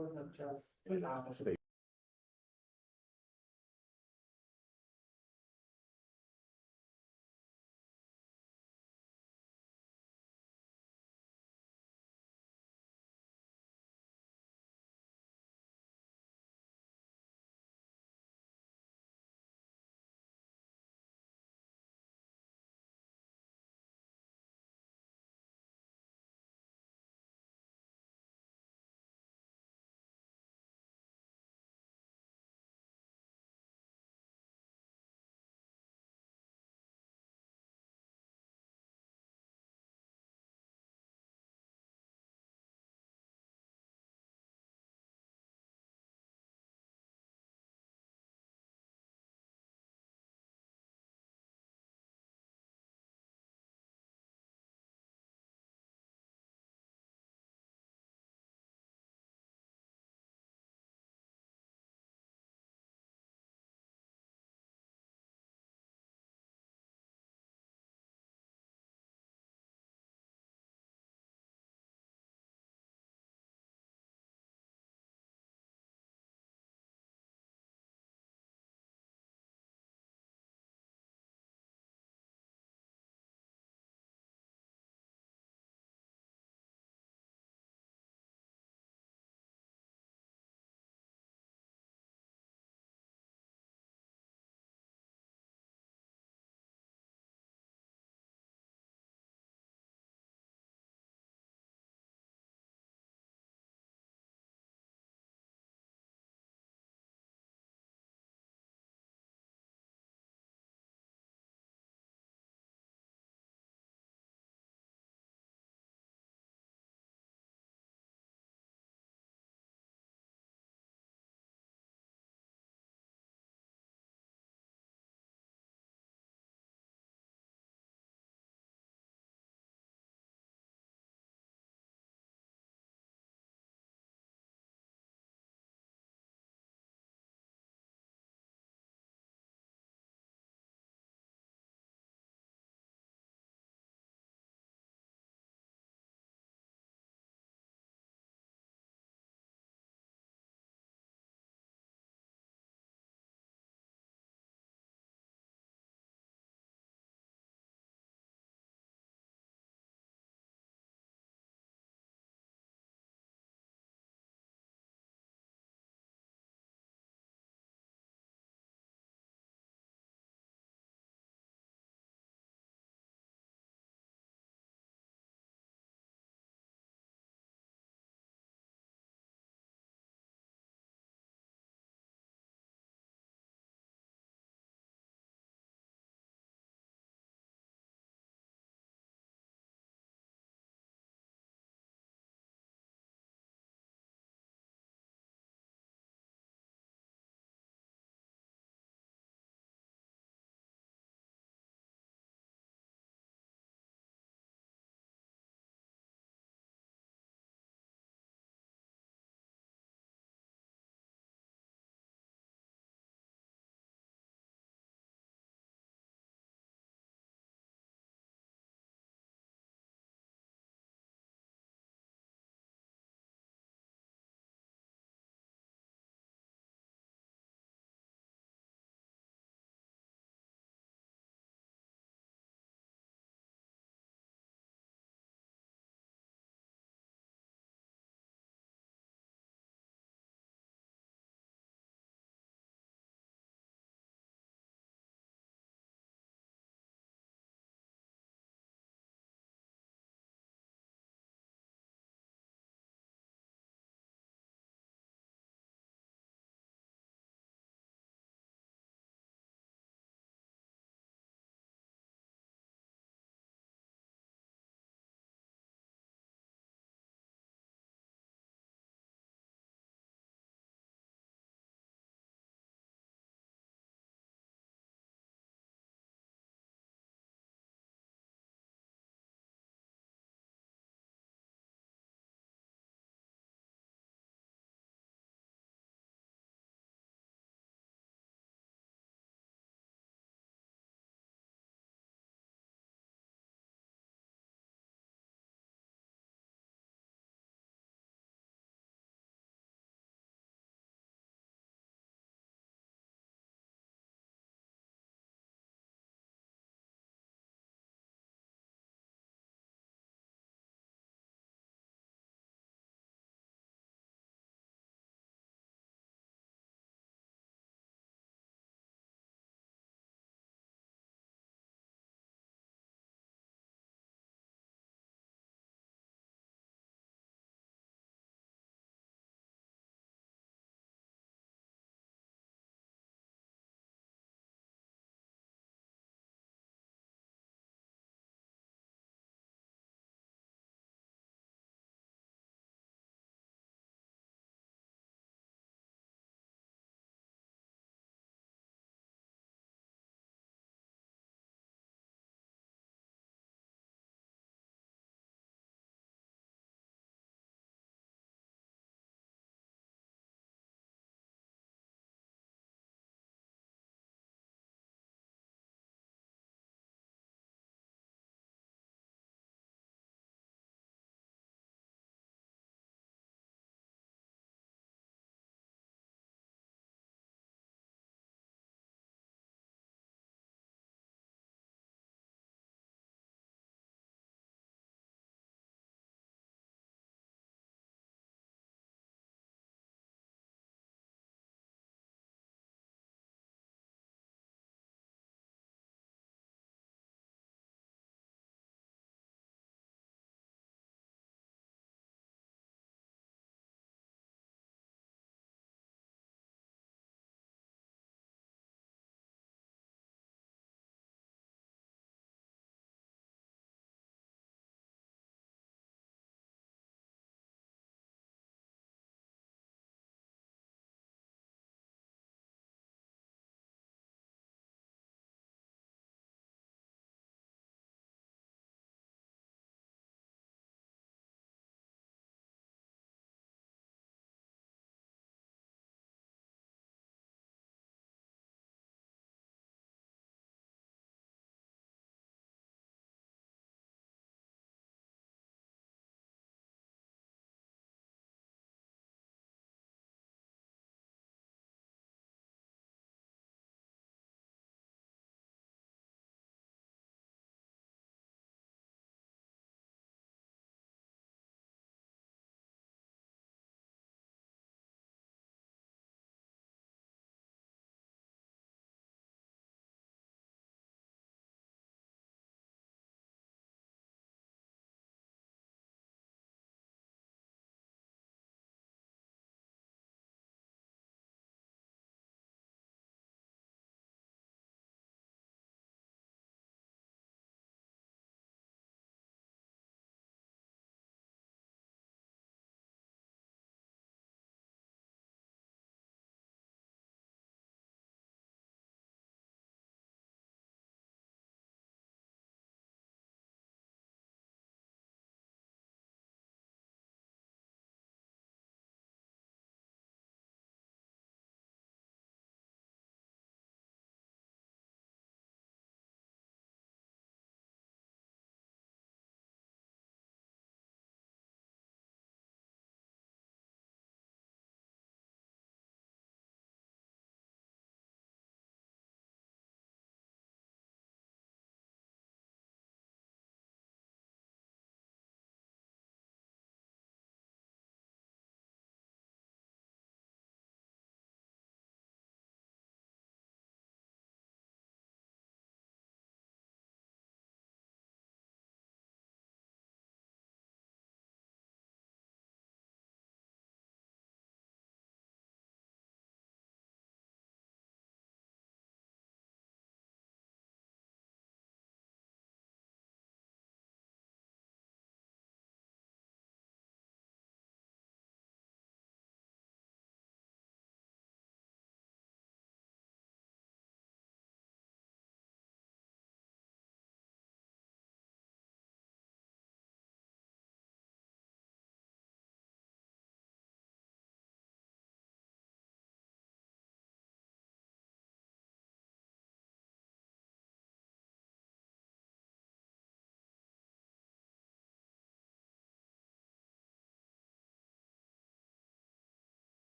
wasn't just.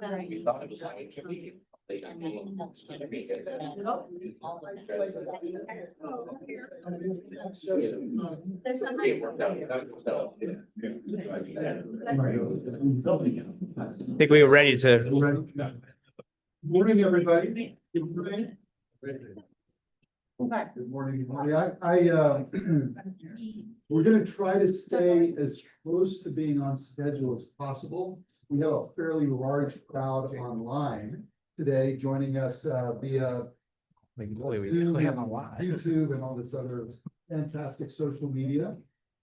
We thought it was like, can we? It worked out. I think we were ready to. Morning, everybody. Good morning. Good morning. We're gonna try to stay as close to being on schedule as possible. We have a fairly large crowd online today joining us via YouTube and all this other fantastic social media.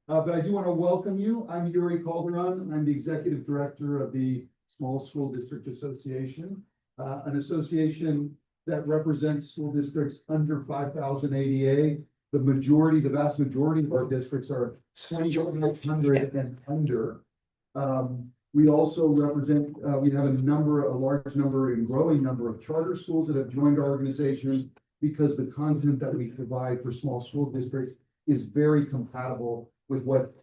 But I do want to welcome you. I'm Yuri Calderon. I'm the Executive Director of the Small School District Association, an association that represents school districts under 5,000 ADA. The vast majority of our districts are 2,500 and under. We also represent, we have a large number and growing number of charter schools that have joined our organization because the content that we provide for small school districts is very compatible with what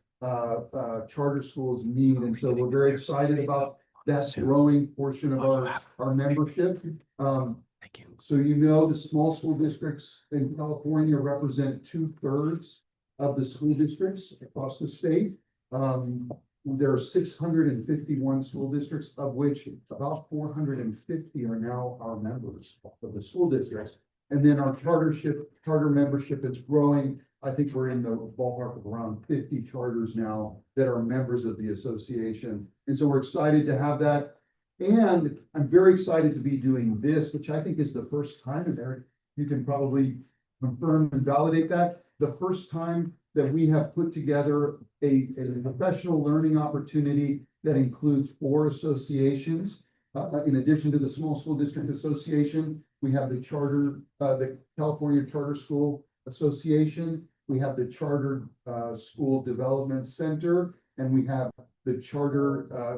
charter schools need. And so we're very excited about that growing portion of our membership. Thank you. So the small school districts in California represent 2/3 of the school districts across the state. There are 651 school districts, of which about 450 are now our members of the school districts. And then our charter membership is growing. I think we're in the ballpark of around 50 charters now that are members of the association. And so we're excited to have that. And I'm very excited to be doing this, which I think is the first time, and Eric, you can probably confirm and validate that, the first time that we have put together a professional learning opportunity that includes 4 associations. In addition to the Small School District Association, we have the California Charter School Association, we have the Charter School Development Center, and we have the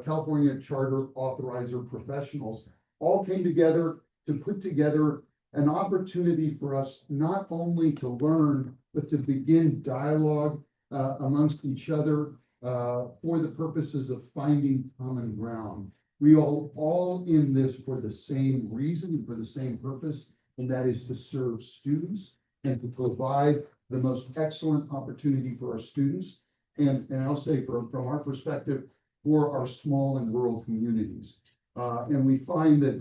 California Charter Authorizer Professionals. All came together to put together an opportunity for us not only to learn, but to begin dialogue amongst each other for the purposes of finding common ground. We all in this for the same reason, for the same purpose, and that is to serve students and to provide the most excellent opportunity for our students. And I'll say from our perspective, for our small and rural communities. And we find that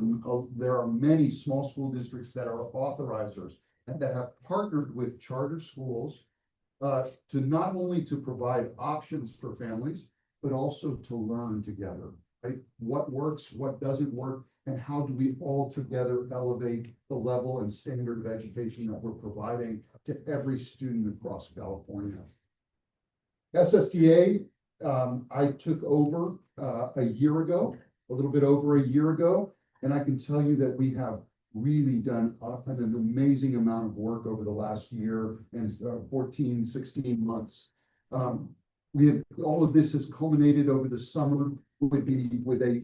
there are many small school districts that are authorizers and that have partnered with charter schools to not only to provide options for families, but also to learn together, right? What works, what doesn't work, and how do we all together elevate the level and standard of education that we're providing to every student across California. SSDA, I took over a year ago, a little bit over a year ago, and I can tell you that we have really done an amazing amount of work over the last year and 14, 16 months. All of this has culminated over the summer with a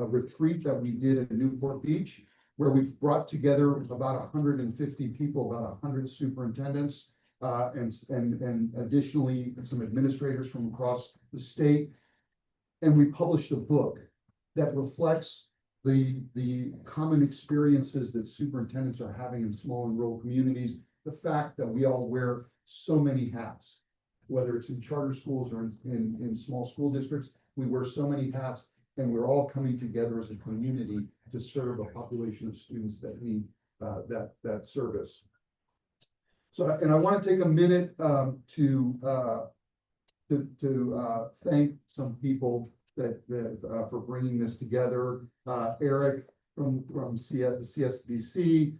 retreat that we did in Newport Beach, where we've brought together about 150 people, about 100 superintendents, and additionally some administrators from across the state. And we published a book that reflects the common experiences that superintendents are having in small and rural communities. The fact that we all wear so many hats, whether it's in charter schools or in small school districts, we wear so many hats, and we're all coming together as a community to serve a population of students that need that service. So, and I want to take a minute to thank some people that for bringing this together. Eric from CSBC,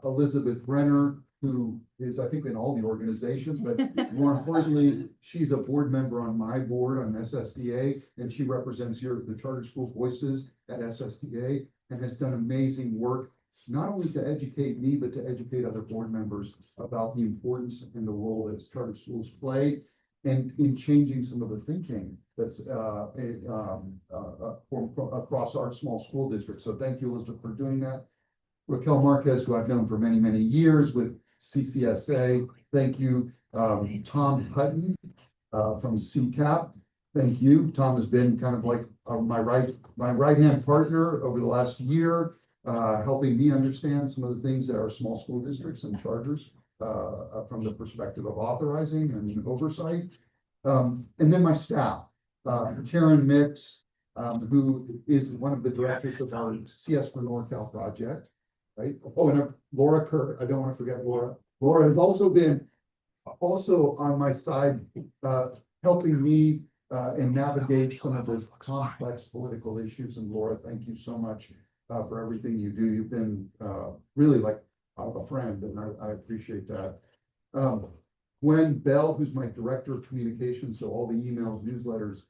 Elizabeth Brenner, who is, I think, in all the organizations, but more importantly, she's a board member on my board on SSDA, and she represents the Charter School Voices at SSDA and has done amazing work, not only to educate me, but to educate other board members about the importance and the role that charter schools play and in changing some of the thinking that's across our small school district. So thank you, Elizabeth, for doing that. Raquel Marquez, who I've known for many, many years with CCSA. Thank you. Tom Hutton from CCAP. thank you. Tom has been kind of like my right-hand partner over the last year, helping me understand some of the things that our small school districts and charters from the perspective of authorizing and oversight. And then my staff, Karen Mix, who is one of the directors of our CS for NorCal project, right? Oh, and Laura Kerr, I don't want to forget Laura. Laura has also been on my side, helping me and navigate some of those complex political issues. And Laura, thank you so much for everything you do. You've been really like a friend, and I appreciate that. Gwen Bell, who's my director of communications, so all the emails, newsletters,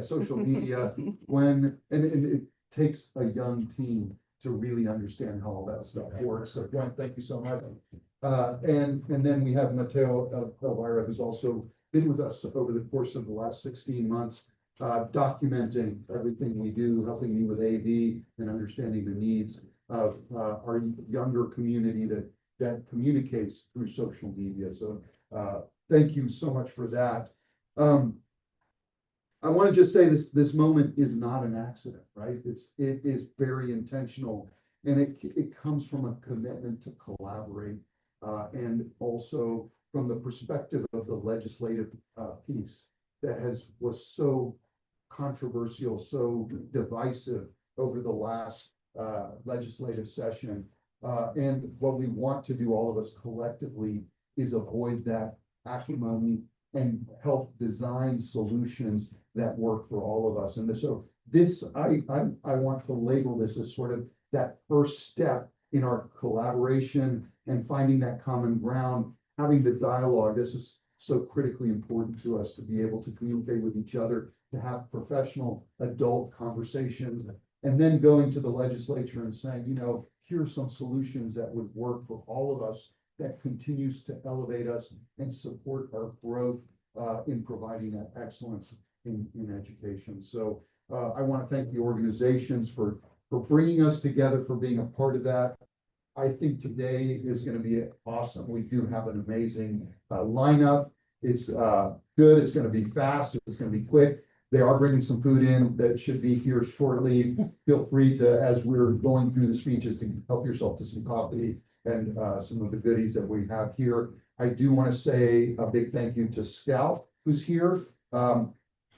social media, and it takes a young team to really understand how all that stuff works. So Gwen, thank you so much. And then we have Mateo Elvira, who's also been with us over the course of the last 16 months, documenting everything we do, helping me with AV and understanding the needs of our younger community that communicates through social media. So thank you so much for that. I want to just say this moment is not an accident, right? It is very intentional, and it comes from a commitment to collaborate, and also from the perspective of the legislative piece that was so controversial, so divisive over the last legislative session. And what we want to do, all of us collectively, is avoid that acrimony and help design solutions that work for all of us. And so this, I want to label this as sort of that first step in our collaboration and finding that common ground, having the dialogue. This is so critically important to us to be able to communicate with each other, to have professional adult conversations, and then going to the legislature and saying, you know, here are some solutions that would work for all of us, that continues to elevate us and support our growth in providing that excellence in education. So I want to thank the organizations for bringing us together, for being a part of that. I think today is going to be awesome. We do have an amazing lineup. It's good. It's going to be fast. It's going to be quick. They are bringing some food in that should be here shortly. Feel free to, as we're going through the speeches, to help yourself to some coffee and some of the goodies that we have here. I do want to say a big thank you to Scout, who's here.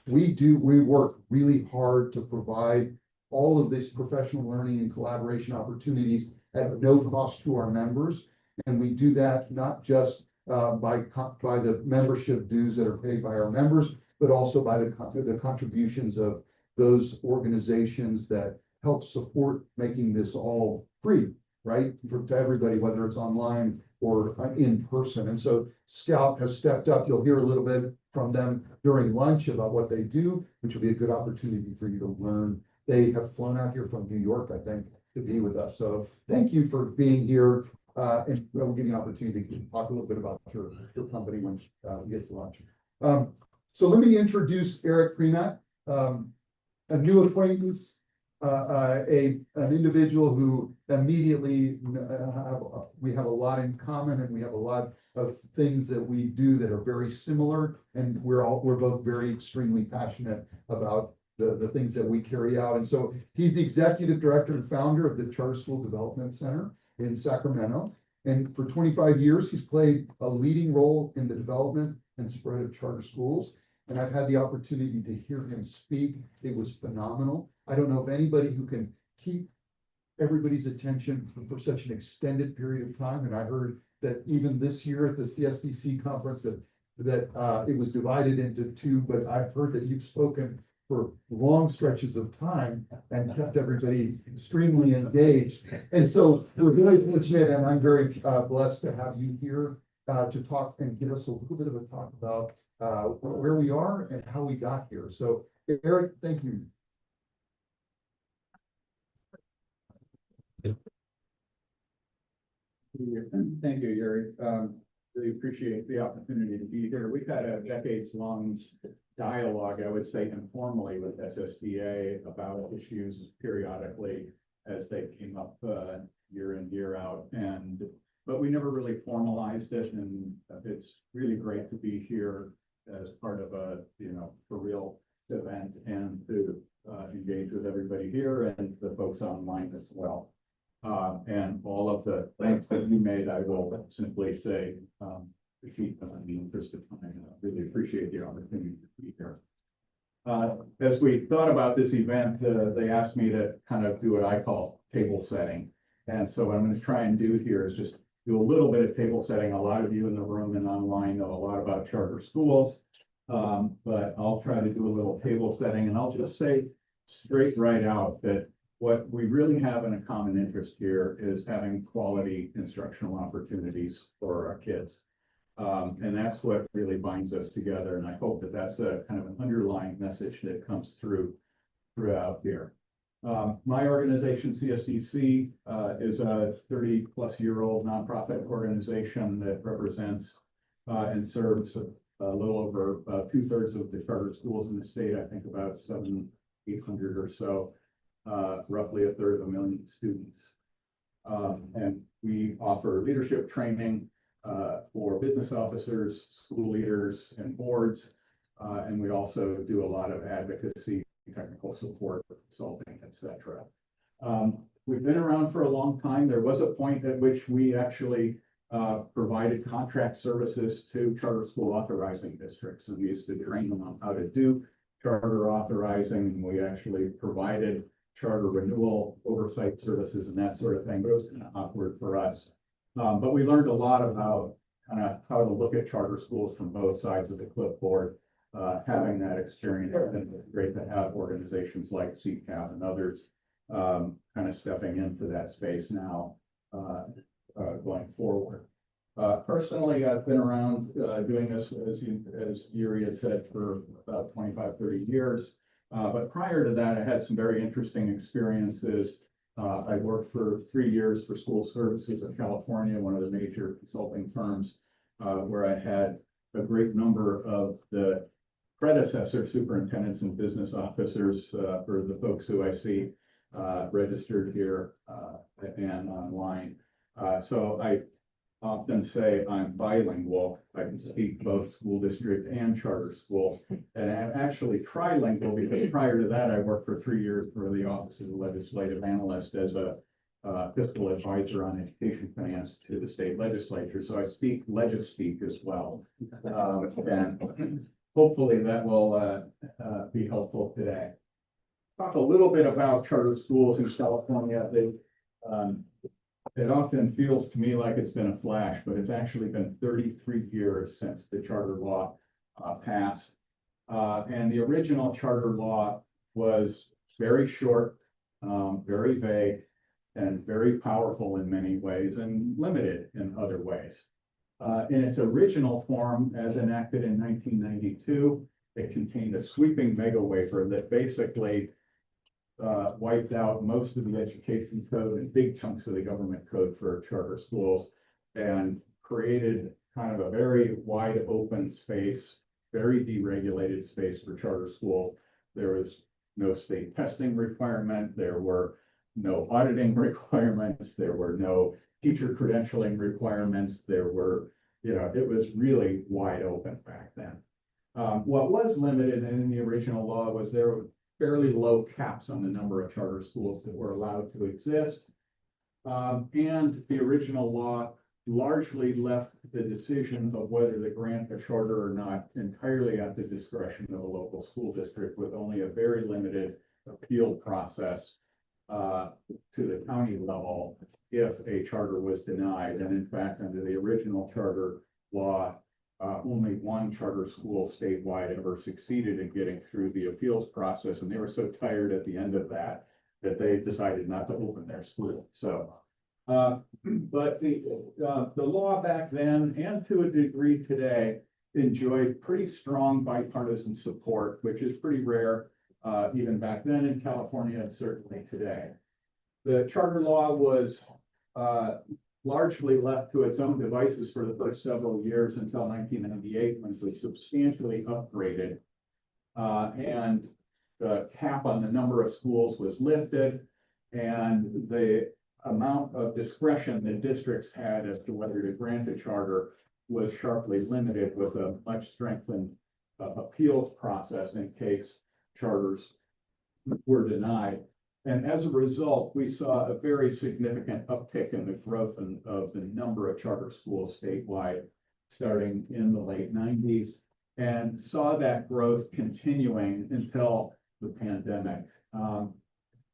We work really hard to provide all of this professional learning and collaboration opportunities at no cost to our members. And we do that not just by the membership dues that are paid by our members, but also by the contributions of those organizations that help support making this all free, right? To everybody, whether it's online or in person. And so Scout has stepped up. You'll hear a little bit from them during lunch about what they do, which will be a good opportunity for you to learn. They have flown out here from New York, I think, to be with us. So thank you for being here. And we'll give you an opportunity to talk a little bit about your company when we get to lunch. So let me introduce Eric Premat, a new acquaintance, an individual who immediately we have a lot in common, and we have a lot of things that we do that are very similar, and we're both very extremely passionate about the things that we carry out. And so he's the executive director and founder of the Charter School Development Center in Sacramento. And for 25 years, he's played a leading role in the development and spread of charter schools. And I've had the opportunity to hear him speak. It was phenomenal. I don't know of anybody who can keep everybody's attention for such an extended period of time. And I heard that even this year at the CSDC conference that it was divided into two, but I've heard that you've spoken for long stretches of time and kept everybody extremely engaged. And so we're really fortunate, and I'm very blessed to have you here to talk and give us a little bit of a talk about where we are and how we got here. So Eric, thank you. Thank you, Yuri. Really appreciate the opportunity to be here. We've had a decades-long dialogue, I would say informally, with SSDA about issues periodically as they came up year in, year out. But we never really formalized it, and it's really great to be here as part of a, for real folks online as well. And all of the thanks that you made, I will simply say, repeat them in the interest of time. I really appreciate the opportunity to be here. As we thought about this event, they asked me to kind of do what I call table setting. And so what I'm going to try and do here is just do a little bit of table setting. A lot of you in the room and online know a lot about charter schools. But I'll try to do a little table setting, and I'll just say straight right out that what we really have in a common interest here is having quality instructional opportunities for our kids. And that's what really binds us together. And I hope that that's a kind of an underlying message that comes throughout here. My organization, CSDC, is a 30-plus-year-old nonprofit organization that represents and serves a little over 2/3 of the charter schools in the state. I think about 700-800 or so, roughly 1/3 of a million students. And we offer leadership training for business officers, school leaders, and boards. And we also do a lot of advocacy, technical support, consulting, etc. We've been around for a long time. There was a point at which we actually provided contract services to charter school authorizing districts, and we used to train them on how to do charter authorizing. We actually provided charter renewal oversight services and that sort of thing, but it was kind of awkward for us. But we learned a lot about kind of how to look at charter schools from both sides of the clipboard. Having that experience, and it's great to have organizations like CCAP and others kind of stepping into that space now going forward. Personally, I've been around doing this, as Yuri had said, for about 25-30 years. But prior to that, I had some very interesting experiences. I worked for 3 years for School Services of California, one of the major consulting firms, where I had a great number of the predecessor superintendents and business officers for the folks who I see registered here and online. So I often say I'm bilingual. I can speak both school district and charter school. And I'm actually trilingual because prior to that, I worked for 3 years for the Office of the Legislative Analyst as a fiscal advisor on education finance to the state legislature. So I speak legispeak as well. And hopefully that will be helpful today. Talk a little bit about charter schools in California. It often feels to me like it's been a flash, but it's actually been 33 years since the charter law passed. And the original charter law was very short, very vague, and very powerful in many ways and limited in other ways. In its original form, as enacted in 1992, it contained a sweeping mega waiver that basically wiped out most of the education code and big chunks of the government code for charter schools and created kind of a very wide open space, very deregulated space for charter schools. There was no state testing requirement. There were no auditing requirements. There were no teacher credentialing requirements. There were, it was really wide open back then. What was limited in the original law was there were fairly low caps on the number of charter schools that were allowed to exist. And the original law largely left the decision of whether to grant a charter or not entirely at the discretion of a local school district, with only a very limited appeal process to the county level if a charter was denied. And in fact, under the original charter law, only one charter school statewide ever succeeded in getting through the appeals process, and they were so tired at the end of that they decided not to open their school. So, but the law back then, and to a degree today, enjoyed pretty strong bipartisan support, which is pretty rare even back then in California and certainly today. The charter law was largely left to its own devices for the first several years until 1998, when it was substantially upgraded. And the cap on the number of schools was lifted, and the amount of discretion that districts had as to whether to grant a charter was sharply limited, with a much strengthened appeals process in case charters were denied. And as a result, we saw a very significant uptick in the growth of the number of charter schools statewide, starting in the late nineties, and saw that growth continuing until the pandemic.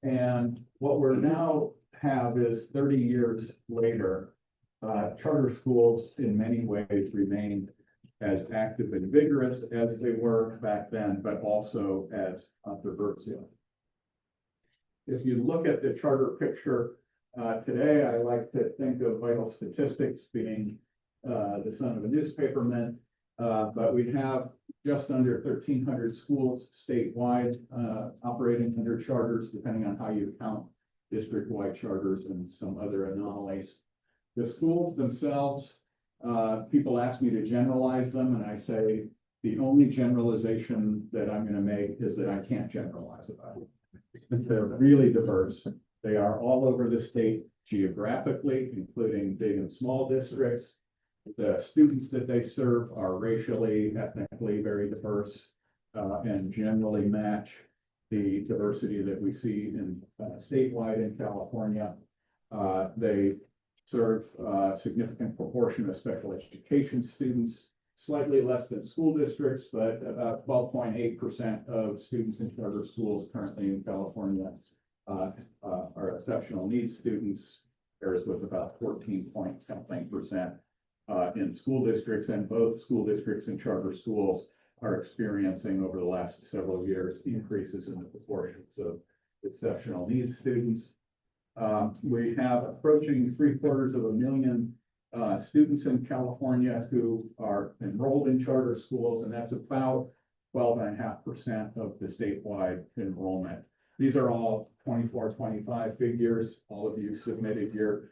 And what we're now have is 30 years later, charter schools in many ways remain as active and vigorous as they were back then, but also as controversial. If you look at the charter picture today, I like to think of Vital Statistics being the son of a newspaperman, but we have just under 1,300 schools statewide operating under charters, depending on how you count district-wide charters and some other anomalies. The schools themselves, people ask me to generalize them, and I say the only generalization that I'm going to make is that I can't generalize about it. They're really diverse. They are all over the state geographically, including big and small districts. The students that they serve are racially, ethnically very diverse, and generally match the diversity that we see in statewide in California. They serve a significant proportion of special education students, slightly less than school districts, but about 12.8% of students in charter schools currently in California are exceptional needs students, whereas with about 14 point something percent in school districts, and both school districts and charter schools are experiencing over the last several years increases in the proportions of exceptional needs students. We have approaching 750,000 students in California who are enrolled in charter schools, and that's about 12.5% of the statewide enrollment. These are all 24-25 figures. All of you submitted your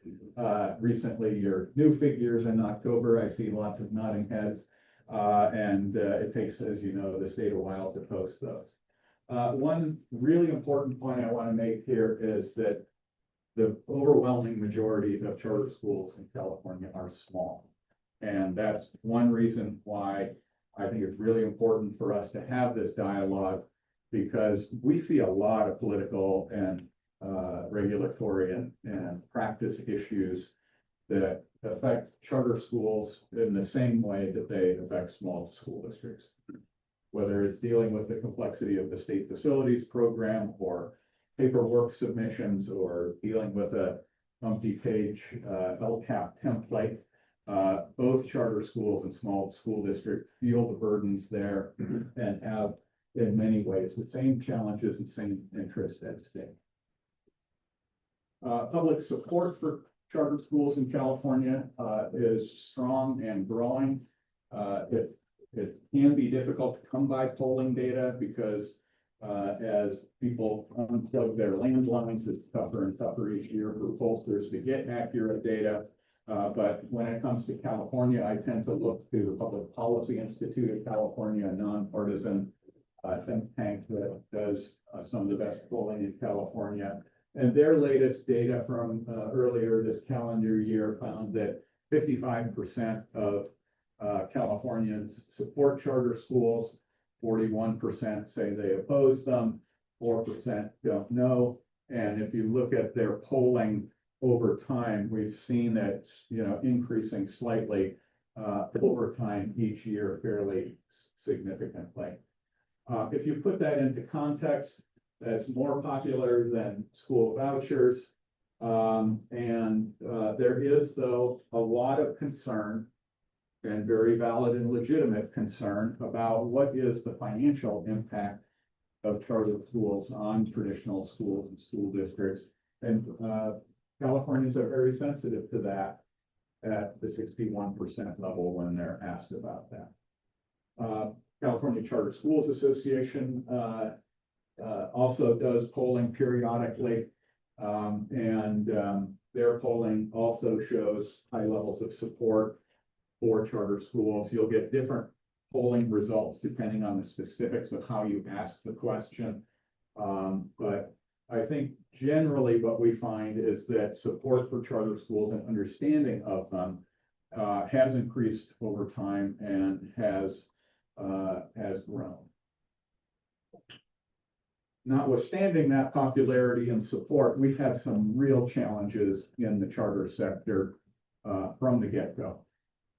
recently your new figures in October. I see lots of nodding heads, and it takes, as you know, the state a while to post those. One really important point I want to make here is that the overwhelming majority of charter schools in California are small. And that's one reason why I think it's really important for us to have this dialogue, because we see a lot of political and regulatory and practice issues that affect charter schools in the same way that they affect small school districts. Whether it's dealing with the complexity of the state facilities program, or paperwork submissions, or dealing with a multi-page LCAP template, both charter schools and small school districts feel the burdens there and have in many ways the same challenges and same interests at stake. Public support for charter schools in California is strong and growing. It can be difficult to come by polling data because as people unplug their landlines, it's tougher and tougher each year for pollsters to get accurate data. But when it comes to California, I tend to look to the Public Policy Institute of California, a nonpartisan think tank that does some of the best polling in California. And their latest data from earlier this calendar year found that 55% of Californians support charter schools, 41% say they oppose them, 4% don't know. And if you look at their polling over time, we've seen it, increasing slightly over time each year fairly significantly. If you put that into context, that's more popular than school vouchers. There is, though, a lot of concern, and very valid and legitimate concern, about what is the financial impact of charter schools on traditional schools and school districts. And Californians are very sensitive to that at the 61% level when they're asked about that. California Charter Schools Association also does polling periodically, and their polling also shows high levels of support for charter schools. You'll get different polling results depending on the specifics of how you ask the question. But I think generally what we find is that support for charter schools and understanding of them has increased over time and has grown. notwithstanding that popularity and support, we've had some real challenges in the charter sector from the get-go.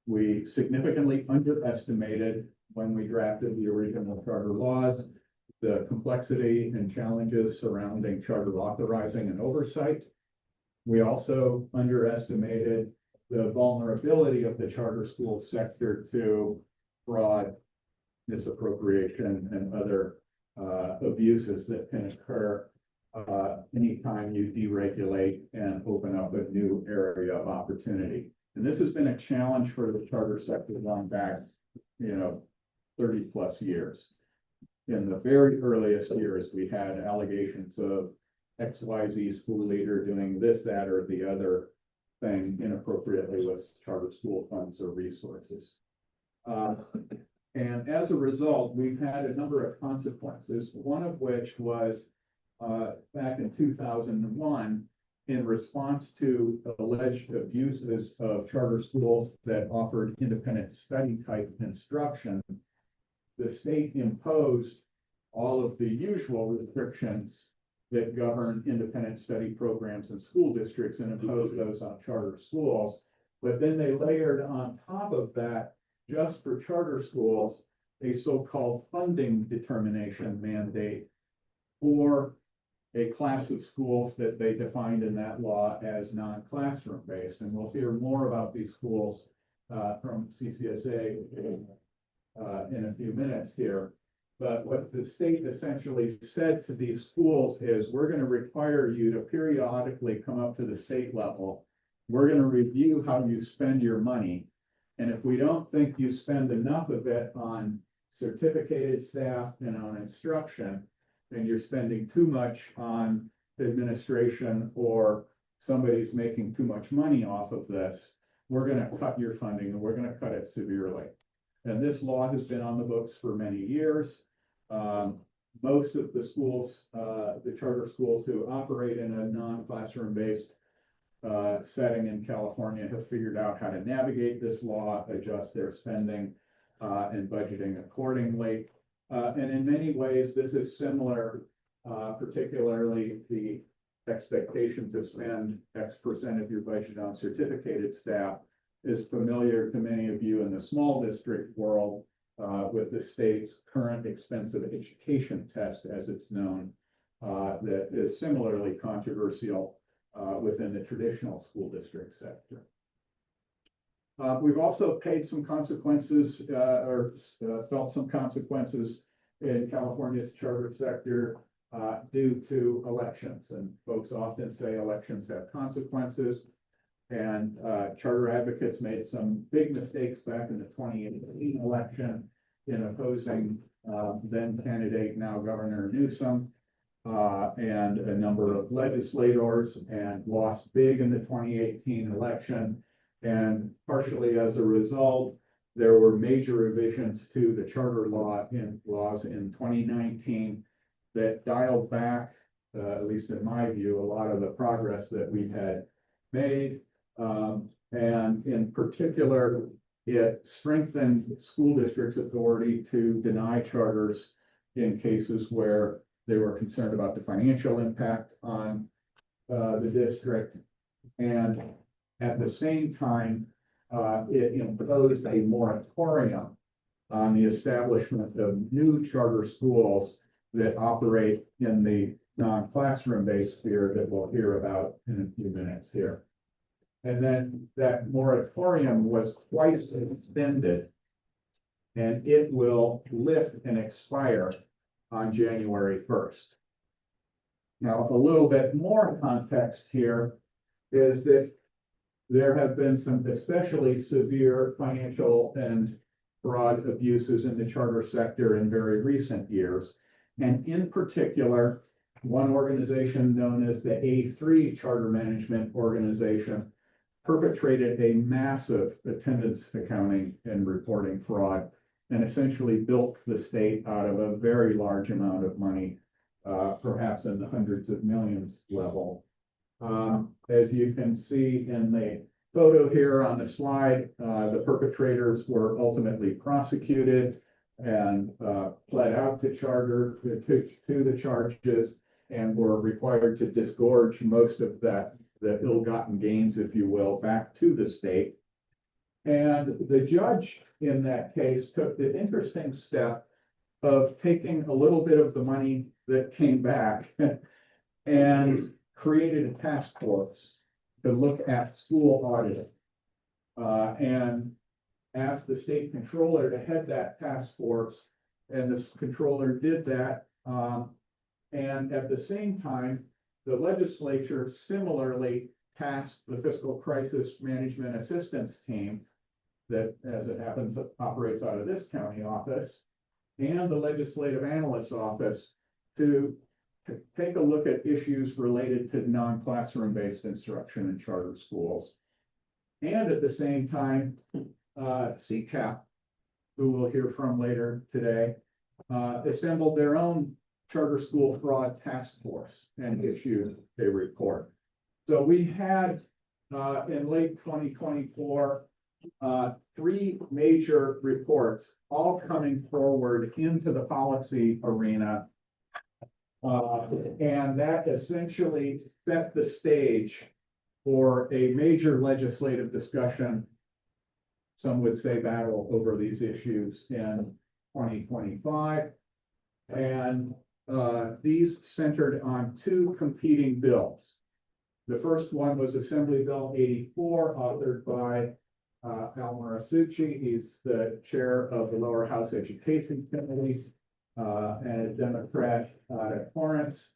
We significantly underestimated when we drafted the original charter laws, the complexity and challenges surrounding charter authorizing and oversight. We also underestimated the vulnerability of the charter school sector to fraud, misappropriation, and other abuses that can occur anytime you deregulate and open up a new area of opportunity. And this has been a challenge for the charter sector going back, 30+ years. In the very earliest years, we had allegations of XYZ school leader doing this, that, or the other thing inappropriately with charter school funds or resources. And as a result, we've had a number of consequences, one of which was back in 2001, in response to alleged abuses of charter schools that offered independent study type instruction, the state imposed all of the usual restrictions that govern independent study programs in school districts and imposed those on charter schools. But then they layered on top of that, just for charter schools, a so-called funding determination mandate for a class of schools that they defined in that law as non-classroom based. And we'll hear more about these schools from CCSA in a few minutes here. But what the state essentially said to these schools is, we're going to require you to periodically come up to the state level. We're going to review how you spend your money. And if we don't think you spend enough of it on certificated staff and on instruction, and you're spending too much on administration, or somebody's making too much money off of this, we're going to cut your funding, and we're going to cut it severely. And this law has been on the books for many years. Most of the schools, the charter schools who operate in a non-classroom based setting in California, have figured out how to navigate this law, adjust their spending and budgeting accordingly. And in many ways, this is similar, particularly the expectation to spend X% of your budget on certificated staff is familiar to many of you in the small district world with the state's current expensive education test, as it's known, that is similarly controversial within the traditional school district sector. We've also paid some consequences or felt some consequences in California's charter sector due to elections. And folks often say elections have consequences. And charter advocates made some big mistakes back in the 2018 election in opposing then candidate, now Governor Newsom, and a number of legislators, and lost big in the 2018 election. And partially as a result, there were major revisions to the charter laws in 2019 that dialed back, at least in my view, a lot of the progress that we had made. And in particular, it strengthened school districts' authority to deny charters in cases where they were concerned about the financial impact on the district. And at the same time, it imposed a moratorium on the establishment of new charter schools that operate in the non-classroom based sphere that we'll hear about in a few minutes here. And then that moratorium was twice extended, and it will lift and expire on January 1st. Now, a little bit more context here is that there have been some especially severe financial and fraud abuses in the charter sector in very recent years. And in particular, one organization known as the A3 Charter Management Organization perpetrated a massive attendance accounting and reporting fraud and essentially built the state out of a very large amount of money, perhaps in the hundreds of millions level. As you can see in the photo here on the slide, the perpetrators were ultimately prosecuted. and pled out to charter, to the charges, and were required to disgorge most of that, the ill-gotten gains, if you will, back to the state. And the judge in that case took the interesting step of taking a little bit of the money that came back and created a task force to look at school audit. And asked the state controller to head that task force, and the controller did that. And at the same time, the legislature similarly tasked the Fiscal Crisis Management Assistance Team that, as it happens, operates out of this county office, and the Legislative Analyst's Office to take a look at issues related to non-classroom based instruction in charter schools. And at the same time, CCAP, who we'll hear from later today, assembled their own charter school fraud task force and issued a report. So we had, in late 2024, 3 major reports, all coming forward into the policy arena. And that essentially set the stage for a major legislative discussion, some would say battle, over these issues in 2025. And these centered on 2 competing bills. The first one was Assembly Bill 84, authored by Al Marasucci. He's the chair of the Lower House Education Committee and a Democrat at Torrance.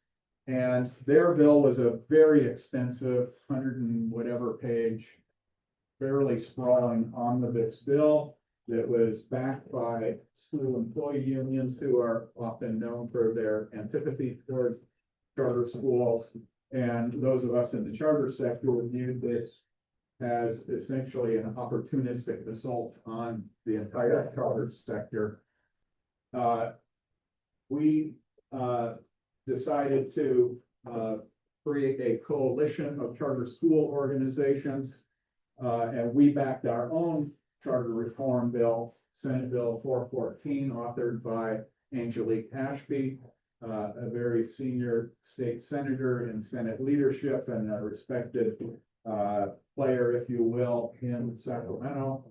And their bill was a very extensive 100 and whatever page, fairly sprawling omnibus bill that was backed by school employee unions who are often known for their antipathy towards charter schools. And those of us in the charter sector viewed this as essentially an opportunistic assault on the entire charter sector. We decided to create a coalition of charter school organizations, and we backed our own charter reform bill, Senate Bill 414, authored by Angelique Ashby, a very senior state senator in Senate leadership and a respected player, if you will, in Sacramento.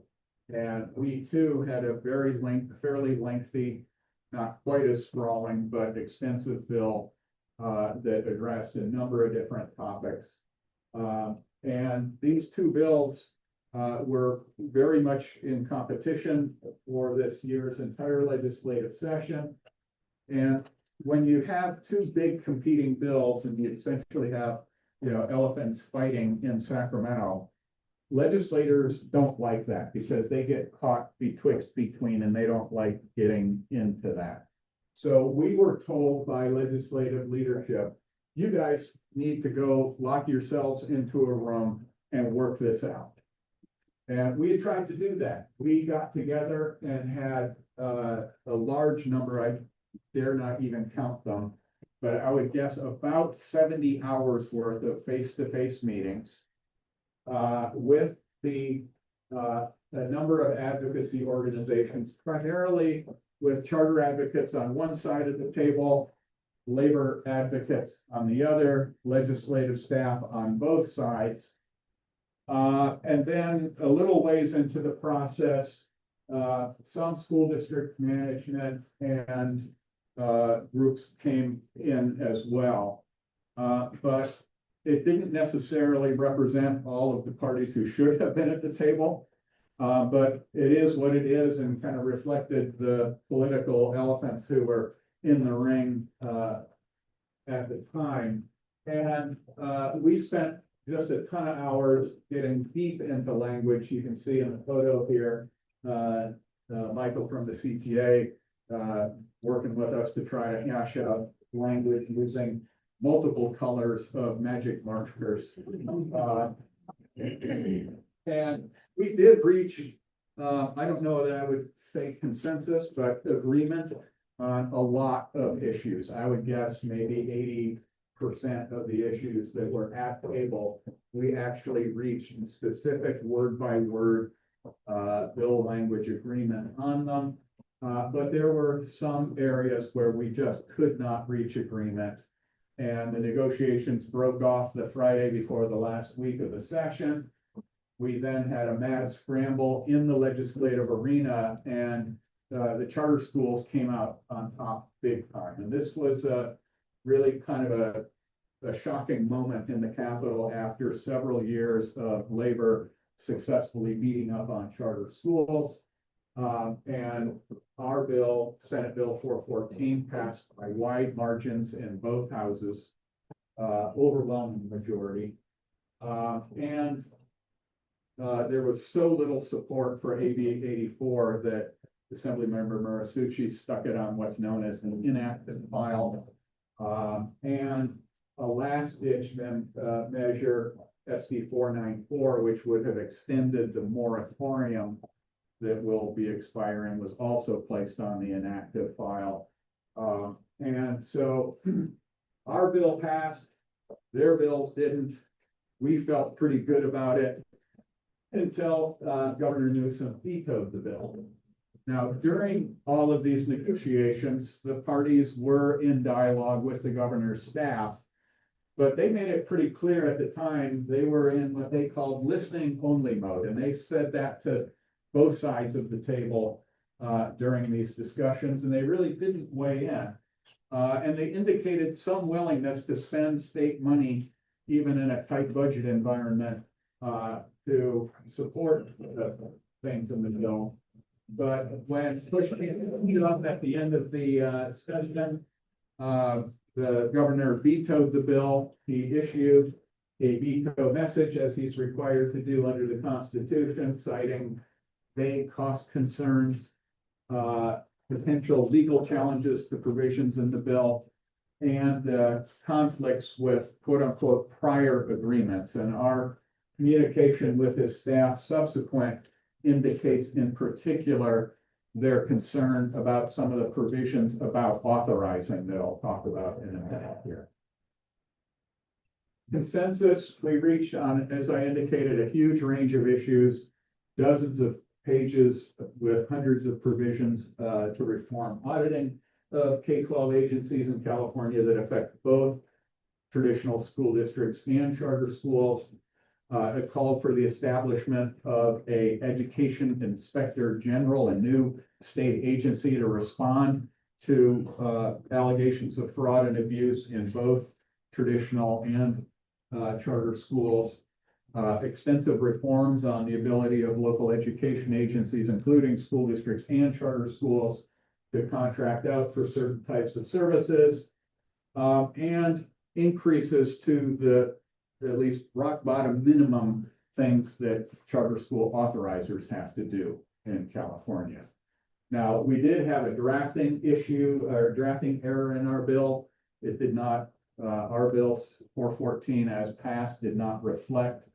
And we too had a fairly lengthy, not quite as sprawling, but extensive bill that addressed a number of different topics. And these 2 bills were very much in competition for this year's entire legislative session. And when you have 2 big competing bills and you essentially have, elephants fighting in Sacramento, legislators don't like that because they get caught between and they don't like getting into that. So we were told by legislative leadership, you guys need to go lock yourselves into a room and work this out. And we had tried to do that. We got together and had a large number, I dare not even count them, but I would guess about 70 hours worth of face-to-face meetings with a number of advocacy organizations, primarily with charter advocates on one side of the table, labor advocates on the other, legislative staff on both sides. And then a little ways into the process, some school district management and groups came in as well. But it didn't necessarily represent all of the parties who should have been at the table. But it is what it is and kind of reflected the political elephants who were in the ring at the time. And we spent just a ton of hours getting deep into language. You can see in the photo here, Michael from the CTA working with us to try to hash out language using multiple colors of magic markers. And we did reach, I don't know that I would say consensus, but agreement on a lot of issues. I would guess maybe 80% of the issues that were at the table, we actually reached specific word by word bill language agreement on them. But there were some areas where we just could not reach agreement. And the negotiations broke off the Friday before the last week of the session. We then had a mad scramble in the legislative arena, and the charter schools came out on top big time. And this was really kind of a shocking moment in the Capitol after several years of labor successfully beating up on charter schools. And our bill, Senate Bill 414, passed by wide margins in both houses, overwhelming majority. And there was so little support for AB 84 that Assemblymember Marasucci stuck it on what's known as an inactive file. And a last-ditch measure, SB 494, which would have extended the moratorium that will be expiring, was also placed on the inactive file. And so our bill passed, their bills didn't. We felt pretty good about it until Governor Newsom vetoed the bill. Now, during all of these negotiations, the parties were in dialogue with the governor's staff, but they made it pretty clear at the time they were in what they called listening only mode. And they said that to both sides of the table during these discussions, and they really didn't weigh in. And they indicated some willingness to spend state money, even in a tight budget environment, to support the things in the bill. But when push came up at the end of the session, the governor vetoed the bill. He issued a veto message, as he's required to do under the Constitution, citing vague cost concerns, potential legal challenges to provisions in the bill, and conflicts with quote unquote prior agreements. And our communication with his staff subsequent indicates in particular their concern about some of the provisions about authorizing that I'll talk about in a minute here. Consensus we reached on, as I indicated, a huge range of issues, dozens of pages with hundreds of provisions to reform auditing of K-12 agencies in California that affect both traditional school districts and charter schools. It called for the establishment of a education inspector general, a new state agency to respond to allegations of fraud and abuse in both traditional and charter schools. Extensive reforms on the ability of local education agencies, including school districts and charter schools, to contract out for certain types of services, and increases to the at least rock bottom minimum things that charter school authorizers have to do in California. Now, we did have a drafting issue or drafting error in our bill. It did not, our bill 414 as passed did not reflect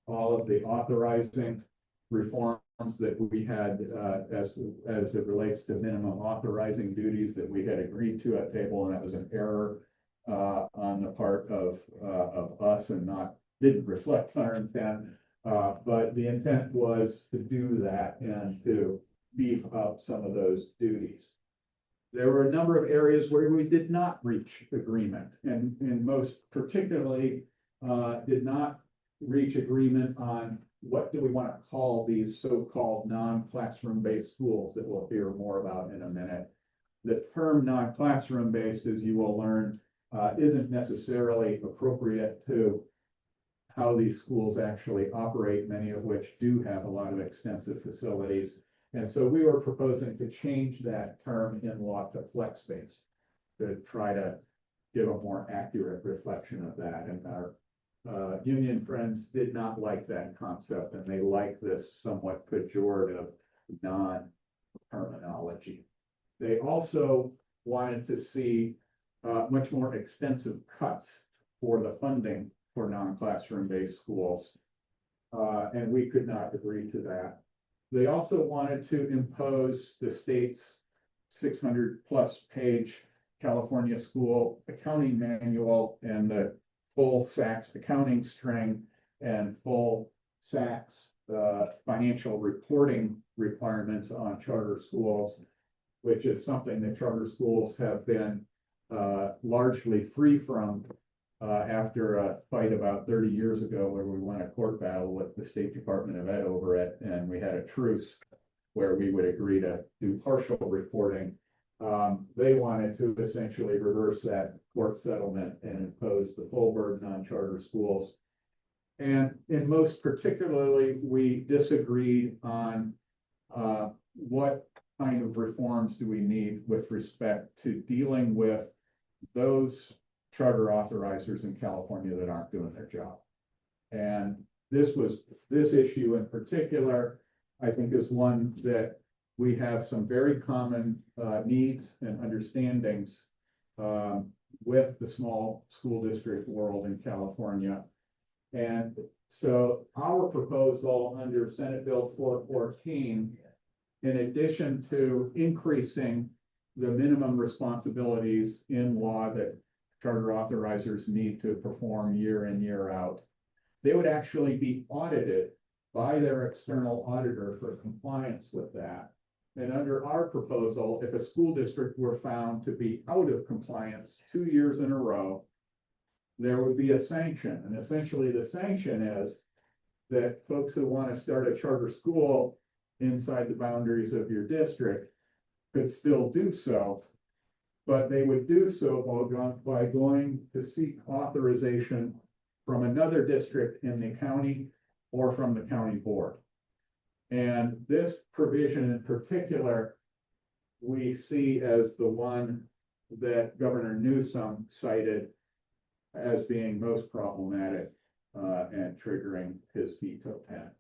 all of the authorizing reforms that we had as it relates to minimum authorizing duties that we had agreed to at table, and that was an error on the part of us and didn't reflect our intent. But the intent was to do that and to beef up some of those duties. There were a number of areas where we did not reach agreement, and most particularly did not reach agreement on what do we want to call these so-called non-classroom based schools that we'll hear more about in a minute. The term non-classroom based, as you will learn, isn't necessarily appropriate to how these schools actually operate, many of which do have a lot of extensive facilities. And so we were proposing to change that term in law to flex-based to try to give a more accurate reflection of that. And our union friends did not like that concept, and they like this somewhat pejorative non-terminology. They also wanted to see much more extensive cuts for the funding for non-classroom based schools, and we could not agree to that. They also wanted to impose the state's 600+ page California School Accounting Manual and the full SACS accounting string and full SACS financial reporting requirements on charter schools. which is something that charter schools have been largely free from after a fight about 30 years ago where we won a court battle with the State Department of Ed over it, and we had a truce where we would agree to do partial reporting. They wanted to essentially reverse that court settlement and impose the full burden on charter schools. And in most particularly, we disagreed on what kind of reforms do we need with respect to dealing with those charter authorizers in California that aren't doing their job. And this issue in particular, I think, is one that we have some very common needs and understandings with the small school district world in California. And so our proposal under Senate Bill 414, in addition to increasing the minimum responsibilities in law that charter authorizers need to perform year in, year out, they would actually be audited by their external auditor for compliance with that. And under our proposal, if a school district were found to be out of compliance 2 years in a row, there would be a sanction. And essentially the sanction is that folks who want to start a charter school inside the boundaries of your district could still do so, but they would do so by going to seek authorization from another district in the county or from the county board. And this provision in particular, we see as the one that Governor Newsom cited as being most problematic and triggering his veto pen.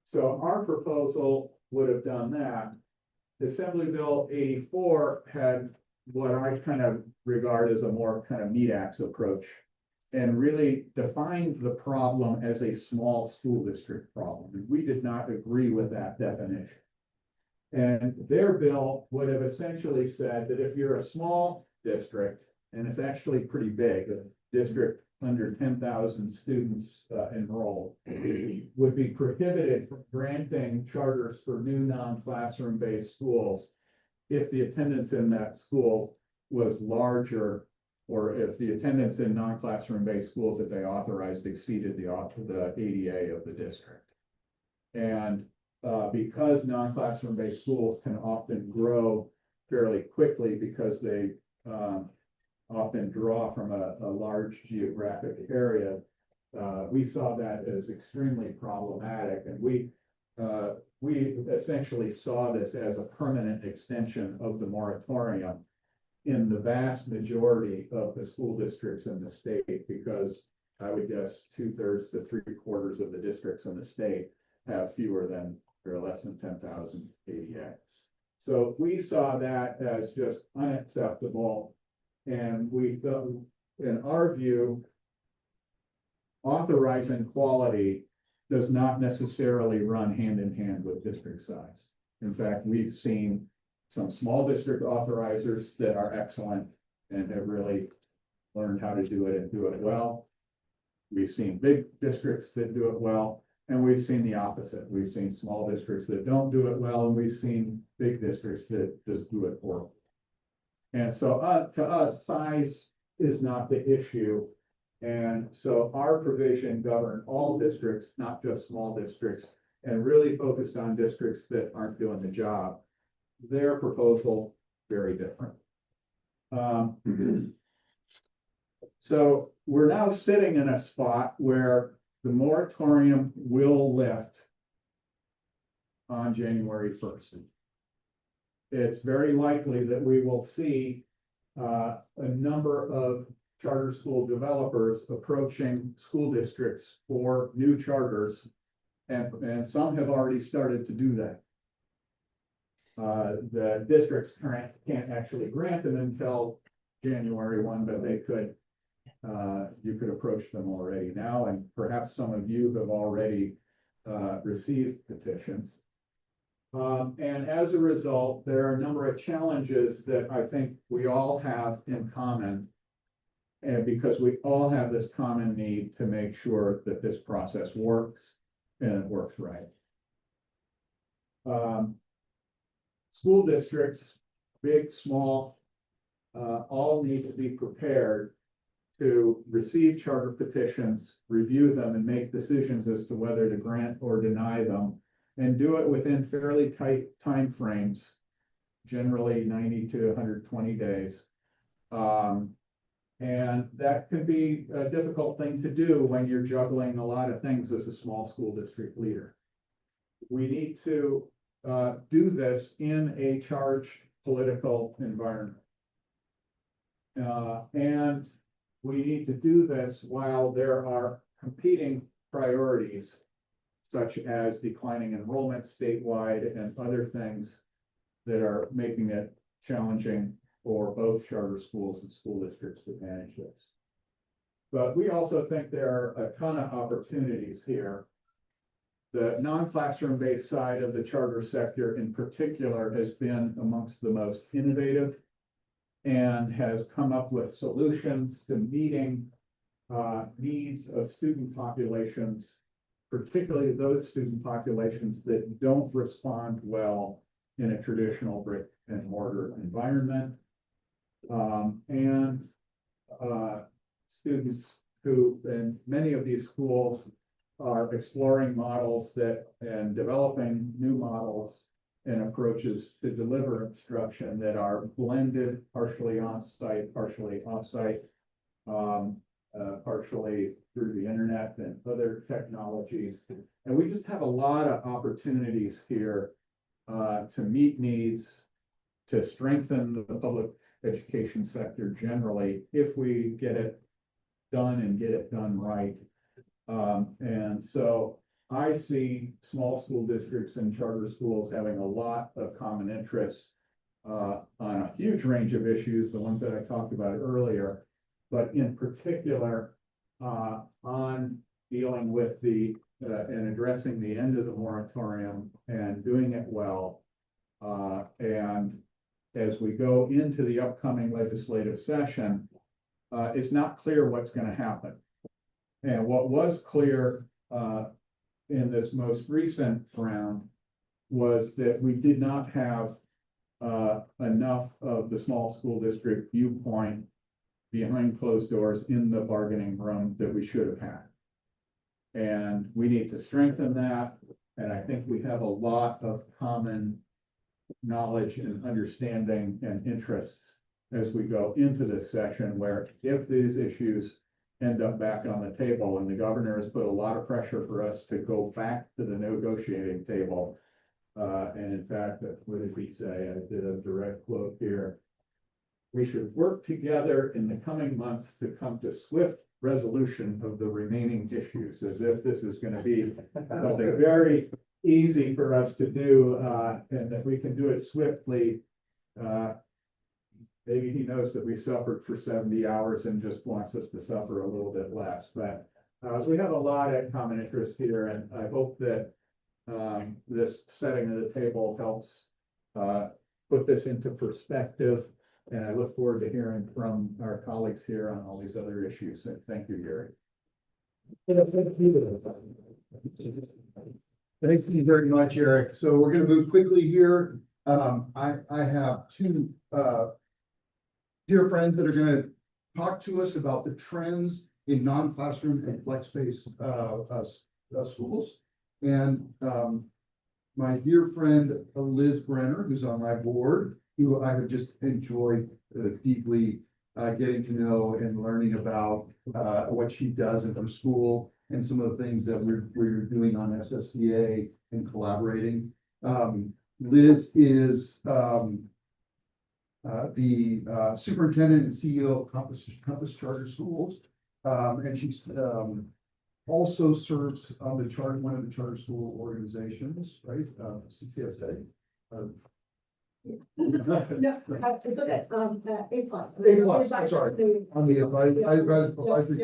So our proposal would have done that. Assembly Bill 84 had what I kind of regard as a more kind of meat axe approach and really defined the problem as a small school district problem. And we did not agree with that definition. And their bill would have essentially said that if you're a small district, and it's actually pretty big, a district under 10,000 students enrolled, would be prohibited from granting charters for new non-classroom based schools if the attendance in that school was larger, or if the attendance in non-classroom based schools that they authorized exceeded the ADA of the district. And because non-classroom based schools can often grow fairly quickly because they often draw from a large geographic area, we saw that as extremely problematic, and we essentially saw this as a permanent extension of the moratorium in the vast majority of the school districts in the state, because I would guess 2/3 to 3/4 of the districts in the state have fewer than or less than 10,000 ADAs. So we saw that as just unacceptable. And we felt, in our view, authorizing quality does not necessarily run hand in hand with district size. In fact, we've seen some small district authorizers that are excellent and have really learned how to do it and do it well. We've seen big districts that do it well, and we've seen the opposite. We've seen small districts that don't do it well, and we've seen big districts that just do it poorly. And so to us, size is not the issue. And so our provision governed all districts, not just small districts, and really focused on districts that aren't doing the job. Their proposal, very different. So we're now sitting in a spot where the moratorium will lift on January 1st. It's very likely that we will see a number of charter school developers approaching school districts for new charters, and some have already started to do that. The districts can't actually grant them until January 1, but they could. You could approach them already now, and perhaps some of you have already received petitions. And as a result, there are a number of challenges that I think we all have in common, and because we all have this common need to make sure that this process works and it works right. school districts, big, small, all need to be prepared to receive charter petitions, review them, and make decisions as to whether to grant or deny them, and do it within fairly tight timeframes, generally 90 to 120 days. And that can be a difficult thing to do when you're juggling a lot of things as a small school district leader. We need to do this in a charged political environment. And we need to do this while there are competing priorities, such as declining enrollment statewide and other things that are making it challenging for both charter schools and school districts to manage this. But we also think there are a ton of opportunities here. The non-classroom based side of the charter sector in particular has been amongst the most innovative and has come up with solutions to meeting needs of student populations, particularly those student populations that don't respond well in a traditional brick and mortar environment. Students who, in many of these schools, are exploring models and developing new models and approaches to deliver instruction that are blended, partially on-site, partially off-site, partially through the internet and other technologies. And we just have a lot of opportunities here to meet needs, to strengthen the public education sector generally, if we get it done and get it done right. And so I see small school districts and charter schools having a lot of common interests on a huge range of issues, the ones that I talked about earlier, but in particular on dealing with and addressing the end of the moratorium and doing it well. And as we go into the upcoming legislative session, it's not clear what's going to happen. And what was clear in this most recent round was that we did not have enough of the small school district viewpoint behind closed doors in the bargaining room that we should have had. And we need to strengthen that. And I think we have a lot of common knowledge and understanding and interests as we go into this session, where if these issues end up back on the table, and the governor has put a lot of pressure for us to go back to the negotiating table. And in fact, what did he say? I did a direct quote here. We should work together in the coming months to come to swift resolution of the remaining issues, as if this is going to be something very easy for us to do, and that we can do it swiftly. Maybe he knows that we suffered for 70 hours and just wants us to suffer a little bit less, but we have a lot of common interest here, and I hope that this setting of the table helps put this into perspective. And I look forward to hearing from our colleagues here on all these other issues. And thank you, Gary. Thank you very much, Eric. So we're going to move quickly here. I have two dear friends that are going to talk to us about the trends in non-classroom and flex-based schools. And my dear friend Liz Brenner, who's on my board, who I have just enjoyed deeply getting to know and learning about what she does in her school and some of the things that we're doing on SSDA and collaborating. Liz is the superintendent and CEO of Compass Charter Schools, and she's also serves on one of the charter school organizations, right? CCSA. No, it's okay, A+. A+, sorry. On the advisory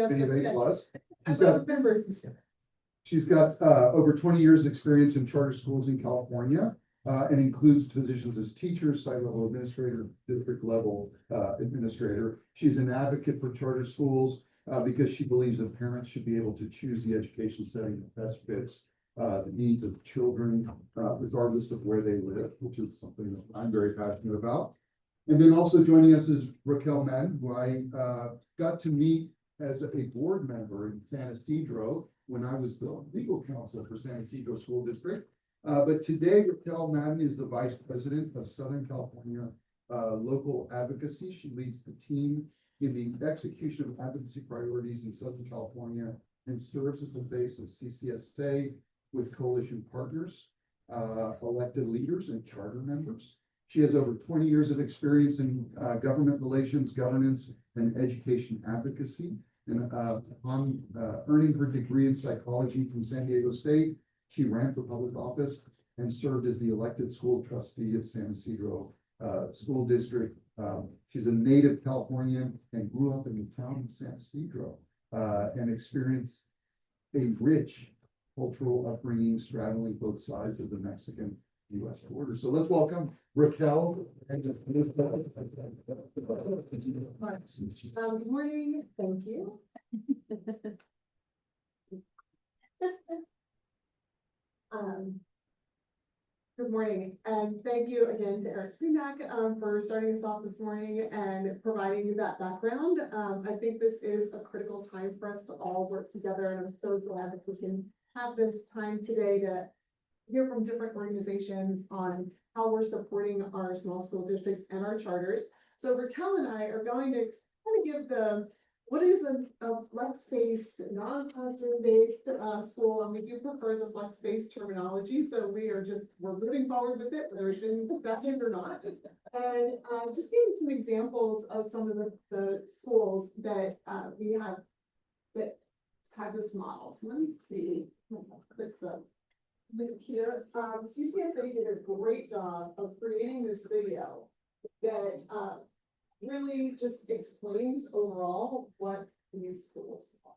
committee of A+. She's got over 20 years of experience in charter schools in California, and includes positions as teacher, site level administrator, district level administrator. She's an advocate for charter schools because she believes that parents should be able to choose the education setting that best fits the needs of children, regardless of where they live, which is something that I'm very passionate about. And then also joining us is Raquel Madden, who I got to meet as a board member in San Ysidro when I was the legal counsel for San Ysidro School District. But today Raquel Madden is the vice president of Southern California Local Advocacy. She leads the team in the execution of advocacy priorities in Southern California and serves as the face of CCSA with coalition partners, elected leaders and charter members. She has over 20 years of experience in government relations, governance, and education advocacy. And upon earning her degree in psychology from San Diego State, she ran for public office and served as the elected school trustee of San Ysidro School District. She's a native Californian and grew up in the town of San Ysidro and experienced a rich cultural upbringing straddling both sides of the Mexican-US border. So let's welcome Raquel. Good morning, thank you. Good morning, and thank you again to Eric Premack for starting us off this morning and providing that background. I think this is a critical time for us to all work together, and I'm so glad that we can have this time today to hear from different organizations on how we're supporting our small school districts and our charters. So Raquel and I are going to kind of give what is a flex-based, non-classroom-based school, and we do prefer the flex-based terminology, so we're moving forward with it, whether it's in discussion or not. And just giving some examples of some of the schools that we have that have this model. So let me see, click the link here. CCSA did a great job of creating this video that really just explains overall what these schools are.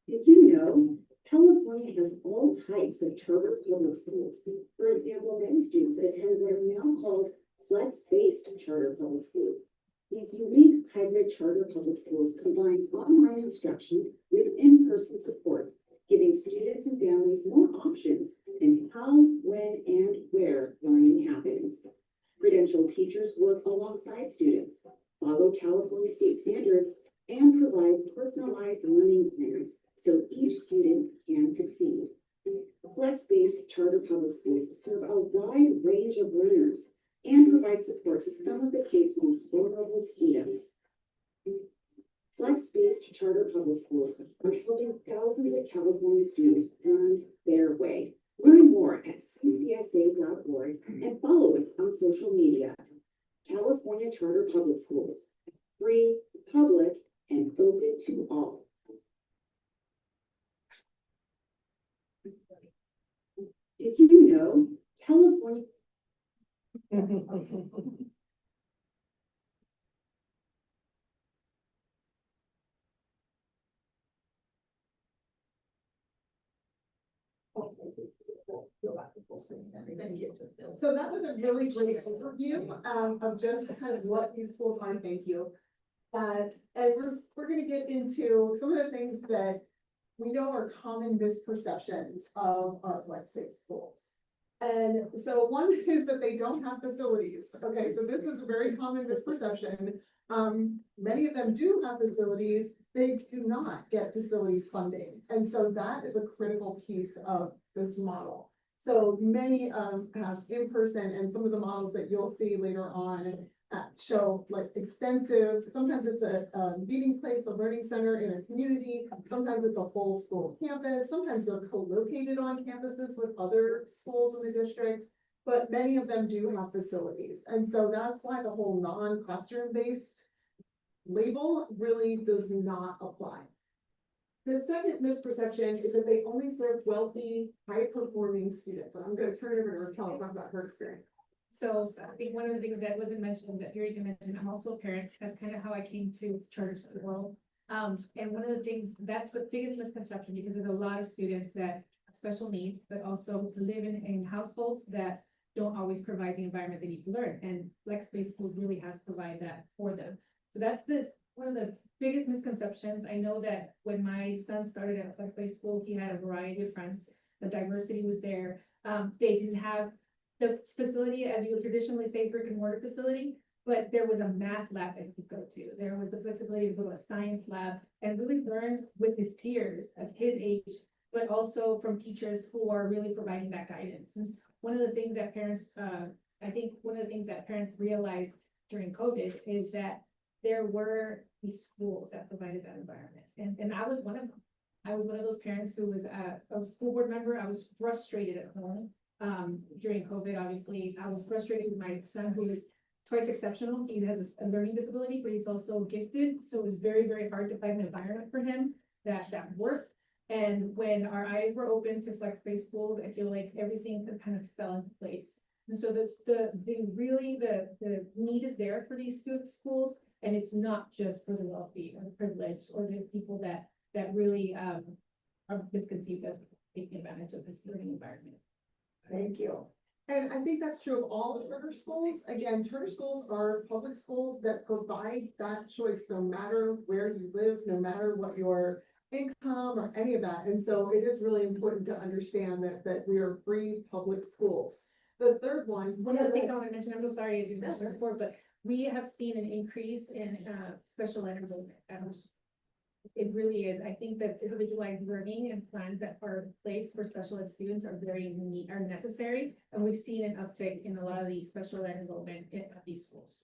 Did you know California has all types of charter public schools? For example, many students attend what are now called flex-based charter public schools. These unique hybrid charter public schools combine online instruction with in-person support, giving students and families more options in how, when, and where learning happens. Credentialed teachers work alongside students, follow California state standards, and provide personalized learning plans so each student can succeed. Flex-based charter public schools serve a wide range of learners and provide support to some of the state's most vulnerable students. Flex-based charter public schools are helping thousands of California students earn their way. Learn more at ccsa.org and follow us on social media. California Charter Public Schools, free, public, and open to all. Did you know California Thank you. So that was a really great overview of just kind of what these schools are. Thank you. And we're going to get into some of the things that we know are common misperceptions of our flex-based schools. And so one is that they don't have facilities. Okay, so this is a very common misperception. Many of them do have facilities. They do not get facilities funding. And so that is a critical piece of this model. So many have in-person, and some of the models that you'll see later on show like extensive, sometimes it's a meeting place, a learning center in a community, sometimes it's a full school campus, sometimes they're co-located on campuses with other schools in the district, but many of them do have facilities. And so that's why the whole non-classroom based label really does not apply. The second misperception is that they only serve wealthy, high-performing students. And I'm going to turn it over to Raquel to talk about her experience. So I think one of the things that wasn't mentioned that Yuri mentioned, I'm also a parent. That's kind of how I came to charter school. And one of the things, that's the biggest misconception, because there's a lot of students that have special needs, but also live in households that don't always provide the environment they need to learn. And flex-based schools really has provided that for them. So that's one of the biggest misconceptions, I know that when my son started at Flex Play School, he had a variety of friends. The diversity was there. They didn't have the facility as you would traditionally say brick and mortar facility, but there was a math lab that he could go to. There was the flexibility to go to a science lab and really learn with his peers of his age, but also from teachers who are really providing that guidance. And one of the things that parents, I think one of the things that parents realized during COVID is that there were these schools that provided that environment. And I was one of them. I was one of those parents who was a school board member. I was frustrated at home during COVID. Obviously, I was frustrated with my son who is twice exceptional. He has a learning disability, but he's also gifted. So it was very, very hard to find an environment for him that worked. And when our eyes were open to flex-based schools, I feel like everything kind of fell into place. And so the need is there for these schools, and it's not just for the wealthy or the privileged or the people that really are misconceived as taking advantage of this learning environment. Thank you. And I think that's true of all the charter schools. Again, charter schools are public schools that provide that choice, no matter where you live, no matter what your income or any of that. And so it is really important to understand that we are free public schools. The third one. One of the things I want to mention, I'm so sorry I didn't mention it before, but we have seen an increase in special ed enrollment. It really is. I think that individualized learning and plans that are in place for special ed students are are necessary. And we've seen an uptick in a lot of the special ed enrollment at these schools.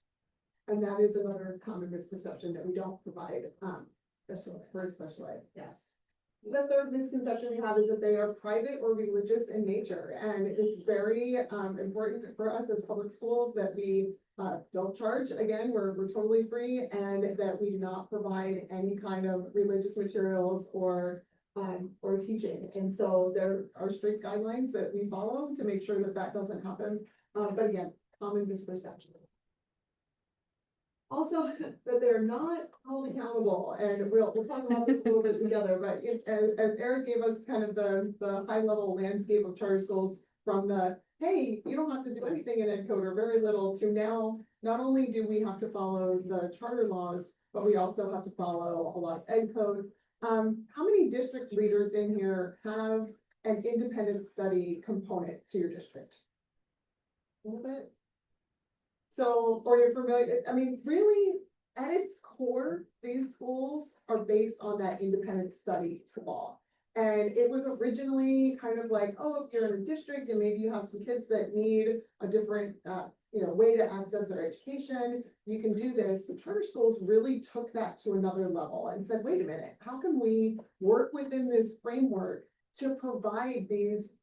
And that is another common misperception that we don't provide special ed. Yes. The third misconception we have is that they are private or religious in nature. And it's very important for us as public schools that we don't charge. Again, we're totally free, and that we do not provide any kind of religious materials or teaching. And so there are strict guidelines that we follow to make sure that that doesn't happen. But again, common misperception. Also, that they're not held accountable, and we'll talk about this a little bit together, but as Eric gave us kind of the high level landscape of charter schools from the, hey, you don't have to do anything in ed code or very little, to now, not only do we have to follow the charter laws, but we also have to follow a lot of ed code. How many district leaders in here have an independent study component to your district? A little bit. So, or you're familiar, I mean, really, at its core, these schools are based on that independent study law. And it was originally kind of like, oh, if you're in a district and maybe you have some kids that need a different, way to access their education, you can do this. The charter schools really took that to another level and said, wait a minute, how can we work within this framework to provide these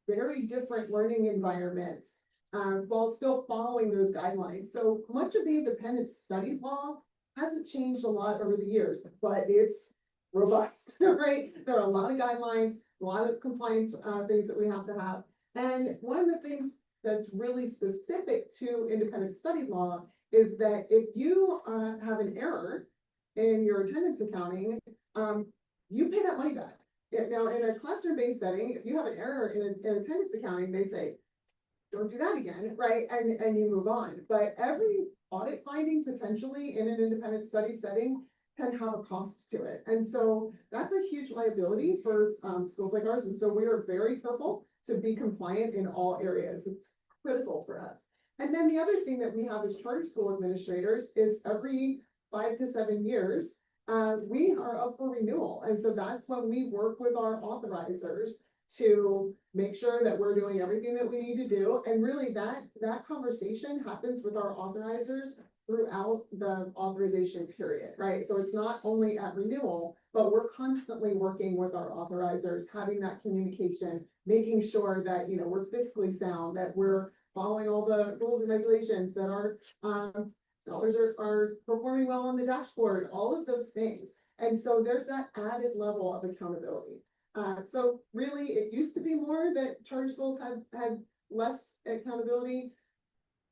very different learning environments while still following those guidelines? So much of the independent study law hasn't changed a lot over the years, but it's robust, right? There are a lot of guidelines, a lot of compliance things that we have to have. And one of the things that's really specific to independent study law is that if you have an error in your attendance accounting, you pay that money back. Now, in a classroom-based setting, if you have an error in attendance accounting, they say, don't do that again, right? And you move on. But every audit finding potentially in an independent study setting can have a cost to it. And so that's a huge liability for schools like ours. And so we are very careful to be compliant in all areas. It's critical for us. And then the other thing that we have as charter school administrators is every 5 to 7 years, we are up for renewal. And so that's when we work with our authorizers to make sure that we're doing everything that we need to do. And really that conversation happens with our authorizers throughout the authorization period, right? So it's not only at renewal, but we're constantly working with our authorizers, having that communication, making sure that, we're fiscally sound, that we're following all the rules and regulations, that our dollars are performing well on the dashboard, all of those things. And so there's that added level of accountability. So really, it used to be more that charter schools had less accountability.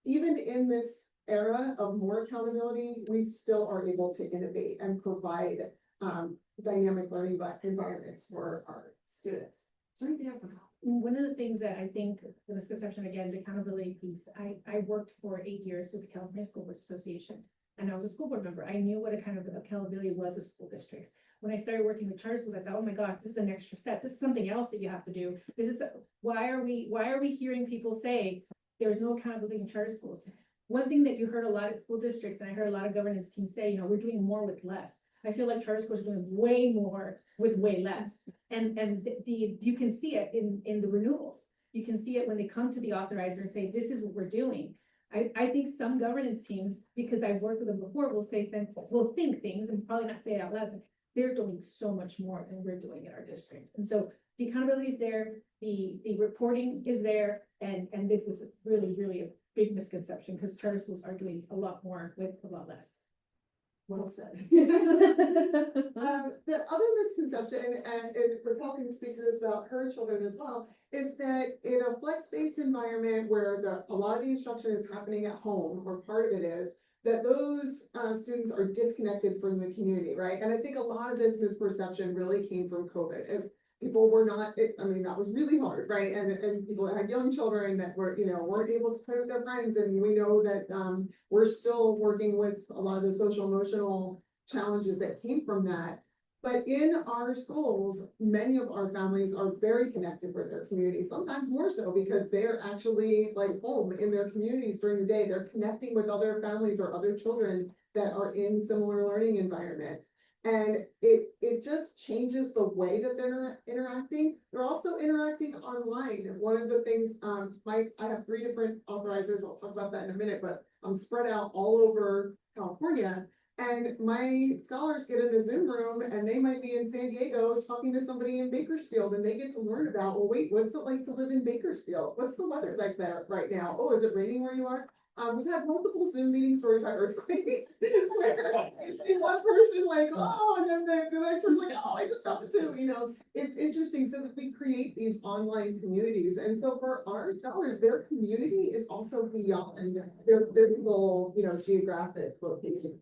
Even in this era of more accountability, we still are able to innovate and provide dynamic learning environments for our students. Is there anything I forgot? One of the things that I think the misconception, again, the accountability piece, I worked for 8 years with the California School Boards Association. and I was a school board member. I knew what a kind of accountability was of school districts. When I started working with charter schools, I thought, oh my gosh, this is an extra step. This is something else that you have to do. Why are we hearing people say there's no accountability in charter schools? One thing that you heard a lot at school districts, and I heard a lot of governance teams say, you know, we're doing more with less. I feel like charter schools are doing way more with way less. And you can see it in the renewals. You can see it when they come to the authorizer and say, this is what we're doing. I think some governance teams, because I've worked with them before, will think things and probably not say it out loud. They're doing so much more than we're doing in our district. And so the accountability is there, the reporting is there, and this is really, really a big misconception because charter schools are doing a lot more with a lot less. Well said. The other misconception, and Raquel can speak to this about her children as well, is that in a flex-based environment where a lot of the instruction is happening at home, or part of it is, that those students are disconnected from the community, right? And I think a lot of this misperception really came from COVID. And people were not, I mean, that was really hard, right? And people that had young children that were, weren't able to play with their friends. And we know that we're still working with a lot of the social emotional challenges that came from that. But in our schools, many of our families are very connected with their community, sometimes more so because they're actually like home in their communities during the day. They're connecting with other families or other children that are in similar learning environments. And it just changes the way that they're interacting. They're also interacting online. One of the things, I have 3 different authorizers. I'll talk about that in a minute, but I'm spread out all over California. And my scholars get in a Zoom room and they might be in San Diego talking to somebody in Bakersfield, and they get to learn about, well, wait, what's it like to live in Bakersfield? What's the weather like there right now? Oh, is it raining where you are? We've had multiple Zoom meetings where we've had earthquakes where you see one person like, oh, and then the next person's like, oh, I just felt it too. It's interesting so that we create these online communities. And so for our scholars, their community is also beyond their physical, geographic locations.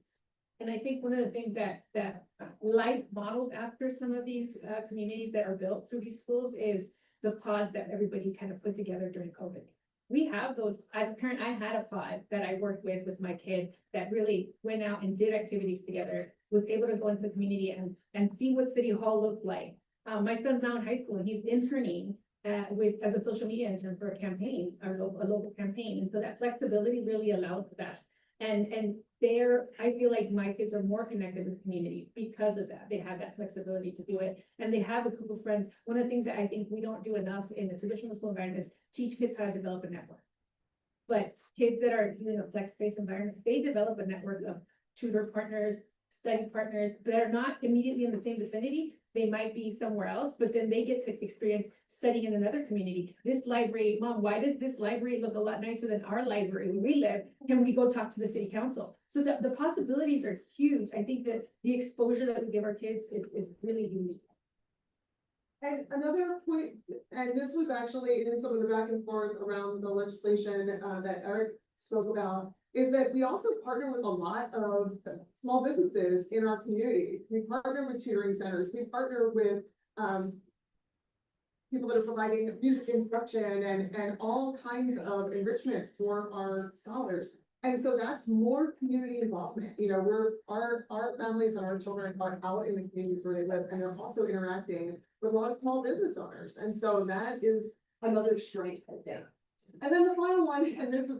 And I think one of the things that life modeled after some of these communities that are built through these schools is the pods that everybody kind of put together during COVID. We have those, as a parent, I had a pod that I worked with my kid that really went out and did activities together, was able to go into the community and see what City Hall looked like. My son's now in high school and he's interning as a social media intern for a campaign, or a local campaign. And so that flexibility really allowed for that. And there, I feel like my kids are more connected with the community because of that. They have that flexibility to do it, and they have a group of friends. One of the things that I think we don't do enough in the traditional school environment is teach kids how to develop a network. But kids that are in a flex-based environments, they develop a network of tutor partners, study partners that are not immediately in the same vicinity. They might be somewhere else, but then they get to experience studying in another community. This library, Mom, why does this library look a lot nicer than our library where we live? Can we go talk to the city council? So the possibilities are huge. I think that the exposure that we give our kids is really unique. And another point, and this was actually in some of the back and forth around the legislation that Eric spoke about, is that we also partner with a lot of small businesses in our communities. We partner with tutoring centers. We partner with people that are providing music instruction and all kinds of enrichment for our scholars. And so that's more community involvement. Our families and our children are out in the communities where they live, and they're also interacting with a lot of small business owners. And so that is another strength, I think. And then the final one, and this is,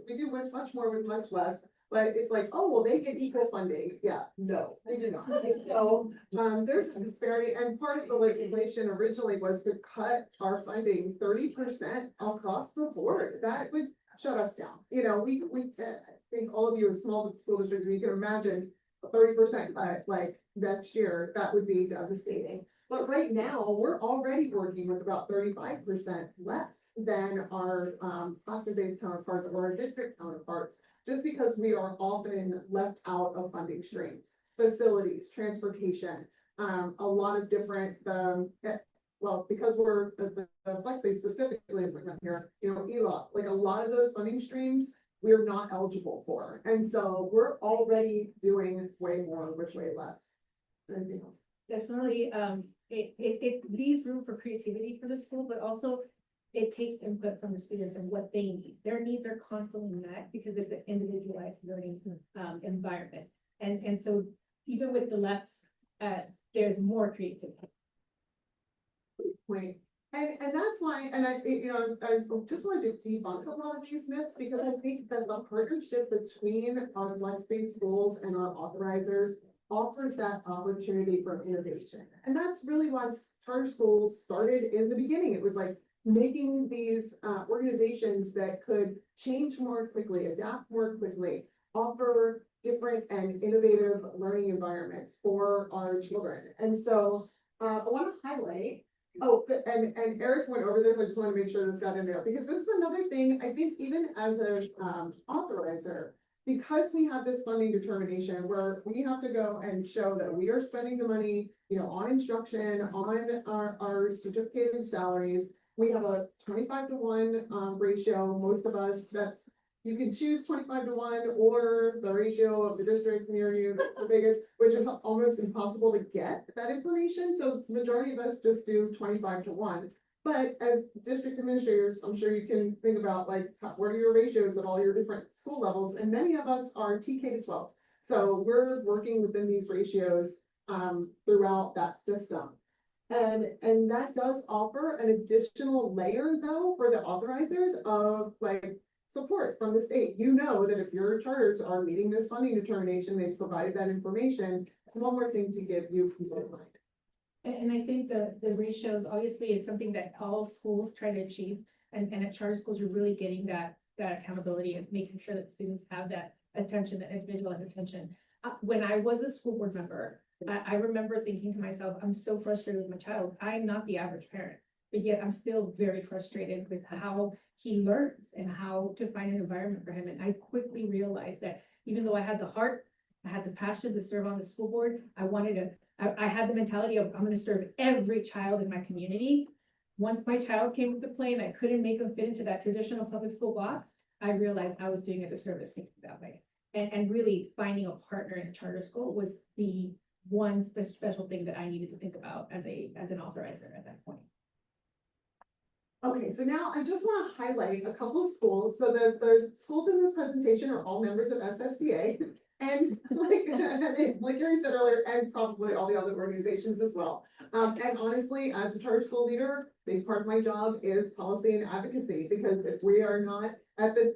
we do much more with much less, but it's like, oh, well, they get equal funding. Yeah, no, they do not. And so there's some disparity, and part of the legislation originally was to cut our funding 30% across the board. That would shut us down. We I think all of you as small school districts, you can imagine a 30% cut like next year, that would be devastating. But right now, we're already working with about 35% less than our classroom-based counterparts or our district counterparts, just because we are often left out of funding streams, facilities, transportation, a lot of different, because we're the flex-based specifically here, ELOC, like a lot of those funding streams, we're not eligible for. And so we're already doing way more with way less. Anything else? Definitely, it leaves room for creativity for the school, but also it takes input from the students and what they need. Their needs are constantly met because of the individualized learning environment. And so even with the less, there's more creativity. Point. And that's why, and I just wanted to debunk a lot of these myths, because I think that the partnership between our flex-based schools and our authorizers offers that opportunity for innovation. And that's really why charter schools started in the beginning. It was like making these organizations that could change more quickly, adapt more quickly, offer different and innovative learning environments for our children. And so I want to highlight, and Eric went over this, I just want to make sure this got in there, because this is another thing, I think even as a authorizer, because we have this funding determination where we have to go and show that we are spending the money, on instruction, on our certificated salaries. We have a 25-to-1 ratio. Most of us, you can choose 25-to-1 or the ratio of the district near you. That's the biggest, which is almost impossible to get that information. So majority of us just do 25-to-1. But as district administrators, I'm sure you can think about what are your ratios at all your different school levels? And many of us are TK to 12. So we're working within these ratios throughout that system. And that does offer an additional layer though for the authorizers of support from the state. That if your charters are meeting this funding determination, they've provided that information. It's one more thing to give you peace of mind. And I think the ratios obviously is something that all schools try to achieve. And at charter schools, you're really getting that accountability and making sure that students have that attention, that individualized attention. When I was a school board member, I remember thinking to myself, I'm so frustrated with my child. I'm not the average parent, but yet I'm still very frustrated with how he learns and how to find an environment for him. And I quickly realized that even though I had the heart, I had the passion to serve on the school board, I had the mentality of I'm going to serve every child in my community. Once my child came with the plane, I couldn't make them fit into that traditional public school box. I realized I was doing a disservice thinking that way. And really finding a partner in a charter school was the one special thing that I needed to think about as an authorizer at that point. Okay, so now I just want to highlight a couple of schools. So the schools in this presentation are all members of SSCA. And like Gary said earlier, and probably all the other organizations as well. And honestly, as a charter school leader, a big part of my job is policy and advocacy, because if we are not at the,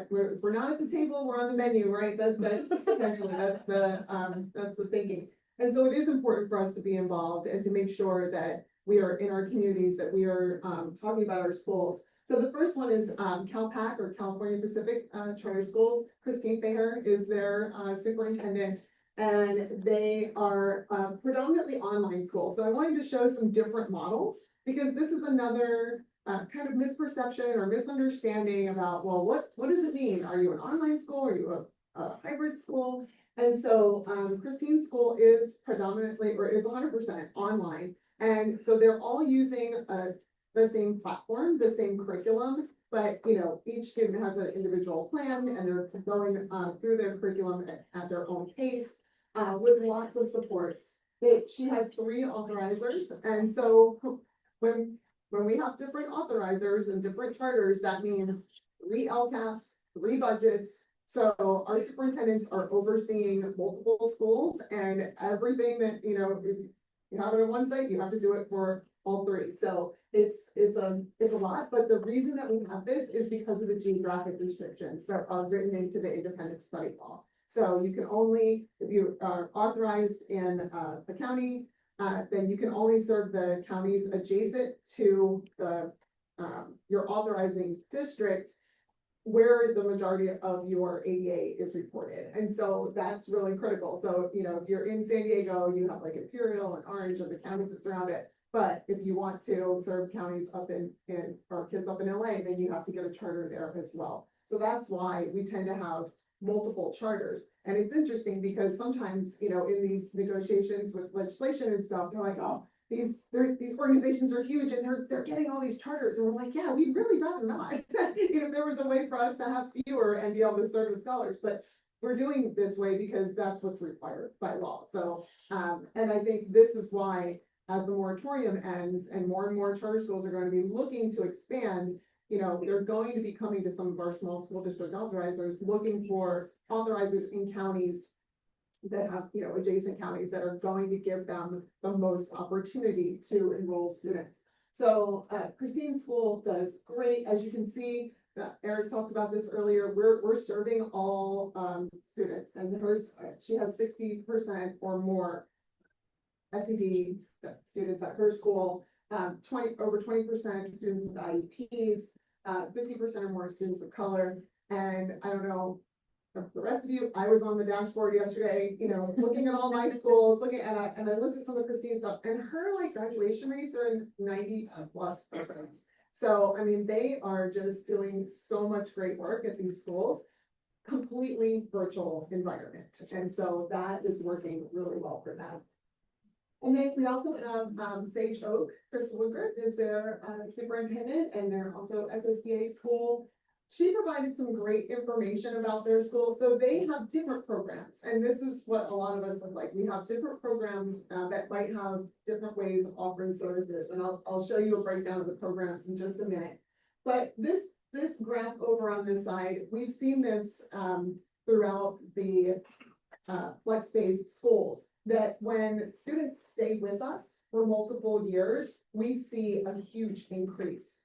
we're not at the table, we're on the menu, right? That's potentially, that's the thinking. And so it is important for us to be involved and to make sure that we are in our communities, that we are talking about our schools. So the first one is CalPAC, or California Pacific Charter Schools. Christine Faher is their superintendent, and they are predominantly online schools. So I wanted to show some different models, because this is another kind of misperception or misunderstanding about, well, what does it mean? Are you an online school? Are you a hybrid school? And so Christine's school is predominantly, or is 100% online. And so they're all using the same platform, the same curriculum, but each student has an individual plan, and they're going through their curriculum at their own pace with lots of supports. She has 3 authorizers, and so when we have different authorizers and different charters, that means 3 LCAPs, 3 budgets. So our superintendents are overseeing multiple schools, and everything that if you have it on one site, you have to do it for all 3. So it's a lot, but the reason that we have this is because of the geographic restrictions that are written into the independent study law. So you can only, if you are authorized in a county, then you can only serve the counties adjacent to the your authorizing district, where the majority of your ADA is reported. And so that's really critical. So, if you're in San Diego, you have Imperial and Orange and the counties that surround it. But if you want to serve counties up in or kids up in LA, then you have to get a charter there as well. So that's why we tend to have multiple charters. And it's interesting because sometimes, in these negotiations with legislation and stuff, they're like, oh, these organizations are huge and they're getting all these charters. And we're like, yeah, we'd really rather not. If there was a way for us to have fewer and be able to serve the scholars, but we're doing it this way because that's what's required by law. So, and I think this is why as the moratorium ends and more charter schools are going to be looking to expand, you know, they're going to be coming to some of our small school district authorizers, looking for authorizers in counties that have, you know, adjacent counties that are going to give them the most opportunity to enroll students. So Christine's school does great. As you can see, Eric talked about this earlier, we're serving all students, and hers, she has 60% or more SED students at her school, over 20% students with IEPs, 50% or more students of color. And I don't know, for the rest of you, I was on the dashboard yesterday, you know, looking at all my schools, looking at, and I looked at some of Christine's stuff, and her like graduation rates are in 90+%. So, I mean, they are just doing so much great work at these schools, completely virtual environment. And so that is working really well for them. And then we also have Sage Oak, Crystal Woodruff is their superintendent, and they're also SSDA school. She provided some great information about their school. So they have different programs, and this is what a lot of us look like. We have different programs that might have different ways of offering services, and I'll show you a breakdown of the programs in just a minute. But this graph over on this side, we've seen this throughout the flex-based schools, that when students stay with us for multiple years, we see a huge increase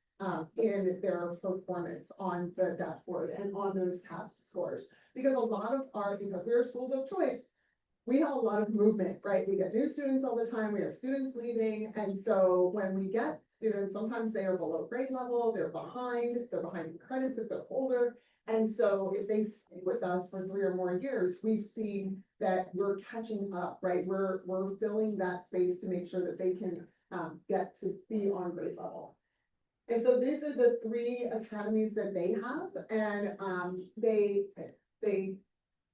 in their performance on the dashboard and on those test scores. Because because we're schools of choice, we have a lot of movement, right? We get new students all the time, we have students leaving. And so when we get students, sometimes they are below grade level, they're behind in credits if they're older. And so if they stay with us for 3 or more years, we've seen that we're catching up, right? We're filling that space to make sure that they can get to be on grade level. And so these are the 3 academies that they have. And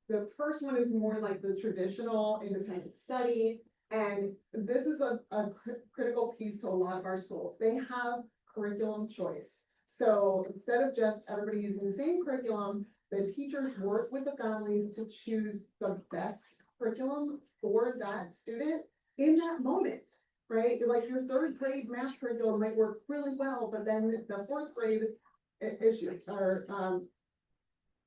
the first one is more like the traditional independent study. And this is a critical piece to a lot of our schools. They have curriculum choice. So instead of just everybody using the same curriculum, the teachers work with the families to choose the best curriculum for that student in that moment, right? Like your 3rd grade math curriculum might work really well, but then the 4th grade issues or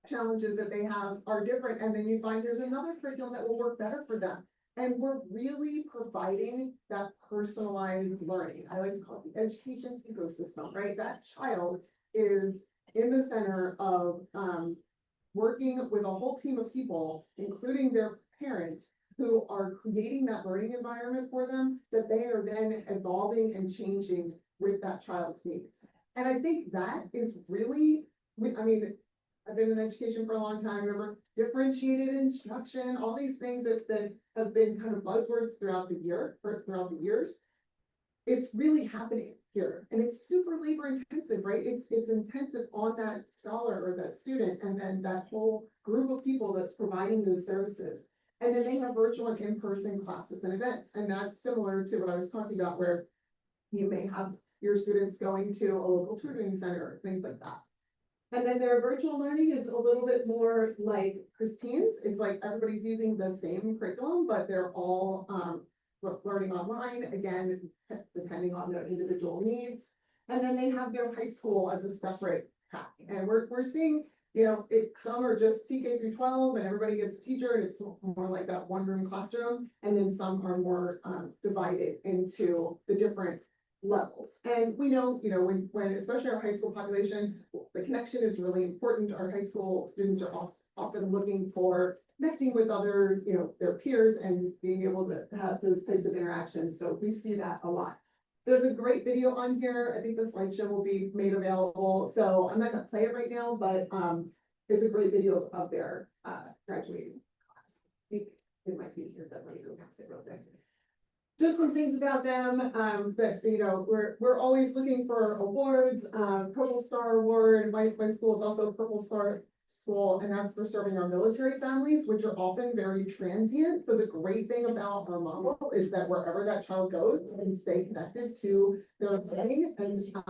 challenges that they have are different. And then you find there's another curriculum that will work better for them. And we're really providing that personalized learning. I like to call it the education ecosystem, right? That child is in the center of working with a whole team of people, including their parents, who are creating that learning environment for them, that they are then evolving and changing with that child's needs. And I think that is really, I mean, I've been in education for a long time, remember differentiated instruction, all these things that have been kind of buzzwords throughout the years. It's really happening here, and it's super labor intensive, right? It's intensive on that scholar or that student, and then that whole group of people that's providing those services. And then they have virtual and in-person classes and events, and that's similar to what I was talking about, where you may have your students going to a local tutoring center, things like that. And then their virtual learning is a little bit more like Christine's. It's like everybody's using the same curriculum, but they're all learning online, again, depending on their individual needs. And then they have their high school as a separate track. And we're seeing, you know, some are just TK through 12 and everybody gets a teacher and it's more like that one room classroom. And then some are more divided into the different levels. And we know, you know, when especially our high school population, the connection is really important. Our high school students are often looking for connecting with other, you know, their peers and being able to have those types of interactions. So we see that a lot. There's a great video on here. I think the slideshow will be made available. So I'm not gonna play it right now, but it's a great video of their graduating class. I think it might be here, but let me go past it real quick. Just some things about them that, you know, we're always looking for awards, Purple Star Award. My school is also a Purple Star school, and that's for serving our military families, which are often very transient. So the great thing about our model is that wherever that child goes, they can stay connected to their family. And so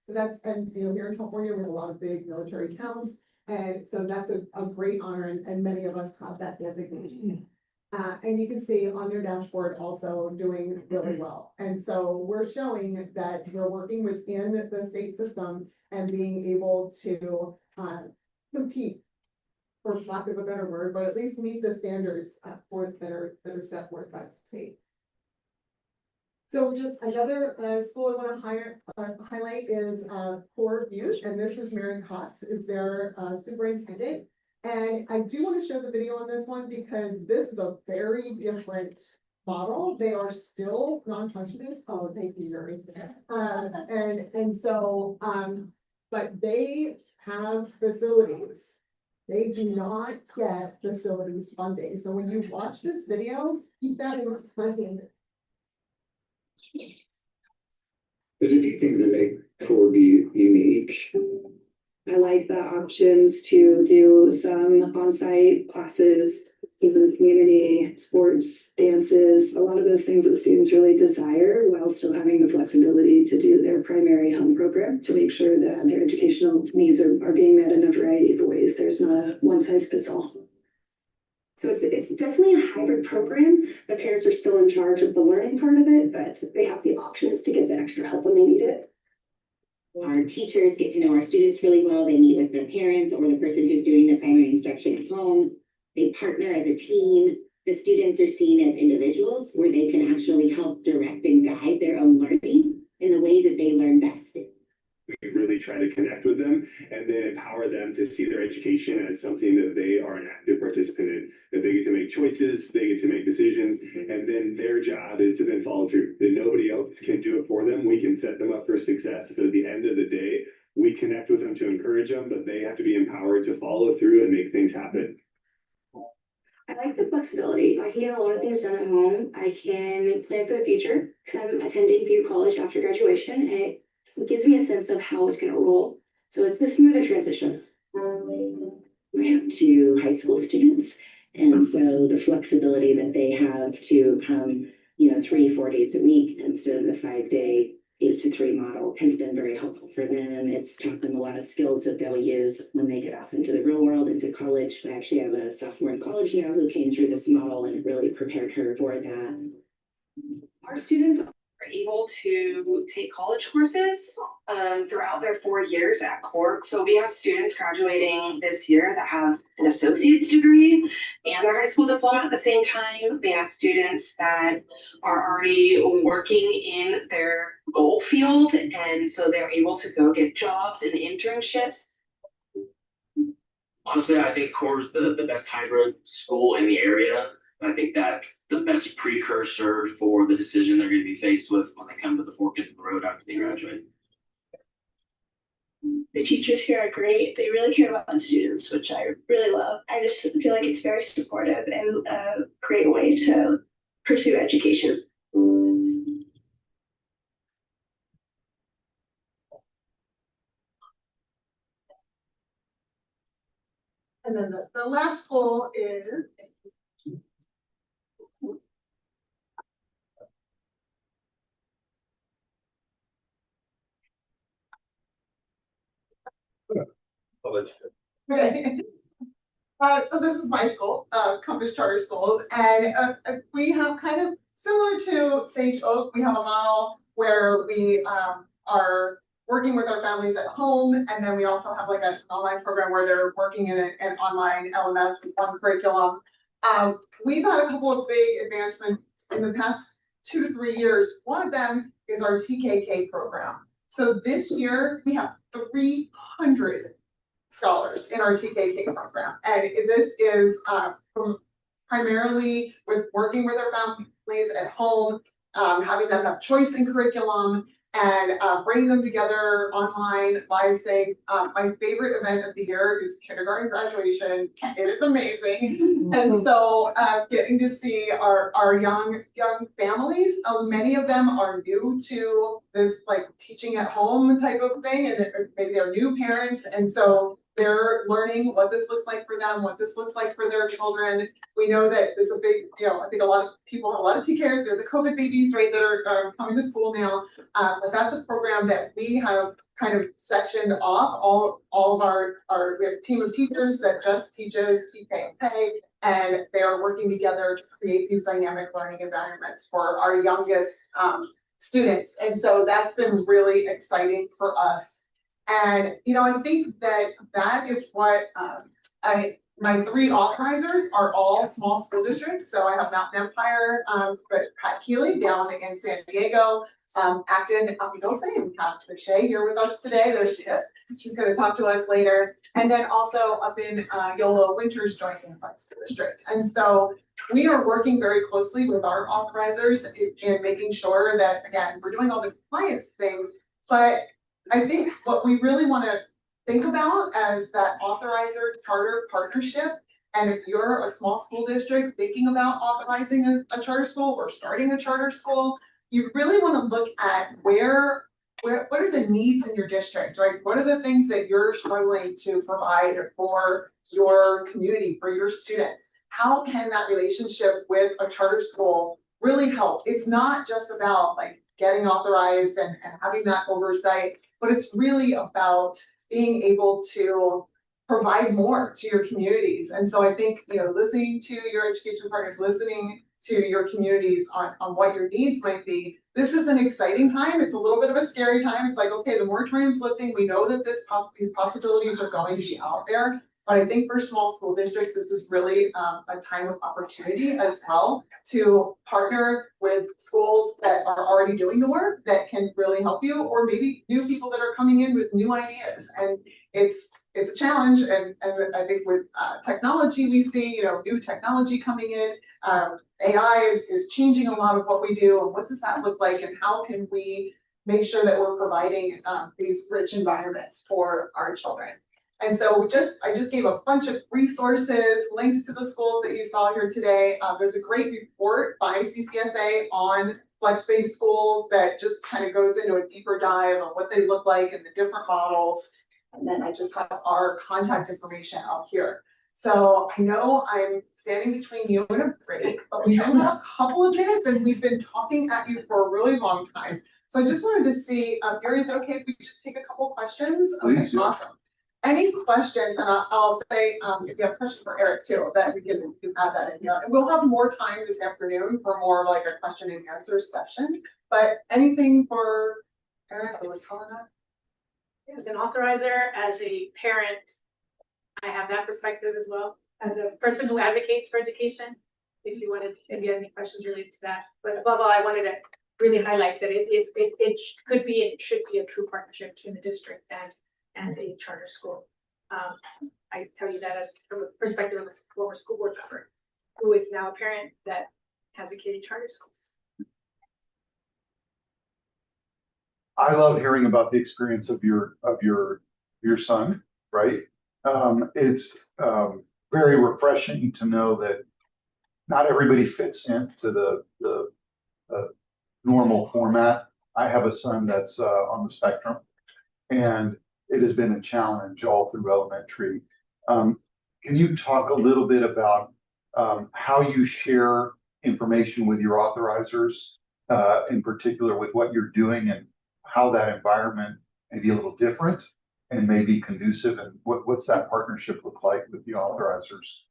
that's, and you know, here in California, we have a lot of big military towns. And so that's a great honor, and many of us have that designation. And you can see on their dashboard also doing really well. And so we're showing that we're working within the state system and being able to compete, for lack of a better word, but at least meet the standards that are set forth by the state. So just another school I want to highlight is Core View, and this is Mary Cox, is their superintendent. And I do want to show the video on this one because this is a very different model. They are still non-touchables. Oh, thank you, Zuri. And so, but they have facilities. They do not get facilities funding. So when you watch this video, keep that in mind. There's a few things that make Corby unique. I like the options to do some on-site classes, in the community, sports, dances, a lot of those things that students really desire while still having the flexibility to do their primary home program to make sure that their educational needs are being met in a variety of ways. There's not a one size fits all. So it's definitely a hybrid program. The parents are still in charge of the learning part of it, but they have the options to get the extra help when they need it. Our teachers get to know our students really well. They meet with the parents or the person who's doing the primary instruction at home. They partner as a team. The students are seen as individuals where they can actually help direct and guide their own learning in the way that they learn best. We really try to connect with them and then empower them to see their education as something that they are an active participant in, that they get to make choices, they get to make decisions, and then their job is to then follow through. That nobody else can do it for them. We can set them up for success, but at the end of the day, we connect with them to encourage them, but they have to be empowered to follow through and make things happen. I like the flexibility. I can get a lot of things done at home. I can plan for the future because I'm attending Butte College after graduation, and it gives me a sense of how it's going to roll. So it's a smoother transition. I have two high school students, and so the flexibility that they have to come, 3-4 days a week instead of the 5-day 8 to 3 model has been very helpful for them. It's taught them a lot of skills that they'll use when they get off into the real world, into college. I actually have a sophomore in college now who came through this model and it really prepared her for that. Our students are able to take college courses throughout their 4 years at Cork. So we have students graduating this year that have an associate's degree and their high school diploma at the same time. We have students that are already working in their goal field, and so they're able to go get jobs and internships. Honestly, I think Core's the best hybrid school in the area. I think that's the best precursor for the decision they're going to be faced with when they come to the fork in the road after they graduate. The teachers here are great. They really care about the students, which I really love. I just feel like it's very supportive and a great way to pursue education. And then the last school is okay. So this is my school, Compass Charter Schools, and we have kind of similar to Sage Oak. We have a model where we are working with our families at home, and then we also have like an online program where they're working in an online LMS with one curriculum. We've had a couple of big advancements in the past 2 to 3 years. One of them is our TKK program. So this year we have 300 scholars in our TKK program, and this is primarily with working with our families at home, having them have choice in curriculum, and bringing them together online, live sync. My favorite event of the year is kindergarten graduation. It is amazing. And so getting to see our young families, many of them are new to this like teaching at home type of thing, and maybe they're new parents, and so they're learning what this looks like for them, what this looks like for their children. We know that there's a big, I think a lot of people have a lot of TKers. They're the COVID babies, right, that are coming to school now. But that's a program that we have kind of sectioned off all of our we have a team of teachers that just teaches TK and K. And they are working together to create these dynamic learning environments for our youngest students. And so that's been really exciting for us. And, you know, I think that is what my three authorizers are all small school districts. So I have Mountain Empire, but Pat Keeley down in San Diego, Acton, Dulce, and we have Lachey here with us today. There she is. She's going to talk to us later. And then also up in Yolo Winters Joint Unified School District. And so we are working very closely with our authorizers in making sure that, again, we're doing all the compliance things, but I think what we really want to think about as that authorizer charter partnership. And if you're a small school district thinking about authorizing a charter school or starting a charter school, you really want to look at what are the needs in your district, right? What are the things that you're struggling to provide for your community, for your students? How can that relationship with a charter school really help? It's not just about like getting authorized and having that oversight, but it's really about being able to provide more to your communities. And so I think, you know, listening to your education partners, listening to your communities on what your needs might be. This is an exciting time. It's a little bit of a scary time. It's like, okay, the moratorium's lifting. We know that these possibilities are going to be out there. But I think for small school districts, this is really a time of opportunity as well to partner with schools that are already doing the work that can really help you, or maybe new people that are coming in with new ideas. And it's a challenge. And I think with technology, we see, you know, new technology coming in. AI is changing a lot of what we do, and what does that look like, and how can we make sure that we're providing these rich environments for our children. And so I just gave a bunch of resources, links to the schools that you saw here today. There's a great report by CCSA on flex-based schools that just kind of goes into a deeper dive on what they look like and the different models. And then I just have our contact information out here. So I know I'm standing between you and a break, but we do have a couple of minutes and we've been talking at you for a really long time. So I just wanted to see, Yuri, is it okay if we just take a couple questions? Please, Okay, yeah. awesome. Any questions? And I'll say, if you have a question for Eric too, that we can add that in here. And we'll have more time this afternoon for more like a question and answer session. But anything for Eric or Colin? As an authorizer, as a parent, I have that perspective as well. As a person who advocates for education, if you had any questions related to that. But above all, I wanted to really highlight that it could be and should be a true partnership between the district and a charter school. I tell you that as from a perspective of a former school board member who is now a parent that has a kid in charter schools. I love hearing about the experience of your son, right? It's very refreshing to know that not everybody fits into the normal format. I have a son that's on the spectrum, and it has been a challenge all through elementary. Can you talk a little bit about how you share information with your authorizers, in particular with what you're doing, and how that environment may be a little different and may be conducive, and what's that partnership look like with the authorizers?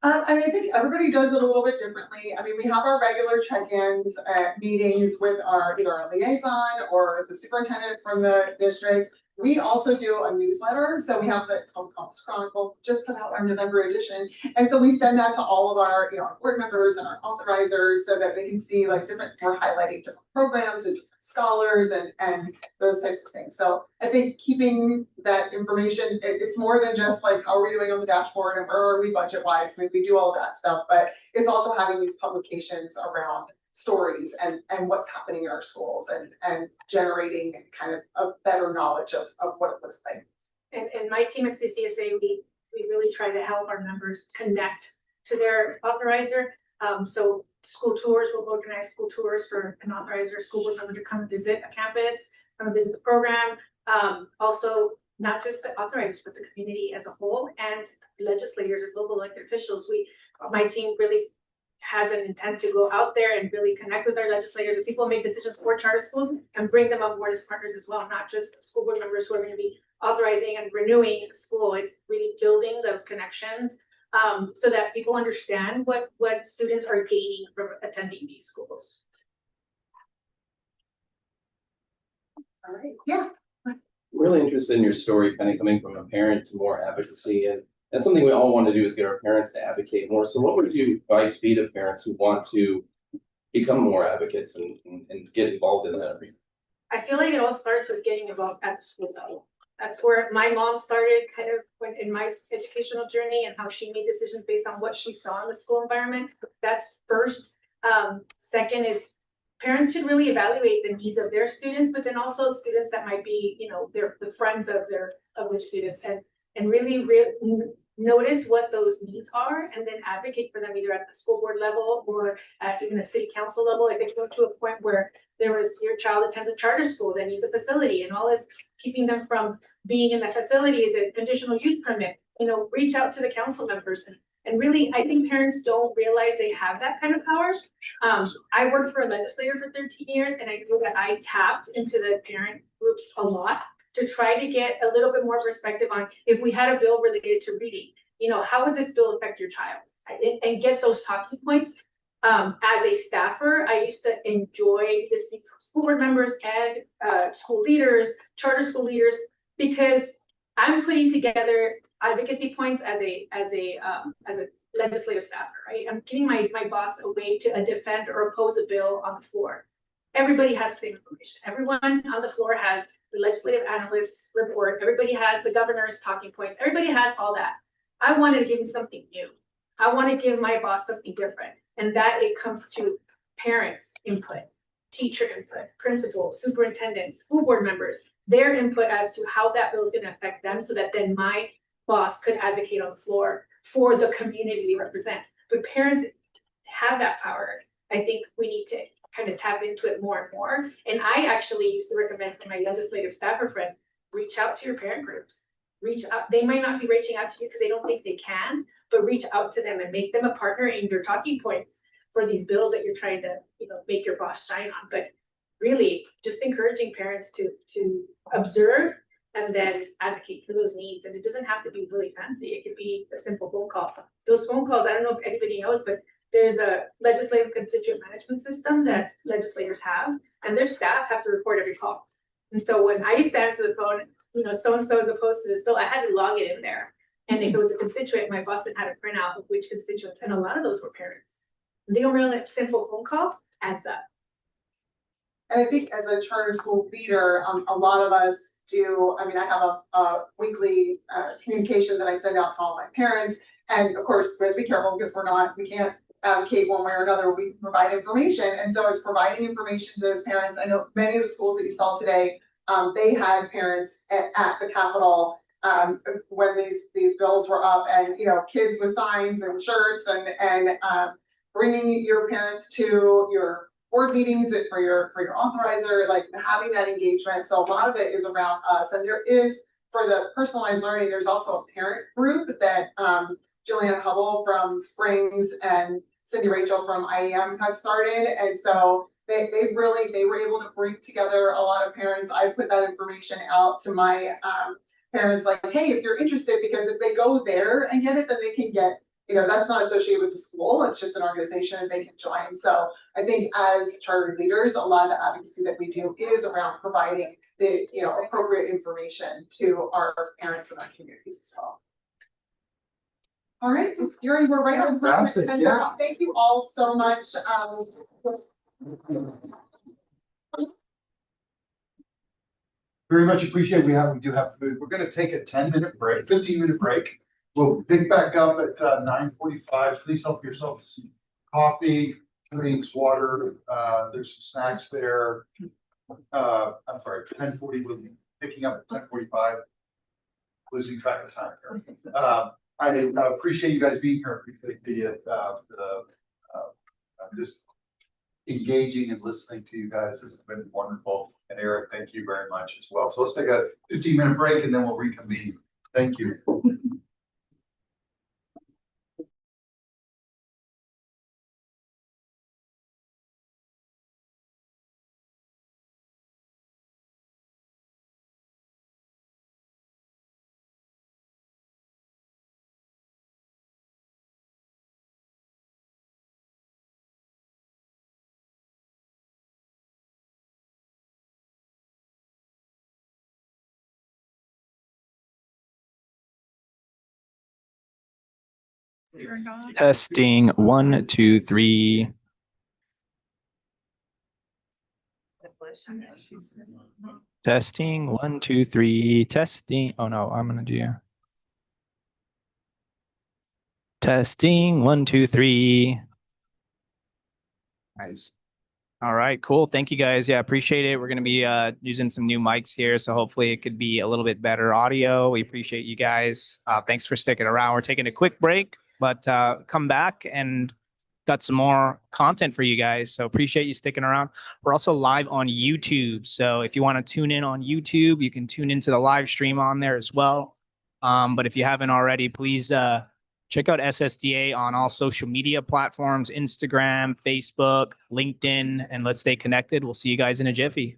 I think everybody does it a little bit differently. I mean, we have our regular check-ins meetings with either our liaison or the superintendent from the district. We also do a newsletter. So we have it's called Compass Chronicle, just put out our November edition. And so we send that to all of our, our board members and our authorizers so that they can see like we're highlighting different programs and different scholars and those types of things. So I think keeping that information, it's more than just like, how are we doing on the dashboard and where are we budget wise? I mean, we do all of that stuff, but it's also having these publications around stories and what's happening in our schools and generating kind of a better knowledge of what it looks like. And my team at CCSA, we really try to help our members connect to their authorizer. So school tours, we'll organize school tours for an authorizer, school board member to come visit a campus, come visit the program. Also, not just the authorizers, but the community as a whole and legislators or local elected officials. My team really has an intent to go out there and really connect with our legislators and people who make decisions for charter schools and bring them on board as partners as well, not just school board members who are going to be authorizing and renewing the school. It's really building those connections so that people understand what students are gaining from attending these schools. All right, yeah. Really interested in your story, kind of coming from a parent to more advocacy, and that's something we all want to do is get our parents to advocate more. So what would your advice be to parents who want to become more advocates and get involved in that arena? I feel like it all starts with getting involved at the school level. That's where my mom started kind of when in my educational journey and how she made decisions based on what she saw in the school environment. That's first. Second is parents should really evaluate the needs of their students, but then also students that might be, you know, the friends of their students and really notice what those needs are and then advocate for them either at the school board level or at even a city council level. If it go to a point where your child attends a charter school that needs a facility and all is keeping them from being in the facility is a conditional use permit, you know, reach out to the council members and really, I think parents don't realize they have that kind of power. I worked for a legislator for 13 years and I know that I tapped into the parent groups a lot to try to get a little bit more perspective on if we had a bill related to reading, you know, how would this bill affect your child? And get those talking points. As a staffer, I used to enjoy listening from school board members and school leaders, charter school leaders, because I'm putting together advocacy points as a legislative staffer, right? I'm giving my boss a way to defend or oppose a bill on the floor. Everybody has the same information. Everyone on the floor has the legislative analyst's report. Everybody has the governor's talking points. Everybody has all that. I wanted to give him something new. I want to give my boss something different. And that it comes to parents' input, teacher input, principals, superintendents, school board members, their input as to how that bill is going to affect them so that then my boss could advocate on the floor for the community they represent. But parents have that power. I think we need to kind of tap into it more and more. And I actually used to recommend for my legislative staffer friends, reach out to your parent groups. Reach out. They might not be reaching out to you because they don't think they can, but reach out to them and make them a partner in your talking points for these bills that you're trying to, you know, make your boss shine on. But really just encouraging parents to observe and then advocate for those needs. And it doesn't have to be really fancy. It could be a simple phone call. Those phone calls, I don't know if anybody knows, but there's a legislative constituent management system that legislators have, and their staff have to report every call. And so when I used to answer the phone, you know, so-and-so is opposed to this bill, I had to log it in there. And if it was a constituent, my boss then had to print out of which constituents, and a lot of those were parents. And they don't realize that simple phone call adds up. And I think as a charter school leader, a lot of us do, I mean, I have a weekly communication that I send out to all my parents. And of course, we have to be careful because we can't advocate one way or another. We provide information. And so it's providing information to those parents. I know many of the schools that you saw today, they had parents at the Capitol when these bills were up, and, you know, kids with signs and shirts and bringing your parents to your board meetings for your authorizer, like having that engagement. So a lot of it is around us. And there is, for the personalized learning, there's also a parent group that Juliana Hubble from Springs and Cindy Rachel from IEM have started. And so they were able to bring together a lot of parents. I put that information out to my parents, like, hey, if you're interested, because if they go there and get it, then they can get, you know, that's not associated with the school. It's just an organization that they can join. So I think as charter leaders, a lot of the advocacy that we do is around providing the, you know, appropriate information to our parents and our communities as well. All right, Yuri, we're right on time. Yeah. Thank you all so much. Very much appreciate we do have food. We're gonna take a 10-minute break, 15-minute break. We'll pick back up at 9:45. Please help yourself to some coffee, drinks, water. There's some snacks there. I'm sorry, 10:40. We'll be picking up at 10:45. Losing track of time here. I appreciate you guys being here. Appreciate just engaging and listening to you guys. This has been wonderful. And Eric, thank you very much as well. So let's take a 15-minute break and then we'll reconvene. Thank you. Testing, 1, 2, 3. Testing, 1, 2, 3. Testing. Oh no, I'm gonna do. Testing, 1, 2, 3. Nice. All right, cool. Thank you guys. Yeah, appreciate it. We're gonna be using some new mics here, so hopefully it could be a little bit better audio. We appreciate you guys. Thanks for sticking around. We're taking a quick break, but come back and got some more content for you guys. So appreciate you sticking around. We're also live on YouTube. So if you want to tune in on YouTube, you can tune into the live stream on there as well. But if you haven't already, please check out SSDA on all social media platforms, Instagram, Facebook, LinkedIn, and let's stay connected. We'll see you guys in a jiffy.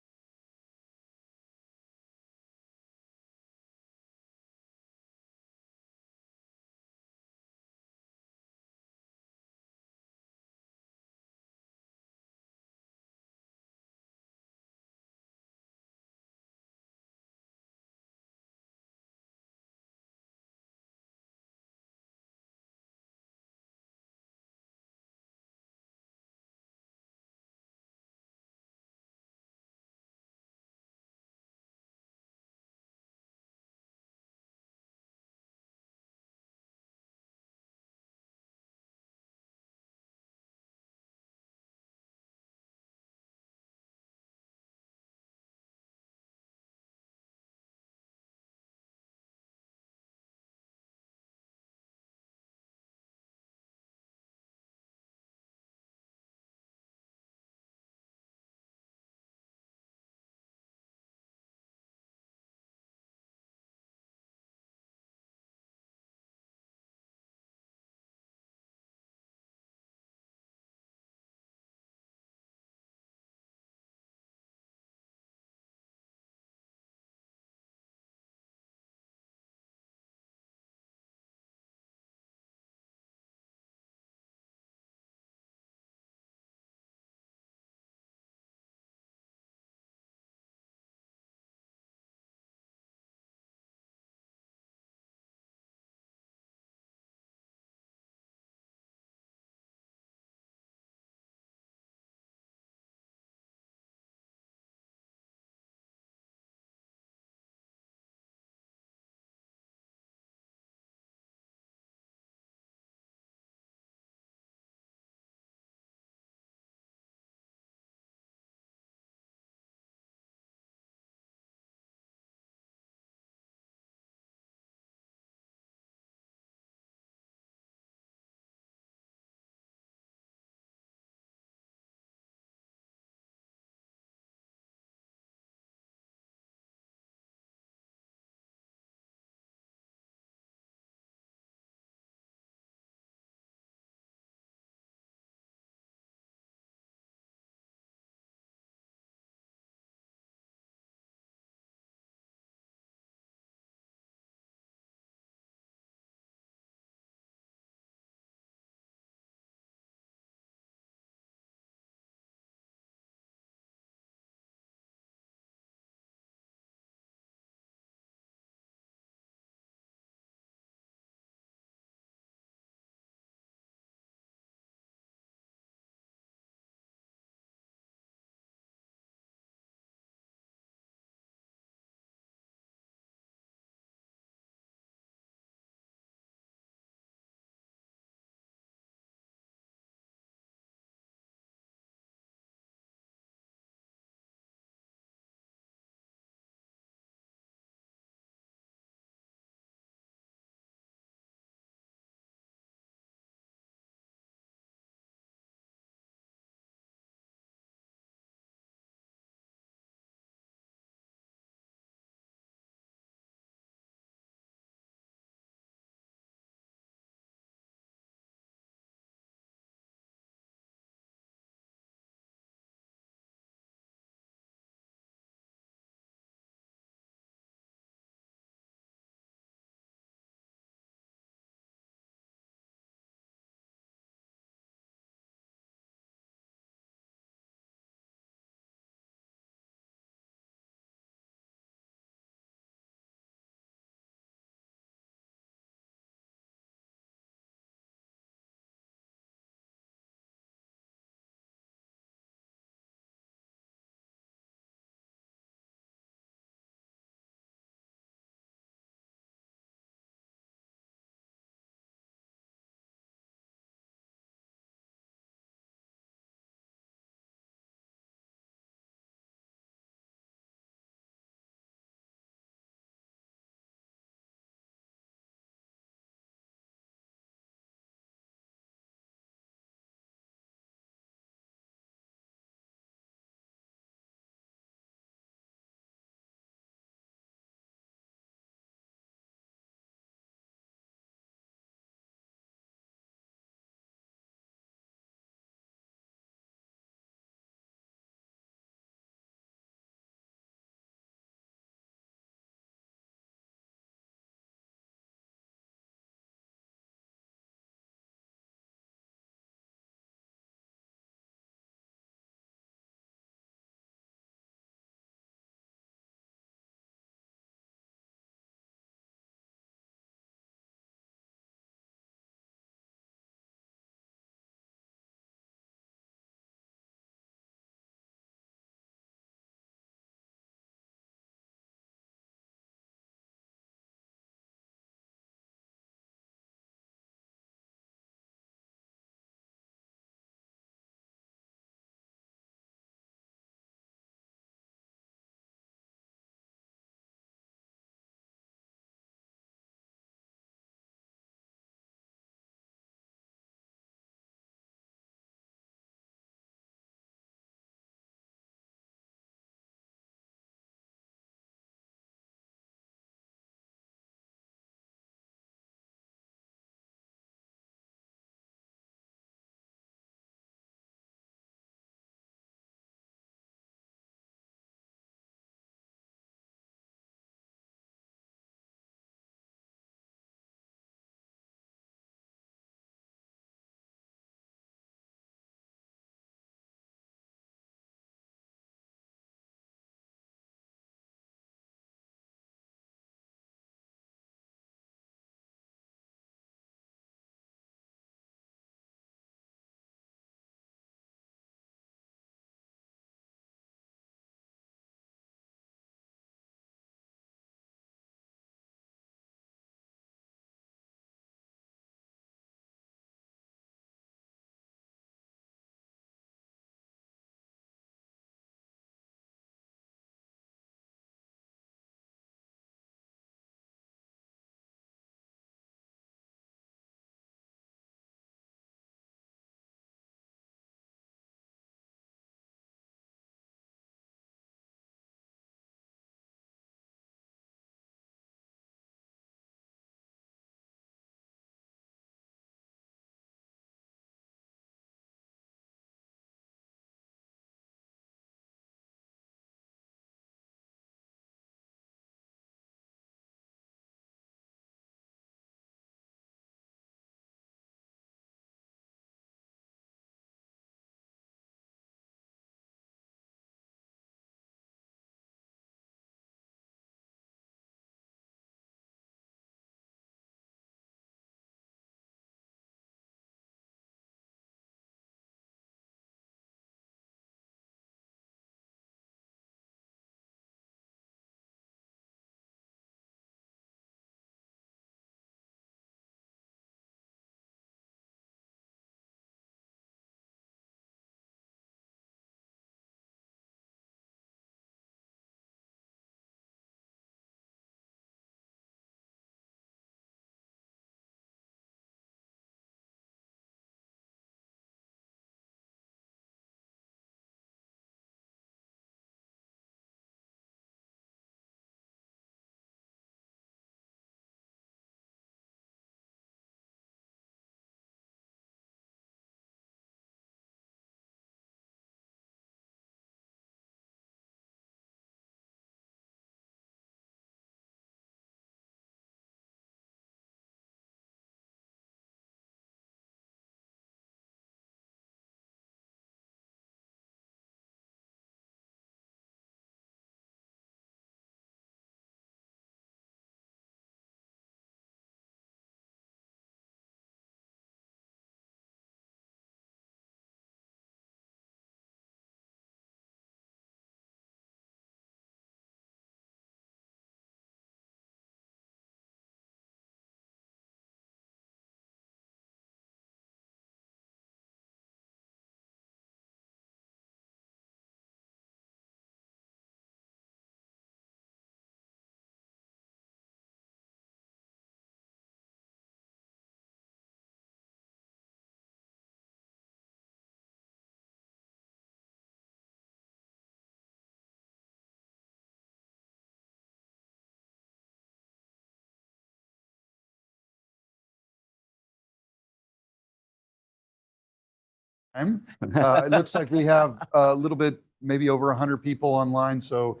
time. It looks like we have a little bit, maybe over 100 people online. So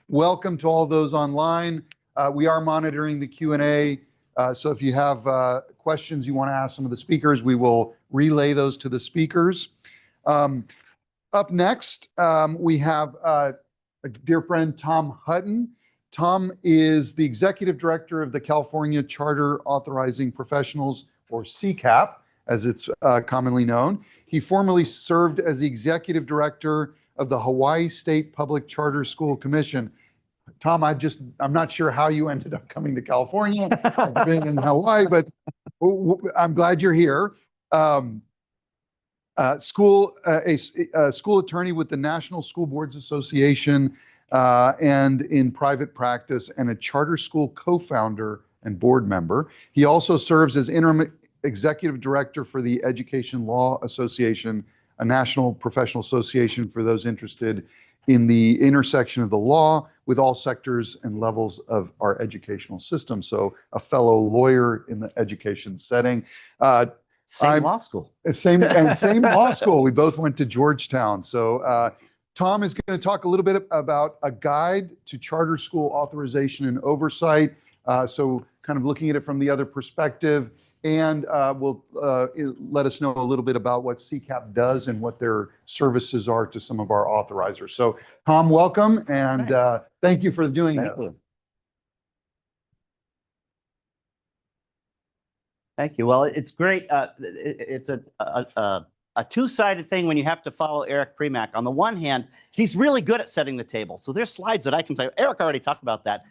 welcome to all those online. We are monitoring the Q&A. So if you have questions you want to ask some of the speakers, we will relay those to the speakers. Up next, we have a dear friend, Tom Hutton. Tom is the Executive Director of the California Charter Authorizing Professionals, or CCAP, as it's commonly known. He formerly served as the Executive Director of the Hawaii State Public Charter School Commission. Tom, I'm not sure how you ended up coming to California, I've been in Hawaii, but I'm glad you're here. A school attorney with the National School Boards Association and in private practice, and a charter school co-founder and board member. He also serves as interim executive director for the Education Law Association, a national professional association for those interested in the intersection of the law with all sectors and levels of our educational system. So a fellow lawyer in the education setting. Same law school. Same law school. We both went to Georgetown. So Tom is going to talk a little bit about a guide to charter school authorization and oversight. So kind of looking at it from the other perspective, and will let us know a little bit about what CCAP does and what their services are to some of our authorizers. So Tom, welcome, and thank you for doing that. Thank you. Well, it's great. It's a two-sided thing when you have to follow Eric Premack. On the one hand, he's really good at setting the table. So there's slides that I can say, Eric already talked about that.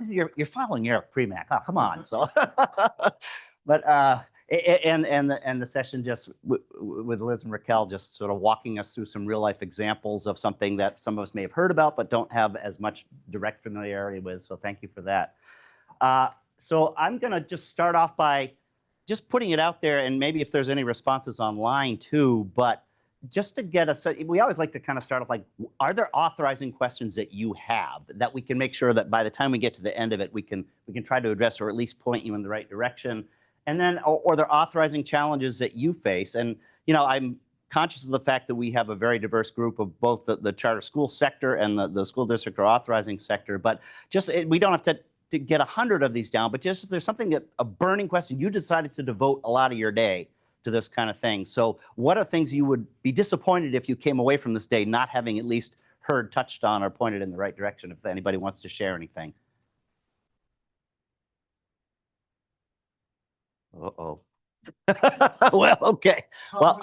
You're following Eric Premack. Oh, come on. So, but and the session just with Liz and Raquel just sort of walking us through some real life examples of something that some of us may have heard about but don't have as much direct familiarity with. So thank you for that. So I'm going to just start off by just putting it out there, and maybe if there's any responses online too, but just to get us, we always like to kind of start off like, are there authorizing questions that you have that we can make sure that by the time we get to the end of it, we can try to address or at least point you in the right direction? And then, or there authorizing challenges that you face. And, you know, I'm conscious of the fact that we have a very diverse group of both the charter school sector and the school district or authorizing sector, but just, we don't have to get 100 of these down, but just if there's something that a burning question, you decided to devote a lot of your day to this kind of thing. So what are things you would be disappointed if you came away from this day not having at least heard, touched on, or pointed in the right direction, if anybody wants to share anything? Uh-oh. Well, okay. Well,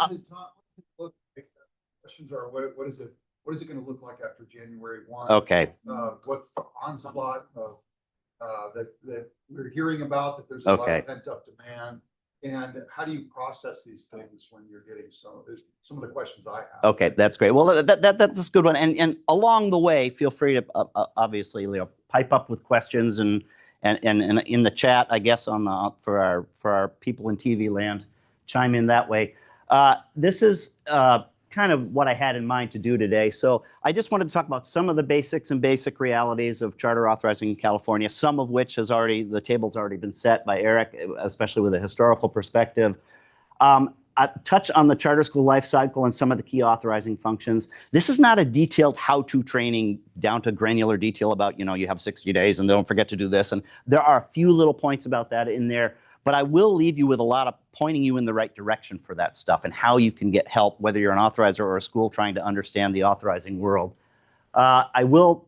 Questions are, what is it going to look like after January 1? Okay. What's the onslaught of that we're hearing about, that there's a lot of pent up demand, and how do you process these things when you're getting some of the questions I have? Okay, that's great. Well, that's a good one. And along the way, feel free to obviously, Leo, pipe up with questions and in the chat, I guess, on for our people in TV land, chime in that way. This is kind of what I had in mind to do today. So I just wanted to talk about some of the basics and basic realities of charter authorizing in California, some of which the table's already been set by Eric, especially with a historical perspective. I touch on the charter school life cycle and some of the key authorizing functions. This is not a detailed how-to training down to granular detail about, you know, you have 60 days and don't forget to do this. And there are a few little points about that in there. But I will leave you with a lot of pointing you in the right direction for that stuff and how you can get help, whether you're an authorizer or a school trying to understand the authorizing world. I will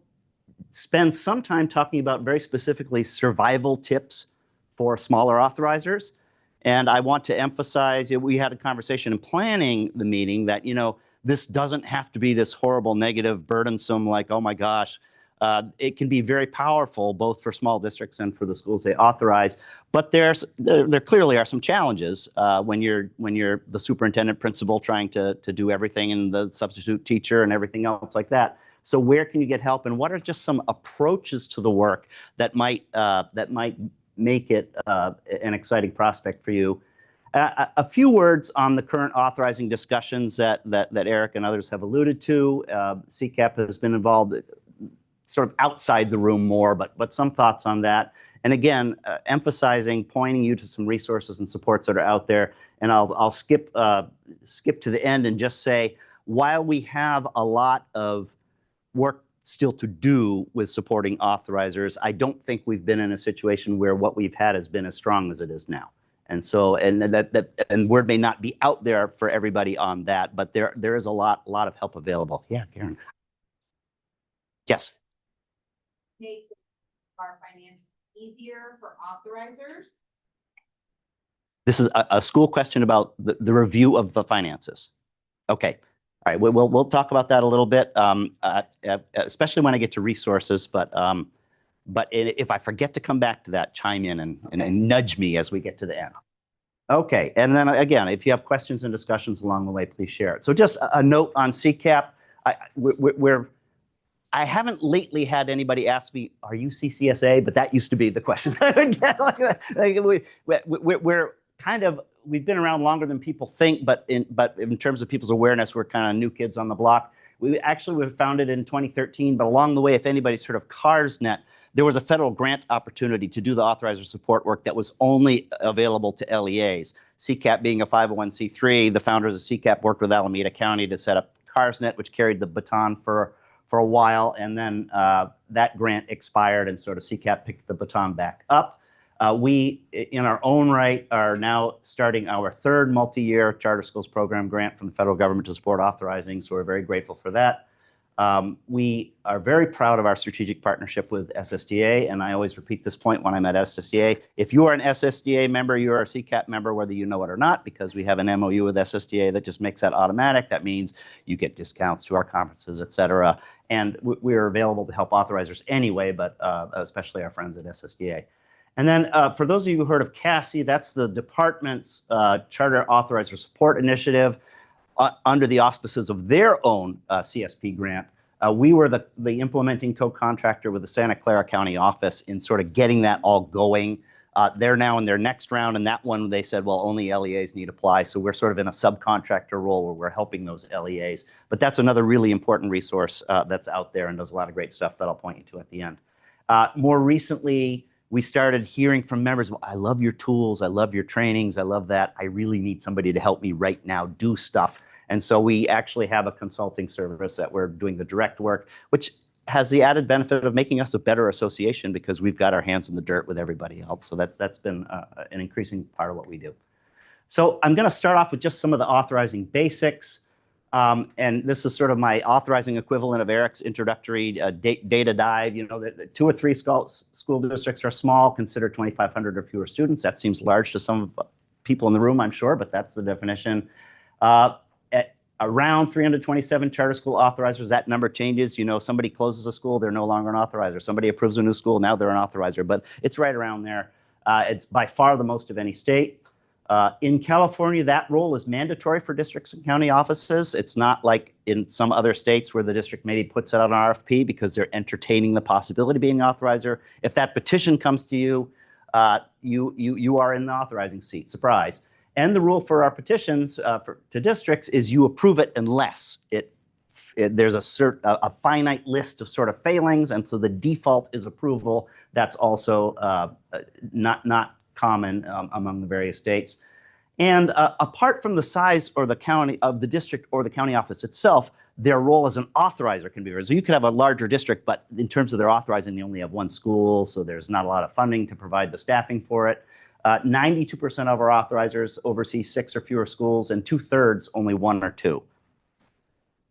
spend some time talking about very specifically survival tips for smaller authorizers. And I want to emphasize, we had a conversation in planning the meeting that, you know, this doesn't have to be this horrible, negative, burdensome, like, oh my gosh. It can be very powerful, both for small districts and for the schools they authorize. But there clearly are some challenges when you're the superintendent principal trying to do everything, and the substitute teacher and everything else like that. So where can you get help, and what are just some approaches to the work that might make it an exciting prospect for you? A few words on the current authorizing discussions that Eric and others have alluded to. CCAP has been involved sort of outside the room more, but some thoughts on that. And again, emphasizing, pointing you to some resources and supports that are out there, And I'll skip to the end and just say, while we have a lot of work still to do with supporting authorizers, I don't think we've been in a situation where what we've had has been as strong as it is now. And so, and word may not be out there for everybody on that, but there is a lot of help available. Yeah, Karen. Yes. Make our financials easier for authorizers? This is a school question about the review of the finances. Okay. All right. We'll talk about that a little bit, especially when I get to resources. But if I forget to come back to that, chime in and nudge me as we get to the end. Okay. And then again, if you have questions and discussions along the way, please share it. So just a note on CCAP. I haven't lately had anybody ask me, "Are you CCSA?" But that used to be the question. We've been around longer than people think, but in terms of people's awareness, we're kind of new kids on the block. We were founded in 2013, but along the way, if anybody's heard of CARSnet, there was a federal grant opportunity to do the authorizer support work that was only available to LEAs. CCAP being a 501c3, the founders of CCAP worked with Alameda County to set up CARSnet, which carried the baton for a while, and then that grant expired, and sort of CCAP picked the baton back up. We, in our own right, are now starting our third multi-year charter schools program grant from the federal government to support authorizing, so we're very grateful for that. We are very proud of our strategic partnership with SSDA, and I always repeat this point when I'm at SSDA. If you are an SSDA member, you are a CCAP member, whether you know it or not, because we have an MOU with SSDA that just makes that automatic. That means you get discounts to our conferences, et cetera. And we're available to help authorizers anyway, but especially our friends at SSDA. And then for those of you who heard of CASI, that's the department's Charter Authorizer Support Initiative under the auspices of their own CSP grant. We were the implementing co-contractor with the Santa Clara County office in sort of getting that all going. They're now in their next round, and that one they said, well, only LEAs need apply. So we're sort of in a subcontractor role where we're helping those LEAs. But that's another really important resource that's out there and does a lot of great stuff that I'll point you to at the end. More recently, we started hearing from members, well, I love your tools, I love your trainings, I love that. I really need somebody to help me right now do stuff. And so we actually have a consulting service that we're doing the direct work, which has the added benefit of making us a better association because we've got our hands in the dirt with everybody else. So that's been an increasing part of what we do. So I'm going to start off with just some of the authorizing basics. And this is sort of my authorizing equivalent of Eric's introductory data dive. You know, the 2 or 3 school districts are small, consider 2,500 or fewer students. That seems large to some people in the room, I'm sure, but that's the definition. At around 327 charter school authorizers, that number changes. You know, somebody closes a school, they're no longer an authorizer. Somebody approves a new school, now they're an authorizer, but it's right around there. It's by far the most of any state. In California, that role is mandatory for districts and county offices. It's not like in some other states where the district maybe puts it on an RFP because they're entertaining the possibility of being an authorizer. If that petition comes to you, you are in the authorizing seat. Surprise. And the rule for our petitions to districts is you approve it unless there's a finite list of sort of failings, and so the default is approval. That's also not common among the various states. And apart from the size or the county of the district or the county office itself, their role as an authorizer can be varied. So you could have a larger district, but in terms of their authorizing, they only have 1 school, so there's not a lot of funding to provide the staffing for it. 92% of our authorizers oversee 6 or fewer schools, and 2/3 only 1 or 2.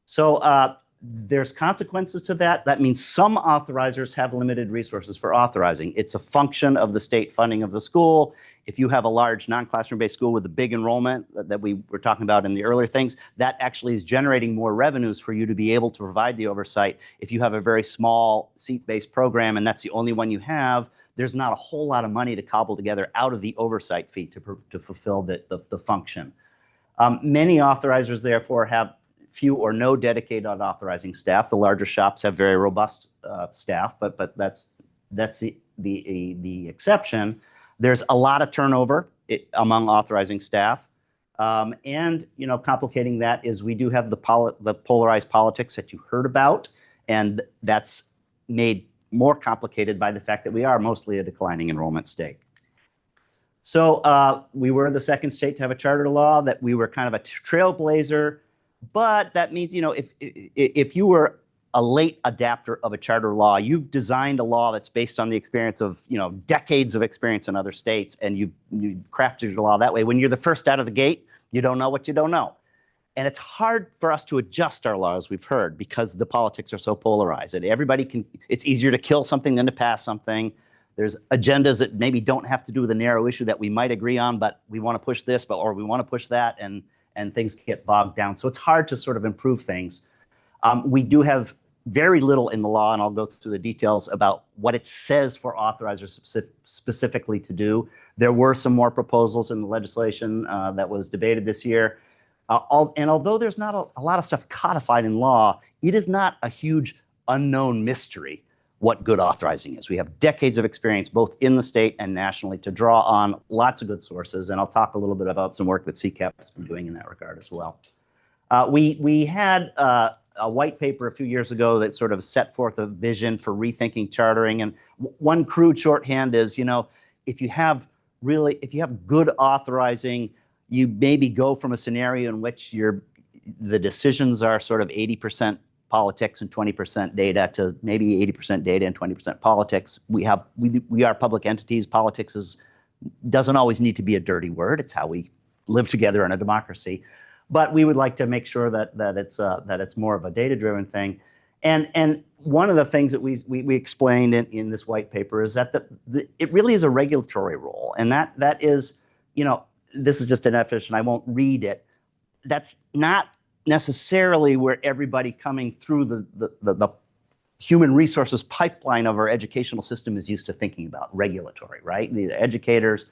So there's consequences to that. That means some authorizers have limited resources for authorizing. It's a function of the state funding of the school. If you have a large non-classroom-based school with a big enrollment that we were talking about in the earlier things, that actually is generating more revenues for you to be able to provide the oversight. If you have a very small seat-based program and that's the only one you have, there's not a whole lot of money to cobble together out of the oversight fee to fulfill the function. Many authorizers, therefore, have few or no dedicated authorizing staff. The larger shops have very robust staff, but that's the exception. There's a lot of turnover among authorizing staff. And, you know, complicating that is we do have the polarized politics that you heard about, and that's made more complicated by the fact that we are mostly a declining enrollment state. So we were the second state to have a charter law, that we were kind of a trailblazer, but that means, if you were a late adapter of a charter law, you've designed a law that's based on the experience of, decades of experience in other states, and you crafted a law that way. When you're the first out of the gate, you don't know what you don't know. And it's hard for us to adjust our laws, we've heard, because the politics are so polarized. And it's easier to kill something than to pass something. There's agendas that maybe don't have to do with a narrow issue that we might agree on, but we want to push this, or we want to push that, and things get bogged down. So it's hard to sort of improve things. We do have very little in the law, and I'll go through the details about what it says for authorizers specifically to do. There were some more proposals in the legislation that was debated this year. And although there's not a lot of stuff codified in law, it is not a huge unknown mystery what good authorizing is. We have decades of experience, both in the state and nationally, to draw on lots of good sources. And I'll talk a little bit about some work that CCAP has been doing in that regard as well. We had a white paper a few years ago that sort of set forth a vision for rethinking chartering. And one crude shorthand is, if you have good authorizing, you maybe go from a scenario in which the decisions are sort of 80% politics and 20% data to maybe 80% data and 20% politics. We are public entities. Politics doesn't always need to be a dirty word. It's how we live together in a democracy. But we would like to make sure that it's more of a data-driven thing. And one of the things that we explained in this white paper is that it really is a regulatory role, and that is, this is just an definition. I won't read it. That's not necessarily where everybody coming through the human resources pipeline of our educational system is used to thinking about regulatory, right? The educators,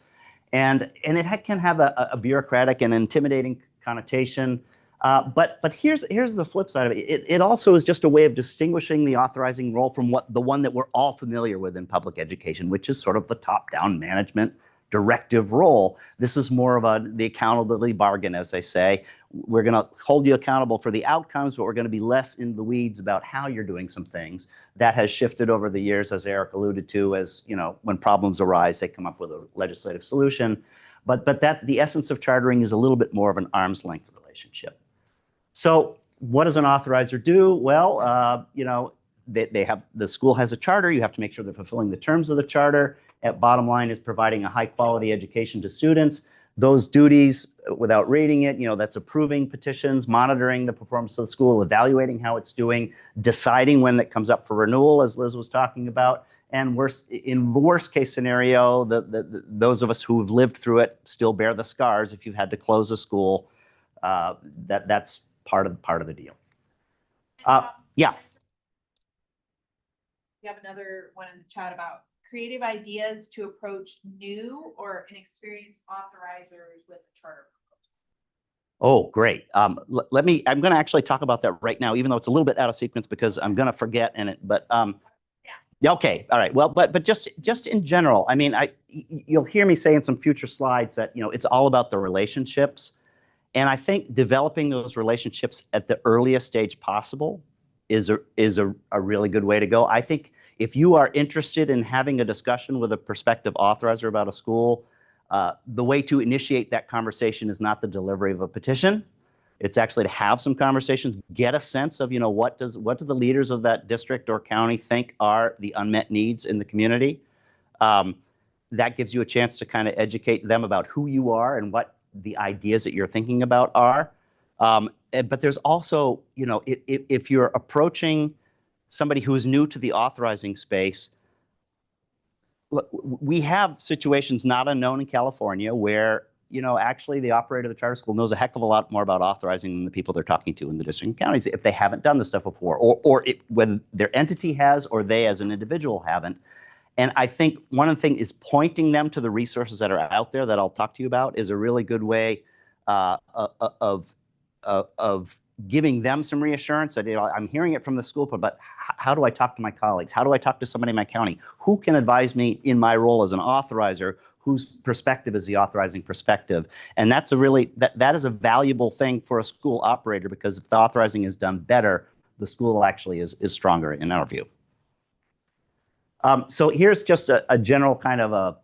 and it can have a bureaucratic and intimidating connotation. But here's the flip side of it. It also is just a way of distinguishing the authorizing role from the one that we're all familiar with in public education, which is sort of the top-down management directive role. This is more of the accountability bargain, as they say. We're going to hold you accountable for the outcomes, but we're going to be less in the weeds about how you're doing some things. That has shifted over the years, as Eric alluded to, as when problems arise, they come up with a legislative solution. But the essence of chartering is a little bit more of an arm's length relationship. So what does an authorizer do? Well, the school has a charter. You have to make sure they're fulfilling the terms of the charter. Bottom line is providing a high quality education to students. Those duties, without reading it, that's approving petitions, monitoring the performance of the school, evaluating how it's doing, deciding when it comes up for renewal, as Liz was talking about. And in the worst case scenario, those of us who have lived through it still bear the scars. If you've had to close a school, that's part of the deal. Yeah. We have another one in the chat about creative ideas to approach new or inexperienced authorizers with the charter. Oh, great. I'm going to actually talk about that right now, even though it's a little bit out of sequence because I'm going to forget in it. But yeah. Okay. All right. Well, but just in general, I mean, you'll hear me say in some future slides that it's all about the relationships, and I think developing those relationships at the earliest stage possible is a really good way to go. I think if you are interested in having a discussion with a prospective authorizer about a school, the way to initiate that conversation is not the delivery of a petition. It's actually to have some conversations, get a sense of, what do the leaders of that district or county think are the unmet needs in the community. That gives you a chance to kind of educate them about who you are and what the ideas that you're thinking about are. But there's also, if you're approaching somebody who is new to the authorizing space, look, we have situations not unknown in California where, actually the operator of the charter school knows a heck of a lot more about authorizing than the people they're talking to in the district and counties if they haven't done this stuff before, or whether their entity has or they as an individual haven't. And I think one of the things is pointing them to the resources that are out there that I'll talk to you about is a really good way of giving them some reassurance that I'm hearing it from the school, but how do I talk to my colleagues? How do I talk to somebody in my county? Who can advise me in my role as an authorizer whose perspective is the authorizing perspective? And that's that is a valuable thing for a school operator, because if the authorizing is done better, the school actually is stronger in our view. So here's just a general kind of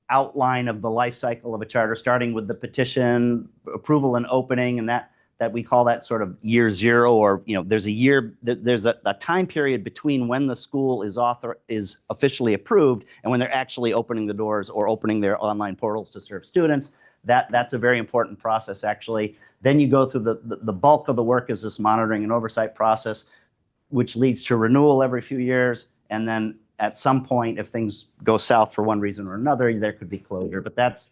outline of the life cycle of a charter, starting with the petition, approval and opening, and that we call that sort of year zero, or there's a time period between when the school is officially approved and when they're actually opening the doors or opening their online portals to serve students. That's a very important process, actually. Then you go through the bulk of the work is this monitoring and oversight process, which leads to renewal every few years. And then at some point, if things go south for one reason or another, there could be closure. But that's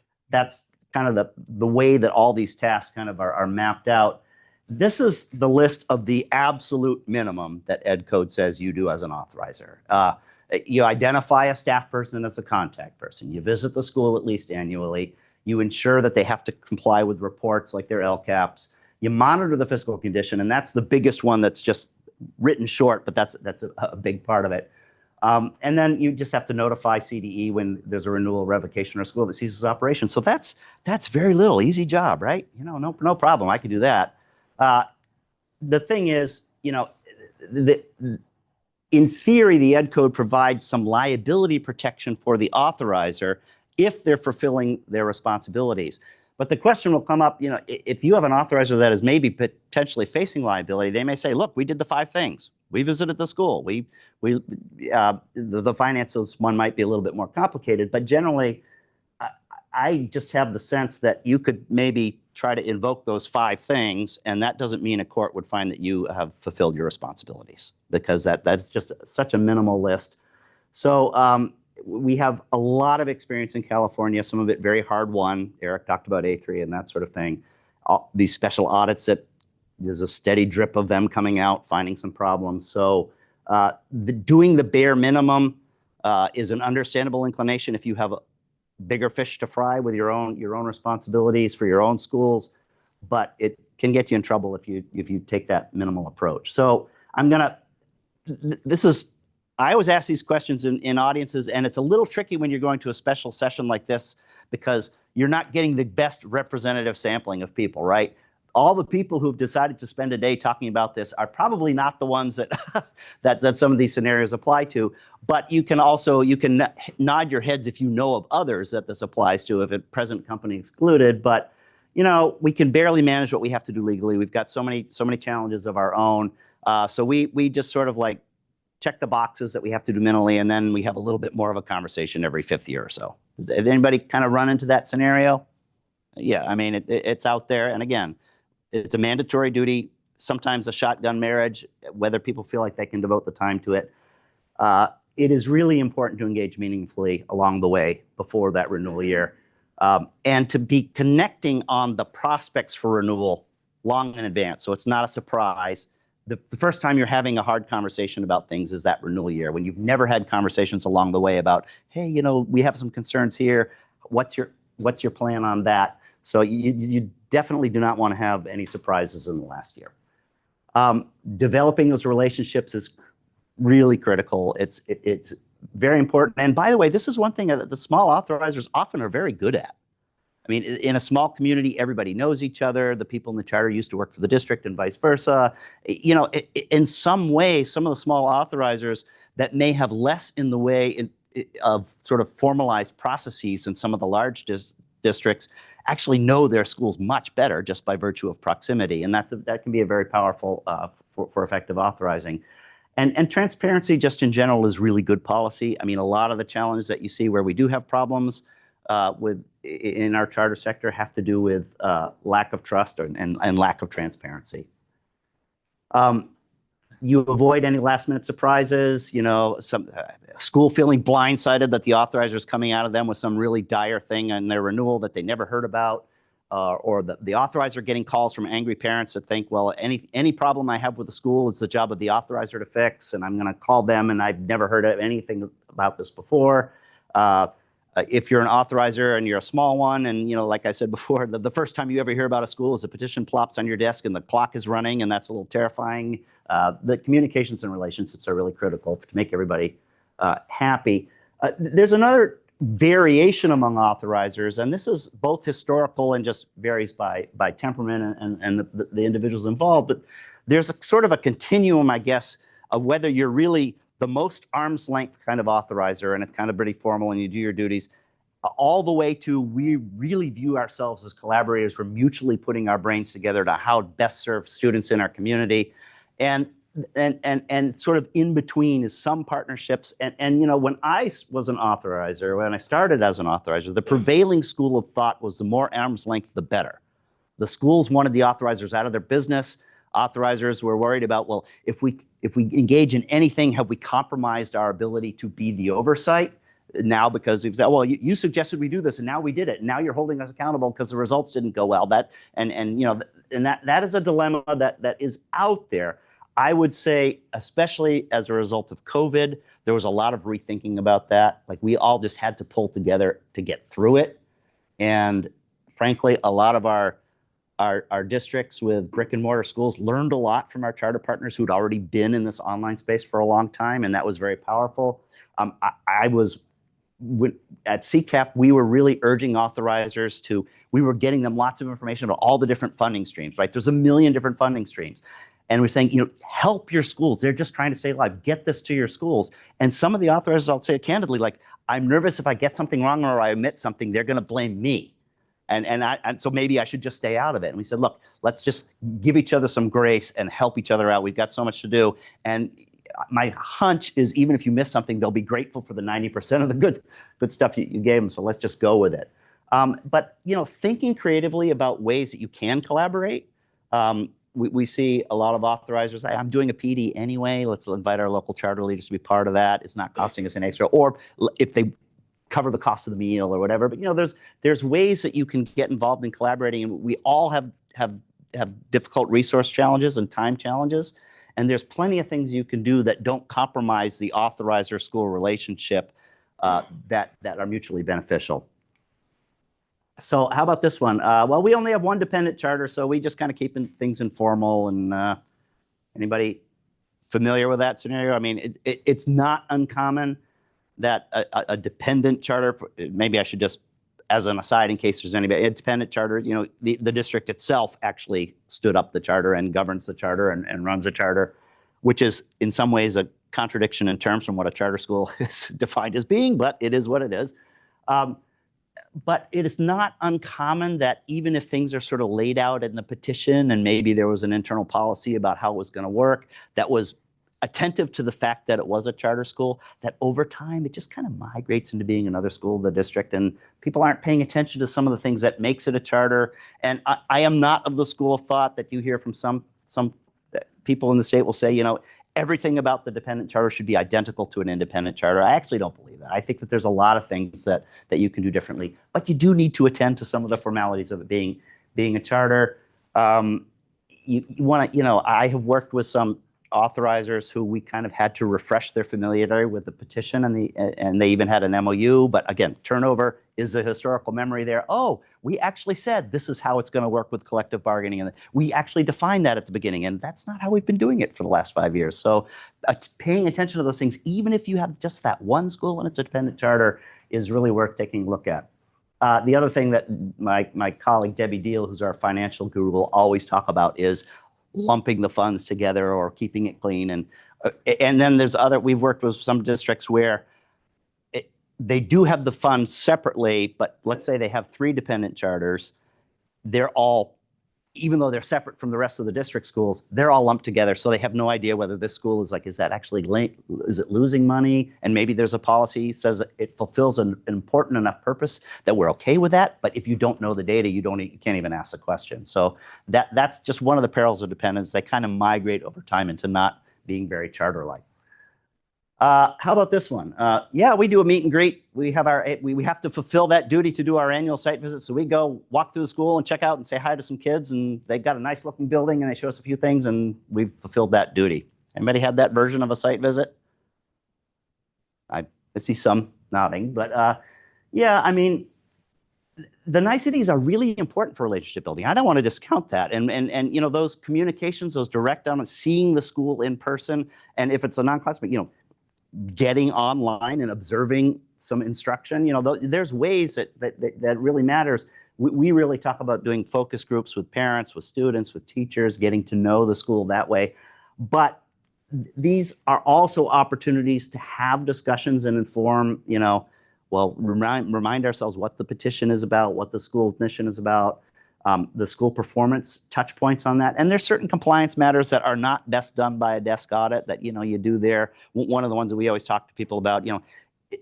kind of the way that all these tasks kind of are mapped out. This is the list of the absolute minimum that Ed Code says you do as an authorizer. You identify a staff person as a contact person. You visit the school at least annually. You ensure that they have to comply with reports like their LCAPs. You monitor the physical condition, and that's the biggest one that's just written short, but that's a big part of it. And then you just have to notify CDE when there's a renewal, revocation, or school that ceases operation. So that's very little, easy job, right? No problem. I could do that. The thing is, in theory, the Ed Code provides some liability protection for the authorizer if they're fulfilling their responsibilities. But the question will come up, if you have an authorizer that is maybe potentially facing liability, they may say, look, we did the 5 things. We visited the school. The finances one might be a little bit more complicated, but generally, I just have the sense that you could maybe try to invoke those 5 things, and that doesn't mean a court would find that you have fulfilled your responsibilities, because that's just such a minimal list. So we have a lot of experience in California, some of it very hard won. Eric talked about A3 and that sort of thing. These special audits that there's a steady drip of them coming out, finding some problems. So doing the bare minimum is an understandable inclination if you have bigger fish to fry with your own responsibilities for your own schools, but it can get you in trouble if you take that minimal approach. So I always ask these questions in audiences, and it's a little tricky when you're going to a special session like this because you're not getting the best representative sampling of people, right? All the people who've decided to spend a day talking about this are probably not the ones that that some of these scenarios apply to, but you can nod your heads if you know of others that this applies to, if it present company excluded. But we can barely manage what we have to do legally. We've got so many challenges of our own. So we just sort of like check the boxes that we have to do mentally, and then we have a little bit more of a conversation every 5th year or so. Has anybody kind of run into that scenario? Yeah, I mean, it's out there. And again, it's a mandatory duty, sometimes a shotgun marriage, whether people feel like they can devote the time to it. It is really important to engage meaningfully along the way before that renewal year, and to be connecting on the prospects for renewal long in advance. So it's not a surprise. The first time you're having a hard conversation about things is that renewal year, when you've never had conversations along the way about, hey, we have some concerns here. What's your plan on that? So you definitely do not want to have any surprises in the last year. Developing those relationships is really critical. It's very important. And by the way, this is one thing that the small authorizers often are very good at. I mean, in a small community, everybody knows each other. The people in the charter used to work for the district and vice versa. In some way, some of the small authorizers that may have less in the way of sort of formalized processes than some of the large districts actually know their schools much better just by virtue of proximity. And that can be a very powerful for effective authorizing. And transparency just in general is really good policy. I mean, a lot of the challenges that you see where we do have problems in our charter sector have to do with lack of trust and lack of transparency. You avoid any last minute surprises, some school feeling blindsided that the authorizer is coming out of them with some really dire thing in their renewal that they never heard about, or the authorizer getting calls from angry parents that think, well, any problem I have with the school is the job of the authorizer to fix, and I'm going to call them and I've never heard of anything about this before. If you're an authorizer and you're a small one, and like I said before, the first time you ever hear about a school is a petition plops on your desk and the clock is running, and that's a little terrifying. The communications and relationships are really critical to make everybody happy. There's another variation among authorizers, and this is both historical and just varies by temperament and the individuals involved. But there's a sort of a continuum, I guess, of whether you're really the most arm's length kind of authorizer, and it's kind of pretty formal and you do your duties, all the way to we really view ourselves as collaborators. We're mutually putting our brains together to how to best serve students in our community. And sort of in between is some partnerships. And when I was an authorizer, when I started as an authorizer, the prevailing school of thought was the more arm's length, the better. The schools wanted the authorizers out of their business. Authorizers were worried about, well, if we engage in anything, have we compromised our ability to be the oversight? Now, because we've said, well, you suggested we do this, and now we did it. And now you're holding us accountable because the results didn't go well. That is a dilemma that is out there. I would say, especially as a result of COVID, there was a lot of rethinking about that. Like, we all just had to pull together to get through it. And frankly, a lot of our districts with brick and mortar schools learned a lot from our charter partners who'd already been in this online space for a long time, and that was very powerful. At CCAP, we were really urging authorizers we were getting them lots of information about all the different funding streams, right? There's a million different funding streams. And we're saying, help your schools. They're just trying to stay alive. Get this to your schools. And some of the authorizers, I'll say it candidly, like, I'm nervous if I get something wrong or I omit something, they're going to blame me. And so maybe I should just stay out of it. And we said, look, let's just give each other some grace and help each other out. We've got so much to do. And my hunch is, even if you miss something, they'll be grateful for the 90% of the good stuff you gave them. So let's just go with it. But thinking creatively about ways that you can collaborate. We see a lot of authorizers. I'm doing a PD anyway. Let's invite our local charter leaders to be part of that. It's not costing us an extra. Or if they cover the cost of the meal or whatever. But there's ways that you can get involved in collaborating, and we all have difficult resource challenges and time challenges. And there's plenty of things you can do that don't compromise the authorizer-school relationship that are mutually beneficial. So how about this one? Well, we only have one dependent charter, so we just kind of keeping things informal. And anybody familiar with that scenario? I mean, it's not uncommon that a dependent charter, maybe I should just, as an aside, in case there's anybody, a dependent charter, the district itself actually stood up the charter and governs the charter and runs a charter, which is in some ways a contradiction in terms from what a charter school is defined as being, but it is what it is. But it is not uncommon that even if things are sort of laid out in the petition and maybe there was an internal policy about how it was going to work that was attentive to the fact that it was a charter school, that over time it just kind of migrates into being another school of the district, and people aren't paying attention to some of the things that makes it a charter. And I am not of the school of thought that you hear from some people in the state will say, everything about the dependent charter should be identical to an independent charter. I actually don't believe that. I think that there's a lot of things that you can do differently, but you do need to attend to some of the formalities of it being a charter. You want to, I have worked with some authorizers who we kind of had to refresh their familiarity with the petition, and they even had an MOU. But again, turnover is a historical memory there. Oh, we actually said this is how it's going to work with collective bargaining, and we actually defined that at the beginning, and that's not how we've been doing it for the last 5 years. So paying attention to those things, even if you have just that one school and it's a dependent charter, is really worth taking a look at. The other thing that my colleague Debbie Deal, who's our financial guru, will always talk about is lumping the funds together or keeping it clean. And then there's we've worked with some districts where they do have the funds separately, but let's say they have 3 dependent charters. They're all, even though they're separate from the rest of the district schools, they're all lumped together. So they have no idea whether this school is is that actually linked? Is it losing money? And maybe there's a policy that says it fulfills an important enough purpose that we're okay with that. But if you don't know the data, you can't even ask the question. So that's just one of the perils of dependence. They kind of migrate over time into not being very charter-like. How about this one? Yeah, we do a meet and greet. We have we have to fulfill that duty to do our annual site visit. So we go walk through the school and check out and say hi to some kids, and they've got a nice looking building and they show us a few things, and we've fulfilled that duty. Anybody had that version of a site visit? I see some nodding, but yeah, I mean, the niceties are really important for relationship building. I don't want to discount that. And those communications, those direct on seeing the school in person, and if it's a non-class, but getting online and observing some instruction, there's ways that really matters. We really talk about doing focus groups with parents, with students, with teachers, getting to know the school that way. But these are also opportunities to have discussions and inform, Well, remind ourselves what the petition is about, what the school mission is about, the school performance touch points on that. And there's certain compliance matters that are not best done by a desk audit that, you do there. One of the ones that we always talk to people about,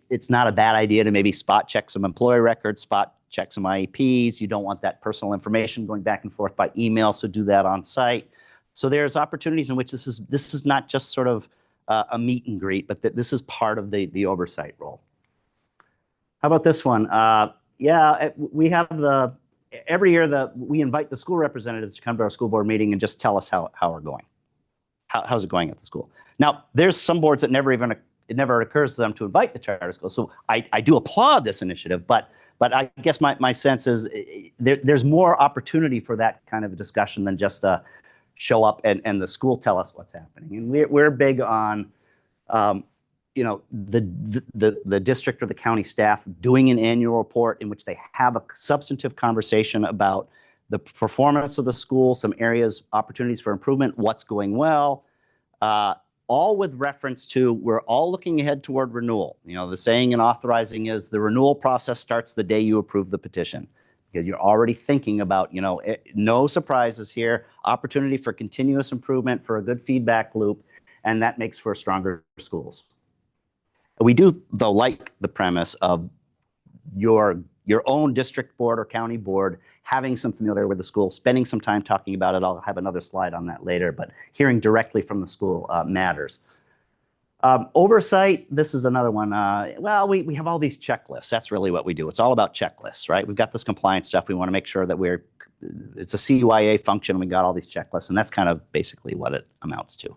it's not a bad idea to maybe spot check some employee records, spot check some IEPs. You don't want that personal information going back and forth by email, so do that on site. So there's opportunities in which this is not just sort of a meet and greet, but that this is part of the oversight role. How about this one? We have every year we invite the school representatives to come to our school board meeting and just tell us how we're going. How's it going at the school? Now, there's some boards that it never occurs to them to invite the charter school. So I do applaud this initiative, but I guess my sense is there's more opportunity for that kind of a discussion than just show up and the school tell us what's happening. And we're big on the district or the county staff doing an annual report in which they have a substantive conversation about the performance of the school, some areas, opportunities for improvement, what's going well, all with reference to we're all looking ahead toward renewal. The saying in authorizing is the renewal process starts the day you approve the petition, because you're already thinking about, no surprises here, opportunity for continuous improvement, for a good feedback loop, and that makes for stronger schools. We do, though, like the premise of your own district board or county board having some familiarity with the school, spending some time talking about it. I'll have another slide on that later, but hearing directly from the school matters. Oversight, this is another one. We have all these checklists. That's really what we do. It's all about checklists, right? We've got this compliance stuff. We want to make sure that it's a CYA function. We got all these checklists, and that's kind of basically what it amounts to.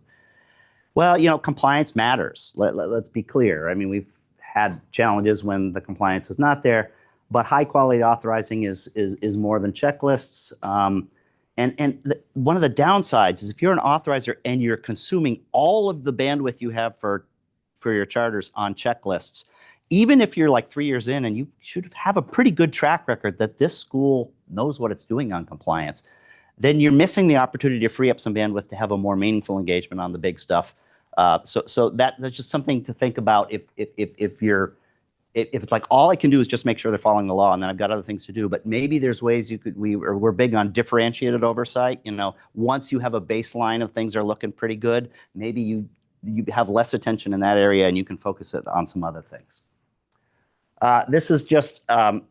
Well, compliance matters. Let's be clear. I mean, we've had challenges when the compliance is not there, but high quality authorizing is more than checklists. One of the downsides is if you're an authorizer and you're consuming all of the bandwidth you have for your charters on checklists, even if you're like 3 years in and you should have a pretty good track record that this school knows what it's doing on compliance, then you're missing the opportunity to free up some bandwidth to have a more meaningful engagement on the big stuff. So that's just something to think about if it's like all I can do is just make sure they're following the law and then I've got other things to do. But maybe there's ways we're big on differentiated oversight. Once you have a baseline of things are looking pretty good, maybe you have less attention in that area and you can focus it on some other things. This is just, I'm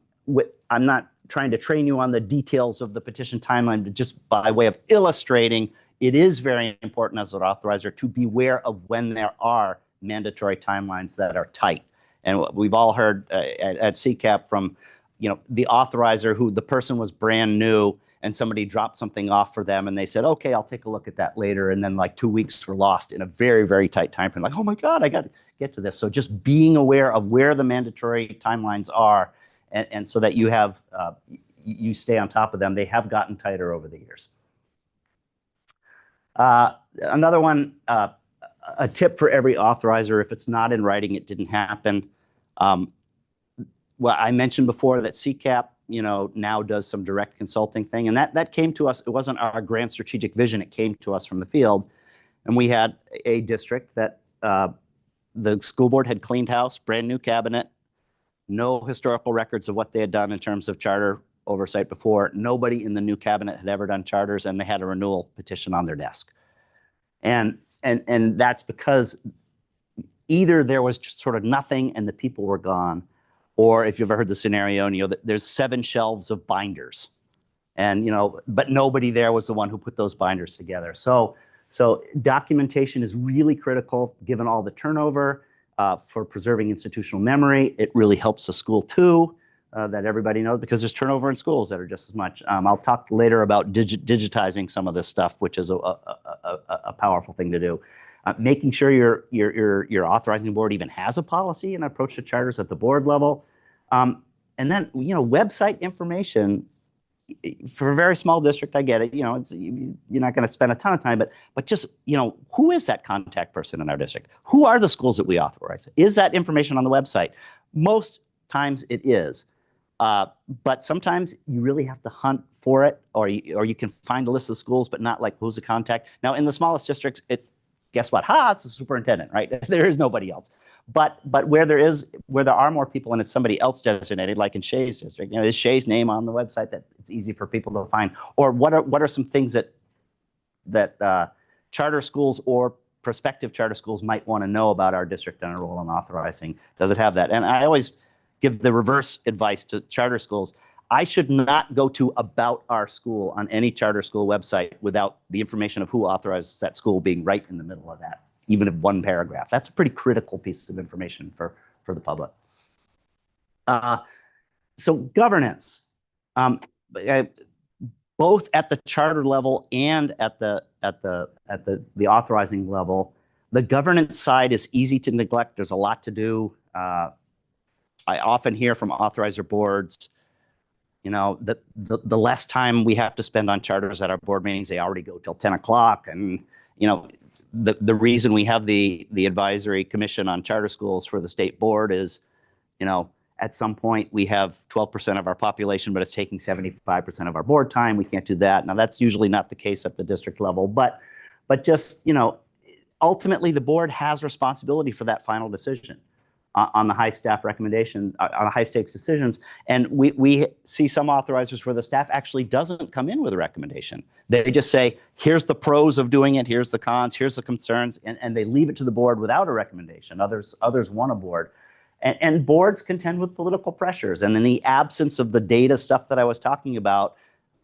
not trying to train you on the details of the petition timeline, but just by way of illustrating, it is very important as an authorizer to beware of when there are mandatory timelines that are tight. And we've all heard at CCAP from, the authorizer who the person was brand new and somebody dropped something off for them and they said, okay, I'll take a look at that later. And then like 2 weeks were lost in a very, very tight time frame. Like, oh my God, I got to get to this. So just being aware of where the mandatory timelines are and so that you have, you stay on top of them. They have gotten tighter over the years. Another one, a tip for every authorizer, if it's not in writing, it didn't happen. Well, I mentioned before that CCAP, now does some direct consulting thing, and that came to us. It wasn't our grand strategic vision. It came to us from the field, and we had a district that the school board had cleaned house, brand new cabinet, no historical records of what they had done in terms of charter oversight before. Nobody in the new cabinet had ever done charters, and they had a renewal petition on their desk. And that's because either there was just sort of nothing and the people were gone, or if you've ever heard the scenario, that there's 7 shelves of binders, and but nobody there was the one who put those binders together. So documentation is really critical given all the turnover for preserving institutional memory. It really helps the school too. That everybody knows, because there's turnover in schools that are just as much. I'll talk later about digitizing some of this stuff, which is a powerful thing to do. Making sure your authorizing board even has a policy and approach to charters at the board level. And then, website information for a very small district, I get it. You're not going to spend a ton of time, but just, who is that contact person in our district? Who are the schools that we authorize? Is that information on the website? Most times it is. But sometimes you really have to hunt for it, or you can find a list of schools, but not like who's the contact. Now, in the smallest districts, guess what? It's the superintendent, right? There is nobody else. But where there are more people and it's somebody else designated, like in Shay's district, is Shay's name on the website that it's easy for people to find? Or what are some things that charter schools or prospective charter schools might want to know about our district and our role in authorizing? Does it have that? And I always give the reverse advice to charter schools. I should not go to about our school on any charter school website without the information of who authorizes that school being right in the middle of that, even if one paragraph. That's a pretty critical piece of information for the public. So governance, both at the charter level and at the authorizing level, the governance side is easy to neglect. There's a lot to do. I often hear from authorizer boards, that the less time we have to spend on charters at our board meetings, they already go till 10 o'clock. And, the reason we have the advisory commission on charter schools for the state board is, at some point we have 12% of our population, but it's taking 75% of our board time. We can't do that. Now that's usually not the case at the district level, but just, ultimately the board has responsibility for that final decision on the high staff recommendation, on high stakes decisions. And we see some authorizers where the staff actually doesn't come in with a recommendation. They just say, here's the pros of doing it, here's the cons, here's the concerns, and they leave it to the board without a recommendation. Others want a board. And boards contend with political pressures. And in the absence of the data stuff that I was talking about,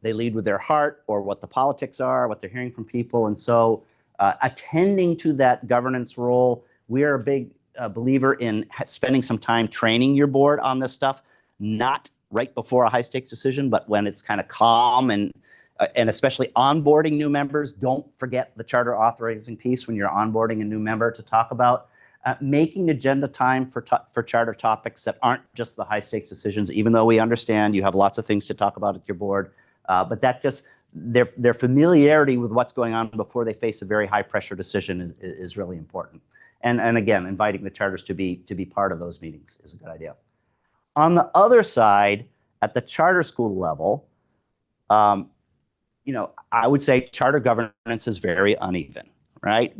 they lead with their heart or what the politics are, what they're hearing from people. And so attending to that governance role, we are a big believer in spending some time training your board on this stuff, not right before a high stakes decision, but when it's kind of calm and especially onboarding new members. Don't forget the charter authorizing piece when you're onboarding a new member to talk about. Making agenda time for charter topics that aren't just the high stakes decisions, even though we understand you have lots of things to talk about at your board, but that just their familiarity with what's going on before they face a very high pressure decision is really important. And again, inviting the charters to be part of those meetings is a good idea. On the other side, at the charter school level, I would say charter governance is very uneven, right?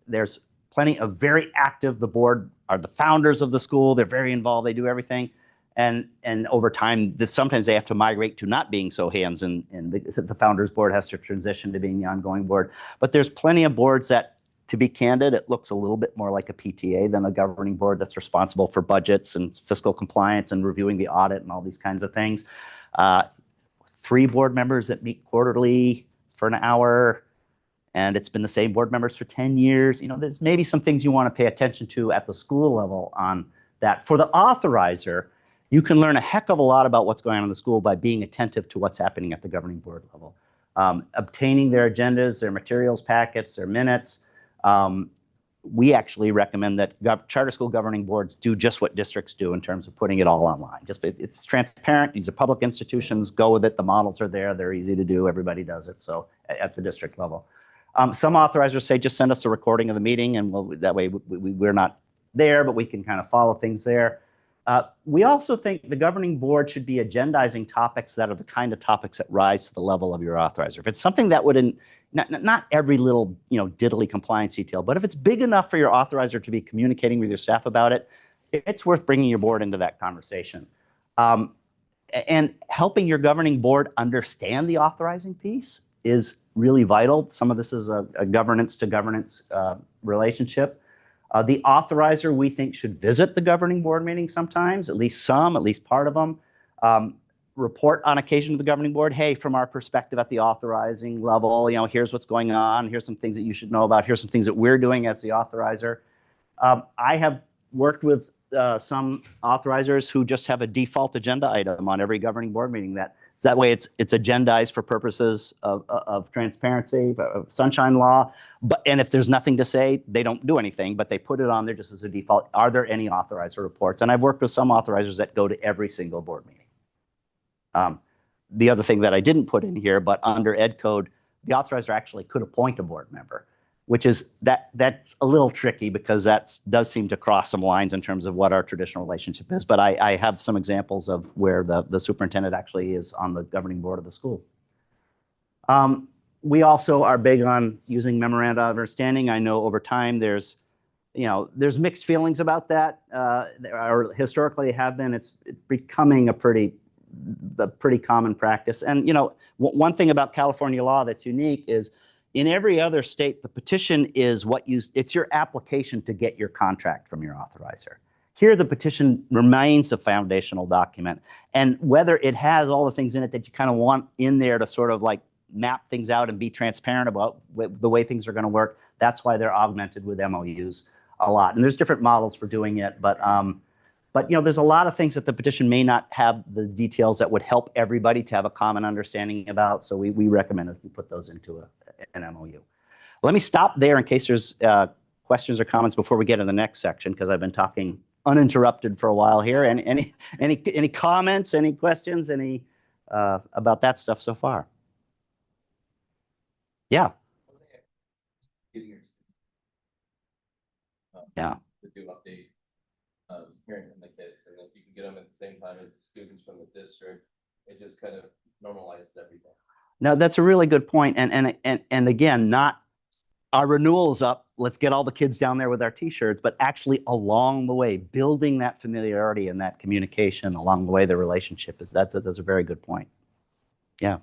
There's plenty of very active. The board are the founders of the school. They're very involved. They do everything. And over time, sometimes they have to migrate to not being so hands and the founders board has to transition to being the ongoing board. But there's plenty of boards that, to be candid, it looks a little bit more like a PTA than a governing board that's responsible for budgets and fiscal compliance and reviewing the audit and all these kinds of things. 3 board members that meet quarterly for an hour, and it's been the same board members for 10 years. There's maybe some things you want to pay attention to at the school level on that. For the authorizer, you can learn a heck of a lot about what's going on in the school by being attentive to what's happening at the governing board level. Obtaining their agendas, their materials packets, their minutes. We actually recommend that charter school governing boards do just what districts do in terms of putting it all online. It's transparent. These are public institutions. Go with it. The models are there. They're easy to do. Everybody does it. So at the district level. Some authorizers say, just send us a recording of the meeting, and that way we're not there, but we can kind of follow things there. We also think the governing board should be agendizing topics that are the kind of topics that rise to the level of your authorizer. If it's something that would, not every little, diddly compliance detail, but if it's big enough for your authorizer to be communicating with your staff about it, it's worth bringing your board into that conversation. And helping your governing board understand the authorizing piece is really vital. Some of this is a governance to governance relationship. The authorizer, we think, should visit the governing board meeting sometimes, at least part of them. Report on occasion to the governing board, hey, from our perspective at the authorizing level, here's what's going on. Here's some things that you should know about. Here's some things that we're doing as the authorizer. I have worked with some authorizers who just have a default agenda item on every governing board meeting. That way it's agendized for purposes of transparency, of sunshine law. And if there's nothing to say, they don't do anything, but they put it on there just as a default. Are there any authorizer reports? And I've worked with some authorizers that go to every single board meeting. The other thing that I didn't put in here, but under Ed Code, the authorizer actually could appoint a board member, which is that's a little tricky because that does seem to cross some lines in terms of what our traditional relationship is. But I have some examples of where the superintendent actually is on the governing board of the school. We also are big on using memoranda of understanding. I know over time there's you know, there's mixed feelings about that, or historically have been. It's becoming a pretty common practice. And, you know, one thing about California law that's unique is in every other state, the petition is it's your application to get your contract from your authorizer. Here, the petition remains a foundational document. And whether it has all the things in it that you kind of want in there to sort of like map things out and be transparent about the way things are going to work, that's why they're augmented with MOUs a lot. And there's different models for doing it, but you know, there's a lot of things that the petition may not have the details that would help everybody to have a common understanding about. So we recommend that we put those into an MOU. Let me stop there in case there's questions or comments before we get to the next section, because I've been talking uninterrupted for a while here. And any comments, any questions, any about that stuff so far? Yeah. Yeah. To do update, hearing from the kids, and if you can get them at the same time as the students from the district, it just kind of normalizes everything. No, that's a really good point. And again, not our renewal is up, let's get all the kids down there with our t-shirts, but actually along the way, building that familiarity and that communication along the way, the relationship that's a very good point. Yeah.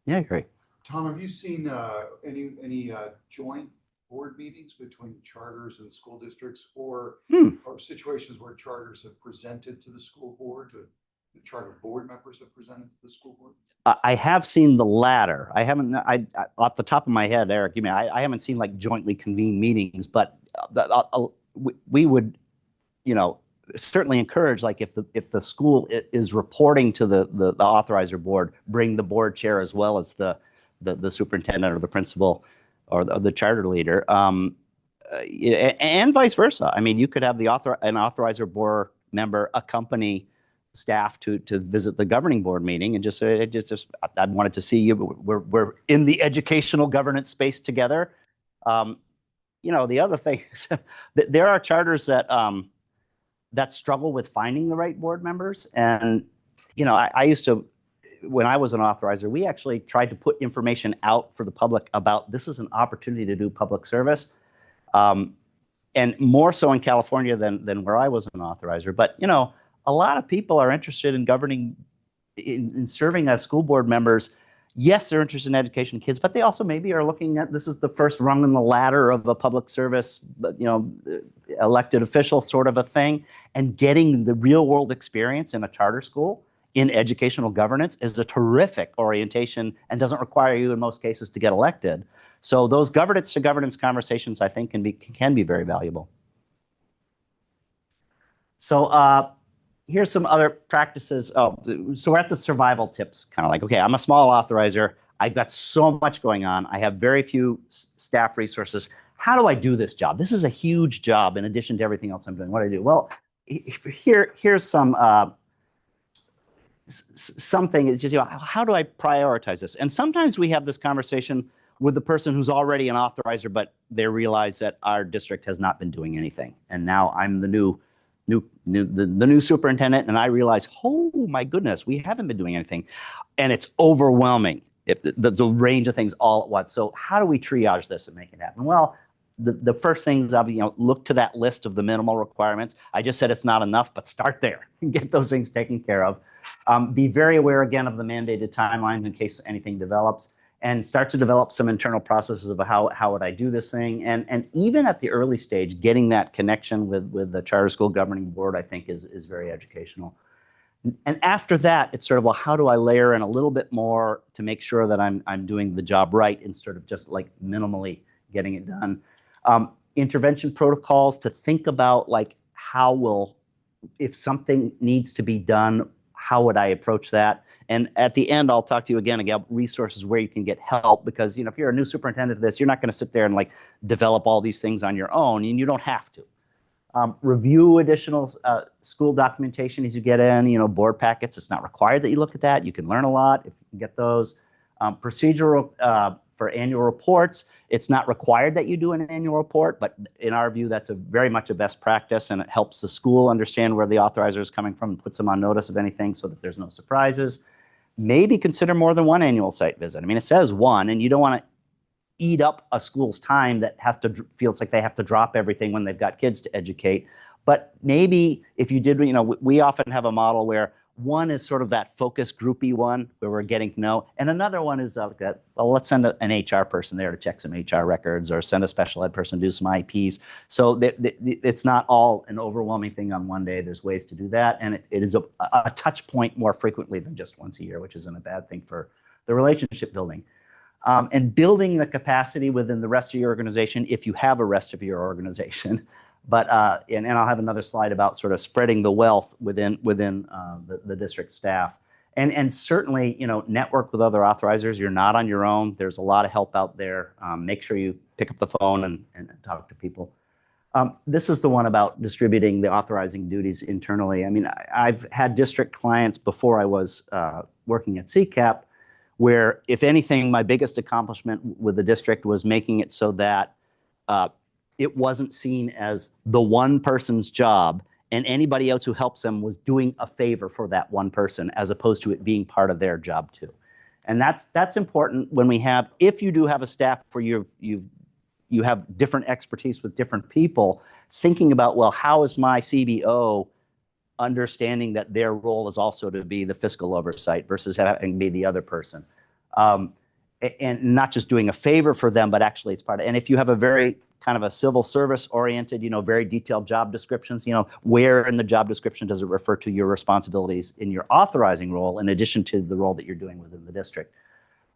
Yeah, I agree. Tom, have you seen any joint board meetings between charters and school districts, or situations where charters have presented to the school board, the charter board members have presented to the school board? I have seen the latter. I haven't, off the top of my head, Eric, you mean, I haven't seen like jointly convened meetings, but we would, you know, certainly encourage, like if the school is reporting to the authorizer board, bring the board chair as well as the superintendent or the principal or the charter leader, and vice versa. I mean, you could have an authorizer board member accompany staff to visit the governing board meeting and just say, I wanted to see you. We're in the educational governance space together. You know, the other thing is there are charters that struggle with finding the right board members. And, you know, I used to, when I was an authorizer, we actually tried to put information out for the public about this is an opportunity to do public service. And more so in California than where I was an authorizer. But, you know, a lot of people are interested in governing, in serving as school board members. Yes, they're interested in education of kids, but they also maybe are looking at this is the first rung in the ladder of a public service, you know, elected official sort of a thing. And getting the real world experience in a charter school in educational governance is a terrific orientation and doesn't require you in most cases to get elected. So those governance to governance conversations, I think, can be very valuable. So here's some other practices. Oh, so we're at the survival tips, kind of like, okay, I'm a small authorizer. I've got so much going on. I have very few staff resources. How do I do this job? This is a huge job in addition to everything else I'm doing. What do I do? Well, here's some something. It's just, you know, how do I prioritize this? And sometimes we have this conversation with the person who's already an authorizer, but they realize that our district has not been doing anything. And now I'm the new superintendent, and I realize, oh my goodness, we haven't been doing anything. And it's overwhelming, the range of things all at once. So how do we triage this and make it happen? Well, the first thing is, you know, look to that list of the minimal requirements. I just said it's not enough, but start there and get those things taken care of. Be very aware again of the mandated timelines in case anything develops, and start to develop some internal processes of how would I do this thing. And even at the early stage, getting that connection with the charter school governing board, I think is very educational. And after that, it's sort of, well, how do I layer in a little bit more to make sure that I'm doing the job right instead of just like minimally getting it done. Intervention protocols to think about, like, if something needs to be done, how would I approach that? And at the end, I'll talk to you again about resources where you can get help, because, you know, if you're a new superintendent of this, you're not going to sit there and like develop all these things on your own, and you don't have to. Review additional school documentation as you get in, you know, board packets. It's not required that you look at that. You can learn a lot if you can get those. Procedural for annual reports. It's not required that you do an annual report, but in our view, that's very much a best practice, and it helps the school understand where the authorizer is coming from and puts them on notice of anything so that there's no surprises. Maybe consider more than one annual site visit. I mean, it says one, and you don't want to eat up a school's time that feels like they have to drop everything when they've got kids to educate. But maybe if you did, we often have a model where one is sort of that focus groupy one where we're getting to know, and another one is let's send an HR person there to check some HR records, or send a special ed person to do some IPs. So it's not all an overwhelming thing on one day. There's ways to do that, and it is a touch point more frequently than just once a year, which isn't a bad thing for the relationship building. And building the capacity within the rest of your organization, if you have a rest of your organization. But and I'll have another slide about sort of spreading the wealth within the district staff, and certainly network with other authorizers. You're not on your own. There's a lot of help out there. Make sure you pick up the phone and talk to people. This is the one about distributing the authorizing duties internally. I mean, I've had district clients before I was working at CCAP, where if anything, my biggest accomplishment with the district was making it so that it wasn't seen as the one person's job, and anybody else who helps them was doing a favor for that one person, as opposed to it being part of their job too. And that's important when if you do have a staff where you have different expertise with different people, thinking about, well, how is my CBO understanding that their role is also to be the fiscal oversight versus having to be the other person. And not just doing a favor for them, but actually it's part of, and if you have a very kind of a civil service oriented, very detailed job descriptions, where in the job description does it refer to your responsibilities in your authorizing role, in addition to the role that you're doing within the district.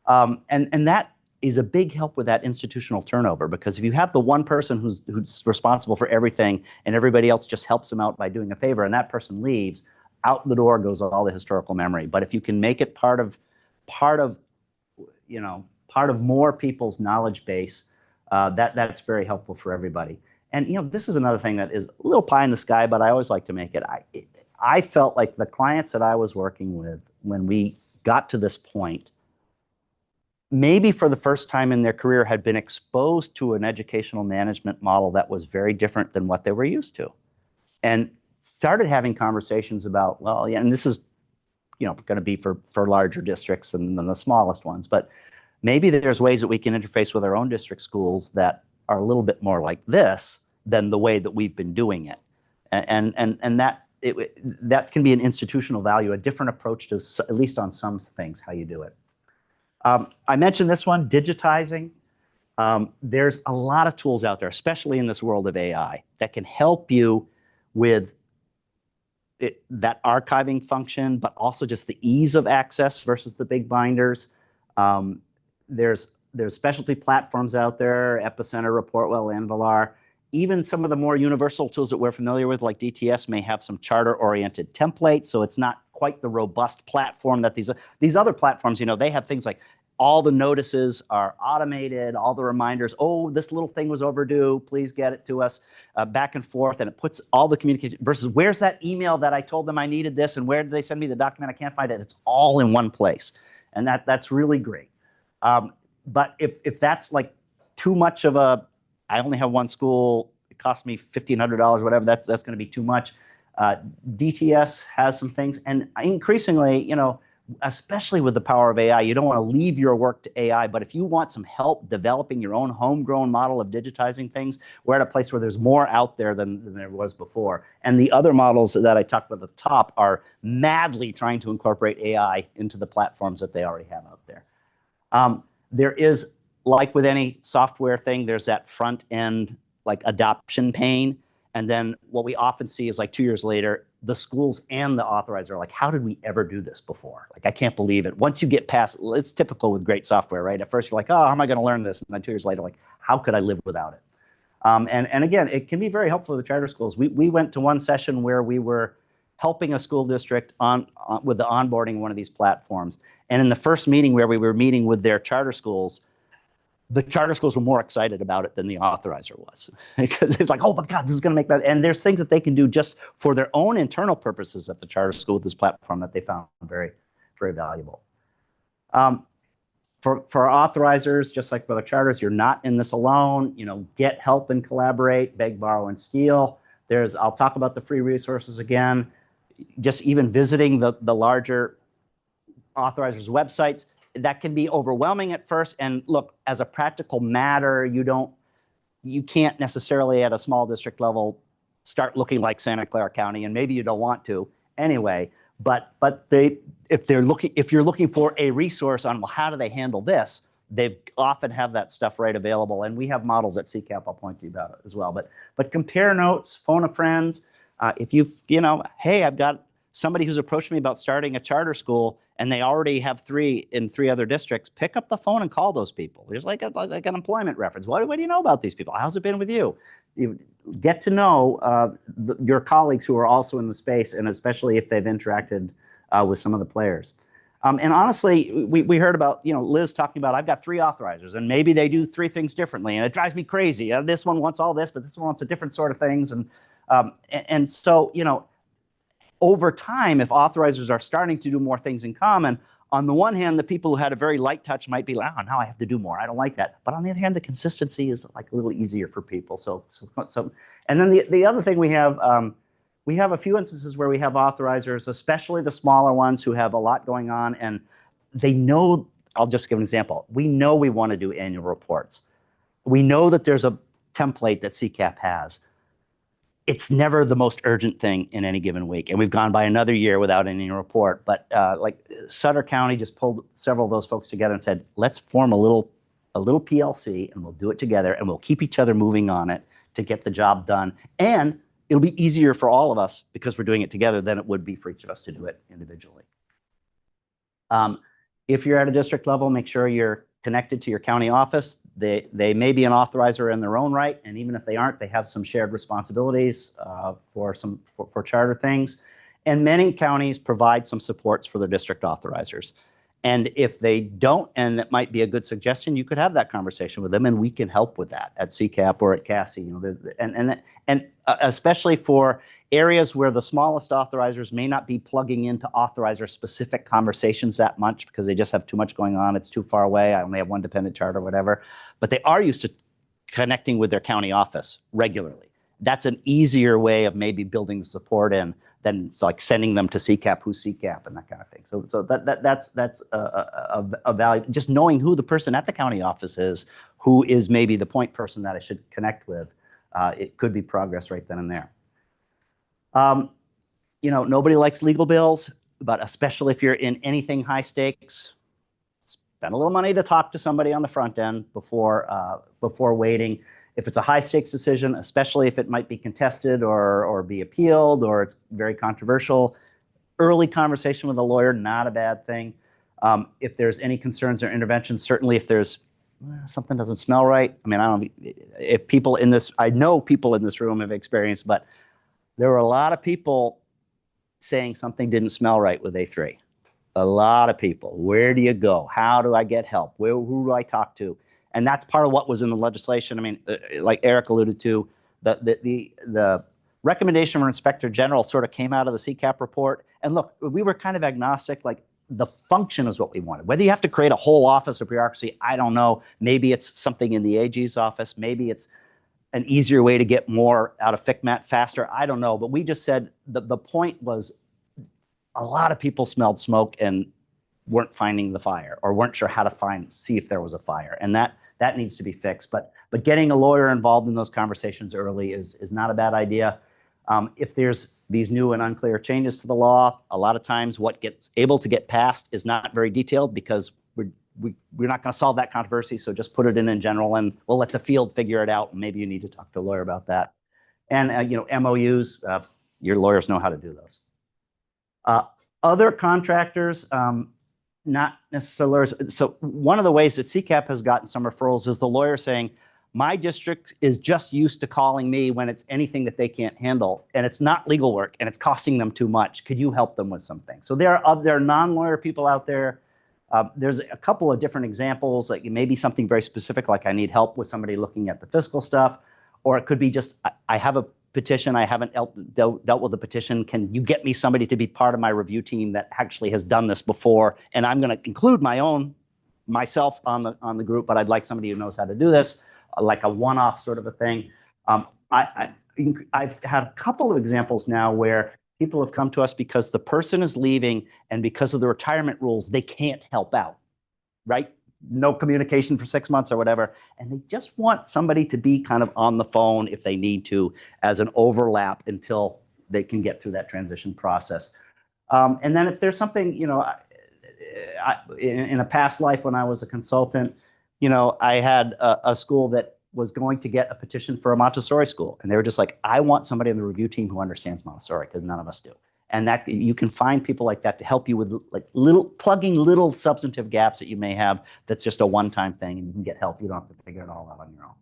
And that is a big help with that institutional turnover, because if you have the one person who's responsible for everything and everybody else just helps them out by doing a favor, and that person leaves, out the door goes all the historical memory. But if you can make it part of more people's knowledge base, that's very helpful for everybody. And this is another thing that is a little pie in the sky, but I always like to make it. I felt like the clients that I was working with, when we got to this point, maybe for the first time in their career had been exposed to an educational management model that was very different than what they were used to, and started having conversations about, well, yeah, and this is going to be for larger districts and then the smallest ones, but maybe there's ways that we can interface with our own district schools that are a little bit more like this than the way that we've been doing it. And that can be an institutional value, a different approach to, at least on some things, how you do it. I mentioned this one, digitizing. There's a lot of tools out there, especially in this world of AI, that can help you with that archiving function, but also just the ease of access versus the big binders. There's specialty platforms out there, Epicenter, Reportwell, Anvilar. Even some of the more universal tools that we're familiar with, like DTS, may have some charter-oriented templates, so it's not quite the robust platform that these other platforms, they have things like all the notices are automated, all the reminders, oh, this little thing was overdue, please get it to us, back and forth, and it puts all the communication, versus where's that email that I told them I needed this, and where did they send me the document, I can't find it. It's all in one place, and that's really great. But if that's like too much of I only have one school, it cost me $1,500, whatever, that's going to be too much. DTS has some things, and increasingly, especially with the power of AI, you don't want to leave your work to AI, but if you want some help developing your own homegrown model of digitizing things, we're at a place where there's more out there than there was before. And the other models that I talked about at the top are madly trying to incorporate AI into the platforms that they already have out there. There is, like with any software thing, there's that front end, like adoption pain. And then what we often see is like 2 years later, the schools and the authorizer are like, how did we ever do this before? Like, I can't believe it. Once you get past, it's typical with great software, right? At first you're like, oh, how am I going to learn this? And then 2 years later, like, how could I live without it? And again, it can be very helpful to the charter schools. We went to one session where we were helping a school district with the onboarding of one of these platforms. And in the first meeting where we were meeting with their charter schools, the charter schools were more excited about it than the authorizer was, because it's like, oh my God, this is going to make that. And there's things that they can do just for their own internal purposes at the charter school with this platform that they found very, very valuable. For authorizers, just like for the charters, you're not in this alone. Get help and collaborate, beg, borrow, and steal. I'll talk about the free resources again. Just even visiting the larger authorizers' websites. that can be overwhelming at first. And look, as a practical matter, you can't necessarily at a small district level start looking like Santa Clara County, and maybe you don't want to anyway. But if you're looking for a resource on, well, how do they handle this? They often have that stuff right available, and we have models at CCAP. I'll point to you about it as well. But compare notes, phone a friend. If hey, I've got somebody who's approached me about starting a charter school, and they already have 3 in 3 other districts. Pick up the phone and call those people. There's like an employment reference. What do you know about these people? How's it been with you? You get to know your colleagues who are also in the space, and especially if they've interacted with some of the players. And honestly, we heard about, Liz talking about, I've got 3 authorizers, and maybe they do 3 things differently, and it drives me crazy. This one wants all this, but this one wants a different sort of things. And so, over time, if authorizers are starting to do more things in common, on the one hand, the people who had a very light touch might be like, oh, now I have to do more. I don't like that. But on the other hand, the consistency is like a little easier for people. So and then the other thing we have a few instances where we have authorizers, especially the smaller ones who have a lot going on, and they know, I'll just give an example. We know we want to do annual reports. We know that there's a template that CCAP has. It's never the most urgent thing in any given week. And we've gone by another year without any report. But like Sutter County just pulled several of those folks together and said, let's form a little PLC, and we'll do it together, and we'll keep each other moving on it to get the job done. And it'll be easier for all of us because we're doing it together than it would be for each of us to do it individually. If you're at a district level, make sure you're connected to your county office. They may be an authorizer in their own right, and even if they aren't, they have some shared responsibilities for charter things. And many counties provide some supports for their district authorizers. And if they don't, and it might be a good suggestion, you could have that conversation with them, and we can help with that at CCAP or at CASI. And especially for areas where the smallest authorizers may not be plugging into authorizer-specific conversations that much because they just have too much going on. It's too far away. I only have one dependent charter or whatever. But they are used to connecting with their county office regularly. That's an easier way of maybe building the support in than it's like sending them to CCAP, who's CCAP, and that kind of thing. So that's a value. Just knowing who the person at the county office is, who is maybe the point person that I should connect with, it could be progress right then and there. Nobody likes legal bills, but especially if you're in anything high stakes, spend a little money to talk to somebody on the front end before waiting. If it's a high stakes decision, especially if it might be contested or be appealed or it's very controversial, early conversation with a lawyer, not a bad thing. If there's any concerns or interventions, certainly if there's something doesn't smell right. I mean, I know people in this room have experienced, but there were a lot of people saying something didn't smell right with A3. A lot of people. Where do you go? How do I get help? Who do I talk to? And that's part of what was in the legislation. I mean, like Eric alluded to, the recommendation from Inspector General sort of came out of the CCAP report. And look, we were kind of agnostic, like the function is what we wanted. Whether you have to create a whole office of bureaucracy, I don't know. Maybe it's something in the AG's office. Maybe it's an easier way to get more out of FCMAT faster. I don't know. But we just said the point was a lot of people smelled smoke and weren't finding the fire or weren't sure how to see if there was a fire. And that needs to be fixed. But getting a lawyer involved in those conversations early is not a bad idea. If there's these new and unclear changes to the law, a lot of times what gets able to get passed is not very detailed because we're not going to solve that controversy. So just put it in general, and we'll let the field figure it out. Maybe you need to talk to a lawyer about that. And MOUs, your lawyers know how to do those. Other contractors, not necessarily. So one of the ways that CCAP has gotten some referrals is the lawyer saying, my district is just used to calling me when it's anything that they can't handle, and it's not legal work, and it's costing them too much. Could you help them with something? So there are non-lawyer people out there. There's a couple of different examples, like maybe something very specific, like I need help with somebody looking at the fiscal stuff, or it could be just, I have a petition, I haven't dealt with the petition. Can you get me somebody to be part of my review team that actually has done this before? And I'm going to include myself on the group, but I'd like somebody who knows how to do this, like a one-off sort of a thing. I've had a couple of examples now where people have come to us because the person is leaving, and because of the retirement rules, they can't help out. right? No communication for 6 months or whatever. And they just want somebody to be kind of on the phone if they need to as an overlap until they can get through that transition process. And then if there's something, in a past life when I was a consultant, I had a school that was going to get a petition for a Montessori school. And they were just like, I want somebody on the review team who understands Montessori, because none of us do. And that you can find people like that to help you with like plugging little substantive gaps that you may have. That's just a one-time thing, and you can get help. You don't have to figure it all out on your own.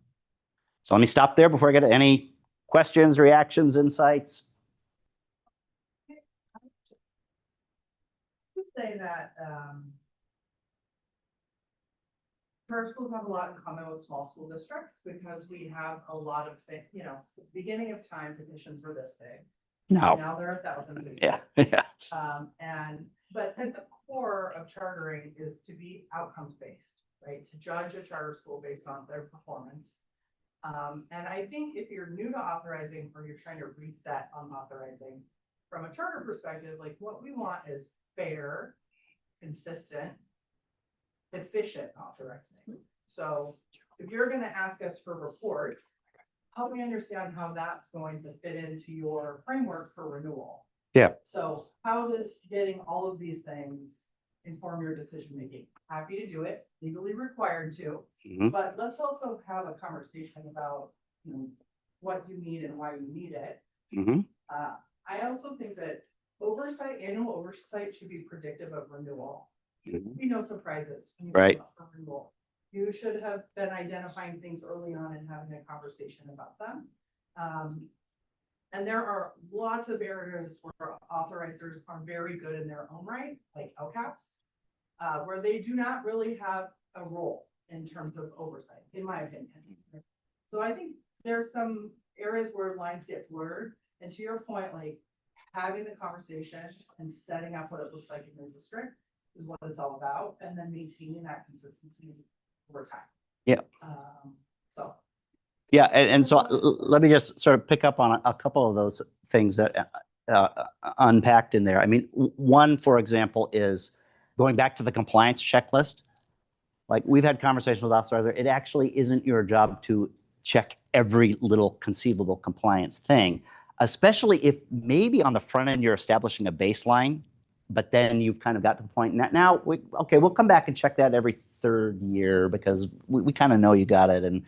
So let me stop there before I get to any questions, reactions, insights. Say that charter schools have a lot in common with small school districts, because we have a lot of things, beginning of time petitions were this big. No. Now there are thousands. Yeah. But at the core of chartering is to be outcomes based, right? To judge a charter school based on their performance. And I think if you're new to authorizing, or you're trying to reset on authorizing, from a charter perspective, like what we want is fair, consistent, efficient authorizing. So if you're going to ask us for reports, help me understand how that's going to fit into your framework for renewal. Yeah. So how does getting all of these things inform your decision making? Happy to do it, legally required to, but let's also have a conversation about what you need and why you need it. I also think that annual oversight should be predictive of renewal. Be no surprises. Right. For renewal. You should have been identifying things early on and having a conversation about them. And there are lots of areas where authorizers are very good in their own right, like LCAPs, where they do not really have a role in terms of oversight, in my opinion. So I think there's some areas where lines get blurred. And to your point, like having the conversation and setting up what it looks like in your district is what it's all about, and then maintaining that consistency over time. Yeah. So. Yeah, and so let me just sort of pick up on a couple of those things that unpacked in there. I mean, one, for example, is going back to the compliance checklist. Like we've had conversations with authorizer, it actually isn't your job to check every little conceivable compliance thing, especially if maybe on the front end you're establishing a baseline, but then you've kind of got to the point now, we'll come back and check that every third year because we kind of know you got it. And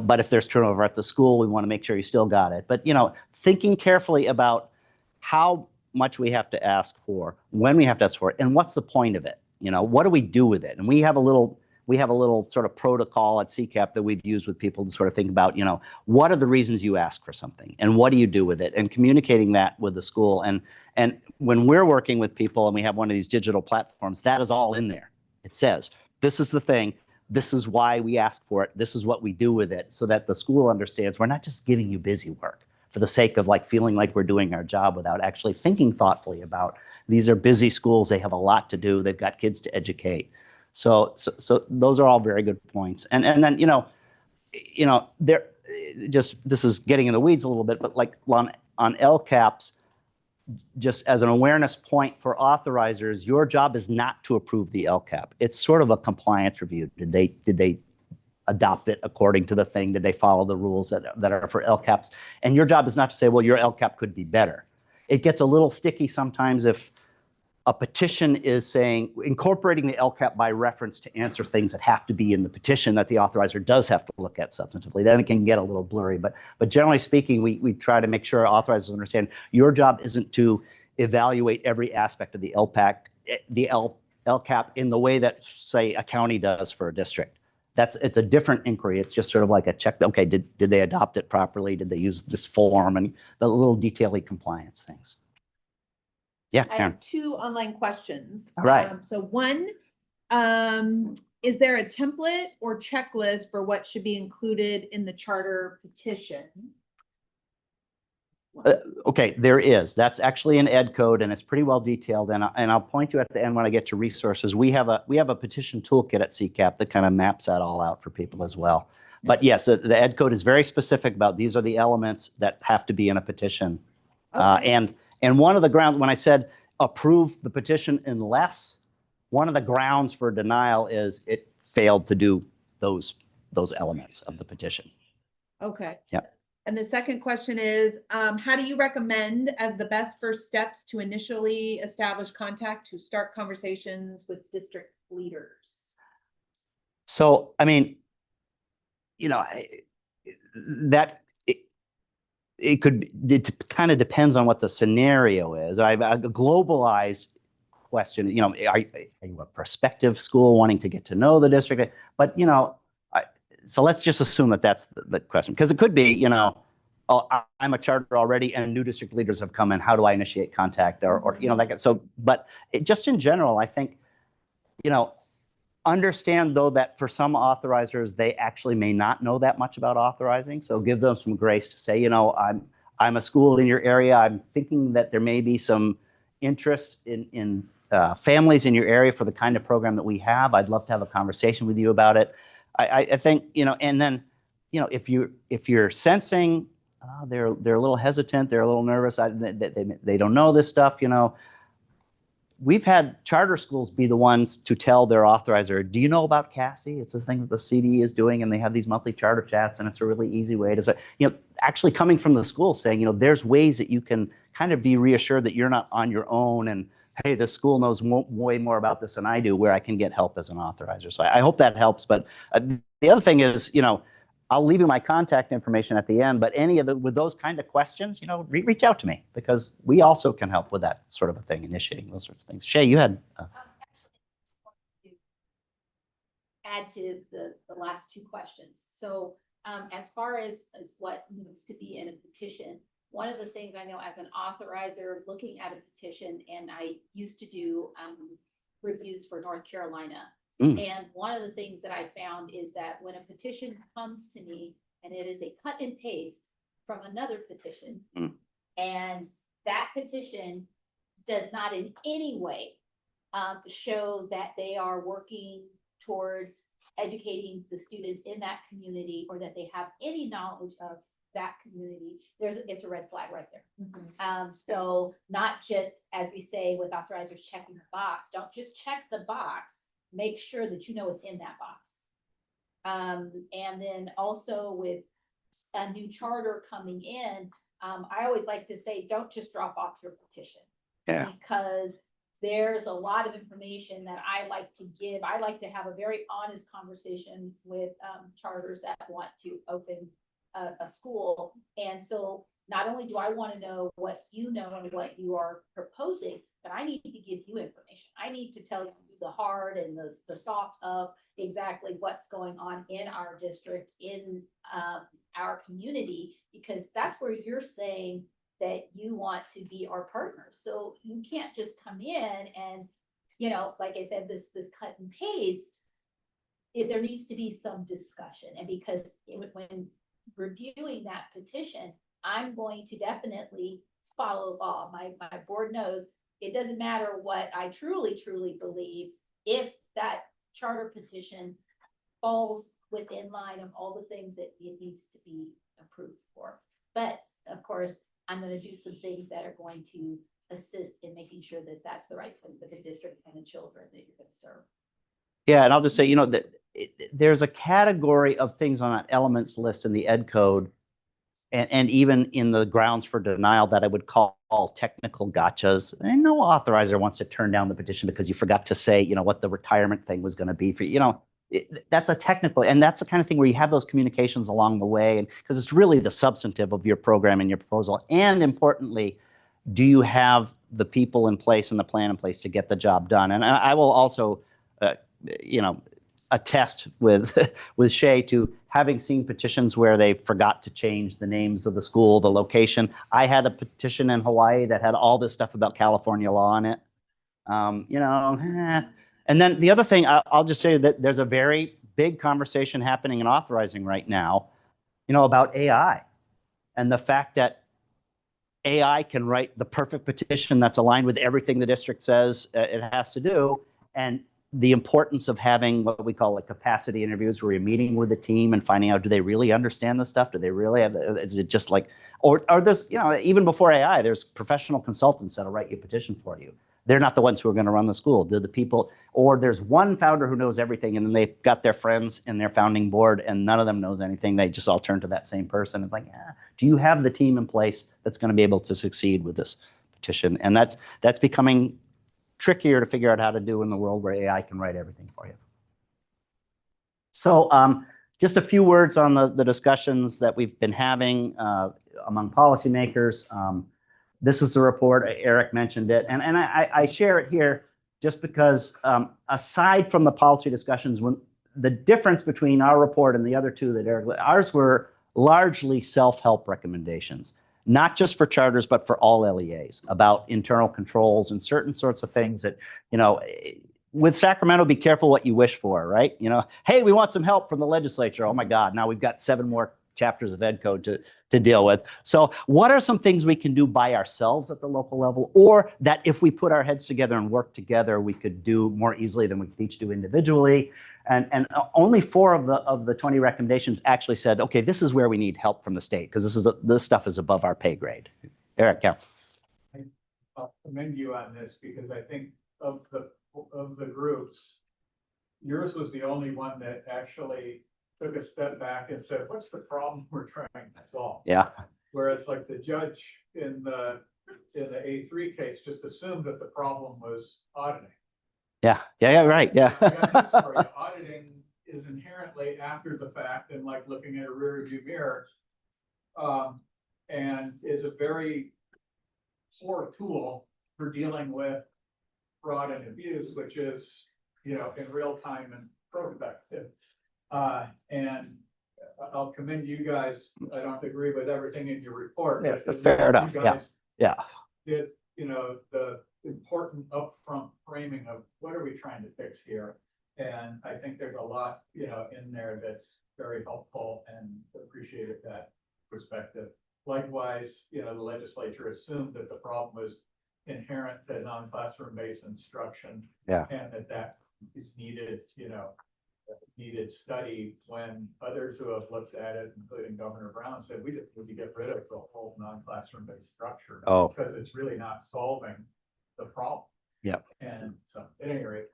but if there's turnover at the school, we want to make sure you still got it. But, thinking carefully about how much we have to ask for, when we have to ask for it, and what's the point of it? What do we do with it? And we have a little sort of protocol at CCAP that we've used with people to sort of think about, what are the reasons you ask for something and what do you do with it, and communicating that with the school. And when we're working with people and we have one of these digital platforms, that is all in there. It says, this is the thing. This is why we ask for it. This is what we do with it, so that the school understands we're not just giving you busy work for the sake of like feeling like we're doing our job without actually thinking thoughtfully about these are busy schools. They have a lot to do. They've got kids to educate. So those are all very good points. And then, there just, this is getting in the weeds a little bit, but like on LCAPs, just as an awareness point for authorizers, your job is not to approve the LCAP. It's sort of a compliance review. Did they adopt it according to the thing? Did they follow the rules that are for LCAPs? And your job is not to say, well, your LCAP could be better. It gets a little sticky sometimes if a petition is saying, incorporating the LCAP by reference to answer things that have to be in the petition that the authorizer does have to look at substantively. Then it can get a little blurry. But generally speaking, we try to make sure authorizers understand your job isn't to evaluate every aspect of the LCAP in the way that, say, a county does for a district. It's a different inquiry. It's just sort of like a check. Okay, did they adopt it properly? Did they use this form? And the little detaily compliance things. Yeah, I have two online questions. All right. So one, is there a template or checklist for what should be included in the charter petition? Okay, there is. That's actually an ed code, and it's pretty well detailed. And I'll point you at the end when I get to resources. We have a petition toolkit at CCAP that kind of maps that all out for people as well. But yes, the ed code is very specific about these are the elements that have to be in a petition. Okay. And one of the grounds, when I said approve the petition unless, one of the grounds for denial is it failed to do those elements of the petition. Okay. Yep. And the second question is, how do you recommend as the best first steps to initially establish contact to start conversations with district leaders? So, I mean, it kind of depends on what the scenario is. A globalized question, are you a prospective school wanting to get to know the district? But, so let's just assume that that's the question, because it could be, oh, I'm a charter already and new district leaders have come in. How do I initiate contact or but just in general, I think, understand though that for some authorizers, they actually may not know that much about authorizing. So give them some grace to say, I'm a school in your area. I'm thinking that there may be some interest in families in your area for the kind of program that we have. I'd love to have a conversation with you about it. I think, and then, if you're sensing they're a little hesitant, they're a little nervous, they don't know this stuff, we've had charter schools be the ones to tell their authorizer, do you know about Cassie? It's a thing that the CD is doing, and they have these monthly charter chats, and it's a really easy way to, actually coming from the school saying, there's ways that you can kind of be reassured that you're not on your own, and hey, the school knows way more about this than I do, where I can get help as an authorizer. So I hope that helps. But the other thing is, I'll leave you my contact information at the end, but with those kind of questions, reach out to me, because we also can help with that sort of a thing, initiating those sorts of things. Shay, you had. Add to the last two questions. So as far as what needs to be in a petition, one of the things I know as an authorizer looking at a petition, and I used to do reviews for North Carolina. And one of the things that I found is that when a petition comes to me and it is a cut and paste from another petition, and that petition does not in any way show that they are working towards educating the students in that community, or that they have any knowledge of that community, it's a red flag right there. So not just, as we say with authorizers, checking the box, don't just check the box, make sure that you know what's in that box. And then also with a new charter coming in, I always like to say, don't just drop off your petition. Yeah. Because there's a lot of information that I like to give. I like to have a very honest conversation with charters that want to open a school. And so not only do I want to know what you know and what you are proposing, but I need to give you information. I need to tell you the hard and the soft of exactly what's going on in our district, in our community, because that's where you're saying that you want to be our partner. So you can't just come in and, like I said, this cut and paste. There needs to be some discussion. And because when reviewing that petition, I'm going to definitely follow law. My board knows it doesn't matter what I truly believe. If that charter petition falls within line of all the things that it needs to be approved for. But of course, I'm going to do some things that are going to assist in making sure that that's the right thing for the district and the children that you're going to serve. Yeah, and I'll just say, that there's a category of things on that elements list in the ed code, and even in the grounds for denial, that I would call technical gotchas. And no authorizer wants to turn down the petition because you forgot to say, what the retirement thing was going to be for you. That's a technical, and that's the kind of thing where you have those communications along the way, and because it's really the substantive of your program and your proposal. And importantly, do you have the people in place and the plan in place to get the job done? And I will also, attest with Shay to having seen petitions where they forgot to change the names of the school, the location. I had a petition in Hawaii that had all this stuff about California law in it. And then the other thing, I'll just say that there's a very big conversation happening in authorizing right now, about AI, and the fact that AI can write the perfect petition that's aligned with everything the district says it has to do. And the importance of having what we call capacity interviews, where you're meeting with the team and finding out, do they really understand this stuff? Do they really have, is it just like, or there's, even before AI, there's professional consultants that'll write your petition for you. they're not the ones who are going to run the school. Do the people, or there's one founder who knows everything, and then they've got their friends in their founding board, and none of them knows anything. They just all turn to that same person. It's like, yeah, do you have the team in place that's going to be able to succeed with this petition? And that's becoming trickier to figure out how to do in the world where AI can write everything for you. So just a few words on the discussions that we've been having among policymakers. This is the report. Eric mentioned it, and I share it here just because aside from the policy discussions, when the difference between our report and the other two that Eric, ours were largely self-help recommendations, not just for charters, but for all LEAs about internal controls and certain sorts of things that, you know, with Sacramento, be careful what you wish for, right? You know, hey, we want some help from the legislature. Oh my God, now we've got 7 more chapters of ed code to deal with. So what are some things we can do by ourselves at the local level, or that if we put our heads together and work together, we could do more easily than we could each do individually? And only 4 of the 20 recommendations actually said, okay, this is where we need help from the state, because this stuff is above our pay grade. Eric, yeah. I'll commend you on this, because I think of the groups, yours was the only one that actually took a step back and said, what's the problem we're trying to solve? Yeah. Whereas like the judge in the A3 case just assumed that the problem was auditing. Yeah, right, yeah. Auditing is inherently after the fact and like looking at a rear view mirror, and is a very poor tool for dealing with fraud and abuse, which is, you know, in real time and productive. And I'll commend you guys. I don't agree with everything in your report. Yeah, but fair enough. Yeah. Did, you know, the important upfront framing of what are we trying to fix here? And I think there's a lot, you know, in there that's very helpful, and appreciated that perspective. Likewise, you know, the legislature assumed that the problem was inherent to non-classroom based instruction. Yeah. And that is needed, you know, needed study, when others who have looked at it, including Governor Brown, said we need to get rid of the whole non-classroom based structure. Oh. Because it's really not solving the problem. Yeah. And so at any rate.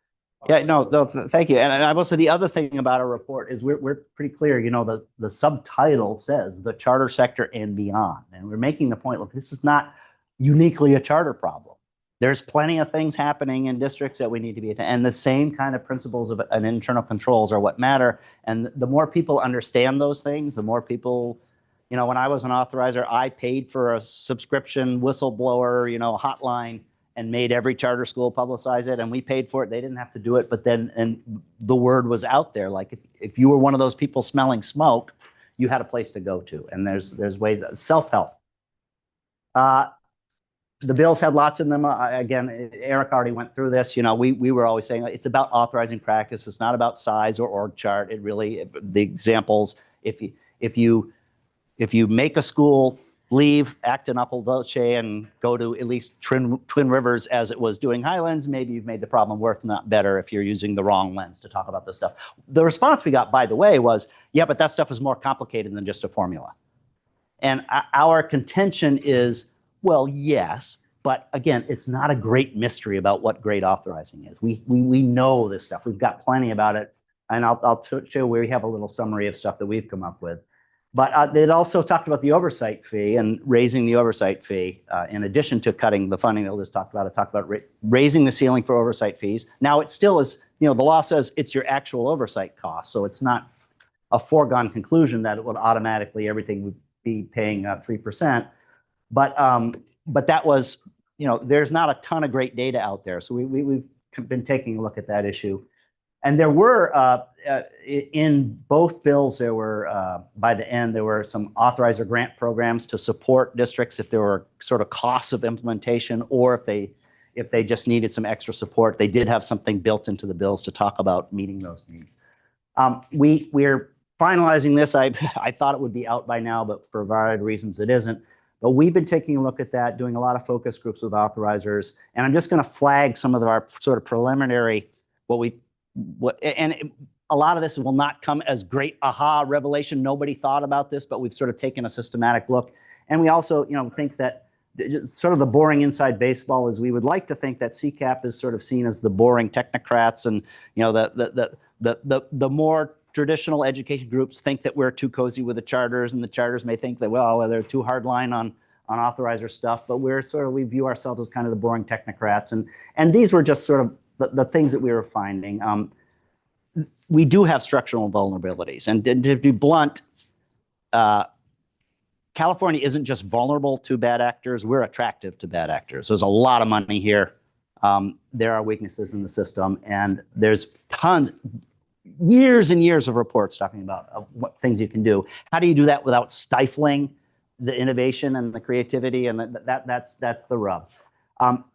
Yeah, no, thank you. And I will say the other thing about our report is we're pretty clear, you know, the subtitle says the charter sector and beyond. And we're making the point, look, this is not uniquely a charter problem. There's plenty of things happening in districts that we need to be, and the same kind of principles of an internal controls are what matter. And the more people understand those things, the more people, you know, when I was an authorizer, I paid for a subscription whistleblower, you know, hotline, and made every charter school publicize it, and we paid for it. They didn't have to do it, but then, and the word was out there. Like if you were one of those people smelling smoke, you had a place to go to. And there's ways, self-help. The bills had lots in them. Again, Eric already went through this. You know, we were always saying it's about authorizing practice. It's not about size or org chart. It really, the examples, if you make a school leave Acton, Upper Dulce, and go to at least Twin Rivers as it was doing Highlands, maybe you've made the problem worse, not better, if you're using the wrong lens to talk about this stuff. The response we got, by the way, was, yeah, but that stuff is more complicated than just a formula. And our contention is, well, yes, but again, it's not a great mystery about what great authorizing is. We know this stuff. We've got plenty about it. And I'll show where we have a little summary of stuff that we've come up with. But it also talked about the oversight fee and raising the oversight fee. In addition to cutting the funding that Liz talked about, it talked about raising the ceiling for oversight fees. Now it still is, you know, the law says it's your actual oversight cost. So it's not a foregone conclusion that it would automatically, everything would be paying 3%. But that was, you know, there's not a ton of great data out there. So we've been taking a look at that issue. And there were, in both bills, there were, by the end, there were some authorizer grant programs to support districts if there were sort of costs of implementation, or if they just needed some extra support. They did have something built into the bills to talk about meeting those needs. We're finalizing this. I thought it would be out by now, but for a variety of reasons it isn't. But we've been taking a look at that, doing a lot of focus groups with authorizers. And I'm just going to flag some of our sort of preliminary, and a lot of this will not come as great aha revelation. Nobody thought about this, but we've sort of taken a systematic look. And we also, you know, think that sort of the boring inside baseball is we would like to think that CCAP is sort of seen as the boring technocrats, and the more traditional education groups think that we're too cozy with the charters, and the charters may think that, well, they're too hardline on authorizer stuff, but we view ourselves as kind of the boring technocrats. And these were just sort of the things that we were finding. We do have structural vulnerabilities, and to be blunt, California isn't just vulnerable to bad actors, we're attractive to bad actors. There's a lot of money here. There are weaknesses in the system, and there's years and years of reports talking about what things you can do. How do you do that without stifling the innovation and the creativity? And that's the rub.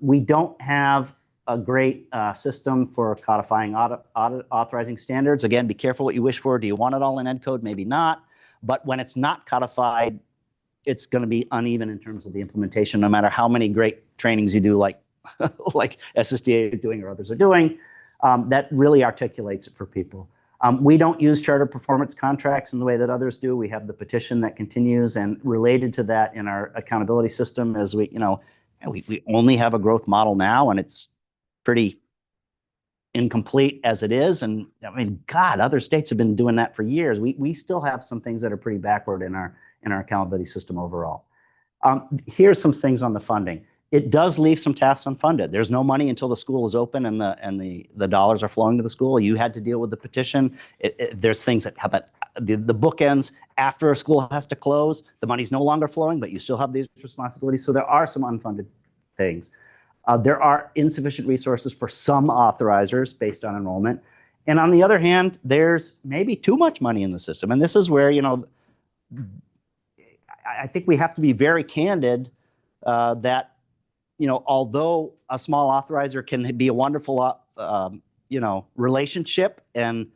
We don't have a great system for codifying audit authorizing standards. Again, be careful what you wish for. Do you want it all in Ed code? Maybe not. But when it's not codified, it's going to be uneven in terms of the implementation, no matter how many great trainings you do, like SSDA is doing or others are doing. That really articulates it for people. We don't use charter performance contracts in the way that others do. We have the petition that continues, and related to that in our accountability system is we only have a growth model now, and it's pretty incomplete as it is. And I mean, God, other states have been doing that for years. We still have some things that are pretty backward in our accountability system overall. Here's some things on the funding. It does leave some tasks unfunded. There's no money until the school is open and the dollars are flowing to the school. You had to deal with the petition. There's things that happen. The bookends after a school has to close. The money's no longer flowing, but you still have these responsibilities. So there are some unfunded things. There are insufficient resources for some authorizers based on enrollment. And on the other hand, there's maybe too much money in the system. And this is where, I think we have to be very candid that, although a small authorizer can be a wonderful, relationship, and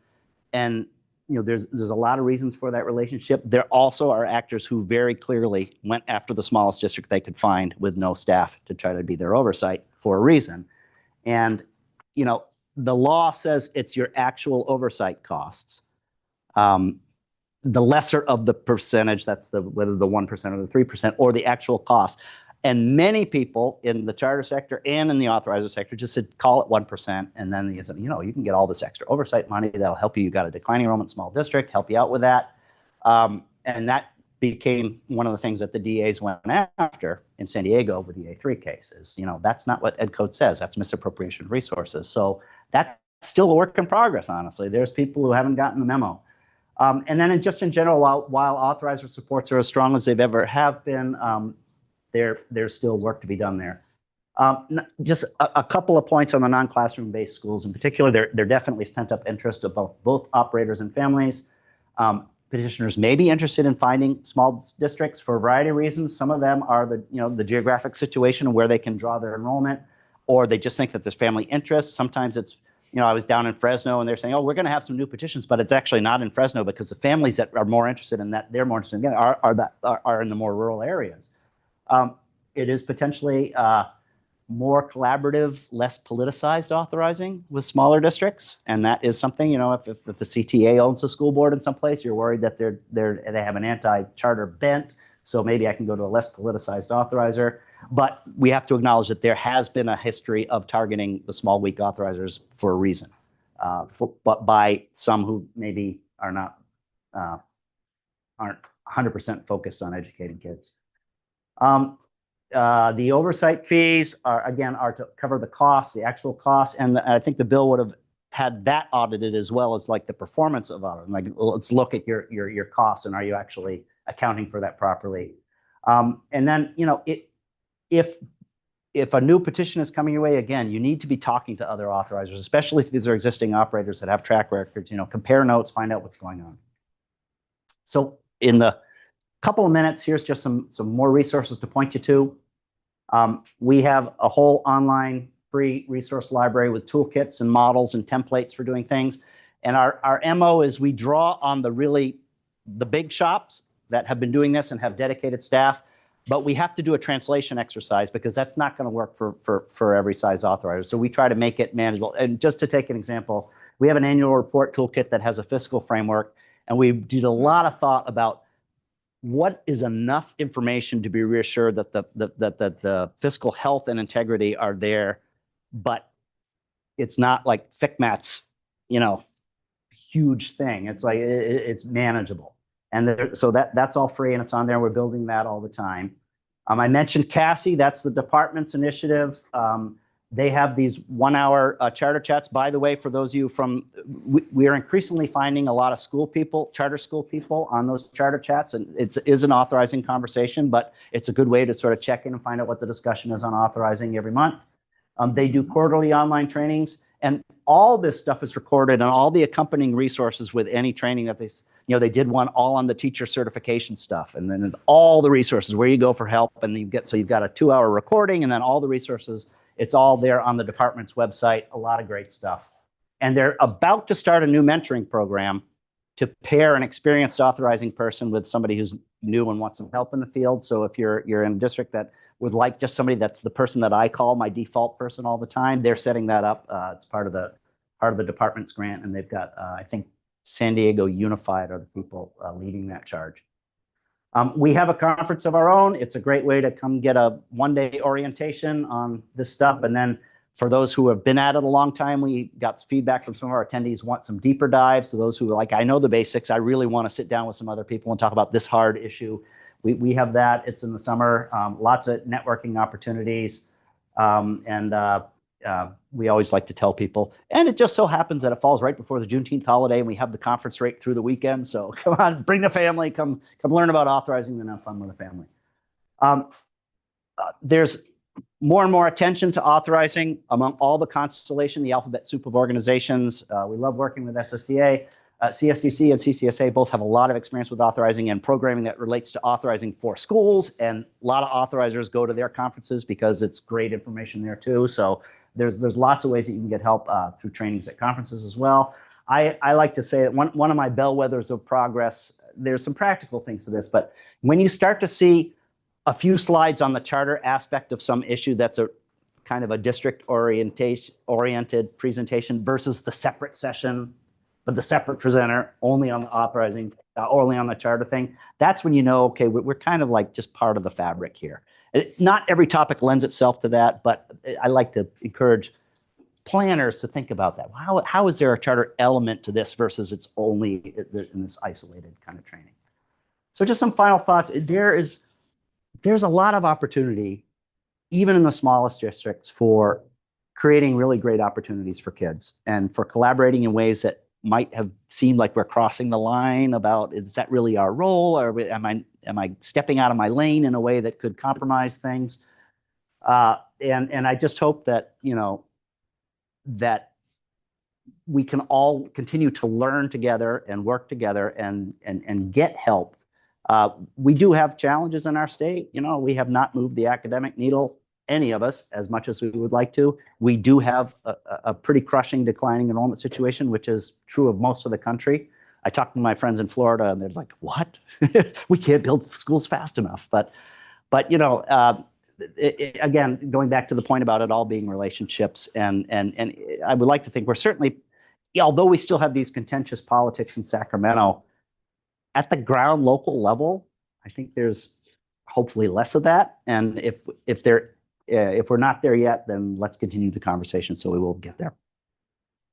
there's a lot of reasons for that relationship. There also are actors who very clearly went after the smallest district they could find with no staff to try to be their oversight for a reason. And, the law says it's your actual oversight costs. The lesser of the percentage, that's whether the 1% or the 3%, or the actual cost. And many people in the charter sector and in the authorizer sector just said, call it 1%. And then you can get all this extra oversight money that'll help you. You got a declining enrollment small district, help you out with that. And that became one of the things that the DAs went after in San Diego with the A3 cases. That's not what Ed Code says. That's misappropriation of resources. So that's still a work in progress, honestly. There's people who haven't gotten the memo. And then just in general, while authorizer supports are as strong as they've ever have been, there's still work to be done there. Just a couple of points on the non-classroom based schools in particular. There definitely is pent up interest of both operators and families. Petitioners may be interested in finding small districts for a variety of reasons. Some of them are the geographic situation and where they can draw their enrollment, or they just think that there's family interest. Sometimes it's, I was down in Fresno and they're saying, oh, we're going to have some new petitions, but it's actually not in Fresno because the families that are more interested in that, they're more interested in are in the more rural areas. It is potentially more collaborative, less politicized authorizing with smaller districts. And that is something, if the CTA owns a school board in some place, you're worried that they have an anti-charter bent. So maybe I can go to a less politicized authorizer. But we have to acknowledge that there has been a history of targeting the small, weak authorizers for a reason, but by some who maybe aren't 100% focused on educating kids. The oversight fees are to cover the costs, the actual costs, and I think the bill would have had that audited as well as like the performance of audit. Like, let's look at your costs and are you actually accounting for that properly? And then if a new petition is coming your way, again, you need to be talking to other authorizers, especially if these are existing operators that have track records. Compare notes, find out what's going on. So in the couple of minutes, here's just some more resources to point you to. We have a whole online free resource library with toolkits and models and templates for doing things. And our MO is we draw on the big shops that have been doing this and have dedicated staff, but we have to do a translation exercise because that's not going to work for every size authorizer. So we try to make it manageable. And just to take an example, we have an annual report toolkit that has a fiscal framework, and we did a lot of thought about what is enough information to be reassured that the fiscal health and integrity are there, but it's not like FCMAT's, huge thing. It's like, it's manageable. And so that's all free and it's on there. We're building that all the time. I mentioned Cassie, that's the department's initiative. They have these 1-hour charter chats. By the way, for those of you we are increasingly finding a lot of charter school people on those charter chats, and it is an authorizing conversation, but it's a good way to sort of check in and find out what the discussion is on authorizing every month. They do quarterly online trainings, and all this stuff is recorded, and all the accompanying resources with any training that they did one all on the teacher certification stuff, and then all the resources where you go for help, and you've got a 2-hour recording, and then all the resources. It's all there on the department's website, a lot of great stuff. And they're about to start a new mentoring program to pair an experienced authorizing person with somebody who's new and wants some help in the field. So if you're in a district that would like just somebody that's the person that I call my default person all the time, they're setting that up. It's part of the department's grant, and they've got, I think, San Diego Unified are the people leading that charge. We have a conference of our own. It's a great way to come get a one-day orientation on this stuff. And then for those who have been at it a long time, we got feedback from some of our attendees want some deeper dives. So those who are like, I know the basics, I really want to sit down with some other people and talk about this hard issue. We have that. It's in the summer. Lots of networking opportunities. We always like to tell people, and it just so happens that it falls right before the Juneteenth holiday, and we have the conference right through the weekend. So come on, bring the family, come learn about authorizing and have fun with the family. There's more and more attention to authorizing among all the constellation, the alphabet soup of organizations. We love working with SSDA. CSDC and CCSA both have a lot of experience with authorizing and programming that relates to authorizing for schools, and a lot of authorizers go to their conferences because it's great information there too. So there's lots of ways that you can get help through trainings at conferences as well. I like to say that one of my bellwethers of progress, there's some practical things to this, but when you start to see a few slides on the charter aspect of some issue that's a kind of a district oriented presentation versus the separate session, but the separate presenter only on the authorizing, only on the charter thing, that's when you know, okay, we're kind of like just part of the fabric here. Not every topic lends itself to that, but I like to encourage planners to think about that. How is there a charter element to this versus it's only in this isolated kind of training? So just some final thoughts. There's a lot of opportunity, even in the smallest districts, for creating really great opportunities for kids and for collaborating in ways that might have seemed like we're crossing the line about, is that really our role? Or am I stepping out of my lane in a way that could compromise things? And I just hope that, that we can all continue to learn together and work together and get help. We do have challenges in our state. We have not moved the academic needle, any of us, as much as we would like to. We do have a pretty crushing declining enrollment situation, which is true of most of the country. I talked to my friends in Florida and they're like, what? We can't build schools fast enough. But again, going back to the point about it all being relationships, and I would like to think we're certainly, although we still have these contentious politics in Sacramento, at the ground local level, I think there's hopefully less of that. And if we're not there yet, then let's continue the conversation so we will get there.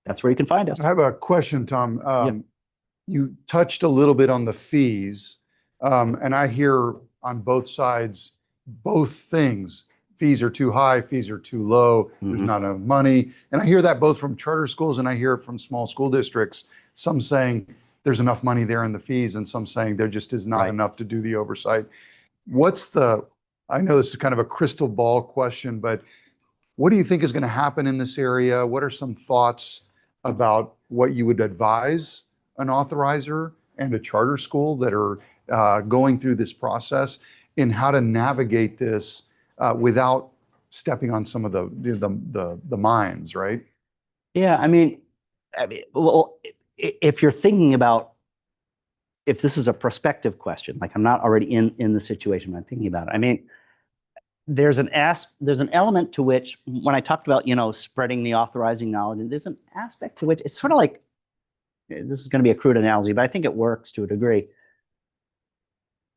That's where you can find us. I have a question, Tom. You touched a little bit on the fees, and I hear on both sides, both things. Fees are too high, fees are too low, there's not enough money. And I hear that both from charter schools and I hear it from small school districts, some saying there's enough money there in the fees and some saying there just is not enough to do the oversight. I know this is kind of a crystal ball question, but what do you think is going to happen in this area? What are some thoughts about what you would advise an authorizer and a charter school that are going through this process in how to navigate this without stepping on some of the mines, right? Yeah, I mean, well, if you're thinking about, if this is a prospective question, like I'm not already in the situation, but I'm thinking about it. I mean, there's an element to which, when I talked about, spreading the authorizing knowledge, and there's an aspect to which it's sort of like, this is going to be a crude analogy, but I think it works to a degree.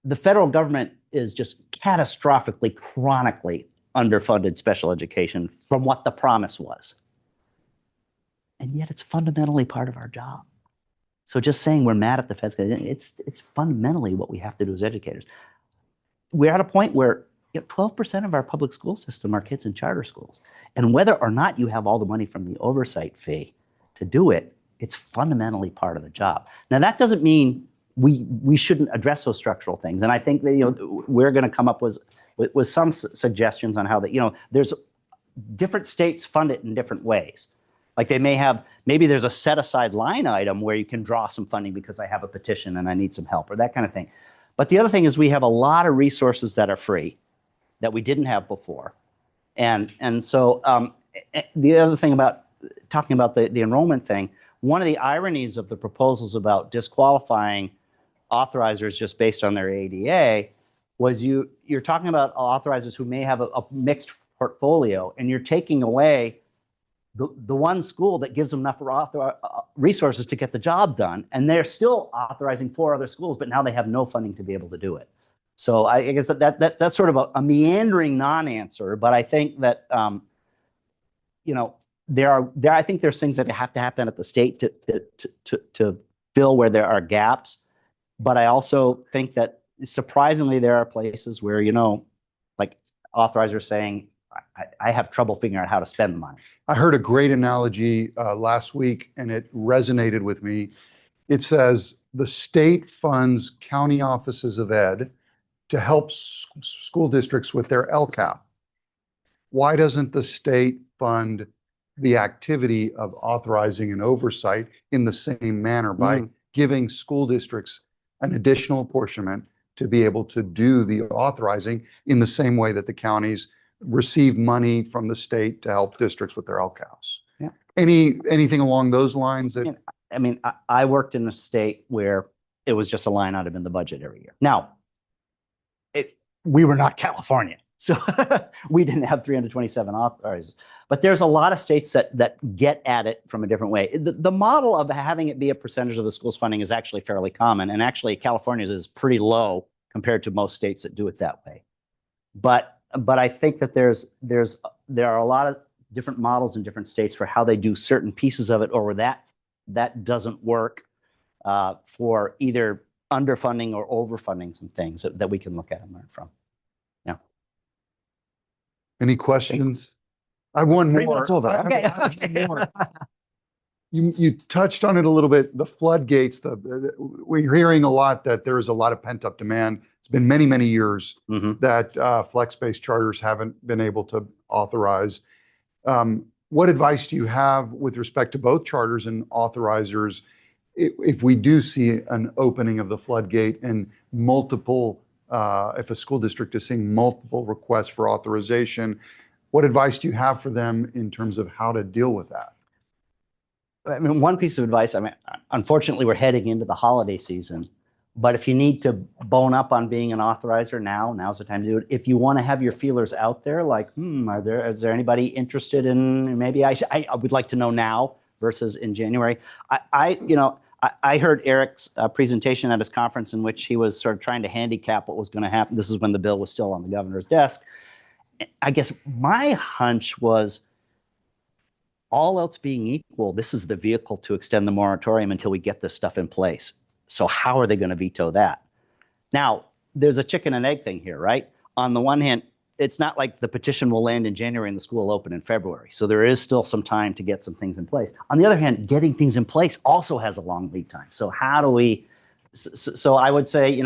the federal government is just catastrophically, chronically underfunded special education from what the promise was. And yet it's fundamentally part of our job. So just saying we're mad at the feds, it's fundamentally what we have to do as educators. We're at a point where 12% of our public school system are kids in charter schools. And whether or not you have all the money from the oversight fee to do it, it's fundamentally part of the job. Now, that doesn't mean we shouldn't address those structural things. And I think that, we're going to come up with some suggestions on how that, there's different states fund it in different ways. Like they may have, maybe there's a set aside line item where you can draw some funding because I have a petition and I need some help or that kind of thing. But the other thing is we have a lot of resources that are free that we didn't have before. And so the other thing about talking about the enrollment thing, one of the ironies of the proposals about disqualifying authorizers just based on their ADA was you're talking about authorizers who may have a mixed portfolio, and you're taking away the one school that gives them enough resources to get the job done, and they're still authorizing 4 other schools, but now they have no funding to be able to do it. So I guess that's sort of a meandering non-answer, but I think that I think there's things that have to happen at the state to fill where there are gaps, but I also think that surprisingly there are places where like authorizers saying, I have trouble figuring out how to spend the money. I heard a great analogy last week and it resonated with me. It says the state funds county offices of ed to help school districts with their LCAP. Why doesn't the state fund the activity of authorizing and oversight in the same manner by giving school districts an additional apportionment to be able to do the authorizing in the same way that the counties receive money from the state to help districts with their LCAPs? Yeah. Anything along those lines? That I mean, I worked in a state where it was just a line item in the budget every year. Now, we were not California, so we didn't have 327 authorizers. But there's a lot of states that get at it from a different way. The model of having it be a percentage of the school's funding is actually fairly common, and actually California's is pretty low compared to most states that do it that way. But I think that there are a lot of different models in different states for how they do certain pieces of it, or where that doesn't work for either underfunding or overfunding some things that we can look at and learn from. Yeah. Any questions? I have one 3 more. minutes over. I have Okay. one more. You touched on it a little bit, the floodgates. We're hearing a lot that there is a lot of pent up demand. It's been many, many years that flex-based charters haven't been able to authorize. What advice do you have with respect to both charters and authorizers if we do see an opening of the floodgate and multiple, if a school district is seeing multiple requests for authorization? What advice do you have for them in terms of how to deal with that? I mean, one piece of advice, unfortunately, we're heading into the holiday season, but if you need to bone up on being an authorizer now's the time to do it. If you want to have your feelers out there, like, is there anybody interested in, maybe I would like to know now versus in January. I heard Eric's presentation at his conference in which he was sort of trying to handicap what was going to happen. This is when the bill was still on the governor's desk. I guess my hunch was, all else being equal, this is the vehicle to extend the moratorium until we get this stuff in place. So how are they going to veto that? Now, there's a chicken and egg thing here, right? On the one hand, it's not like the petition will land in January and the school will open in February. So there is still some time to get some things in place. On the other hand, getting things in place also has a long lead time. So how do we, so I would say,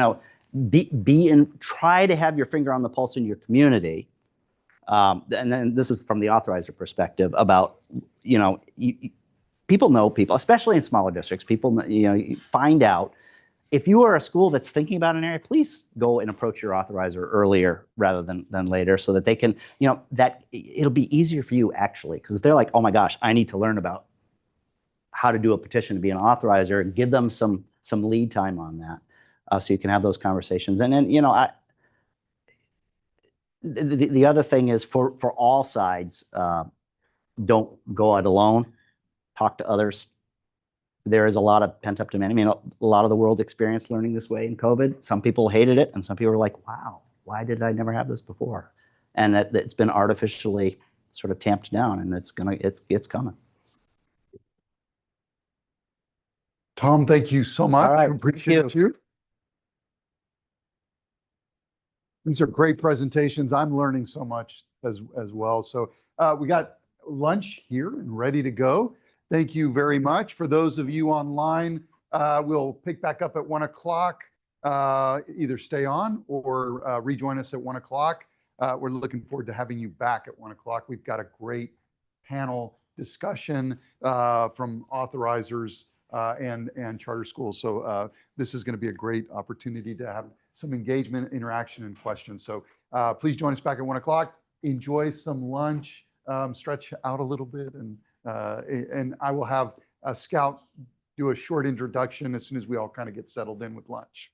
try to have your finger on the pulse in your community. And then this is from the authorizer perspective about, people know people, especially in smaller districts, people, you find out. If you are a school that's thinking about an area, please go and approach your authorizer earlier rather than later, so that they can, that it'll be easier for you actually. Because if they're like, oh my gosh, I need to learn about how to do a petition to be an authorizer, give them some lead time on that, so you can have those conversations. And then, the other thing is for all sides, don't go it alone. Talk to others. there is a lot of pent up demand. I mean, a lot of the world experienced learning this way in COVID. Some people hated it, and some people were like, wow, why did I never have this before? And that it's been artificially sort of tamped down, and it's coming. Tom, thank you so much. All right, Appreciate you. These are great presentations. I'm learning so much as well. So we got lunch here and ready to go. Thank you very much. For those of you online, we'll pick back up at 1 o'clock. Either stay on or rejoin us at 1 o'clock. We're looking forward to having you back at 1 o'clock. We've got a great panel discussion from authorizers and charter schools. So this is going to be a great opportunity to have some engagement, interaction, and questions. So please join us back at 1 o'clock. Enjoy some lunch, stretch out a little bit, and I will have Scout do a short introduction as soon as we all kind of get settled in with lunch.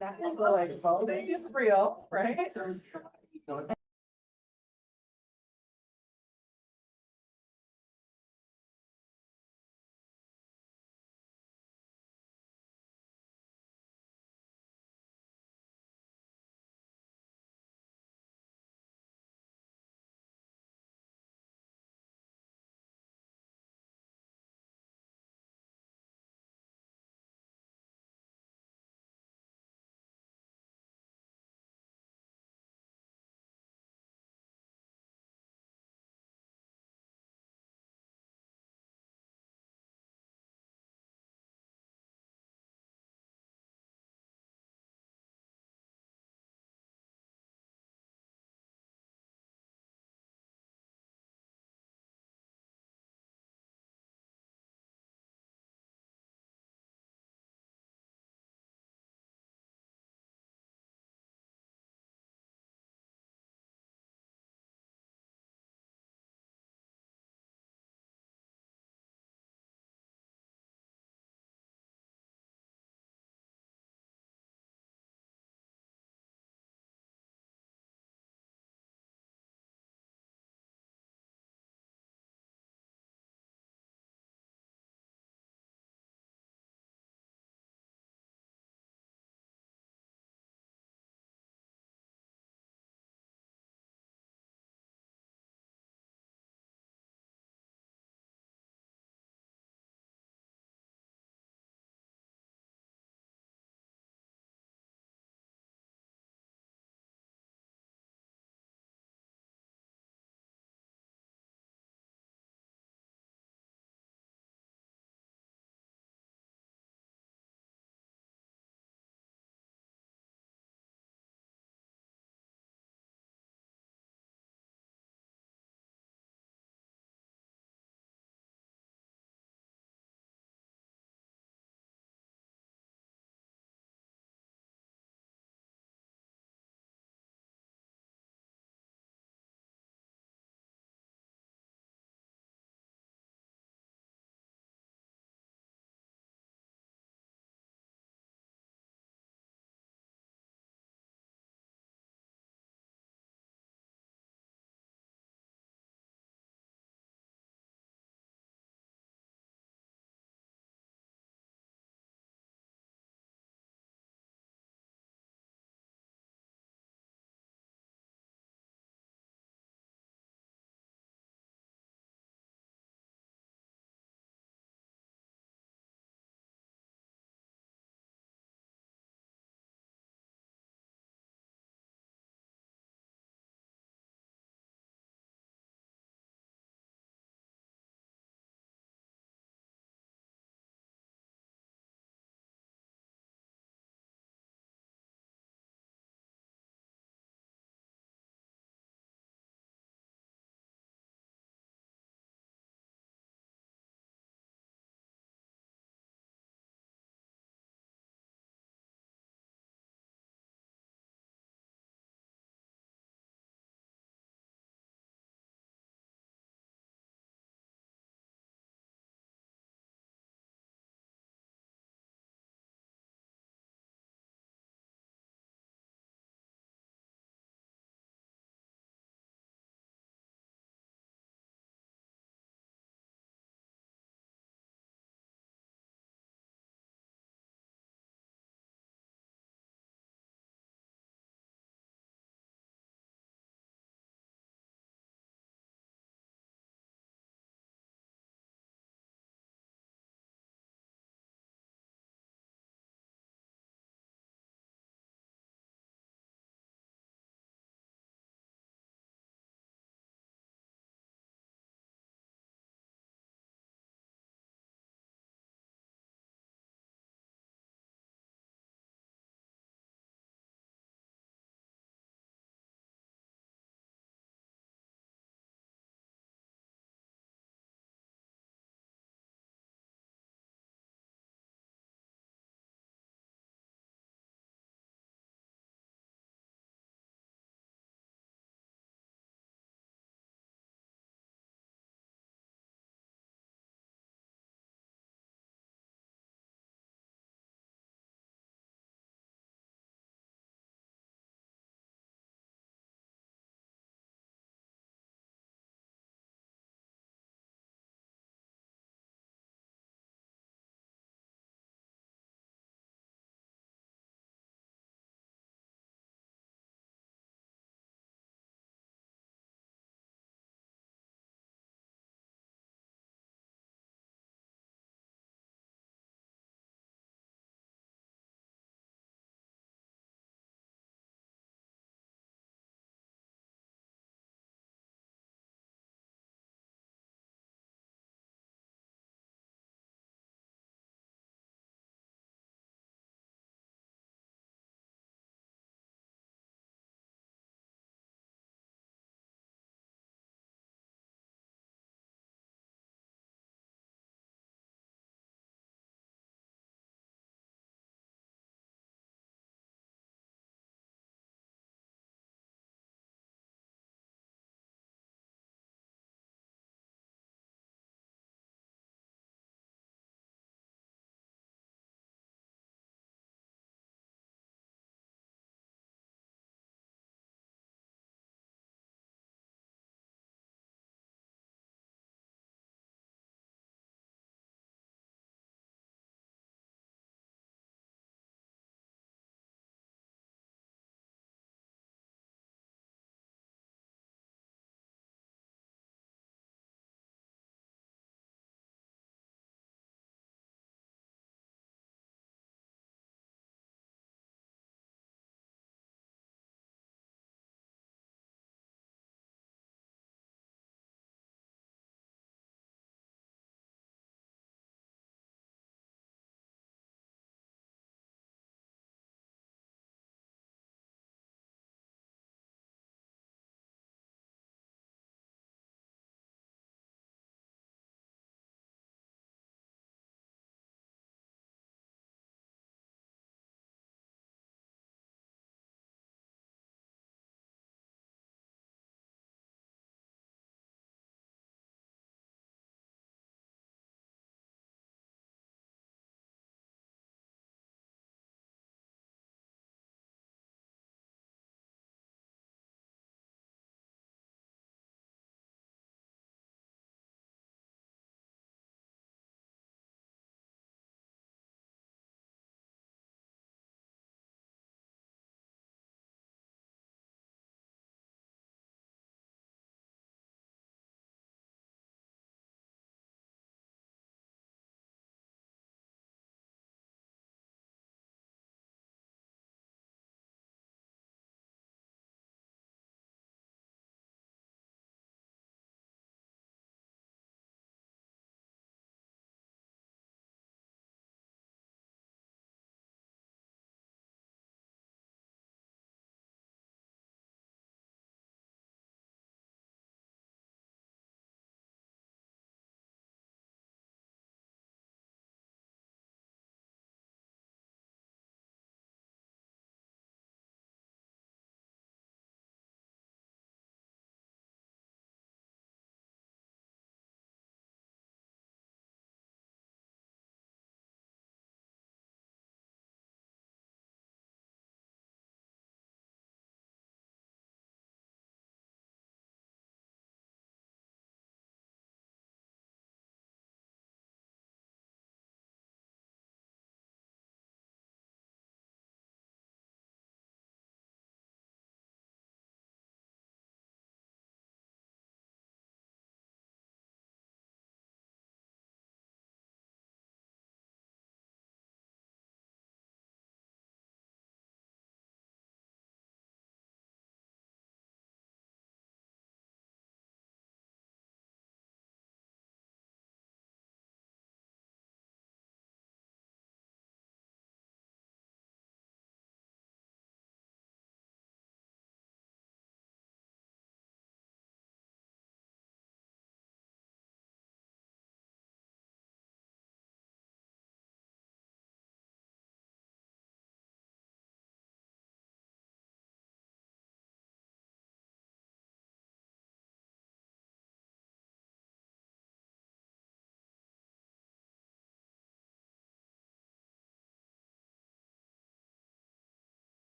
That's like voting is real, right?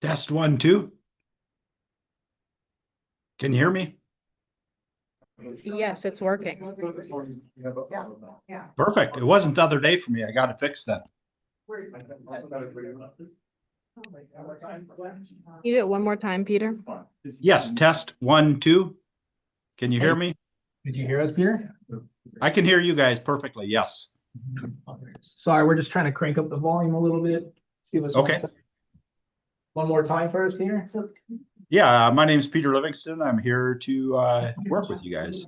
Test 1, 2. Can you hear me? Yes, it's working. Yeah. Perfect. It wasn't the other day for me. I got it fixed then. You do it one more time, Peter. Yes, test 1, 2. Can you hear me? Did you hear us, Peter? I can hear you guys perfectly. Yes. Sorry, we're just trying to crank up the volume a little bit. Just give us Okay. one more time for us, Peter. Yeah, my name is Peter Livingston. I'm here to work with you guys.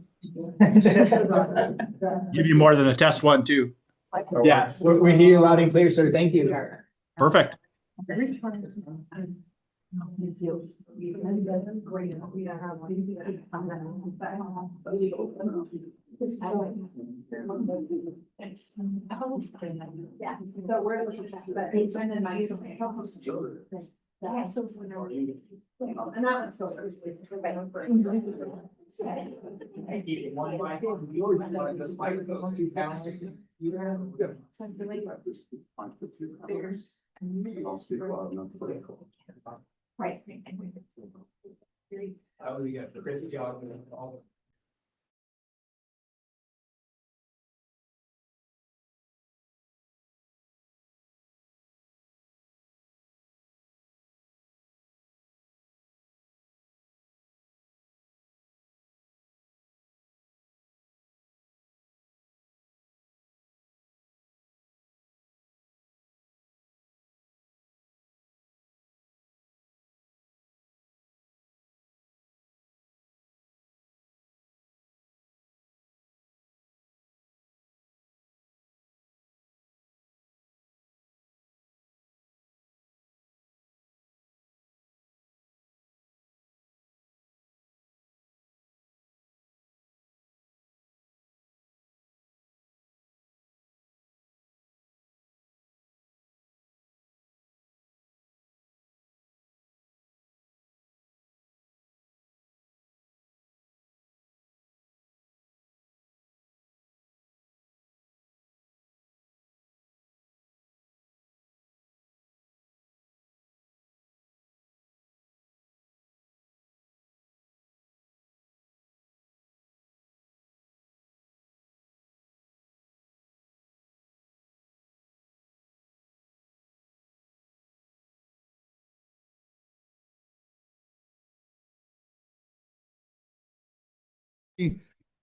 Give you more than a test 1, 2. Yeah, we hear you loud and clear, sir. Thank you. Perfect. Right.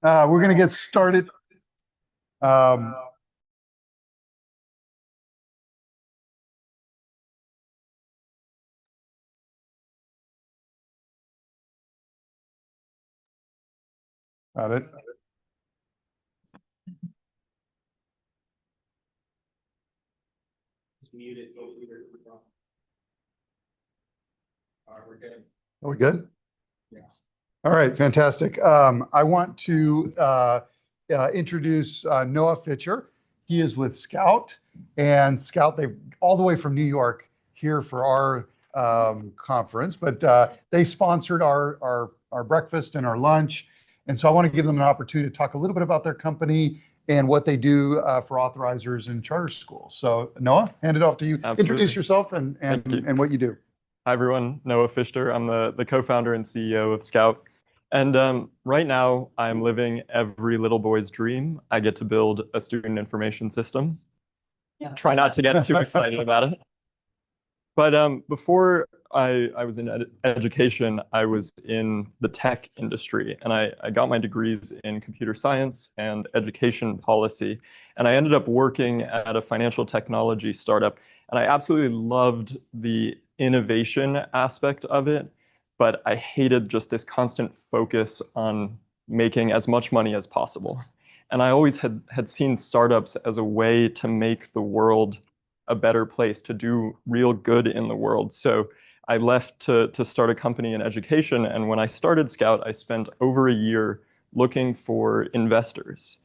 We're going to get started. Got it. Just mute it. All right, we're good. Are we good? Yeah. All right, fantastic. I want to introduce Noah Fitcher. He is with Scout, and Scout, they all the way from New York here for our conference, but they sponsored our breakfast and our lunch. And so I want to give them an opportunity to talk a little bit about their company and what they do for authorizers and charter schools. So Noah, hand it off to you. Absolutely. Introduce yourself and what you do. Hi, everyone. Noah Fischer. I'm the co-founder and CEO of Scout. And right now, I'm living every little boy's dream. I get to build a student information system. Try not to get too excited about it. But before I was in education, I was in the tech industry, and I got my degrees in computer science and education policy. And I ended up working at a financial technology startup, and I absolutely loved the innovation aspect of it, but I hated just this constant focus on making as much money as possible. And I always had seen startups as a way to make the world a better place, to do real good in the world. So I left to start a company in education. And when I started Scout, I spent over a year looking for investors.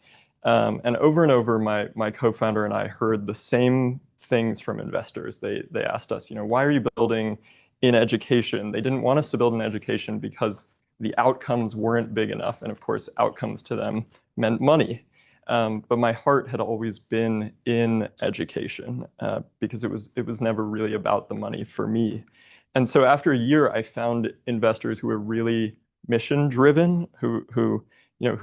And over, my co-founder and I heard the same things from investors. They asked us, why are you building in education? They didn't want us to build in education because the outcomes weren't big enough. And of course, outcomes to them meant money. But my heart had always been in education because it was never really about the money for me. And so after a year, I found investors who were really mission driven, who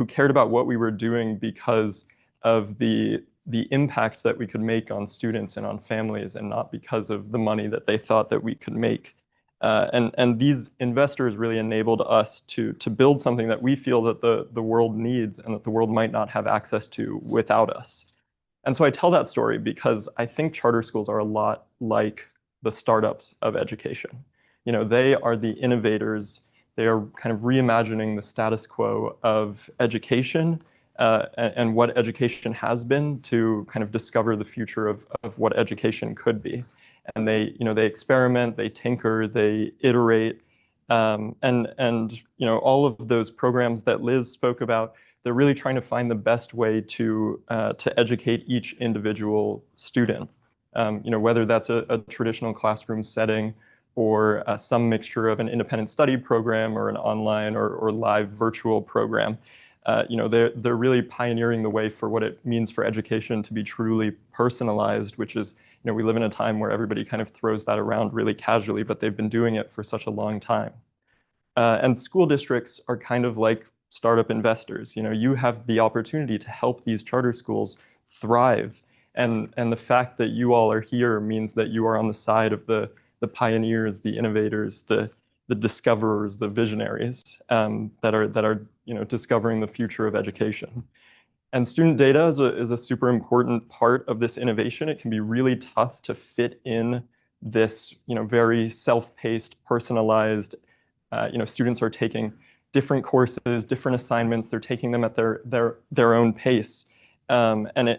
cared about what we were doing because of the impact that we could make on students and on families, and not because of the money that they thought that we could make. And these investors really enabled us to build something that we feel that the world needs and that the world might not have access to without us. And so I tell that story because I think charter schools are a lot like the startups of education. They are the innovators. They are kind of reimagining the status quo of education and what education has been to kind of discover the future of what education could be. And they experiment, they tinker, they iterate, and all of those programs that Liz spoke about, they're really trying to find the best way to educate each individual student. Whether that's a traditional classroom setting or some mixture of an independent study program or an online or live virtual program. They're really pioneering the way for what it means for education to be truly personalized, which is, we live in a time where everybody kind of throws that around really casually, but they've been doing it for such a long time. And school districts are kind of like startup investors. You have the opportunity to help these charter schools thrive. And the fact that you all are here means that you are on the side of the pioneers, the innovators, the discoverers, the visionaries that are discovering the future of education. And student data is a super important part of this innovation. It can be really tough to fit in this very self-paced, personalized. Students are taking different courses, different assignments. They're taking them at their own pace. And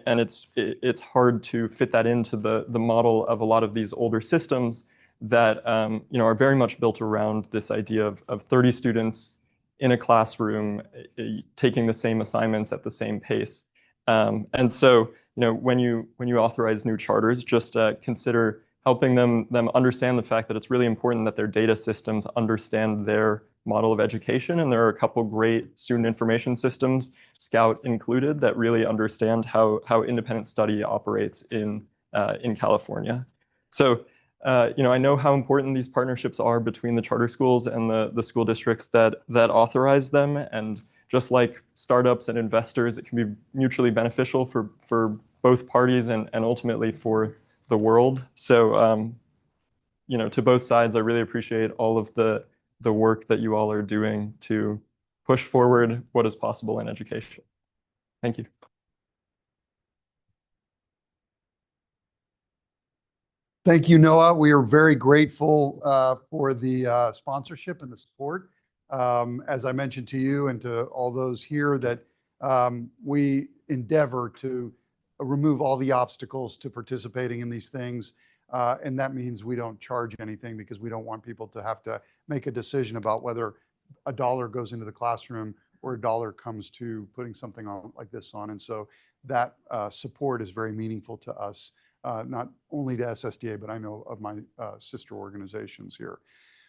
it's hard to fit that into the model of a lot of these older systems that are very much built around this idea of 30 students in a classroom taking the same assignments at the same pace. And so when you authorize new charters, just consider helping them understand the fact that it's really important that their data systems understand their model of education. And there are a couple great student information systems, Scout included, that really understand how independent study operates in California. So I know how important these partnerships are between the charter schools and the school districts that authorize them. And just like startups and investors, it can be mutually beneficial for both parties and ultimately for the world. So, to both sides, I really appreciate all of the work that you all are doing to push forward what is possible in education. Thank you. Thank you, Noah. We are very grateful for the sponsorship and the support. As I mentioned to you and to all those here, that we endeavor to remove all the obstacles to participating in these things. And that means we don't charge anything because we don't want people to have to make a decision about whether a dollar goes into the classroom or a dollar comes to putting something on like this on. And so that support is very meaningful to us. Not only to SSDA, but I know of my sister organizations here.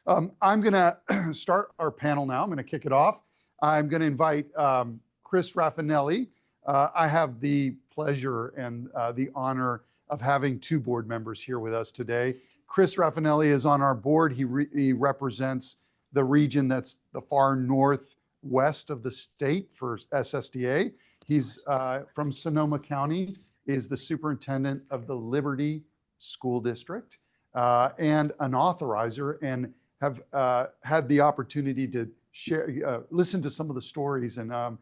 I'm going to start our panel now. I'm going to kick it off. I'm going to invite Chris Raffanelli. I have the pleasure and the honor of having two board members here with us today. Chris Raffanelli is on our board. He represents the region that's the far northwest of the state for SSDA. He's from Sonoma County, is the superintendent of the Liberty School District and an authorizer, and have had the opportunity to share, listen to some of the stories. And I'm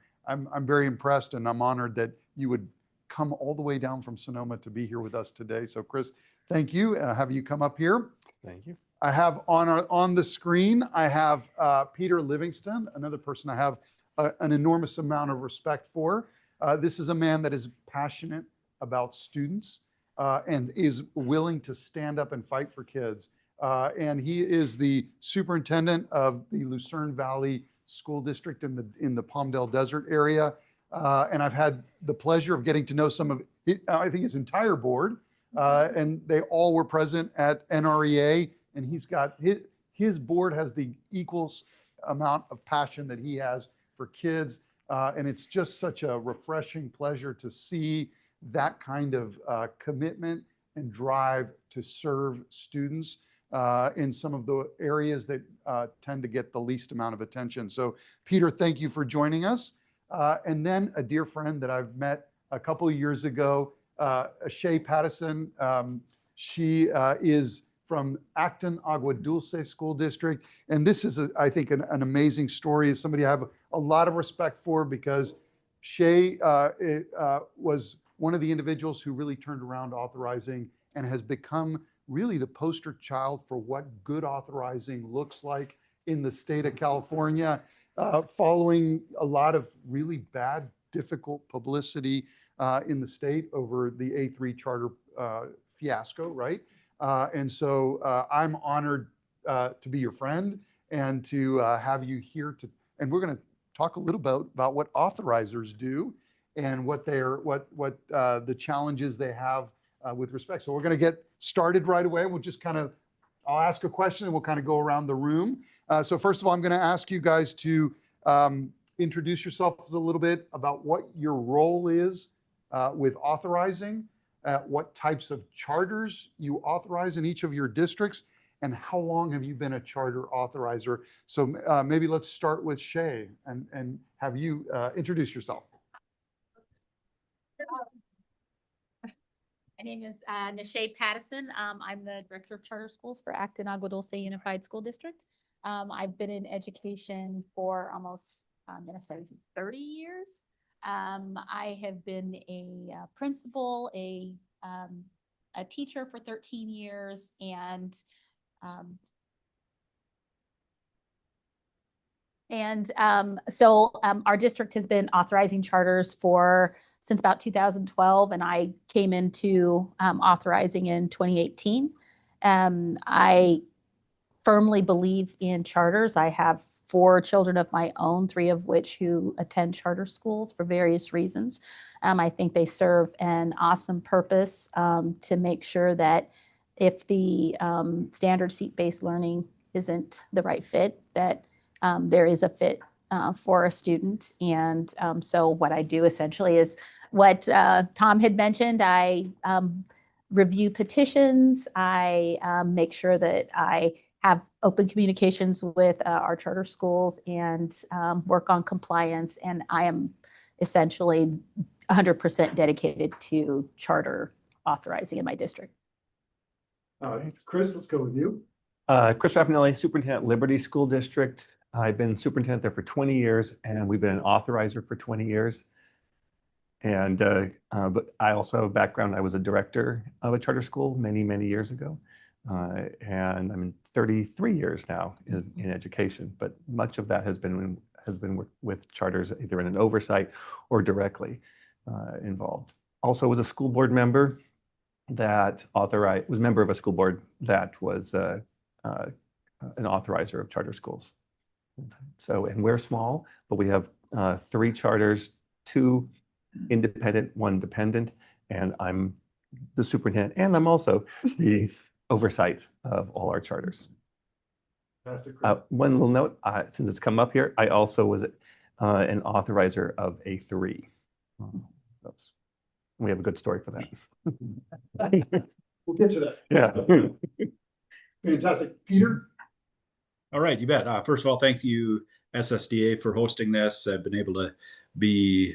very impressed, and I'm honored that you would come all the way down from Sonoma to be here with us today. So Chris, thank you. Have you come up here? Thank you. I have on the screen, I have Peter Livingston, another person I have an enormous amount of respect for. This is a man that is passionate about students and is willing to stand up and fight for kids. And he is the superintendent of the Lucerne Valley School District in the Palmdale Desert area. And I've had the pleasure of getting to know some of, I think, his entire board. And they all were present at NREA. And he's got, his board has the equal amount of passion that he has for kids. And it's just such a refreshing pleasure to see that kind of commitment and drive to serve students. in some of the areas that tend to get the least amount of attention. So Peter, thank you for joining us. And then a dear friend that I've met a couple of years ago, Shay Pattison. She is from Acton Agua Dulce School District. And this is, I think, an amazing story. Is somebody I have a lot of respect for, because Shay was one of the individuals who really turned around authorizing and has become really the poster child for what good authorizing looks like in the state of California, following a lot of really bad, difficult publicity in the state over the A3 charter fiasco, right? And so I'm honored to be your friend and to have you here and we're going to talk a little about what authorizers do and what the challenges they have with respect. So we're going to get started right away. We'll just I'll ask a question and we'll kind of go around the room. So first of all, I'm going to ask you guys to introduce yourselves a little bit about what your role is with authorizing, what types of charters you authorize in each of your districts, and how long have you been a charter authorizer? So maybe let's start with Shay and have you introduce yourself. My name is Nashay Pattison. I'm the Director of Charter Schools for Acton Agua Dulce Unified School District. I've been in education for almost, I'm going to say 30 years. I have been a principal, a teacher for 13 years, and so our district has been authorizing charters since about 2012, and I came into authorizing in 2018. I firmly believe in charters. I have 4 children of my own, 3 of which who attend charter schools for various reasons. I think they serve an awesome purpose to make sure that if the standard seat-based learning isn't the right fit, that there is a fit for a student. And so what I do essentially is what Tom had mentioned. I review petitions. I make sure that I have open communications with our charter schools and work on compliance. And I am essentially 100% dedicated to charter authorizing in my district. All right, Chris, let's go with you. Chris Raffanelli, Superintendent, Liberty School District. I've been superintendent there for 20 years, and we've been an authorizer for 20 years. And but I also have a background. I was a director of a charter school many, many years ago. And I'm in 33 years now in education, but much of that has been with charters, either in an oversight or directly involved. Also was a school board member that was member of a school board that was an authorizer of charter schools. So, and we're small, but we have 3 charters, 2 independent, 1 dependent, and I'm the superintendent, and I'm also the oversight of all our charters. One little note, since it's come up here, I also was an authorizer of A3. We have a good story for that. We'll get to that. Yeah. Fantastic. Peter? All right, you bet. First of all, thank you, SSDA, for hosting this. I've been able to be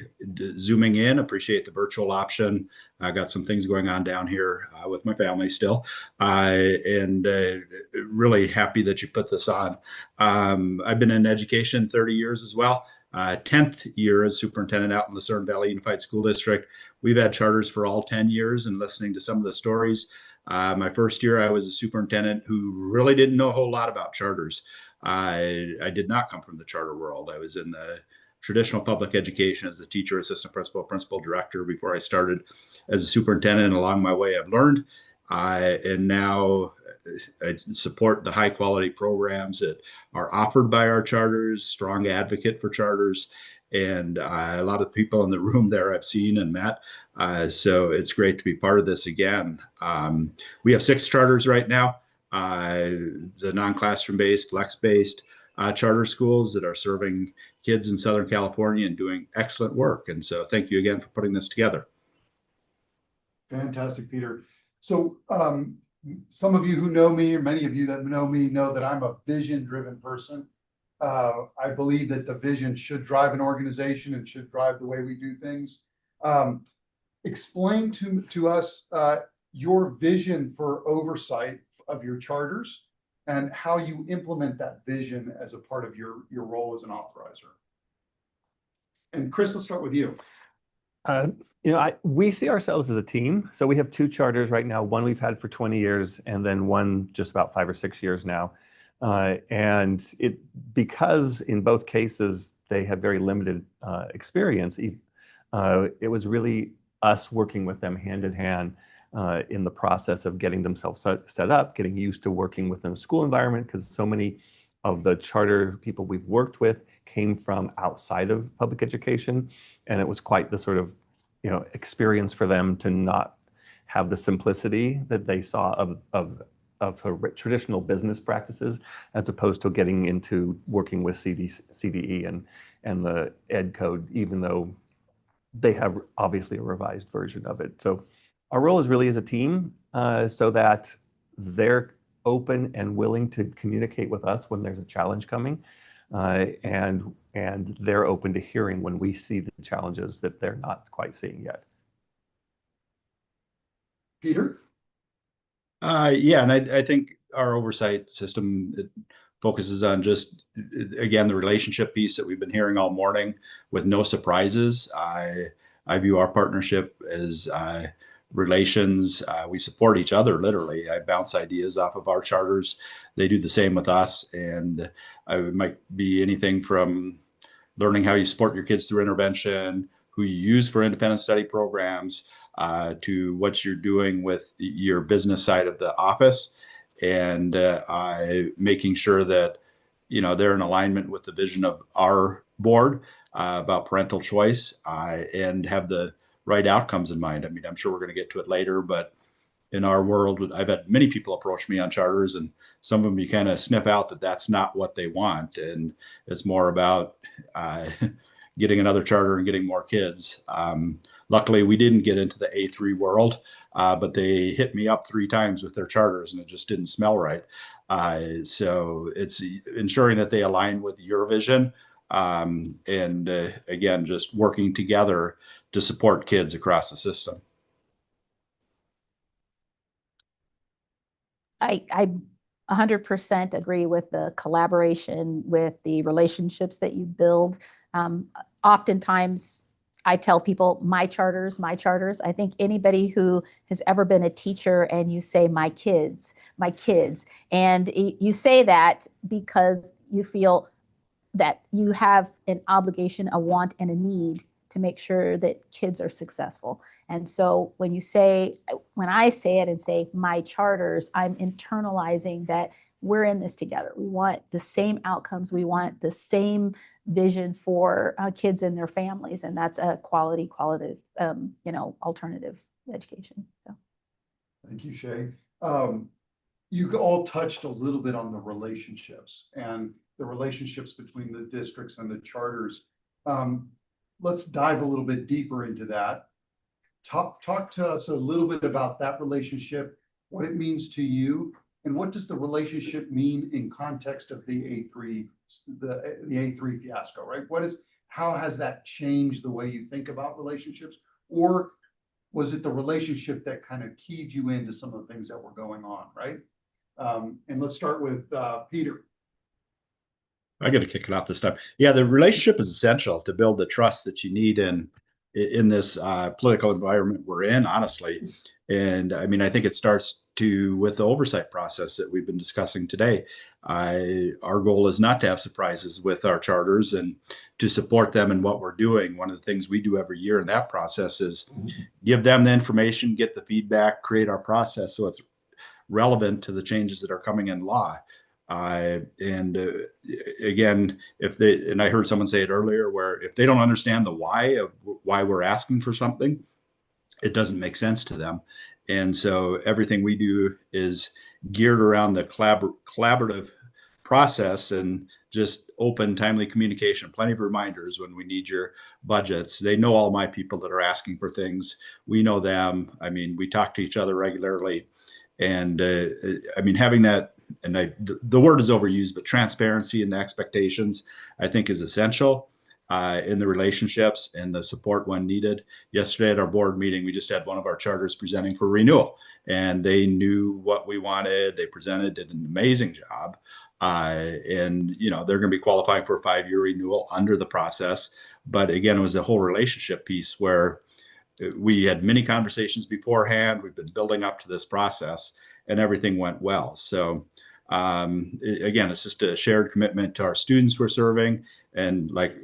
zooming in. Appreciate the virtual option. I got some things going on down here with my family still, and really happy that you put this on. I've been in education 30 years as well. 10th year as superintendent out in Lucerne Valley Unified School District. We've had charters for all 10 years, and listening to some of the stories. My first year, I was a superintendent who really didn't know a whole lot about charters. I did not come from the charter world. I was in the traditional public education as a teacher, assistant principal, principal director before I started as a superintendent. And along my way, I've learned. And now I support the high quality programs that are offered by our charters, strong advocate for charters. And a lot of people in the room there I've seen and met. So it's great to be part of this again. We have 6 charters right now, the non-classroom based, flex-based charter schools that are serving kids in Southern California and doing excellent work. And so thank you again for putting this together. Fantastic, Peter. So some of you who know me, or many of you that know me, know that I'm a vision-driven person. I believe that the vision should drive an organization and should drive the way we do things. Explain to us your vision for oversight of your charters and how you implement that vision as a part of your role as an authorizer. And Chris, let's start with you. We see ourselves as a team. So we have two charters right now. One we've had for 20 years, and then one just about 5 or 6 years now. And because in both cases they had very limited experience, it was really us working with them hand in hand in the process of getting themselves set up, getting used to working within a school environment, because so many of the charter people we've worked with came from outside of public education, and it was quite the sort of experience for them to not have the simplicity that they saw of traditional business practices, as opposed to getting into working with CDE and the Ed Code, even though they have obviously a revised version of it. So our role is really as a team, so that they're open and willing to communicate with us when there's a challenge coming, and they're open to hearing when we see the challenges that they're not quite seeing yet. Peter? Yeah, and I think our oversight system focuses on just, again, the relationship piece that we've been hearing all morning with no surprises. I view our partnership as relations. We support each other, literally. I bounce ideas off of our charters. They do the same with us. And it might be anything from learning how you support your kids through intervention, who you use for independent study programs, to what you're doing with your business side of the office, and making sure that they're in alignment with the vision of our board about parental choice, and have the right outcomes in mind. I mean, I'm sure we're going to get to it later, but in our world, I've had many people approach me on charters, and some of them you kind of sniff out that that's not what they want, and it's more about getting another charter and getting more kids. Luckily, we didn't get into the A3 world, but they hit me up 3 times with their charters, and it just didn't smell right. So it's ensuring that they align with your vision, and again, just working together to support kids across the system. I 100% agree with the collaboration, with the relationships that you build. Oftentimes, I tell people my charters. I think anybody who has ever been a teacher and you say my kids, and you say that because you feel that you have an obligation, a want, and a need to make sure that kids are successful. And so when I say it and say my charters, I'm internalizing that we're in this together. We want the same outcomes. We want the same vision for kids and their families. And that's a quality, alternative education. So. Thank you, Shay. You all touched a little bit on the relationships and the relationships between the districts and the charters. Let's dive a little bit deeper into that. Talk to us a little bit about that relationship, what it means to you, and what does the relationship mean in context of the A3 fiasco, right? How has that changed the way you think about relationships? Or was it the relationship that kind of keyed you into some of the things that were going on, right? And let's start with Peter. I got to kick it off this time. Yeah, the relationship is essential to build the trust that you need in this political environment we're in, honestly. And I mean, I think it starts with the oversight process that we've been discussing today. Our goal is not to have surprises with our charters and to support them in what we're doing. One of the things we do every year in that process is give them the information, get the feedback, create our process so it's relevant to the changes that are coming in law. Again, and I heard someone say it earlier, where if they don't understand the why of why we're asking for something, it doesn't make sense to them. And so everything we do is geared around the collaborative process and just open, timely communication, plenty of reminders when we need your budgets. They know all my people that are asking for things. We know them. I mean, we talk to each other regularly. And I mean, having that, and the word is overused, but transparency and the expectations, I think, is essential in the relationships and the support when needed. Yesterday at our board meeting, we just had one of our charters presenting for renewal, and they knew what we wanted. They presented, did an amazing job. And, you know, they're going to be qualifying for a 5-year renewal under the process. But again, it was a whole relationship piece where we had many conversations beforehand. We've been building up to this process, and everything went well. So again, it's just a shared commitment to our students we're serving. And like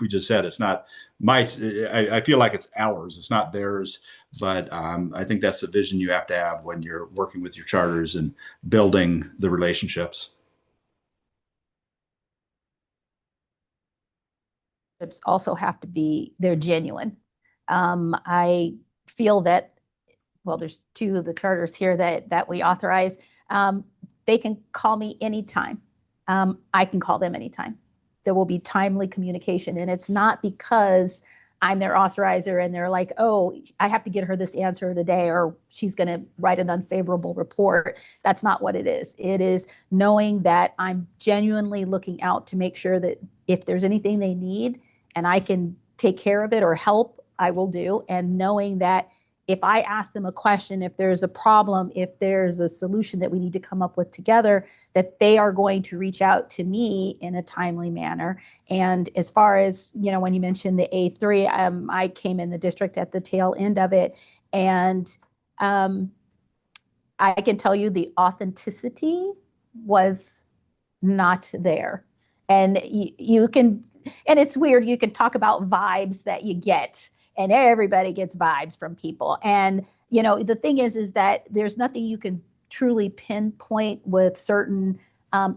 we just said, it's not I feel like it's ours, it's not theirs. But I think that's the vision you have to have when you're working with your charters and building the relationships. Also have to be, they're genuine. I feel that, well, there's 2 of the charters here that we authorize. They can call me anytime. I can call them anytime. There will be timely communication, and it's not because I'm their authorizer and they're like, oh, I have to get her this answer today, or she's going to write an unfavorable report. That's not what it is. It is knowing that I'm genuinely looking out to make sure that if there's anything they need and I can take care of it or help, I will do. And knowing that if I ask them a question, if there's a problem, if there's a solution that we need to come up with together, that they are going to reach out to me in a timely manner. And as far as, you know, when you mentioned the A3, I came in the district at the tail end of it. And I can tell you the authenticity was not there. And you can, and it's weird, you can talk about vibes that you get. And everybody gets vibes from people. And, you know, the thing is that there's nothing you can truly pinpoint with certain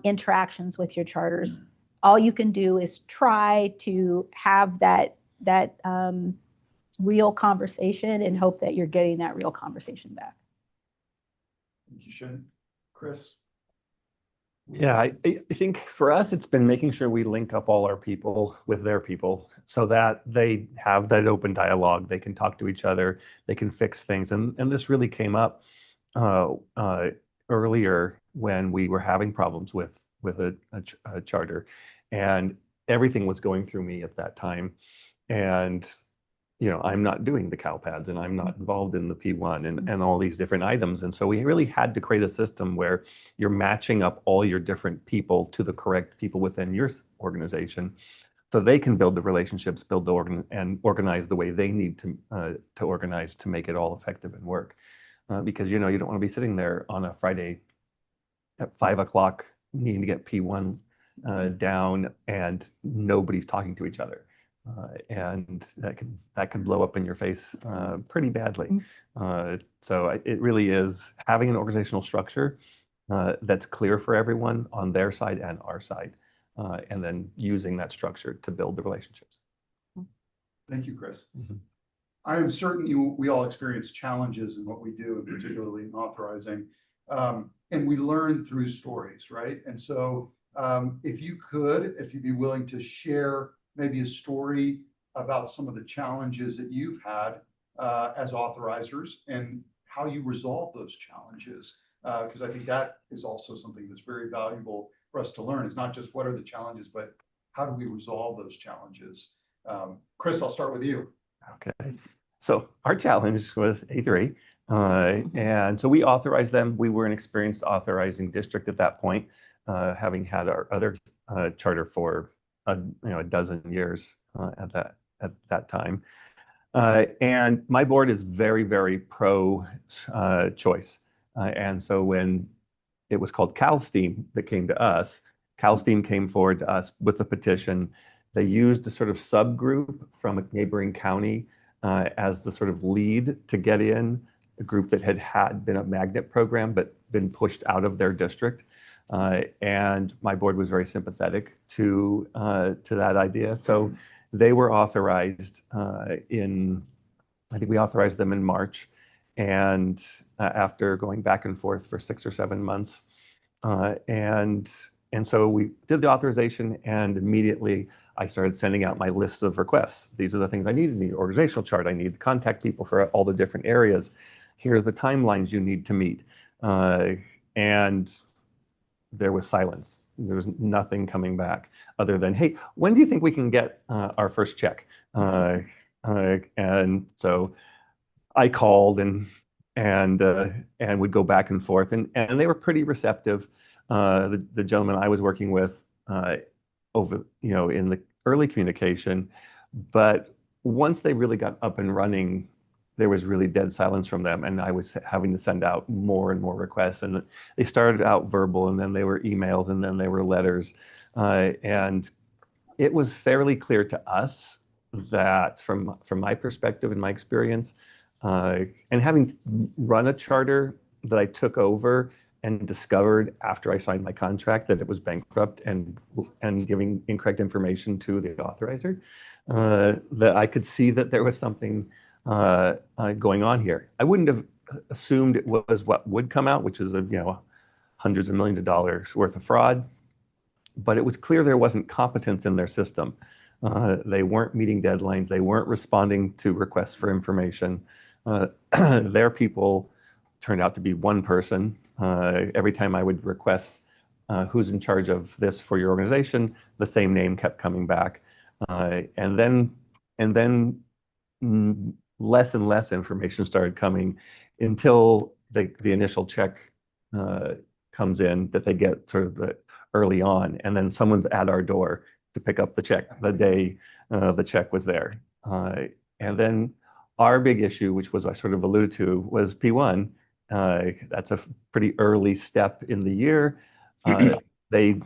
interactions with your charters. All you can do is try to have that real conversation and hope that you're getting that real conversation back. Thank you, Shannon. Chris? Yeah, I think for us, it's been making sure we link up all our people with their people so that they have that open dialogue. They can talk to each other, they can fix things. And this really came up earlier when we were having problems with a charter, and everything was going through me at that time. And you know, I'm not doing the CalPads and I'm not involved in the P1 and all these different items. And so we really had to create a system where you're matching up all your different people to the correct people within your organization so they can build the relationships, build the and organize the way they need to organize to make it all effective and work. Because, you know, you don't want to be sitting there on a Friday at 5 o'clock needing to get P1 down and nobody's talking to each other. And that can blow up in your face pretty badly. So it really is having an organizational structure that's clear for everyone on their side and our side, and then using that structure to build the relationships. Thank you, Chris. I am certain we all experience challenges in what we do, and particularly in authorizing, and we learn through stories, right? And so if you'd be willing to share maybe a story about some of the challenges that you've had as authorizers and how you resolve those challenges. Because I think that is also something that's very valuable for us to learn. It's not just what are the challenges, but how do we resolve those challenges? Chris, I'll start with you. Okay. So our challenge was A3. And so we authorized them. We were an experienced authorizing district at that point, having had our other charter for a dozen years at that time. And my board is very, very pro choice. And so when it was called CalSTEAM that came to us, CalSTEAM came forward to us with a petition. They used a sort of subgroup from a neighboring county as the sort of lead to get in, a group that had been a magnet program but been pushed out of their district. And my board was very sympathetic to that idea. So they were authorized I think we authorized them in March. And after going back and forth for 6 or 7 months. And so we did the authorization, and immediately I started sending out my lists of requests. These are the things I need. I need an organizational chart. I need to contact people for all the different areas. Here's the timelines you need to meet. And there was silence. There was nothing coming back other than, hey, when do you think we can get our first check? And so I called and would go back and forth, and they were pretty receptive. The gentleman I was working with over, in the early communication, but once they really got up and running, there was really dead silence from them, and I was having to send out more and more requests. And they started out verbal, and then they were emails, and then they were letters, and it was fairly clear to us that, from my perspective and my experience, and having run a charter that I took over and discovered after I signed my contract that it was bankrupt and giving incorrect information to the authorizer, that I could see that there was something going on here. I wouldn't have assumed it was what would come out, which is hundreds of millions of dollars worth of fraud, but it was clear there wasn't competence in their system. They weren't meeting deadlines. They weren't responding to requests for information. Their people turned out to be one person. Every time I would request who's in charge of this for your organization, the same name kept coming back. And then less and less information started coming until the initial check comes in that they get sort of early on, and then someone's at our door to pick up the check the day the check was there. And then our big issue, which was I sort of alluded to, was P1. That's a pretty early step in the year. They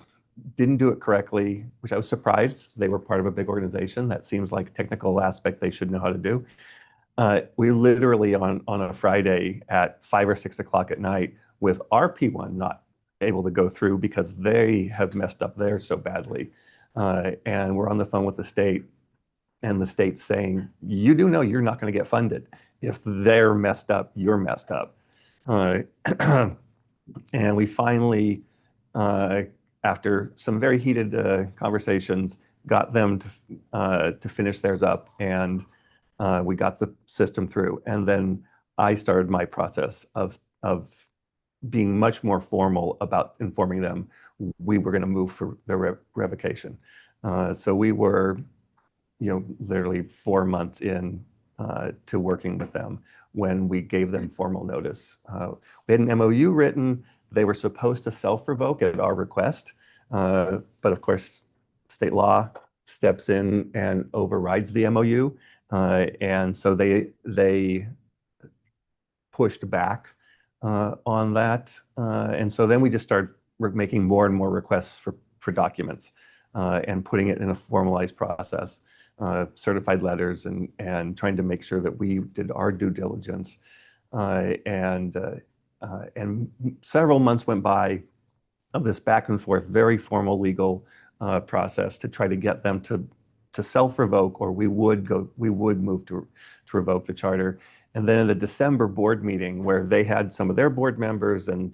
didn't do it correctly, which I was surprised. They were part of a big organization. That seems like a technical aspect they should know how to do. We literally on a Friday at 5 or 6 o'clock at night with our P1 not able to go through because they have messed up theirs so badly. And we're on the phone with the state, and the state's saying, you do know you're not going to get funded. If they're messed up, you're messed up. And we finally, after some very heated conversations, got them to finish theirs up, and we got the system through. And then I started my process of being much more formal about informing them we were going to move for the revocation. So we were, literally 4 months in to working with them when we gave them formal notice. We had an MOU written. They were supposed to self-revoke at our request, but of course, state law steps in and overrides the MOU, and so they pushed back on that, and so then we just started making more and more requests for documents and putting it in a formalized process, certified letters, and trying to make sure that we did our due diligence. And several months went by of this back and forth, very formal legal process to try to get them to self-revoke, or we would move to revoke the charter. And then at a December board meeting where they had some of their board members and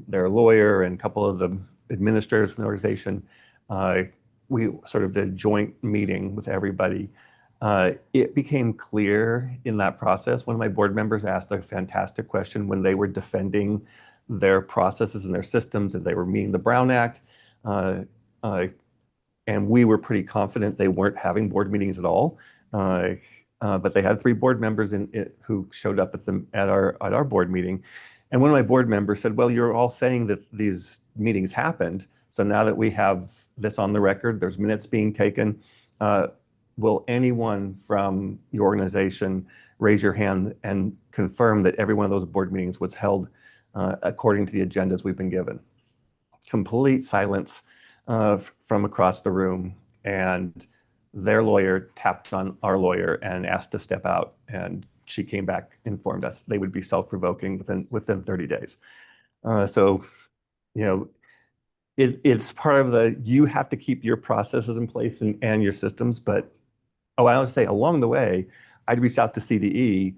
their lawyer and a couple of the administrators from the organization, we sort of did a joint meeting with everybody. It became clear in that process, one of my board members asked a fantastic question when they were defending their processes and their systems, and they were meeting the Brown Act. And we were pretty confident they weren't having board meetings at all. But they had 3 board members who showed up at our board meeting. And one of my board members said, well, you're all saying that these meetings happened. So now that we have this on the record, there's minutes being taken, will anyone from your organization raise your hand and confirm that every one of those board meetings was held according to the agendas we've been given? Complete silence from across the room. And their lawyer tapped on our lawyer and asked to step out. And she came back, informed us they would be self-revoking within 30 days. So, it's part of you have to keep your processes in place and your systems. But, I want to say along the way, I'd reached out to CDE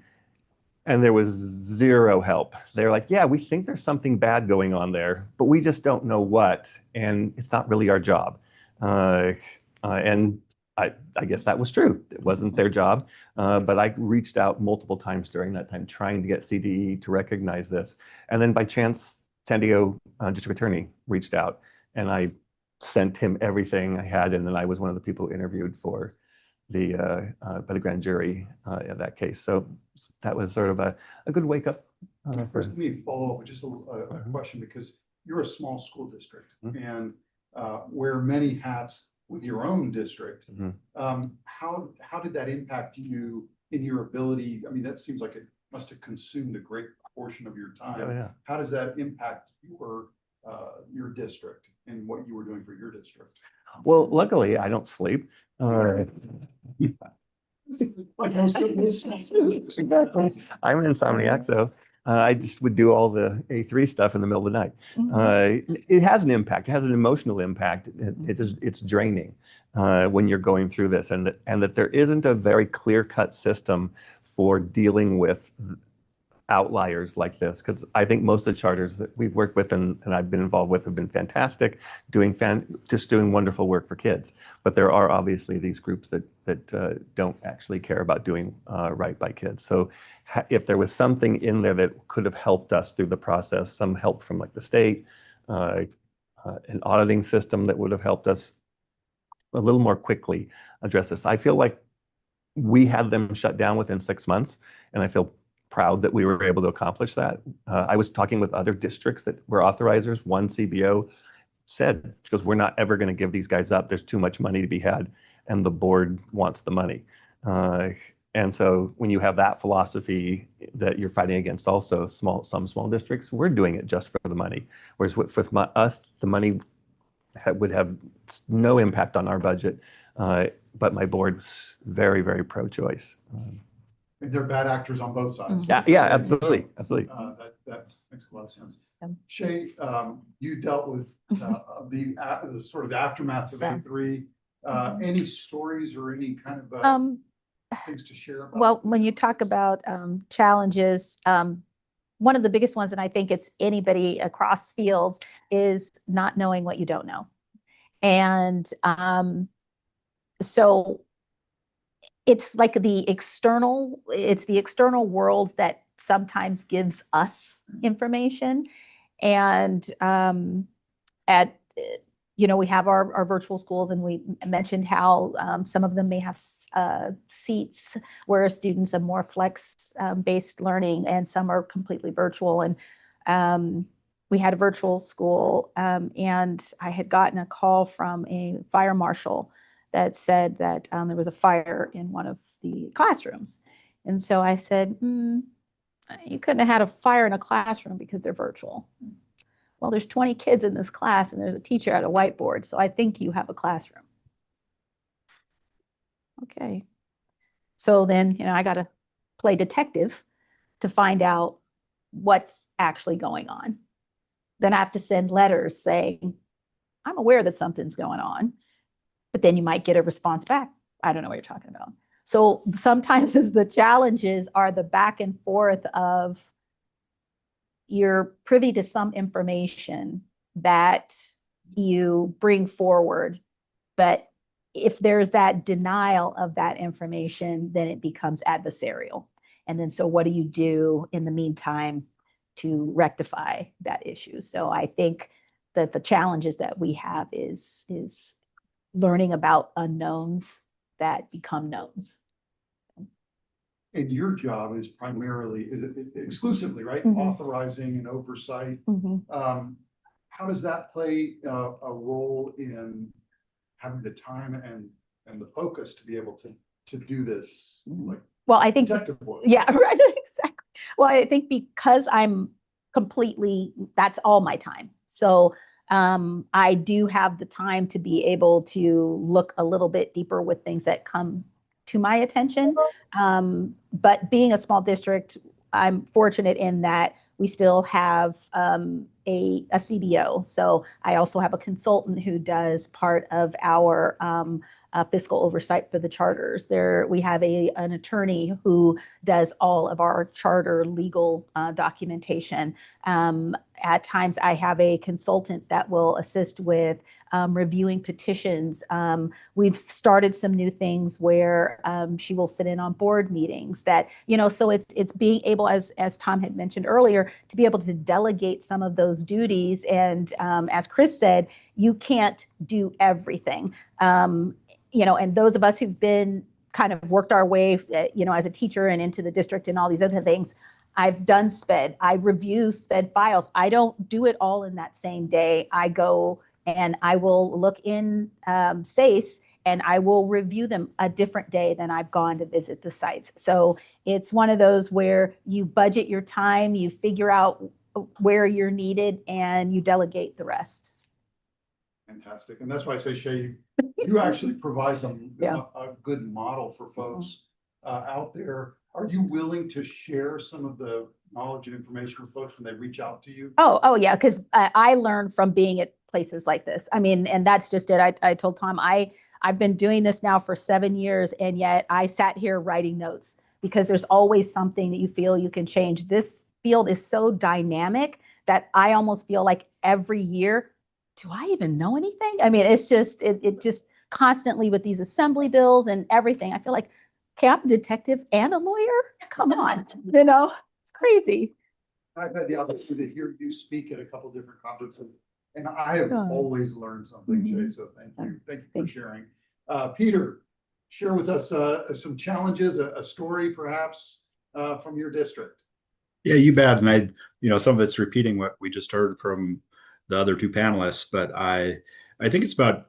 and there was zero help. They're like, yeah, we think there's something bad going on there, but we just don't know what. And it's not really our job. And I guess that was true. It wasn't their job. But I reached out multiple times during that time, trying to get CDE to recognize this. And then by chance, San Diego District Attorney reached out, and I sent him everything I had. And then I was one of the people interviewed for by the grand jury in that case. So that was sort of a good wake up. First, let me follow up with just a question, because you're a small school district and wear many hats with your own district. How did that impact you in your ability? I mean, that seems like it must have consumed a great portion of your time. Oh, yeah. How does that impact your district and what you were doing for your district? Well, luckily, I don't sleep. Exactly. I'm an insomniac, so I just would do all the A3 stuff in the middle of the night. It has an impact. It has an emotional impact. It's draining when you're going through this, and that there isn't a very clear-cut system for dealing with outliers like this, because I think most of the charters that we've worked with and I've been involved with have been fantastic, just doing wonderful work for kids. But there are obviously these groups that don't actually care about doing right by kids. So if there was something in there that could have helped us through the process, some help from like the state, an auditing system that would have helped us a little more quickly address this. I feel like we had them shut down within 6 months, and I feel proud that we were able to accomplish that. I was talking with other districts that were authorizers. One CBO said, she goes, we're not ever going to give these guys up. There's too much money to be had, and the board wants the money. And so when you have that philosophy that you're fighting against also some small districts, we're doing it just for the money. Whereas with us, the money would have no impact on our budget. But my board's very, very pro-choice. And they're bad actors on both sides. Yeah, absolutely. That makes a lot of sense. Shay, you dealt with the sort of the aftermaths of A3. Any stories or any kind of things to share about? Well, when you talk about challenges, one of the biggest ones, and I think it's anybody across fields, is not knowing what you don't know. And so it's like the external world that sometimes gives us information. And we have our virtual schools, and we mentioned how some of them may have seats where students have more flex-based learning, and some are completely virtual. And we had a virtual school, and I had gotten a call from a fire marshal that said that there was a fire in one of the classrooms. And so I said, you couldn't have had a fire in a classroom because they're virtual. Well, there's 20 kids in this class, and there's a teacher at a whiteboard, so I think you have a classroom. Okay. So then, I got to play detective to find out what's actually going on. Then I have to send letters saying, I'm aware that something's going on. But then you might get a response back. I don't know what you're talking about. So sometimes the challenges are the back and forth of you're privy to some information that you bring forward. But if there's that denial of that information, then it becomes adversarial. And then so what do you do in the meantime to rectify that issue? So I think that the challenges that we have is learning about unknowns that become knowns. And your job is primarily, exclusively, right? Authorizing and oversight. How does that play a role in having the time and the focus to be able to do this? Well, I think, yeah, right, exactly. Well, I think because I'm that's all my time. So I do have the time to be able to look a little bit deeper with things that come to my attention. But being a small district, I'm fortunate in that we still have a CBO. So I also have a consultant who does part of our fiscal oversight for the charters. We have an attorney who does all of our charter legal documentation. At times I have a consultant that will assist with reviewing petitions. We've started some new things where she will sit in on board meetings that, so it's being able, as Tom had mentioned earlier, to be able to delegate some of those duties. And as Chris said, you can't do everything. And those of us who've been kind of worked our way, as a teacher and into the district and all these other things, I've done SPED. I review SPED files. I don't do it all in that same day. I go and I will look in SACE and I will review them a different day than I've gone to visit the sites. So it's one of those where you budget your time, you figure out where you're needed, and you delegate the rest. Fantastic. And that's why I say, Shay, you actually provide Yeah. a good model for folks out there. Are you willing to share some of the knowledge and information with folks when they reach out to you? Oh yeah, because I learn from being at places like this. I mean, and that's just it. I told Tom, I've been doing this now for 7 years, and yet I sat here writing notes because there's always something that you feel you can change. This field is so dynamic that I almost feel like every year, do I even know anything? I mean, it's just, it just constantly with these assembly bills and everything. I feel like, okay, I'm a detective and a lawyer. Come on, it's crazy. I've had the opportunity to hear you speak at a couple different conferences, and I have always learned something, Jay, so thank you. Thank you for sharing. Peter, share with us some challenges, a story perhaps from your district. Yeah, you bet. And some of it's repeating what we just heard from the other two panelists, but I think it's about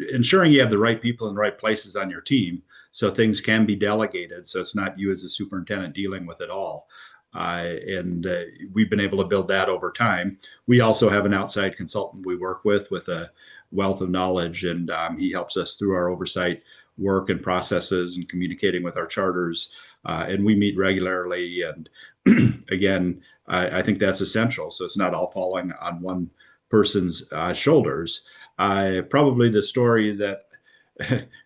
ensuring you have the right people in the right places on your team so things can be delegated. So it's not you as a superintendent dealing with it all. And we've been able to build that over time. We also have an outside consultant we work with a wealth of knowledge, and he helps us through our oversight work and processes and communicating with our charters. And we meet regularly. And again, I think that's essential. So it's not all falling on one person's shoulders. Probably the story that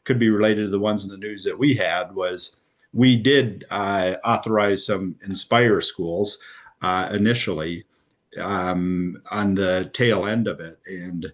could be related to the ones in the news that we had was we did authorize some Inspire schools initially on the tail end of it. And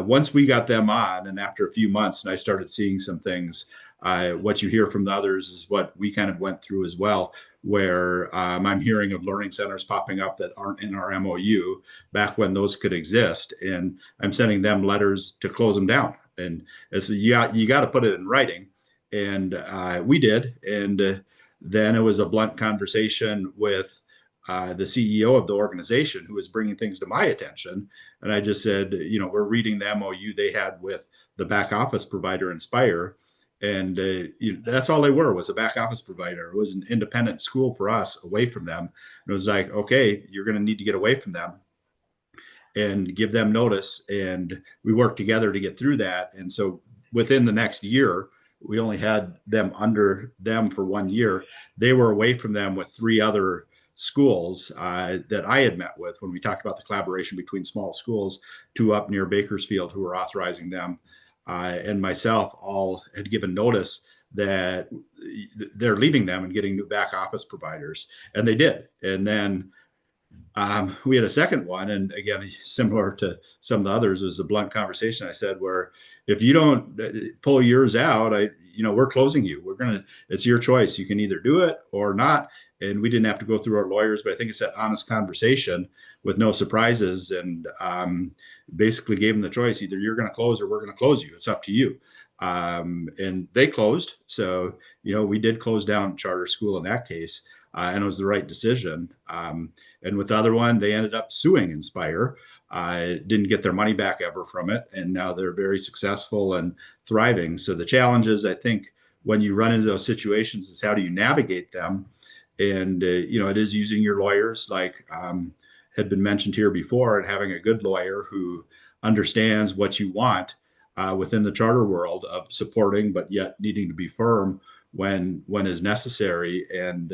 once we got them on, and after a few months, and I started seeing some things, what you hear from the others is what we kind of went through as well, where I'm hearing of learning centers popping up that aren't in our MOU back when those could exist. And I'm sending them letters to close them down. And it's, you got to put it in writing. And we did. And then it was a blunt conversation with the CEO of the organization who was bringing things to my attention. And I just said, we're reading the MOU they had with the back office provider Inspire. And that's all they were, was a back office provider. It was an independent school for us away from them. And it was like, okay, you're going to need to get away from them and give them notice. And we worked together to get through that. And so within the next year, we only had them under them for 1 year. They were away from them with 3 other schools that I had met with when we talked about the collaboration between small schools, 2 up near Bakersfield who were authorizing them. And myself all had given notice that they're leaving them and getting new back office providers. And they did. And then we had a second one. And again, similar to some of the others, was a blunt conversation I said, where if you don't pull yours out, we're closing you. It's your choice. You can either do it or not. And we didn't have to go through our lawyers, but I think it's that honest conversation with no surprises, and basically gave them the choice. Either you're going to close or we're going to close you. It's up to you. And they closed. So, we did close down charter school in that case, and it was the right decision. And with the other one, they ended up suing Inspire. Didn't get their money back ever from it. And now they're very successful and thriving. So the challenges, I think, when you run into those situations is how do you navigate them? And, it is using your lawyers, like had been mentioned here before, and having a good lawyer who understands what you want within the charter world of supporting, but yet needing to be firm when is necessary, and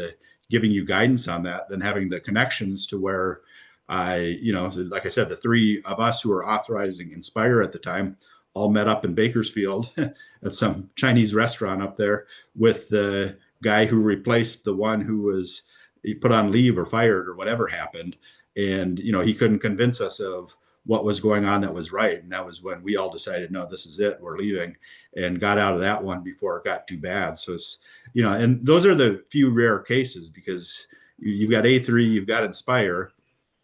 giving you guidance on that, then having the connections to where like I said, the three of us who were authorizing Inspire at the time all met up in Bakersfield at some Chinese restaurant up there with the guy who replaced the one who was put on leave or fired or whatever happened. And, he couldn't convince us of what was going on that was right. And that was when we all decided, no, this is it, we're leaving, and got out of that one before it got too bad. So it's, and those are the few rare cases, because you've got A3, you've got Inspire.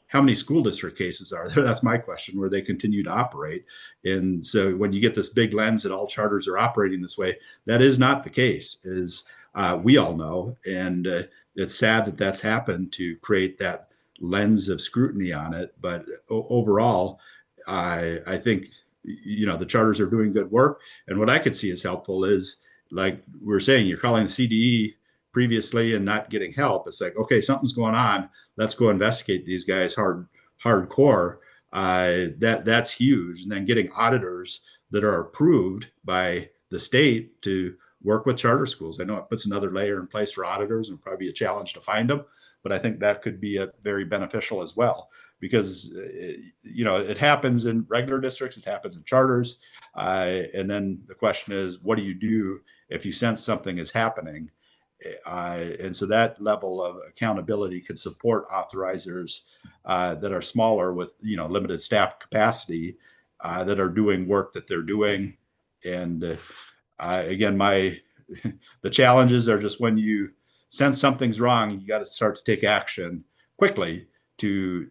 How many school district cases are there? That's my question, where they continue to operate. And so when you get this big lens that all charters are operating this way, that is not the case, as we all know. And it's sad that that's happened to create that lens of scrutiny on it. But overall, I think, the charters are doing good work. And what I could see as helpful is, like we were saying, you're calling the CDE previously and not getting help. It's like, okay, something's going on. Let's go investigate these guys hardcore. That's huge. And then getting auditors that are approved by the state to work with charter schools. I know it puts another layer in place for auditors, and probably a challenge to find them, but I think that could be very beneficial as well, because it happens in regular districts, it happens in charters, and then the question is, what do you do if you sense something is happening? And so that level of accountability could support authorizers that are smaller with limited staff capacity, that are doing work that they're doing. And again, the challenges are just, when you sense something's wrong, you got to start to take action quickly to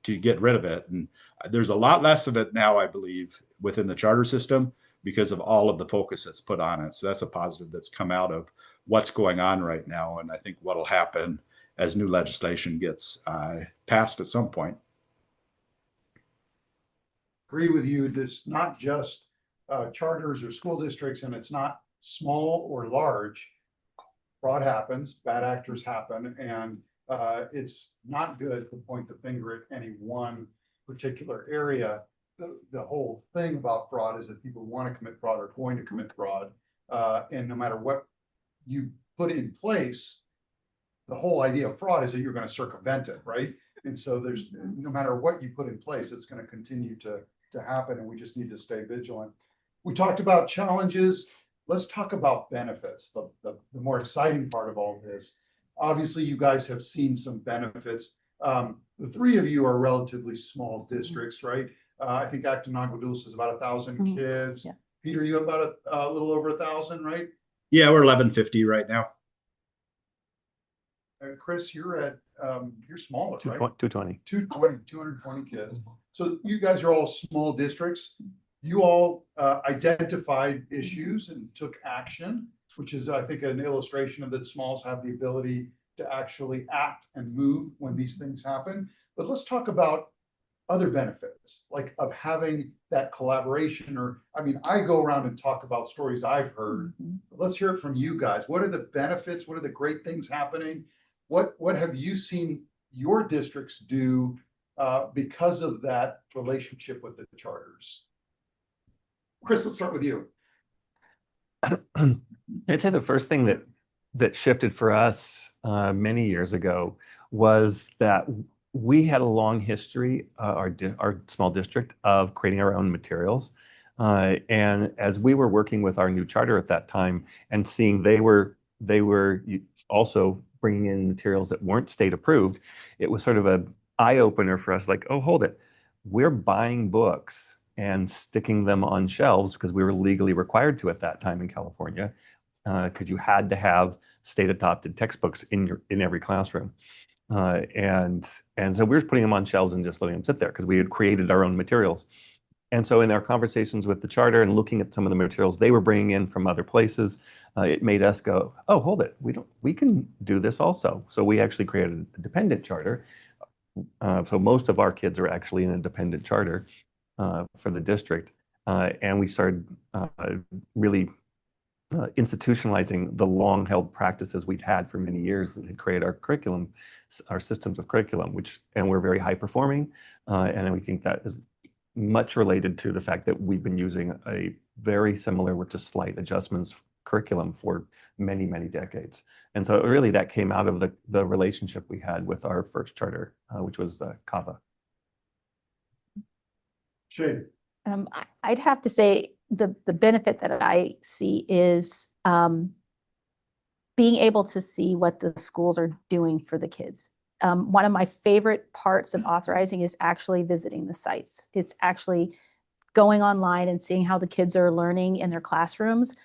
get rid of it. And there's a lot less of it now, I believe, within the charter system, because of all of the focus that's put on it. So that's a positive that's come out of what's going on right now. And I think what'll happen as new legislation gets passed at some point. Agree with you. This not just charters or school districts, and it's not small or large. Fraud happens, bad actors happen, and it's not good to point the finger at any one particular area. The whole thing about fraud is that people want to commit fraud are going to commit fraud. And no matter what you put in place, the whole idea of fraud is that you're going to circumvent it, right? And so there's, no matter what you put in place, it's going to continue to happen, and we just need to stay vigilant. We talked about challenges. Let's talk about benefits, the more exciting part of all this. Obviously, you guys have seen some benefits. The three of you are relatively small districts, right? I think Acton Nagua-Dulce is about 1,000 kids. Yeah. Peter, you have about a little over 1,000, right? Yeah, we're 1,150 right now. Chris, you're at, you're smaller, right? 220. 220 kids. So you guys are all small districts. You all identified issues and took action, which is, I think, an illustration of that smalls have the ability to actually act and move when these things happen. But let's talk about other benefits, like of having that collaboration, or, I mean, I go around and talk about stories I've heard. Let's hear it from you guys. What are the benefits? What are the great things happening? What have you seen your districts do because of that relationship with the charters? Chris, let's start with you. I'd say the first thing that shifted for us many years ago was that we had a long history, our small district, of creating our own materials. And as we were working with our new charter at that time and seeing they were also bringing in materials that weren't state approved, it was sort of an eye opener for us, like, oh, hold it. We're buying books and sticking them on shelves because we were legally required to at that time in California, because you had to have state adopted textbooks in every classroom. And so we were putting them on shelves and just letting them sit there because we had created our own materials. And so in our conversations with the charter and looking at some of the materials they were bringing in from other places, it made us go, oh, hold it, we can do this also. So we actually created a dependent charter. So most of our kids are actually in a dependent charter for the district. And we started really institutionalizing the long-held practices we've had for many years that had created our curriculum, our systems of curriculum, and we're very high-performing. And we think that is much related to the fact that we've been using a very similar, with just slight adjustments, curriculum for many, many decades. And so really that came out of the relationship we had with our first charter, which was CAVA. Shay. I'd have to say the benefit that I see is being able to see what the schools are doing for the kids. One of my favorite parts of authorizing is actually visiting the sites. It's actually going online and seeing how the kids are learning in their classrooms.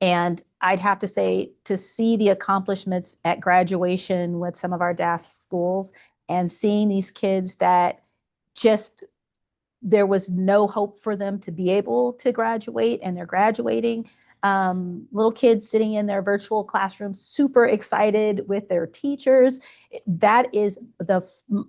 And I'd have to say, to see the accomplishments at graduation with some of our DAS schools and seeing these kids that just, there was no hope for them to be able to graduate, and they're graduating. Little kids sitting in their virtual classrooms, super excited with their teachers. That is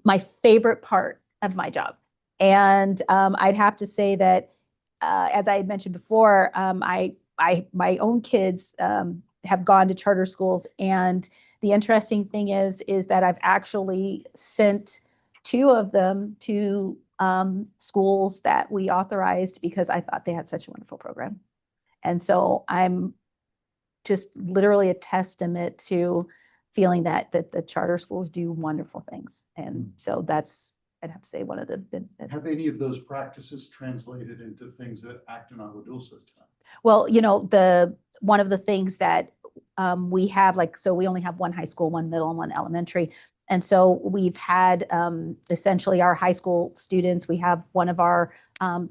my favorite part of my job. And I'd have to say that, as I had mentioned before, my own kids have gone to charter schools, and the interesting thing is that I've actually sent 2 of them to schools that we authorized because I thought they had such a wonderful program. And so I'm just literally a testament to feeling that the charter schools do wonderful things. And so that's, I'd have to say, one of the Have any of those practices translated into things that Acton Agua Dulce has done? Well, one of the things that we have, so we only have 1 high school, 1 middle, and 1 elementary. And so we've had essentially our high school students, we have one of our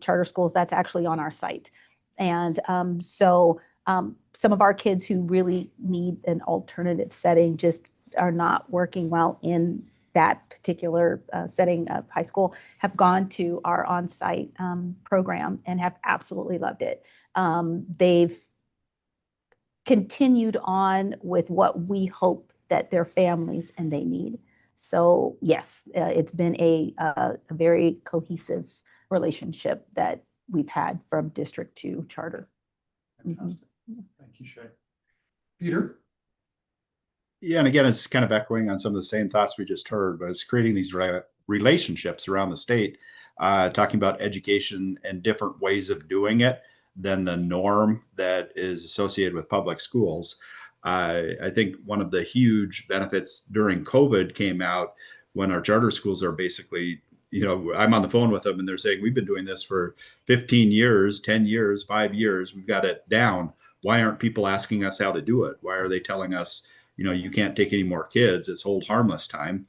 charter schools that's actually on our site. And so some of our kids who really need an alternative setting just are not working well in that particular setting of high school, have gone to our on-site program and have absolutely loved it. They've continued on with what we hope that their families and they need. So yes, it's been a very cohesive relationship that we've had from district to charter. Fantastic. Thank you, Shay. Peter? Yeah, and again, it's kind of echoing on some of the same thoughts we just heard, but it's creating these relationships around the state, talking about education and different ways of doing it than the norm that is associated with public schools. I think one of the huge benefits during COVID came out when our charter schools are basically, I'm on the phone with them and they're saying, we've been doing this for 15 years, 10 years, 5 years. We've got it down. Why aren't people asking us how to do it? Why are they telling us, you can't take any more kids? It's hold harmless time.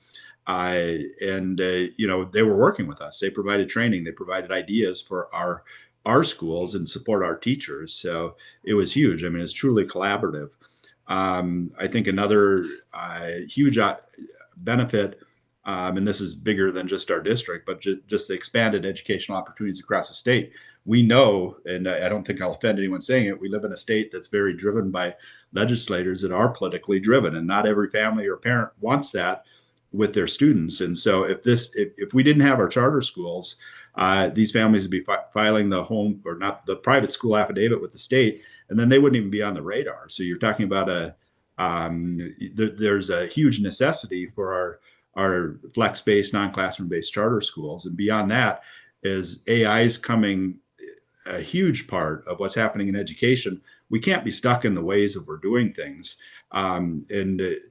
They were working with us. They provided training. They provided ideas for our schools and support our teachers. So it was huge. I mean, it's truly collaborative. I think another huge benefit, and this is bigger than just our district, but just the expanded educational opportunities across the state. We know, and I don't think I'll offend anyone saying it, we live in a state that's very driven by legislators that are politically driven, and not every family or parent wants that with their students. And so if we didn't have our charter schools, these families would be filing the private school affidavit with the state, and then they wouldn't even be on the radar. So you're talking about there's a huge necessity for our flex-based, non-classroom-based charter schools. And beyond that, is AI is coming a huge part of what's happening in education. We can't be stuck in the ways that we're doing things.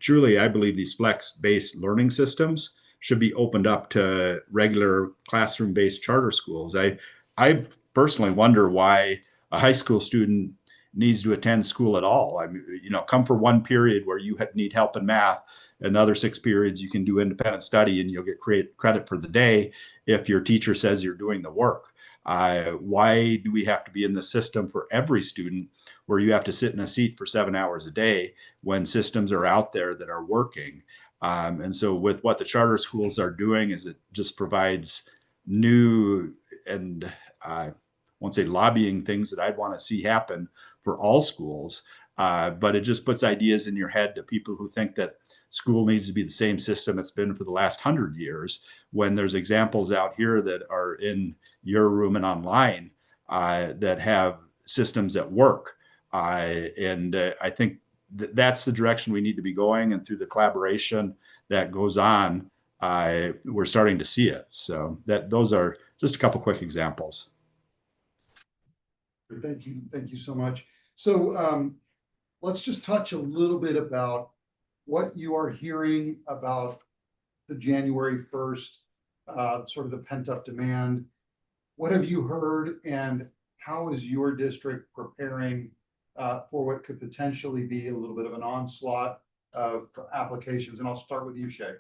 Truly, I believe these flex-based learning systems should be opened up to regular classroom-based charter schools. I personally wonder why a high school student needs to attend school at all. I mean, come for 1 period where you need help in math, and the other 6 periods you can do independent study and you'll get credit for the day if your teacher says you're doing the work. Why do we have to be in the system for every student where you have to sit in a seat for 7 hours a day when systems are out there that are working? And so with what the charter schools are doing is it just provides new and I won't say lobbying things that I'd want to see happen for all schools, but it just puts ideas in your head to people who think that school needs to be the same system it's been for the last 100 years, when there's examples out here that are in your room and online that have systems that work. I think that's the direction we need to be going, and through the collaboration that goes on, we're starting to see it. So those are just a couple quick examples. Thank you so much. So let's just touch a little bit about what you are hearing about the January 1st, sort of the pent up demand. What have you heard, and how is your district preparing for what could potentially be a little bit of an onslaught of applications? And I'll start with you, Shay.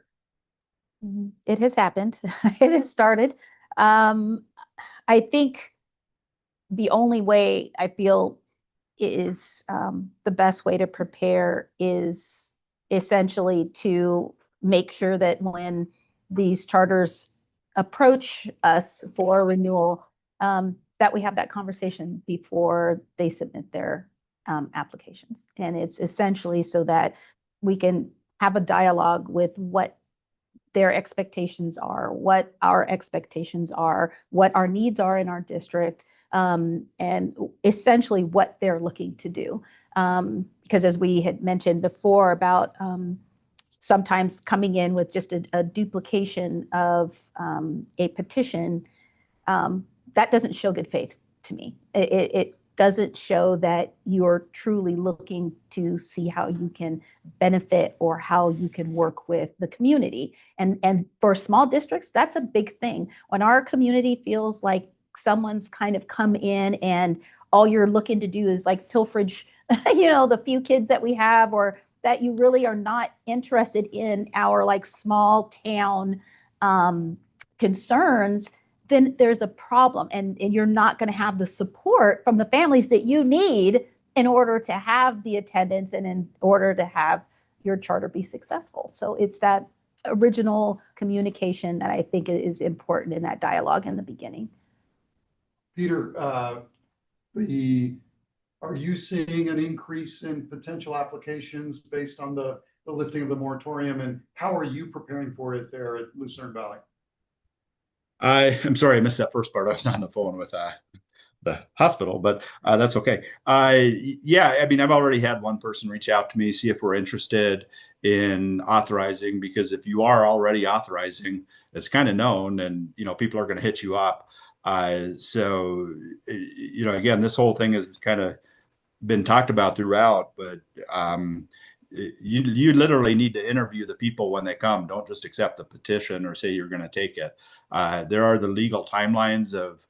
It has happened. It has started. I think the only way I feel is the best way to prepare is essentially to make sure that when these charters approach us for renewal, that we have that conversation before they submit their applications. And it's essentially so that we can have a dialogue with what their expectations are, what our expectations are, what our needs are in our district, and essentially what they're looking to do. Because as we had mentioned before about sometimes coming in with just a duplication of a petition, that doesn't show good faith to me. It doesn't show that you're truly looking to see how you can benefit or how you can work with the community. And for small districts, that's a big thing. When our community feels like someone's kind of come in and all you're looking to do is like pilferage, the few kids that we have, or that you really are not interested in our like small town concerns, then there's a problem, and you're not going to have the support from the families that you need in order to have the attendance and in order to have your charter be successful. So it's that original communication that I think is important in that dialogue in the beginning. Peter, are you seeing an increase in potential applications based on the lifting of the moratorium, and how are you preparing for it there at Lucerne Valley? I'm sorry, I missed that first part. I was on the phone with the hospital, but that's okay. Yeah, I mean, I've already had one person reach out to me, see if we're interested in authorizing, because if you are already authorizing, it's kind of known, and people are going to hit you up. So again, this whole thing has kind of been talked about throughout, but you literally need to interview the people when they come. Don't just accept the petition or say you're going to take it. There are the legal timelines of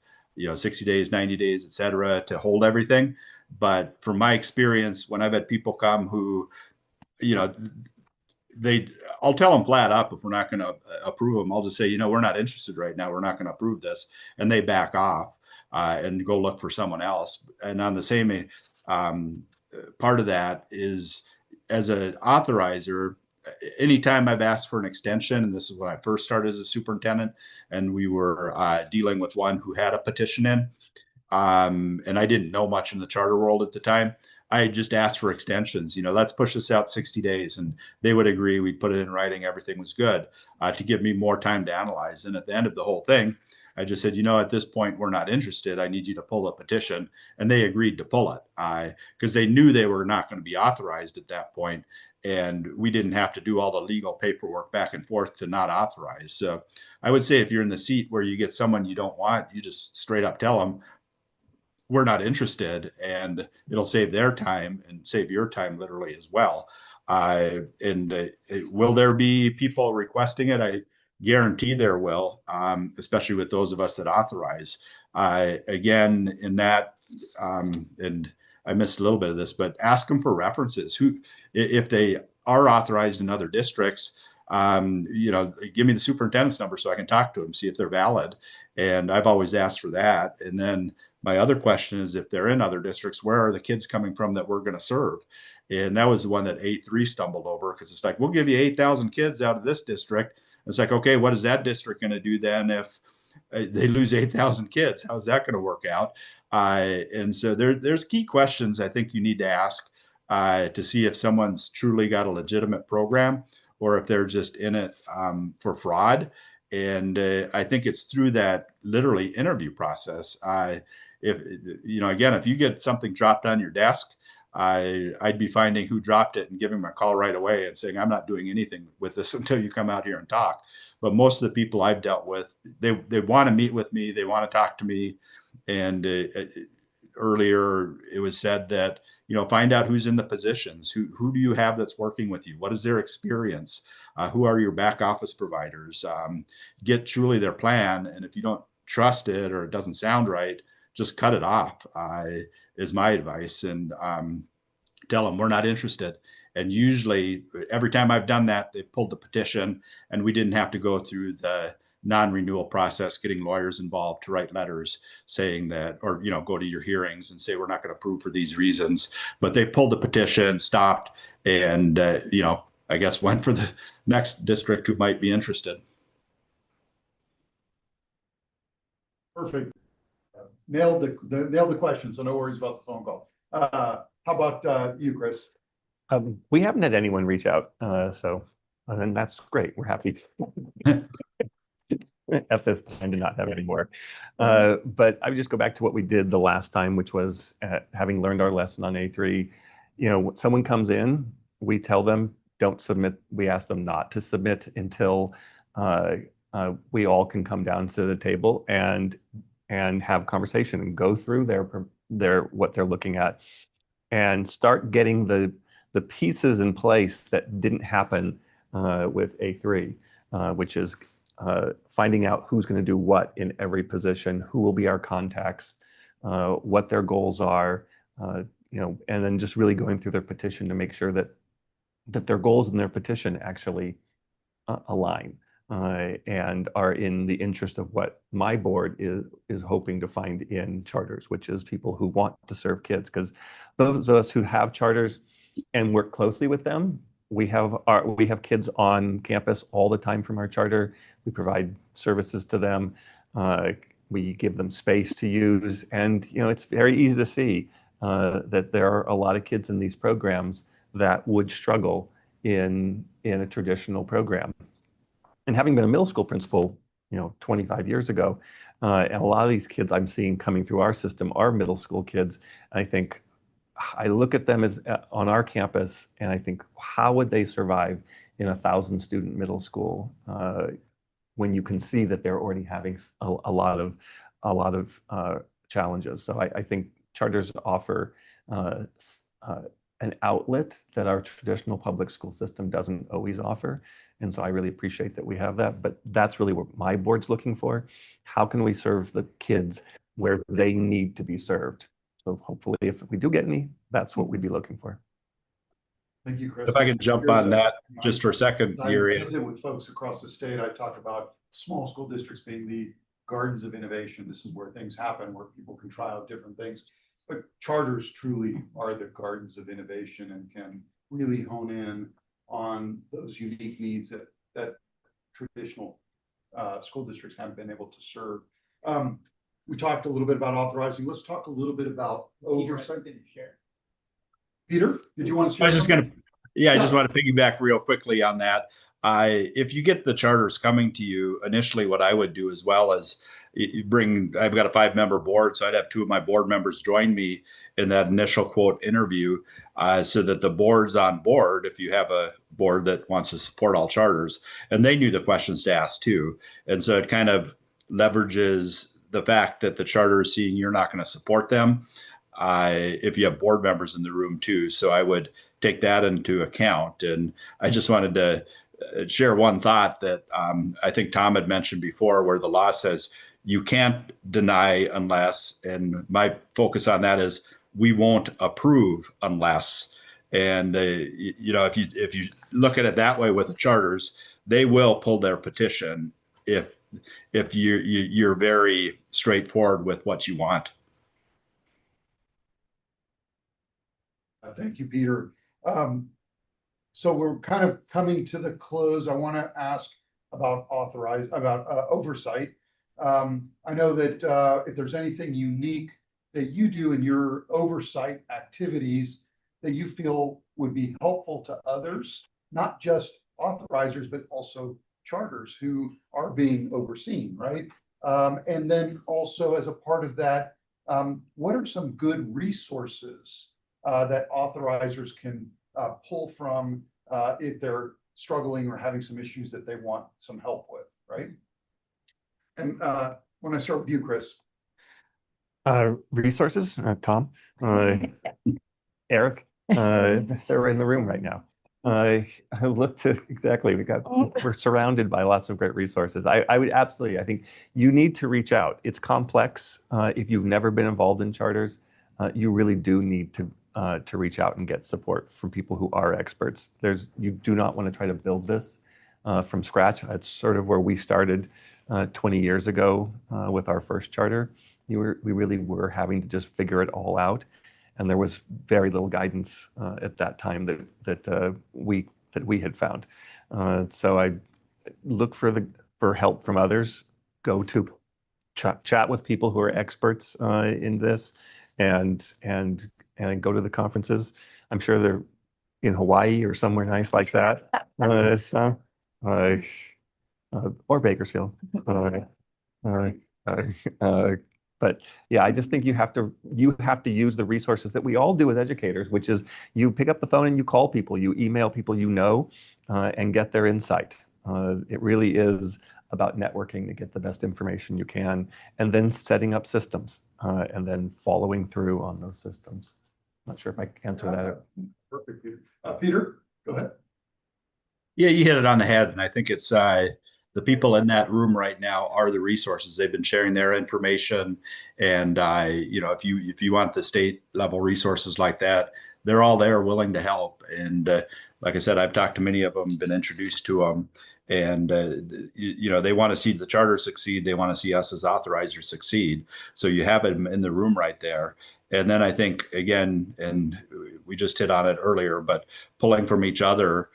60 days, 90 days, et cetera, to hold everything. But from my experience, when I've had people come who, I'll tell them flat up, if we're not going to approve them, I'll just say, we're not interested right now. We're not going to approve this. And they back off and go look for someone else. And on the same part of that is, as an authorizer, anytime I've asked for an extension, and this is when I first started as a superintendent, and we were dealing with one who had a petition in, and I didn't know much in the charter world at the time, I just asked for extensions. Let's push this out 60 days. And they would agree. We'd put it in writing. Everything was good to give me more time to analyze. And at the end of the whole thing, I just said, at this point, we're not interested. I need you to pull a petition. And they agreed to pull it because they knew they were not going to be authorized at that point. And we didn't have to do all the legal paperwork back and forth to not authorize. So I would say if you're in the seat where you get someone you don't want, you just straight up tell them, we're not interested, and it'll save their time and save your time literally as well. Will there be people requesting it? I guarantee there will, especially with those of us that authorize. Again, in that, and I missed a little bit of this, but ask them for references. If they are authorized in other districts, give me the superintendent's number so I can talk to them, see if they're valid. And I've always asked for that. And then my other question is, if they're in other districts, where are the kids coming from that we're going to serve? And that was the one that 8-3 stumbled over, because it's like, we'll give you 8,000 kids out of this district. It's like, okay, what is that district going to do then if they lose 8,000 kids? How's that going to work out? And so there's key questions I think you need to ask to see if someone's truly got a legitimate program or if they're just in it for fraud. And I think it's through that literally interview process. If you get something dropped on your desk, I'd be finding who dropped it and giving them a call right away and saying, I'm not doing anything with this until you come out here and talk. But most of the people I've dealt with, they want to meet with me. They want to talk to me. And earlier it was said that, find out who's in the positions, who do you have that's working with you? What is their experience? Who are your back office providers? Get truly their plan. And if you don't trust it or it doesn't sound right, just cut it off, is my advice. And tell them we're not interested. And usually every time I've done that, they pulled the petition and we didn't have to go through the non-renewal process, getting lawyers involved to write letters saying that, or, go to your hearings and say, we're not going to approve for these reasons. But they pulled the petition, stopped, and, I guess went for the next district who might be interested. Perfect. Nailed the question, so no worries about the phone call. How about you, Chris? We haven't had anyone reach out, and that's great. We're happy at this time to not have any more. But I would just go back to what we did the last time, which was having learned our lesson on A3. When someone comes in, we tell them don't submit. We ask them not to submit until we all can come down to the table and have conversation and go through their what they're looking at and start getting the pieces in place that didn't happen with A3, which is finding out who's going to do what in every position, who will be our contacts, what their goals are, and then just really going through their petition to make sure that their goals in their petition actually align and are in the interest of what my board is hoping to find in charters, which is people who want to serve kids. Because those of us who have charters and work closely with them, we have kids on campus all the time from our charter. We provide services to them. We give them space to use, and it's very easy to see that there are a lot of kids in these programs that would struggle in a traditional program. And having been a middle school principal, 25 years ago, and a lot of these kids I'm seeing coming through our system are middle school kids. And I look at them as on our campus, and I think, how would they survive in 1,000 student middle school when you can see that they're already having a lot of challenges? So I think charters offer an outlet that our traditional public school system doesn't always offer. And so I really appreciate that we have that, but that's really what my board's looking for. How can we serve the kids where they need to be served? So hopefully if we do get any, that's what we'd be looking for. Thank you, Chris. If I can jump on that just for a second, Yuri. I visit with folks across the state. I talk about small school districts being the gardens of innovation. This is where things happen, where people can try out different things. But charters truly are the gardens of innovation and can really hone in on those unique needs that traditional school districts haven't been able to serve. We talked a little bit about authorizing. Let's talk a little bit about oversight. Peter, did you want to share? I just want to piggyback real quickly on that. If you get the charters coming to you, initially what I would do as well is I've got a 5-member board, so I'd have 2 of my board members join me in that initial quote interview so that the board's on board if you have a board that wants to support all charters, and they knew the questions to ask too. And so it kind of leverages the fact that the charter is seeing you're not going to support them if you have board members in the room too. So I would take that into account. And I just wanted to share one thought that I think Tom had mentioned before, where the law says you can't deny unless, and my focus on that is we won't approve unless. And if you look at it that way with the charters, they will pull their petition if you're very straightforward with what you want. Thank you, Peter. So we're kind of coming to the close. I want to ask about oversight. I know that if there's anything unique that you do in your oversight activities that you feel would be helpful to others, not just authorizers, but also charters who are being overseen, right? And then also as a part of that, what are some good resources that authorizers can pull from if they're struggling or having some issues that they want some help with, right? And when I start with you, Chris. Resources, Tom, Eric, they're in the room right now. I looked at exactly, we're surrounded by lots of great resources. I would absolutely, I think you need to reach out. It's complex. If you've never been involved in charters, you really do need to reach out and get support from people who are experts. You do not want to try to build this from scratch. That's sort of where we started 20 years ago with our first charter. We really were having to just figure it all out. And there was very little guidance at that time that we had found. So I look for help from others. Go to chat with people who are experts in this, and go to the conferences. I'm sure they're in Hawaii or somewhere nice like that, or Bakersfield. But yeah, I just think you have to use the resources that we all do as educators, which is you pick up the phone and you call people, you email people you know, and get their insight. It really is about networking to get the best information you can, and then setting up systems, and then following through on those systems. Not sure if I can answer that. Perfect, Peter. Peter, go ahead. Yeah, you hit it on the head, and I think it's the people in that room right now are the resources. They've been sharing their information, and if you want the state level resources like that, they're all there, willing to help. And like I said, I've talked to many of them, been introduced to them, and they want to see the charter succeed. They want to see us as authorizers succeed. So you have them in the room right there. And then I think again, and we just hit on it earlier, but pulling from each other.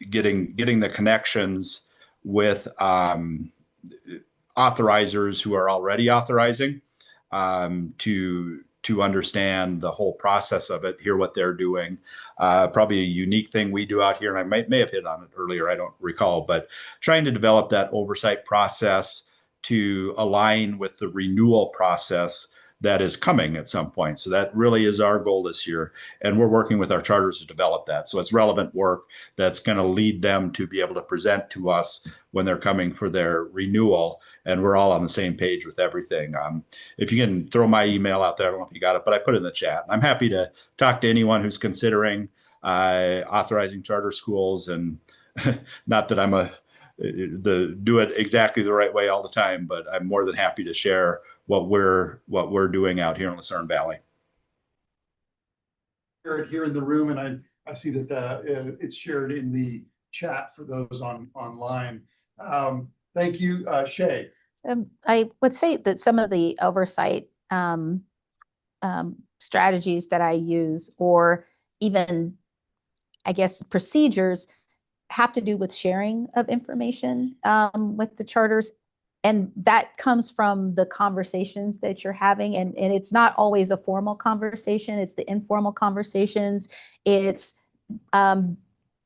Getting the connections with authorizers who are already authorizing to understand the whole process of it, hear what they're doing. Probably a unique thing we do out here, and I may have hit on it earlier, I don't recall, but trying to develop that oversight process to align with the renewal process that is coming at some point. So that really is our goal this year. And we're working with our charters to develop that. So it's relevant work that's going to lead them to be able to present to us when they're coming for their renewal. And we're all on the same page with everything. If you can throw my email out there, I don't know if you got it, but I put it in the chat. I'm happy to talk to anyone who's considering authorizing charter schools. And not that I'm do it exactly the right way all the time, but I'm more than happy to share what we're doing out here in Lucerne Valley. Here in the room, and I see that it's shared in the chat for those online. Thank you, Shay. I would say that some of the oversight strategies that I use, or even, I guess, procedures, have to do with sharing of information with the charters. And that comes from the conversations that you're having. And it's not always a formal conversation. It's the informal conversations. It's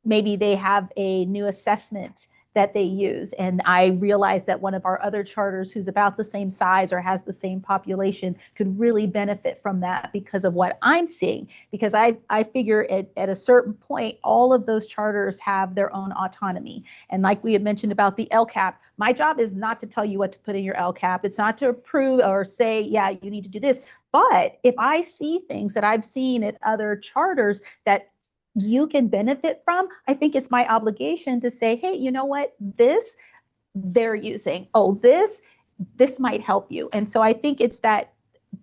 maybe they have a new assessment that they use. And I realized that one of our other charters who's about the same size or has the same population could really benefit from that because of what I'm seeing. Because I figure at a certain point, all of those charters have their own autonomy. And like we had mentioned about the LCAP, my job is not to tell you what to put in your LCAP. It's not to approve or say, yeah, you need to do this. But if I see things that I've seen at other charters that you can benefit from, I think it's my obligation to say, hey, you know what, this they're using, oh, this might help you. And so I think it's that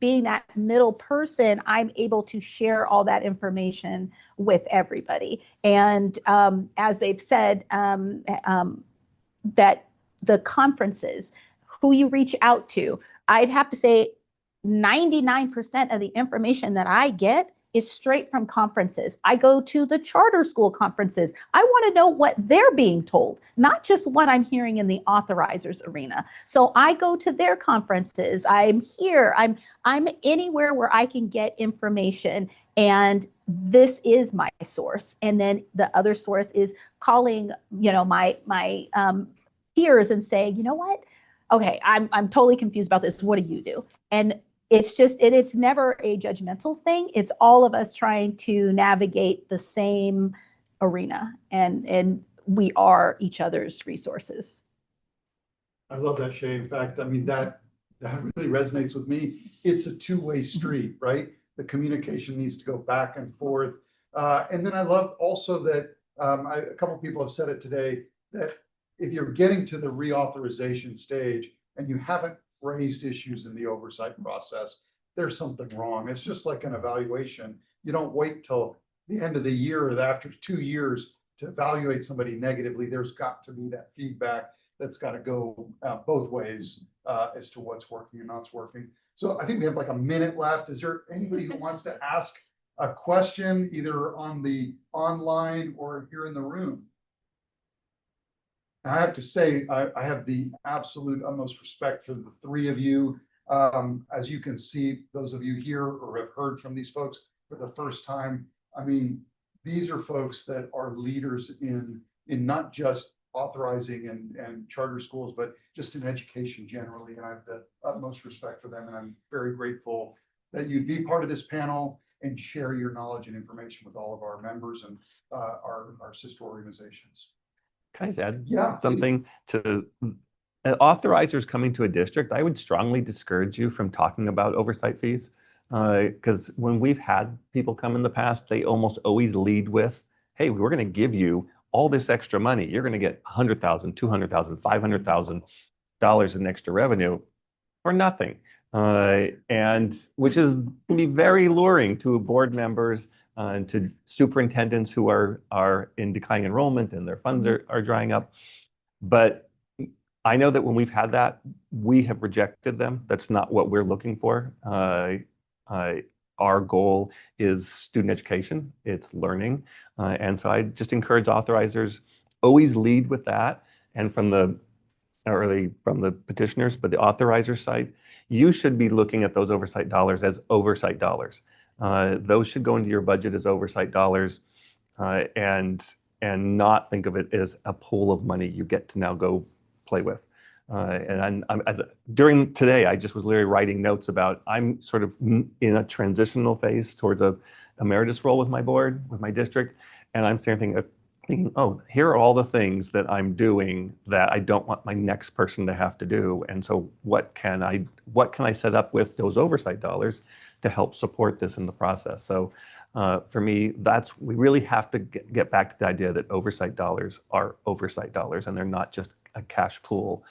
being that middle person, I'm able to share all that information with everybody. And as they've said, that the conferences, who you reach out to, I'd have to say 99% of the information that I get is straight from conferences. I go to the charter school conferences. I want to know what they're being told, not just what I'm hearing in the authorizers arena. So I go to their conferences. I'm here. I'm anywhere where I can get information, and this is my source. And then the other source is calling, my peers and saying, you know what? Okay, I'm totally confused about this. What do you do? And it's never a judgmental thing. It's all of us trying to navigate the same arena, and we are each other's resources. I love that, Shay. In fact, I mean, that that really resonates with me. It's a two-way street, right? The communication needs to go back and forth. And then I love also that a couple people have said it today, that if you're getting to the reauthorization stage and you haven't raised issues in the oversight process, there's something wrong. It's just like an evaluation. You don't wait till the end of the year or after 2 years to evaluate somebody negatively. There's got to be that feedback that's got to go both ways as to what's working and not working. So I think we have like a minute left. Is there anybody who wants to ask a question either on the online or here in the room? I have to say, I have the absolute utmost respect for the three of you. As you can see, those of you here or have heard from these folks for the first time, I mean, these are folks that are leaders in not just authorizing and charter schools, but just in education generally. And I have the utmost respect for them. And I'm very grateful that you'd be part of this panel and share your knowledge and information with all of our members and our sister organizations. Can I just add Yeah, something to authorizers coming to a district? I would strongly discourage you from talking about oversight fees. Because when we've had people come in the past, they almost always lead with, hey, we're going to give you all this extra money. You're going to get $100,000, $200,000, $500,000 in extra revenue for nothing. And which is can be very alluring to board members and to superintendents who are in declining enrollment and their funds are drying up. But I know that when we've had that, we have rejected them. That's not what we're looking for. Our goal is student education, it's learning. And so I just encourage authorizers, always lead with that. And from the petitioners, but the authorizer side, you should be looking at those oversight dollars as oversight dollars. Those should go into your budget as oversight dollars and not think of it as a pool of money you get to now go play with. And during today, I just was literally writing notes about, I'm sort of in a transitional phase towards a emeritus role with my board, with my district. And I'm thinking, oh, here are all the things that I'm doing that I don't want my next person to have to do. And so what can I set up with those oversight dollars to help support this in the process? So for me, we really have to get back to the idea that oversight dollars are oversight dollars and they're not just a cash pool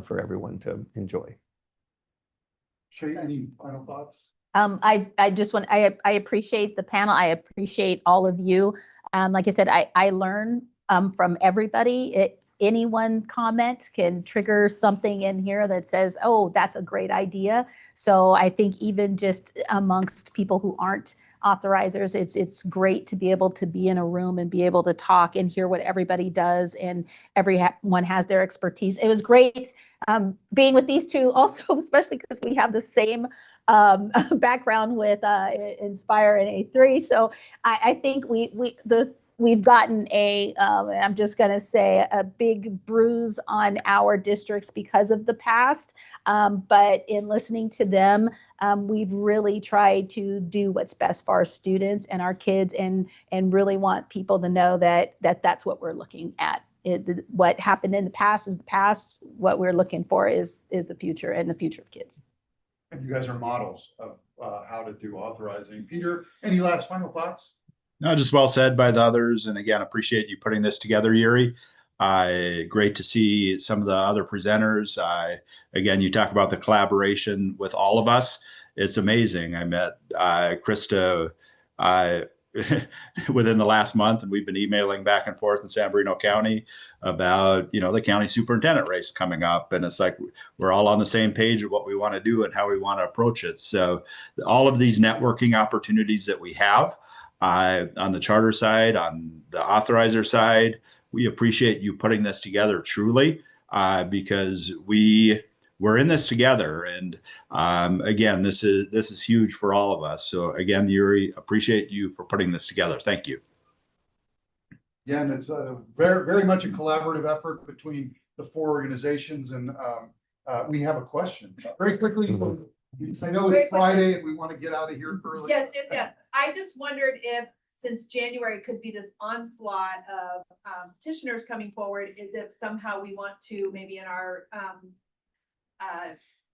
for everyone to enjoy. Shay, any final thoughts? I just want, I appreciate the panel. I appreciate all of you. Like I said, I learn from everybody. Any one comment can trigger something in here that says, oh, that's a great idea. So I think even just amongst people who aren't authorizers, it's great to be able to be in a room and be able to talk and hear what everybody does, and everyone has their expertise. It was great being with these two also, especially because we have the same background with Inspire and A3. So I think we've gotten I'm just going to say a big bruise on our districts because of the past. But in listening to them, we've really tried to do what's best for our students and our kids, and really want people to know that's what we're looking at. What happened in the past is the past. What we're looking for is the future, and the future of kids. And you guys are models of how to do authorizing. Peter, any last final thoughts? No, just well said by the others. And again, appreciate you putting this together, Yuri. Great to see some of the other presenters. Again, you talk about the collaboration with all of us. It's amazing. I met Krista within the last month, and we've been emailing back and forth in San Bernardino County about, the county superintendent race coming up. And it's like, we're all on the same page of what we want to do and how we want to approach it. So all of these networking opportunities that we have on the charter side, on the authorizer side, we appreciate you putting this together truly, because we're in this together. And again, this is huge for all of us. So again, Yuri, appreciate you for putting this together. Thank you. Yeah, and it's very, very much a collaborative effort between the four organizations. And we have a question very quickly. I know it's Friday and we want to get out of here early. Yes. I just wondered if, since January could be this onslaught of petitioners coming forward, is if somehow we want to maybe in our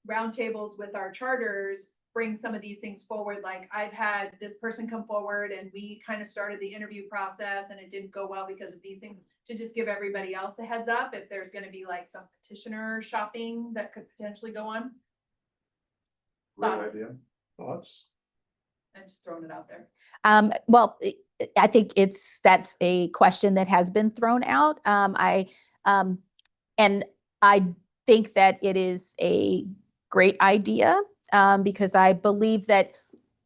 roundtables with our charters, bring some of these things forward. Like I've had this person come forward and we kind of started the interview process and it didn't go well because of these things, to just give everybody else a heads up if there's going to be like some petitioner shopping that could potentially go on. Thoughts? Thoughts? I'm just throwing it out there. Well, I think that's a question that has been thrown out. And I think that it is a great idea because I believe that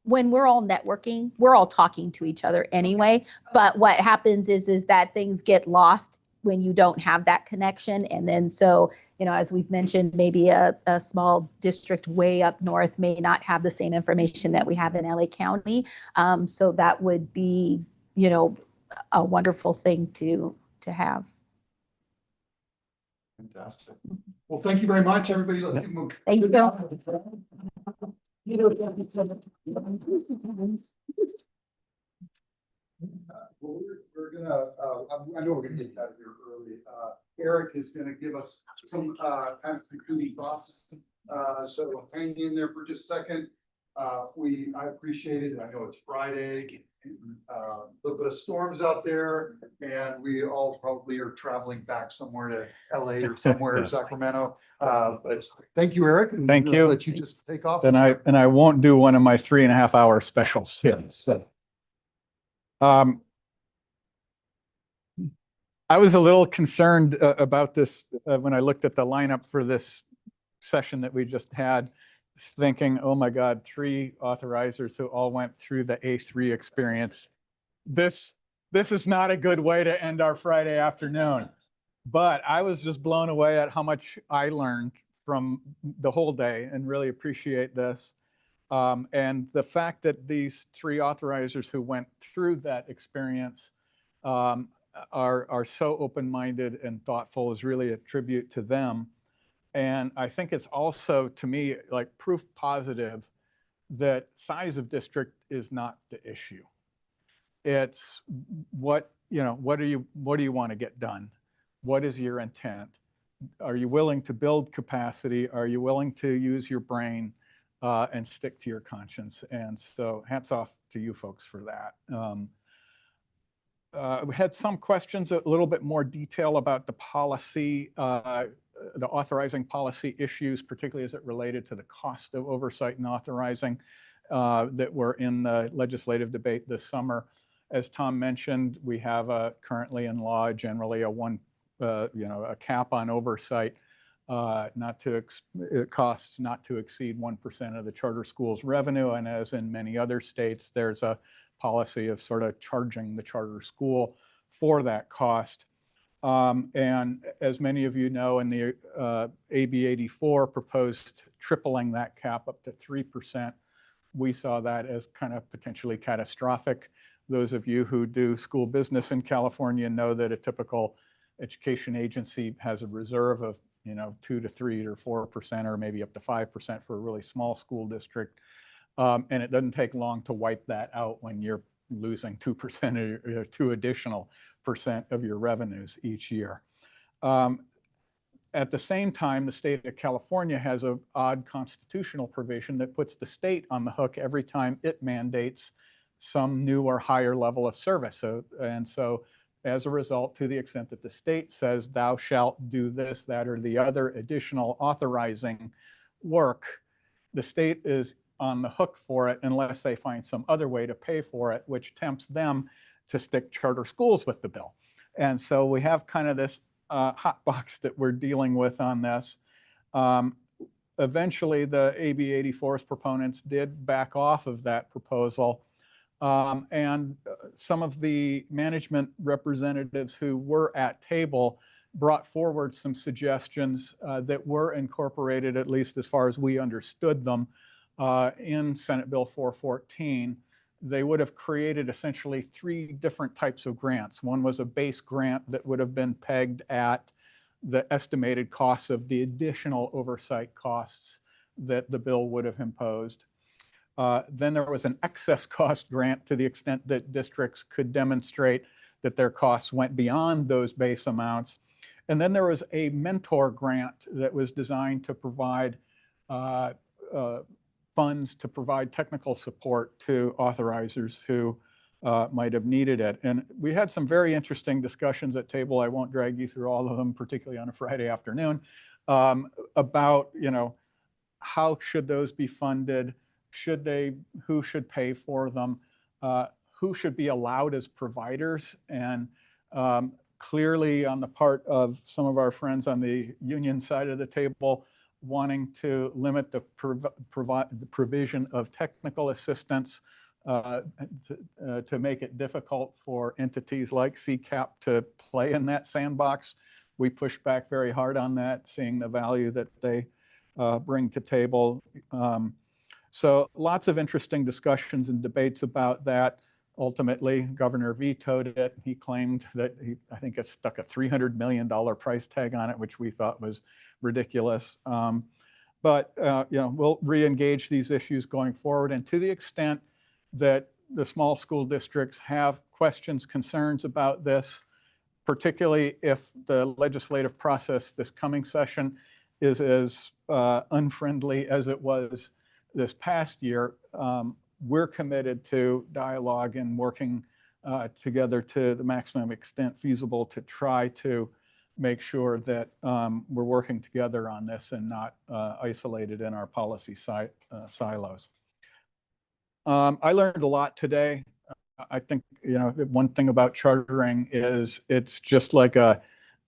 when we're all networking, we're all talking to each other anyway. But what happens is that things get lost when you don't have that connection. And then so, as we've mentioned, maybe a small district way up north may not have the same information that we have in LA County. So that would be, a wonderful thing to have. Fantastic. Well, thank you very much, everybody. Let's give them a. Thank you. Well, we're gonna, I know we're gonna get out of here early. Eric is gonna give us some, kind of concluding thoughts. So hang in there for just a second. I appreciate it. I know it's Friday. A little bit of storms out there and we all probably are traveling back somewhere to LA or somewhere, Yes. Sacramento. But thank you, Eric. And Thank you. let you just take off. And I won't do one of my 3.5 hour specials. So, I was a little concerned about this when I looked at the lineup for this session that we just had, thinking, oh my God, 3 authorizers who all went through the A3 experience. This is not a good way to end our Friday afternoon. But I was just blown away at how much I learned from the whole day and really appreciate this. And the fact that these 3 authorizers who went through that experience are so open-minded and thoughtful is really a tribute to them. And I think it's also, to me, like proof positive that size of district is not the issue. It's what do you want to get done? What is your intent? Are you willing to build capacity? Are you willing to use your brain and stick to your conscience? And so hats off to you folks for that. We had some questions, a little bit more detail about the policy, the authorizing policy issues, particularly as it related to the cost of oversight and authorizing that were in the legislative debate this summer. As Tom mentioned, we have currently in law generally a cap on oversight, costs not to exceed 1% of the charter school's revenue. And as in many other states, there's a policy of sort of charging the charter school for that cost. And as many of you know, in the AB 84 proposed tripling that cap up to 3%. We saw that as kind of potentially catastrophic. Those of you who do school business in California know that a typical education agency has a reserve of 2 to 3 or 4% or maybe up to 5% for a really small school district. And it doesn't take long to wipe that out when you're losing 2% or 2 additional % of your revenues each year. At the same time, the state of California has an odd constitutional provision that puts the state on the hook every time it mandates some new or higher level of service. So as a result, to the extent that the state says thou shalt do this, that, or the other additional authorizing work, the state is on the hook for it unless they find some other way to pay for it, which tempts them to stick charter schools with the bill. And so we have kind of this hot box that we're dealing with on this. Eventually, the AB 84's proponents did back off of that proposal. And some of the management representatives who were at table brought forward some suggestions that were incorporated, at least as far as we understood them, in Senate Bill 414. They would have created essentially 3 different types of grants. One was a base grant that would have been pegged at the estimated costs of the additional oversight costs that the bill would have imposed. Then there was an excess cost grant to the extent that districts could demonstrate that their costs went beyond those base amounts. And then there was a mentor grant that was designed to provide funds to provide technical support to authorizers who might have needed it. And we had some very interesting discussions at table. I won't drag you through all of them, particularly on a Friday afternoon, about, how should those be funded? Who should pay for them? Who should be allowed as providers? And clearly on the part of some of our friends on the union side of the table, wanting to limit the provision of technical assistance to make it difficult for entities like CCAP to play in that sandbox. We push back very hard on that, seeing the value that they bring to table. So lots of interesting discussions and debates about that. Ultimately, Governor vetoed it. He claimed that I think it stuck a $300 million price tag on it, which we thought was ridiculous. But we'll re-engage these issues going forward. And to the extent that the small school districts have questions, concerns about this, particularly if the legislative process this coming session is as unfriendly as it was this past year, we're committed to dialogue and working together to the maximum extent feasible to try to make sure that we're working together on this and not isolated in our policy silos. I learned a lot today. I think, one thing about chartering is it's just like a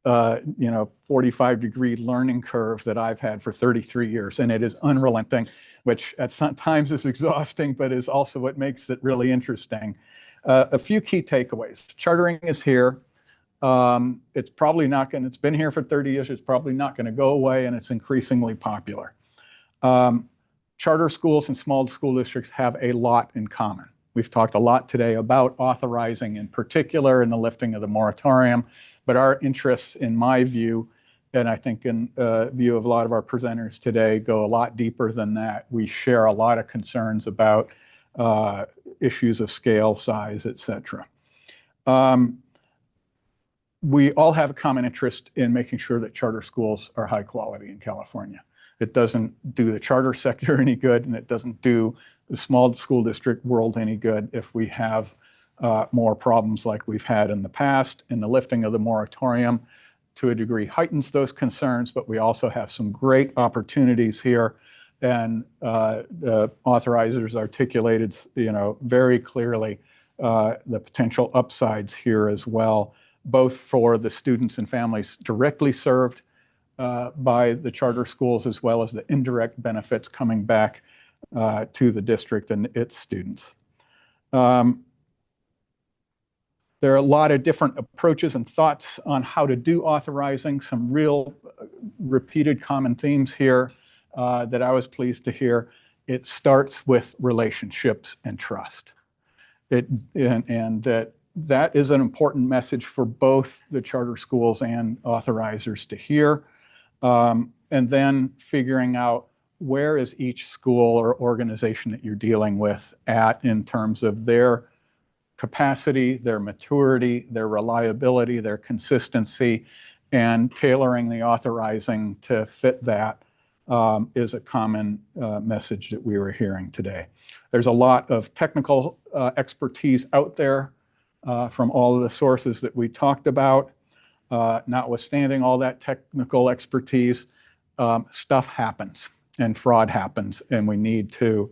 45-degree learning curve that I've had for 33 years, and it is unrelenting, which at some times is exhausting, but is also what makes it really interesting. A few key takeaways. Chartering is here. It's probably not going to, it's been here for 30 years. It's probably not going to go away, and it's increasingly popular. Charter schools and small school districts have a lot in common. We've talked a lot today about authorizing in particular and the lifting of the moratorium, but our interests, in my view, and I think in view of a lot of our presenters today, go a lot deeper than that. We share a lot of concerns about issues of scale, size, et cetera. We all have a common interest in making sure that charter schools are high quality in California. It doesn't do the charter sector any good, and it doesn't do the small school district world any good if we have more problems like we've had in the past. And the lifting of the moratorium to a degree heightens those concerns, but we also have some great opportunities here. And the authorizers articulated, very clearly the potential upsides here as well, both for the students and families directly served by the charter schools, as well as the indirect benefits coming back to the district and its students. There are a lot of different approaches and thoughts on how to do authorizing, some real repeated common themes here that I was pleased to hear. It starts with relationships and trust. And that is an important message for both the charter schools and authorizers to hear. And then figuring out where is each school or organization that you're dealing with at in terms of their capacity, their maturity, their reliability, their consistency, and tailoring the authorizing to fit that is a common message that we were hearing today. There's a lot of technical expertise out there from all of the sources that we talked about. Notwithstanding all that technical expertise, stuff happens and fraud happens, and we need to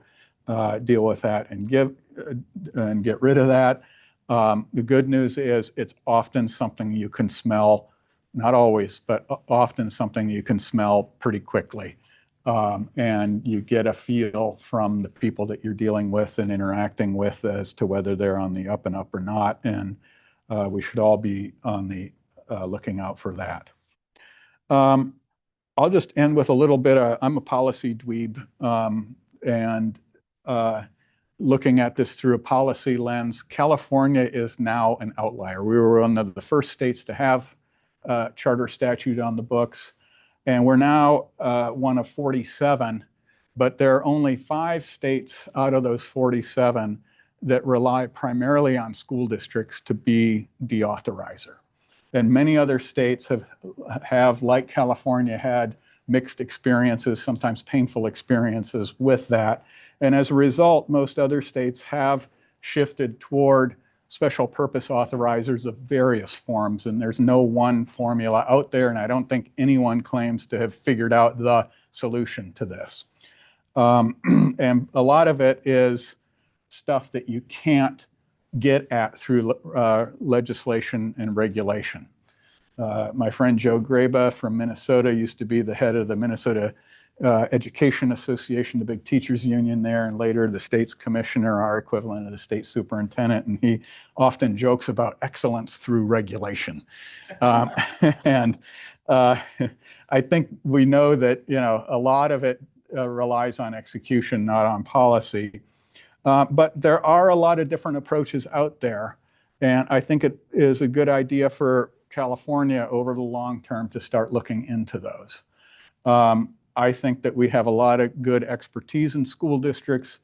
deal with that and get rid of that. The good news is it's often something you can smell, not always, but often something you can smell pretty quickly. And you get a feel from the people that you're dealing with and interacting with as to whether they're on the up and up or not. And we should all be on the looking out for that. I'll just end with a little bit of, I'm a policy dweeb, and looking at this through a policy lens, California is now an outlier. We were one of the first states to have charter statute on the books, and we're now one of 47, but there are only 5 states out of those 47 that rely primarily on school districts to be the authorizer. And many other states have like California, had mixed experiences, sometimes painful experiences with that. And as a result, most other states have shifted toward special purpose authorizers of various forms, and there's no one formula out there, and I don't think anyone claims to have figured out the solution to this. And a lot of it is stuff that you can't get at through legislation and regulation. My friend Joe Graba from Minnesota used to be the head of the Minnesota Education Association, the big teachers union there, and later the state's commissioner, our equivalent of the state superintendent. And he often jokes about excellence through regulation. And I think we know that, you know, a lot of it relies on execution, not on policy. But there are a lot of different approaches out there. And I think it is a good idea for California over the long term to start looking into those. I think that we have a lot of good expertise in school districts,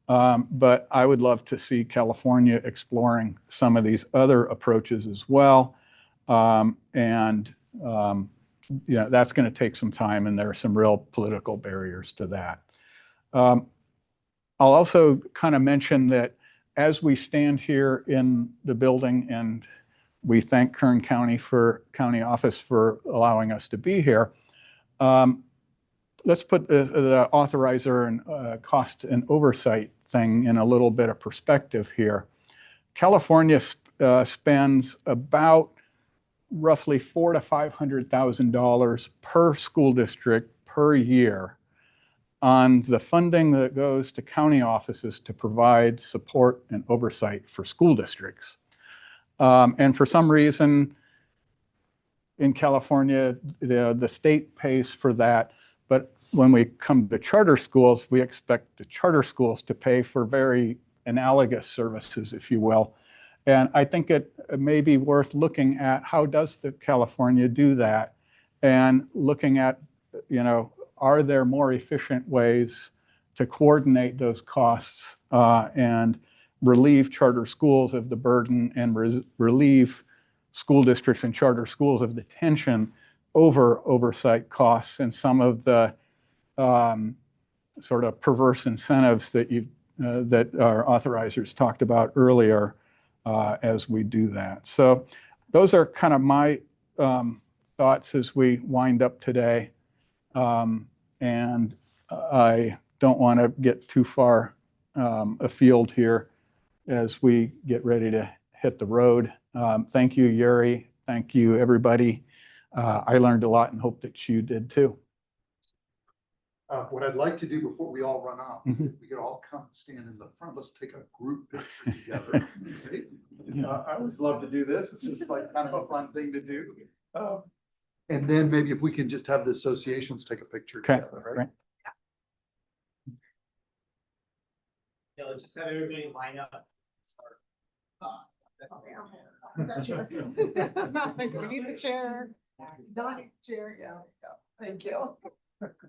but I would love to see California exploring some of these other approaches as well. Yeah, that's going to take some time, and there are some real political barriers to that. I'll also kind of mention that as we stand here in the building, and we thank Kern County office for allowing us to be here, let's put the authorizer and cost and oversight thing in a little bit of perspective here. California spends about roughly $400,000 to $500,000 per school district per year on the funding that goes to county offices to provide support and oversight for school districts. And for some reason in California, the state pays for that. But when we come to charter schools, we expect the charter schools to pay for very analogous services, if you will. And I think it may be worth looking at how does the California do that, and looking at, you know, are there more efficient ways to coordinate those costs and relieve charter schools of the burden and relieve school districts and charter schools of the tension over oversight costs and some of the sort of perverse incentives that that our authorizers talked about earlier as we do that. So those are kind of my thoughts as we wind up today. And I don't want to get too far afield here as we get ready to hit the road. Thank you, Yuri. Thank you, everybody. I learned a lot and hope that you did too. What I'd like to do before we all run off is if we could all come stand in the front, let's take a group picture together. Right? I always love to do this. It's just like kind of a fun thing to do. And then maybe if we can just have the associations take a picture together, right? Yeah, let's just have everybody line up. Congratulations. We need the chair. Not a chair, yeah. Thank you.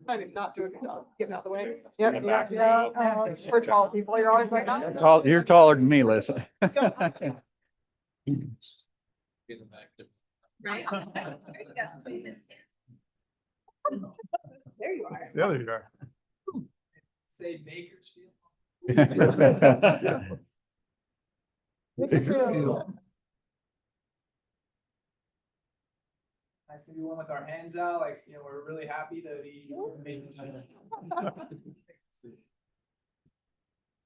I did not do a good job getting out of the way. Yep, yeah. We're tall people. You're always like, oh. You're taller than me, Liz. Right. There you are. There you are. Say Bakersfield. Bakersfield. Nice to be one with our hands out, like, you know, we're really happy to be making.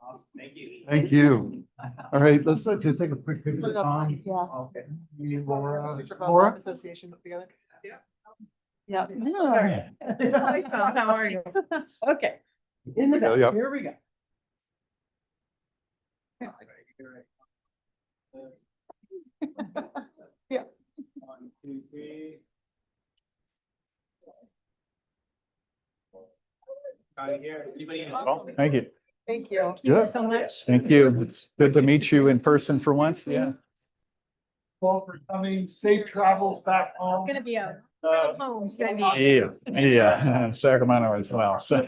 Awesome, thank you. Thank you. All right, let's take a quick picture. Tom. Yeah. Okay. You, Laura. Laura? Association together. Yeah. Yeah. Hi, Tom. How are you? Okay. In the back. Yep. Here we go. Yeah. 1, 2, 3. Got it here. Anybody in the Thank you. Thank you. Thank you so much. Thank you. It's good to meet you in person for once. Yeah. Well, for coming, safe travels back home. Gonna be a home, Cindy. Yeah, Sacramento as well. So.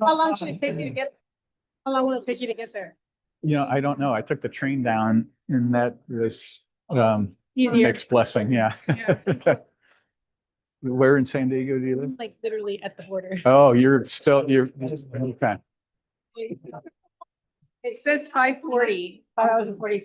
How long should it take you to get? How long will it take you to get there? You know, I don't know. I took the train down and that was Easier. mixed blessing. Yeah. Where in San Diego do you live? Like literally at the border. Oh, you're, okay. It says 5:40, 5 hours and 40